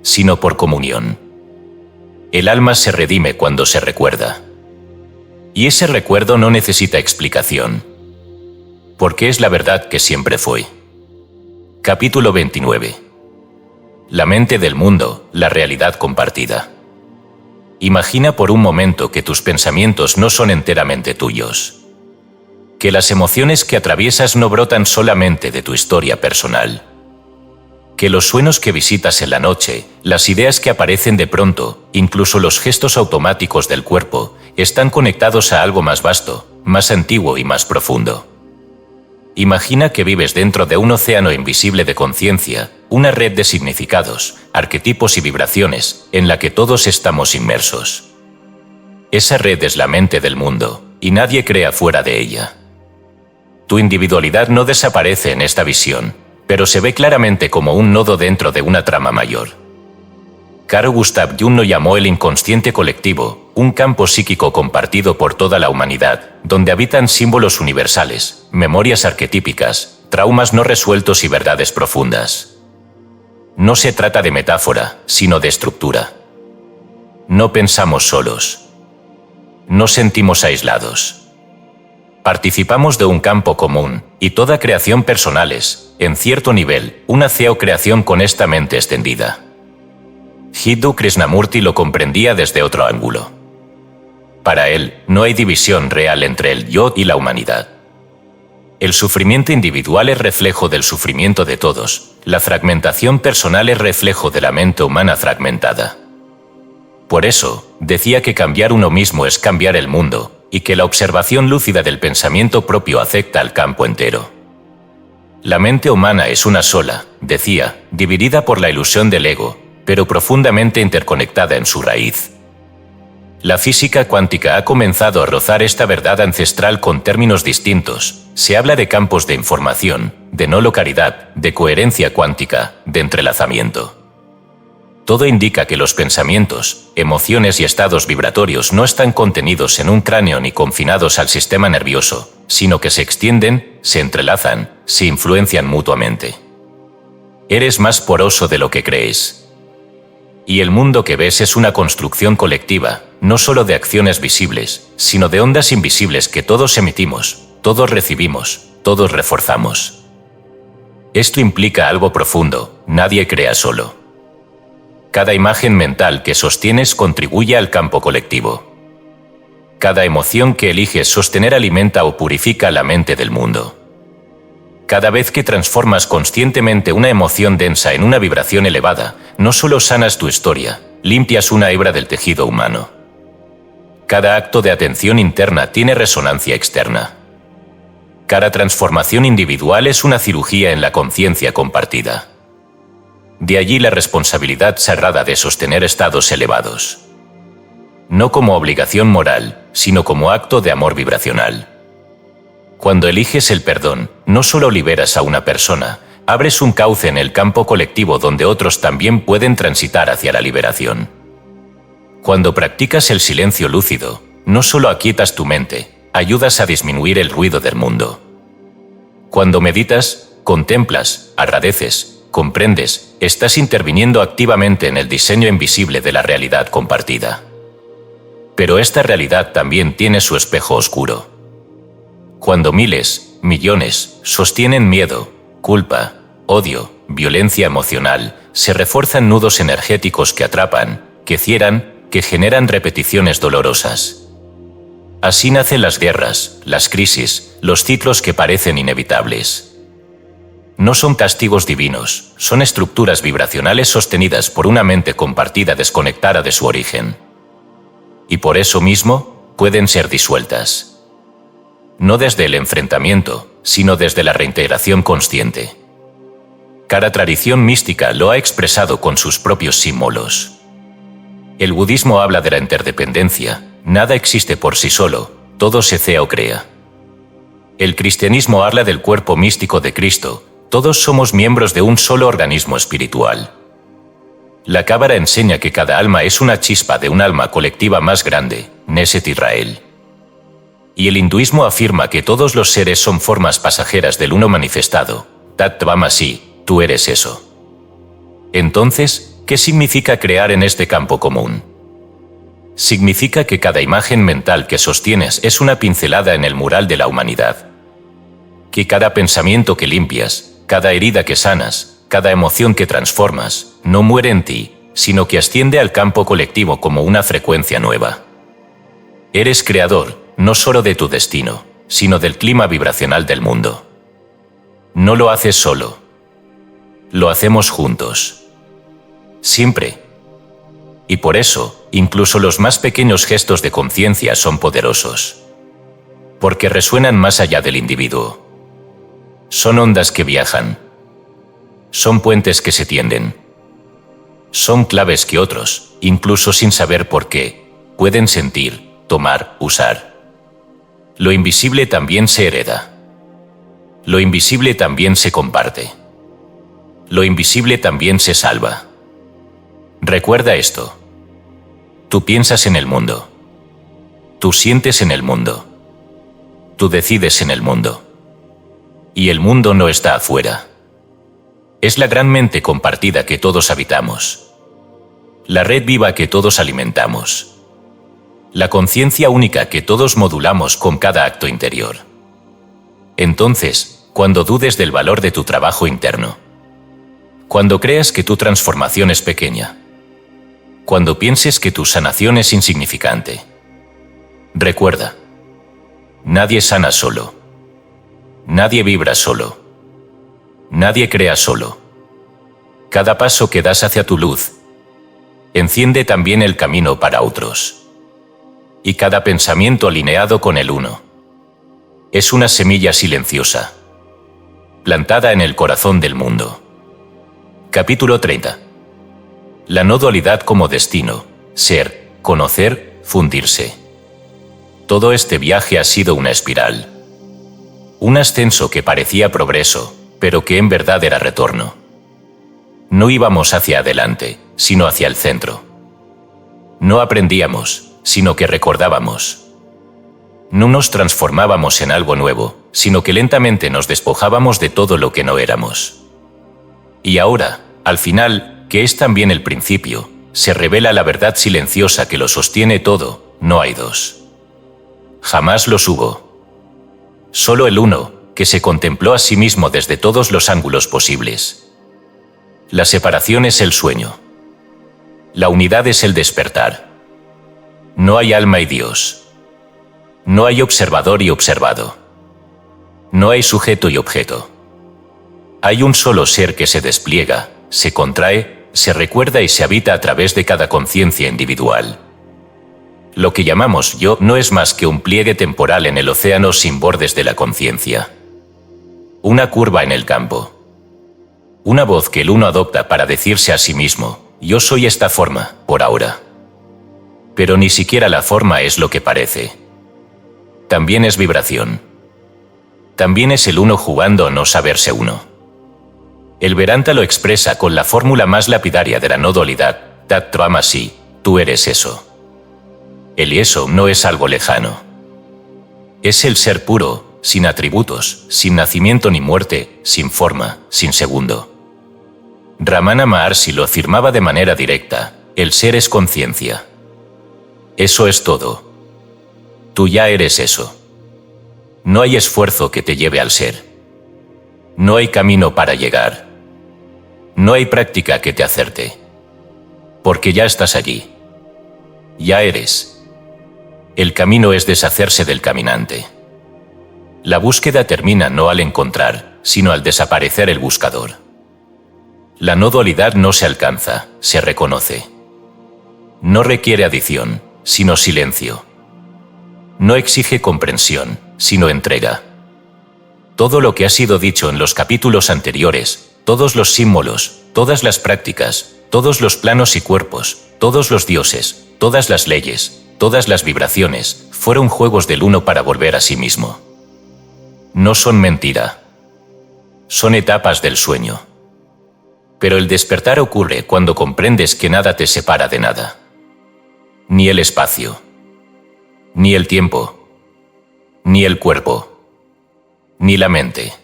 sino por comunión. El alma se redime cuando se recuerda. Y ese recuerdo no necesita explicación, porque es la verdad que siempre fue. Capítulo 29. La mente del mundo, la realidad compartida. Imagina por un momento que tus pensamientos no son enteramente tuyos. Que las emociones que atraviesas no brotan solamente de tu historia personal. Que los sueños que visitas en la noche, las ideas que aparecen de pronto, incluso los gestos automáticos del cuerpo, están conectados a algo más vasto, más antiguo y más profundo. Imagina que vives dentro de un océano invisible de conciencia, una red de significados, arquetipos y vibraciones, en la que todos estamos inmersos. Esa red es la mente del mundo, y nadie crea fuera de ella. Tu individualidad no desaparece en esta visión, pero se ve claramente como un nodo dentro de una trama mayor. Carl Gustav Jung lo llamó el inconsciente colectivo, un campo psíquico compartido por toda la humanidad, donde habitan símbolos universales, memorias arquetípicas, traumas no resueltos y verdades profundas. No se trata de metáfora, sino de estructura. No pensamos solos. No sentimos aislados. Participamos de un campo común, y toda creación personal es, en cierto nivel, una creación con esta mente extendida. Jiddu Krishnamurti lo comprendía desde otro ángulo. Para él, no hay división real entre el yo y la humanidad. El sufrimiento individual es reflejo del sufrimiento de todos, la fragmentación personal es reflejo de la mente humana fragmentada. Por eso, decía que cambiar uno mismo es cambiar el mundo, y que la observación lúcida del pensamiento propio afecta al campo entero. La mente humana es una sola, decía, dividida por la ilusión del ego, pero profundamente interconectada en su raíz. La física cuántica ha comenzado a rozar esta verdad ancestral con términos distintos. Se habla de campos de información, de no localidad, de coherencia cuántica, de entrelazamiento. Todo indica que los pensamientos, emociones y estados vibratorios no están contenidos en un cráneo ni confinados al sistema nervioso, sino que se extienden, se entrelazan, se influencian mutuamente. Eres más poroso de lo que crees. Y el mundo que ves es una construcción colectiva, no solo de acciones visibles, sino de ondas invisibles que todos emitimos, todos recibimos, todos reforzamos. Esto implica algo profundo: nadie crea solo. Cada imagen mental que sostienes contribuye al campo colectivo. Cada emoción que eliges sostener alimenta o purifica la mente del mundo. Cada vez que transformas conscientemente una emoción densa en una vibración elevada, no solo sanas tu historia, limpias una hebra del tejido humano. Cada acto de atención interna tiene resonancia externa. Cada transformación individual es una cirugía en la conciencia compartida. De allí la responsabilidad sagrada de sostener estados elevados. No como obligación moral, sino como acto de amor vibracional. Cuando eliges el perdón, no solo liberas a una persona, abres un cauce en el campo colectivo donde otros también pueden transitar hacia la liberación. Cuando practicas el silencio lúcido, no solo aquietas tu mente, ayudas a disminuir el ruido del mundo. Cuando meditas, contemplas, agradeces, comprendes, estás interviniendo activamente en el diseño invisible de la realidad compartida. Pero esta realidad también tiene su espejo oscuro. Cuando miles, millones, sostienen miedo, culpa, odio, violencia emocional, se refuerzan nudos energéticos que atrapan, que cierran, que generan repeticiones dolorosas. Así nacen las guerras, las crisis, los ciclos que parecen inevitables. No son castigos divinos, son estructuras vibracionales sostenidas por una mente compartida desconectada de su origen. Y por eso mismo, pueden ser disueltas. No desde el enfrentamiento, sino desde la reintegración consciente. Cada tradición mística lo ha expresado con sus propios símbolos. El budismo habla de la interdependencia: nada existe por sí solo, todo se crea o crea. El cristianismo habla del cuerpo místico de Cristo: todos somos miembros de un solo organismo espiritual. La Cábala enseña que cada alma es una chispa de un alma colectiva más grande, Neset Israel. Y el hinduismo afirma que todos los seres son formas pasajeras del uno manifestado, Tat Tvam Asi, tú eres eso. Entonces, ¿qué significa crear en este campo común? Significa que cada imagen mental que sostienes es una pincelada en el mural de la humanidad. Que cada pensamiento que limpias, cada herida que sanas, cada emoción que transformas, no muere en ti, sino que asciende al campo colectivo como una frecuencia nueva. Eres creador, no solo de tu destino, sino del clima vibracional del mundo. No lo haces solo. Lo hacemos juntos. Siempre. Y por eso, incluso los más pequeños gestos de conciencia son poderosos. Porque resuenan más allá del individuo. Son ondas que viajan. Son puentes que se tienden. Son claves que otros, incluso sin saber por qué, pueden sentir, tomar, usar. Lo invisible también se hereda. Lo invisible también se comparte. Lo invisible también se salva. Recuerda esto. Tú piensas en el mundo. Tú sientes en el mundo. Tú decides en el mundo. Y el mundo no está afuera. Es la gran mente compartida que todos habitamos. La red viva que todos alimentamos. La conciencia única que todos modulamos con cada acto interior. Entonces, cuando dudes del valor de tu trabajo interno, cuando creas que tu transformación es pequeña, cuando pienses que tu sanación es insignificante, recuerda: nadie sana solo. Nadie vibra solo. Nadie crea solo. Cada paso que das hacia tu luz enciende también el camino para otros. Y cada pensamiento alineado con el uno es una semilla silenciosa, plantada en el corazón del mundo. Capítulo 30. La no dualidad como destino, ser, conocer, fundirse. Todo este viaje ha sido una espiral. Un ascenso que parecía progreso, pero que en verdad era retorno. No íbamos hacia adelante, sino hacia el centro. No aprendíamos, sino que recordábamos. No nos transformábamos en algo nuevo, sino que lentamente nos despojábamos de todo lo que no éramos. Y ahora, al final, que es también el principio, se revela la verdad silenciosa que lo sostiene todo, no hay dos. Jamás los hubo. Solo el uno, que se contempló a sí mismo desde todos los ángulos posibles. La separación es el sueño. La unidad es el despertar. No hay alma y Dios. No hay observador y observado. No hay sujeto y objeto. Hay un solo ser que se despliega, se contrae, se recuerda y se habita a través de cada conciencia individual. Lo que llamamos yo no es más que un pliegue temporal en el océano sin bordes de la conciencia. Una curva en el campo. Una voz que el uno adopta para decirse a sí mismo, yo soy esta forma, por ahora. Pero ni siquiera la forma es lo que parece. También es vibración. También es el uno jugando a no saberse uno. El Vedanta lo expresa con la fórmula más lapidaria de la no dualidad, Tat Tvam Asi, tú eres eso. El eso no es algo lejano. Es el ser puro, sin atributos, sin nacimiento ni muerte, sin forma, sin segundo. Ramana Maharshi lo afirmaba de manera directa, el ser es conciencia. Eso es todo. Tú ya eres eso. No hay esfuerzo que te lleve al ser. No hay camino para llegar. No hay práctica que te acerte. Porque ya estás allí. Ya eres. El camino es deshacerse del caminante. La búsqueda termina no al encontrar, sino al desaparecer el buscador. La no dualidad no se alcanza, se reconoce. No requiere adición, sino silencio. No exige comprensión, sino entrega. Todo lo que ha sido dicho en los capítulos anteriores, todos los símbolos, todas las prácticas, todos los planos y cuerpos, todos los dioses, todas las leyes, todas las vibraciones, fueron juegos del uno para volver a sí mismo. No son mentira. Son etapas del sueño. Pero el despertar ocurre cuando comprendes que nada te separa de nada. Ni el espacio. Ni el tiempo. Ni el cuerpo. Ni la mente.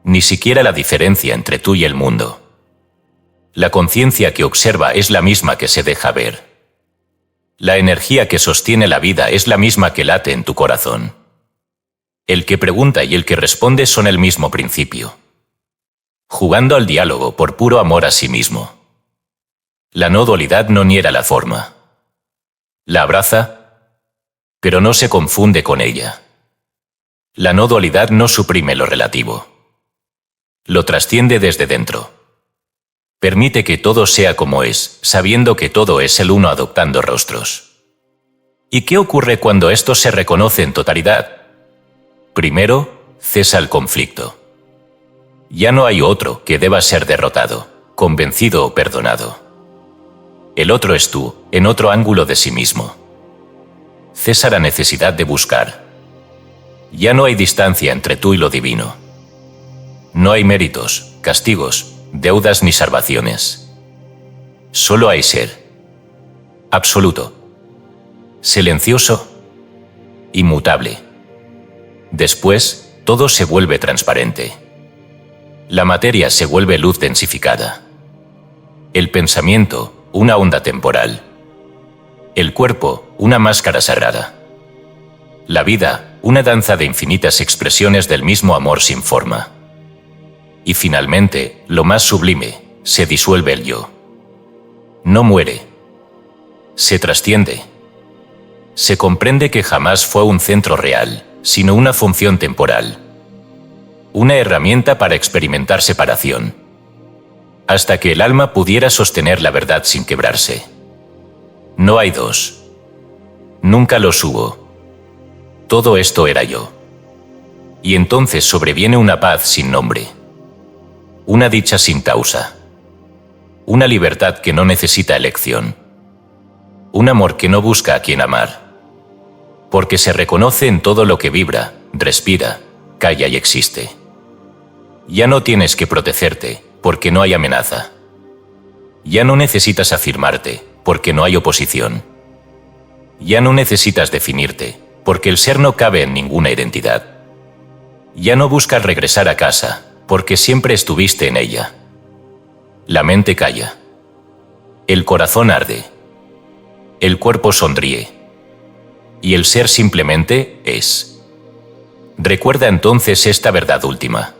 Ni siquiera la diferencia entre tú y el mundo. La conciencia que observa es la misma que se deja ver. La energía que sostiene la vida es la misma que late en tu corazón. El que pregunta y el que responde son el mismo principio. Jugando al diálogo por puro amor a sí mismo. La no dualidad no niega la forma. La abraza, pero no se confunde con ella. La no dualidad no suprime lo relativo. Lo trasciende desde dentro. Permite que todo sea como es, sabiendo que todo es el uno adoptando rostros. ¿Y qué ocurre cuando esto se reconoce en totalidad? Primero, cesa el conflicto. Ya no hay otro que deba ser derrotado, convencido o perdonado. El otro es tú, en otro ángulo de sí mismo. Cesa la necesidad de buscar. Ya no hay distancia entre tú y lo divino. No hay méritos, castigos, deudas ni salvaciones. Solo hay ser. Absoluto. Silencioso. Inmutable. Después, todo se vuelve transparente. La materia se vuelve luz densificada. El pensamiento, una onda temporal. El cuerpo, una máscara sagrada. La vida, una danza de infinitas expresiones del mismo amor sin forma. Y finalmente, lo más sublime, se disuelve el yo. No muere. Se trasciende. Se comprende que jamás fue un centro real, sino una función temporal. Una herramienta para experimentar separación. Hasta que el alma pudiera sostener la verdad sin quebrarse. No hay dos. Nunca los hubo. Todo esto era yo. Y entonces sobreviene una paz sin nombre. Una dicha sin causa. Una libertad que no necesita elección. Un amor que no busca a quien amar. Porque se reconoce en todo lo que vibra, respira, calla y existe. Ya no tienes que protegerte, porque no hay amenaza. Ya no necesitas afirmarte, porque no hay oposición. Ya no necesitas definirte, porque el ser no cabe en ninguna identidad. Ya no buscas regresar a casa, porque siempre estuviste en ella. La mente calla. El corazón arde. El cuerpo sonríe. Y el ser simplemente es. Recuerda entonces esta verdad última.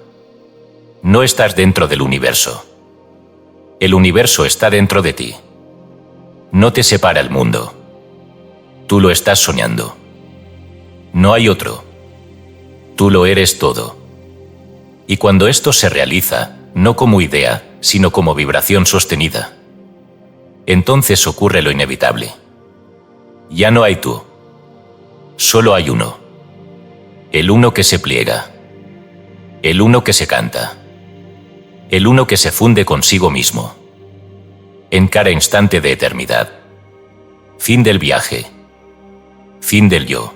No estás dentro del universo. El universo está dentro de ti. No te separa el mundo. Tú lo estás soñando. No hay otro. Tú lo eres todo. Y cuando esto se realiza, no como idea, sino como vibración sostenida, entonces ocurre lo inevitable. Ya no hay tú. Solo hay uno. El uno que se pliega. El uno que se canta. El uno que se funde consigo mismo. En cada instante de eternidad. Fin del viaje. Fin del yo.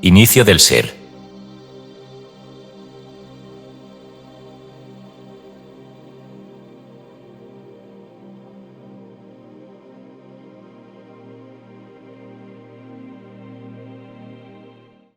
Inicio del ser.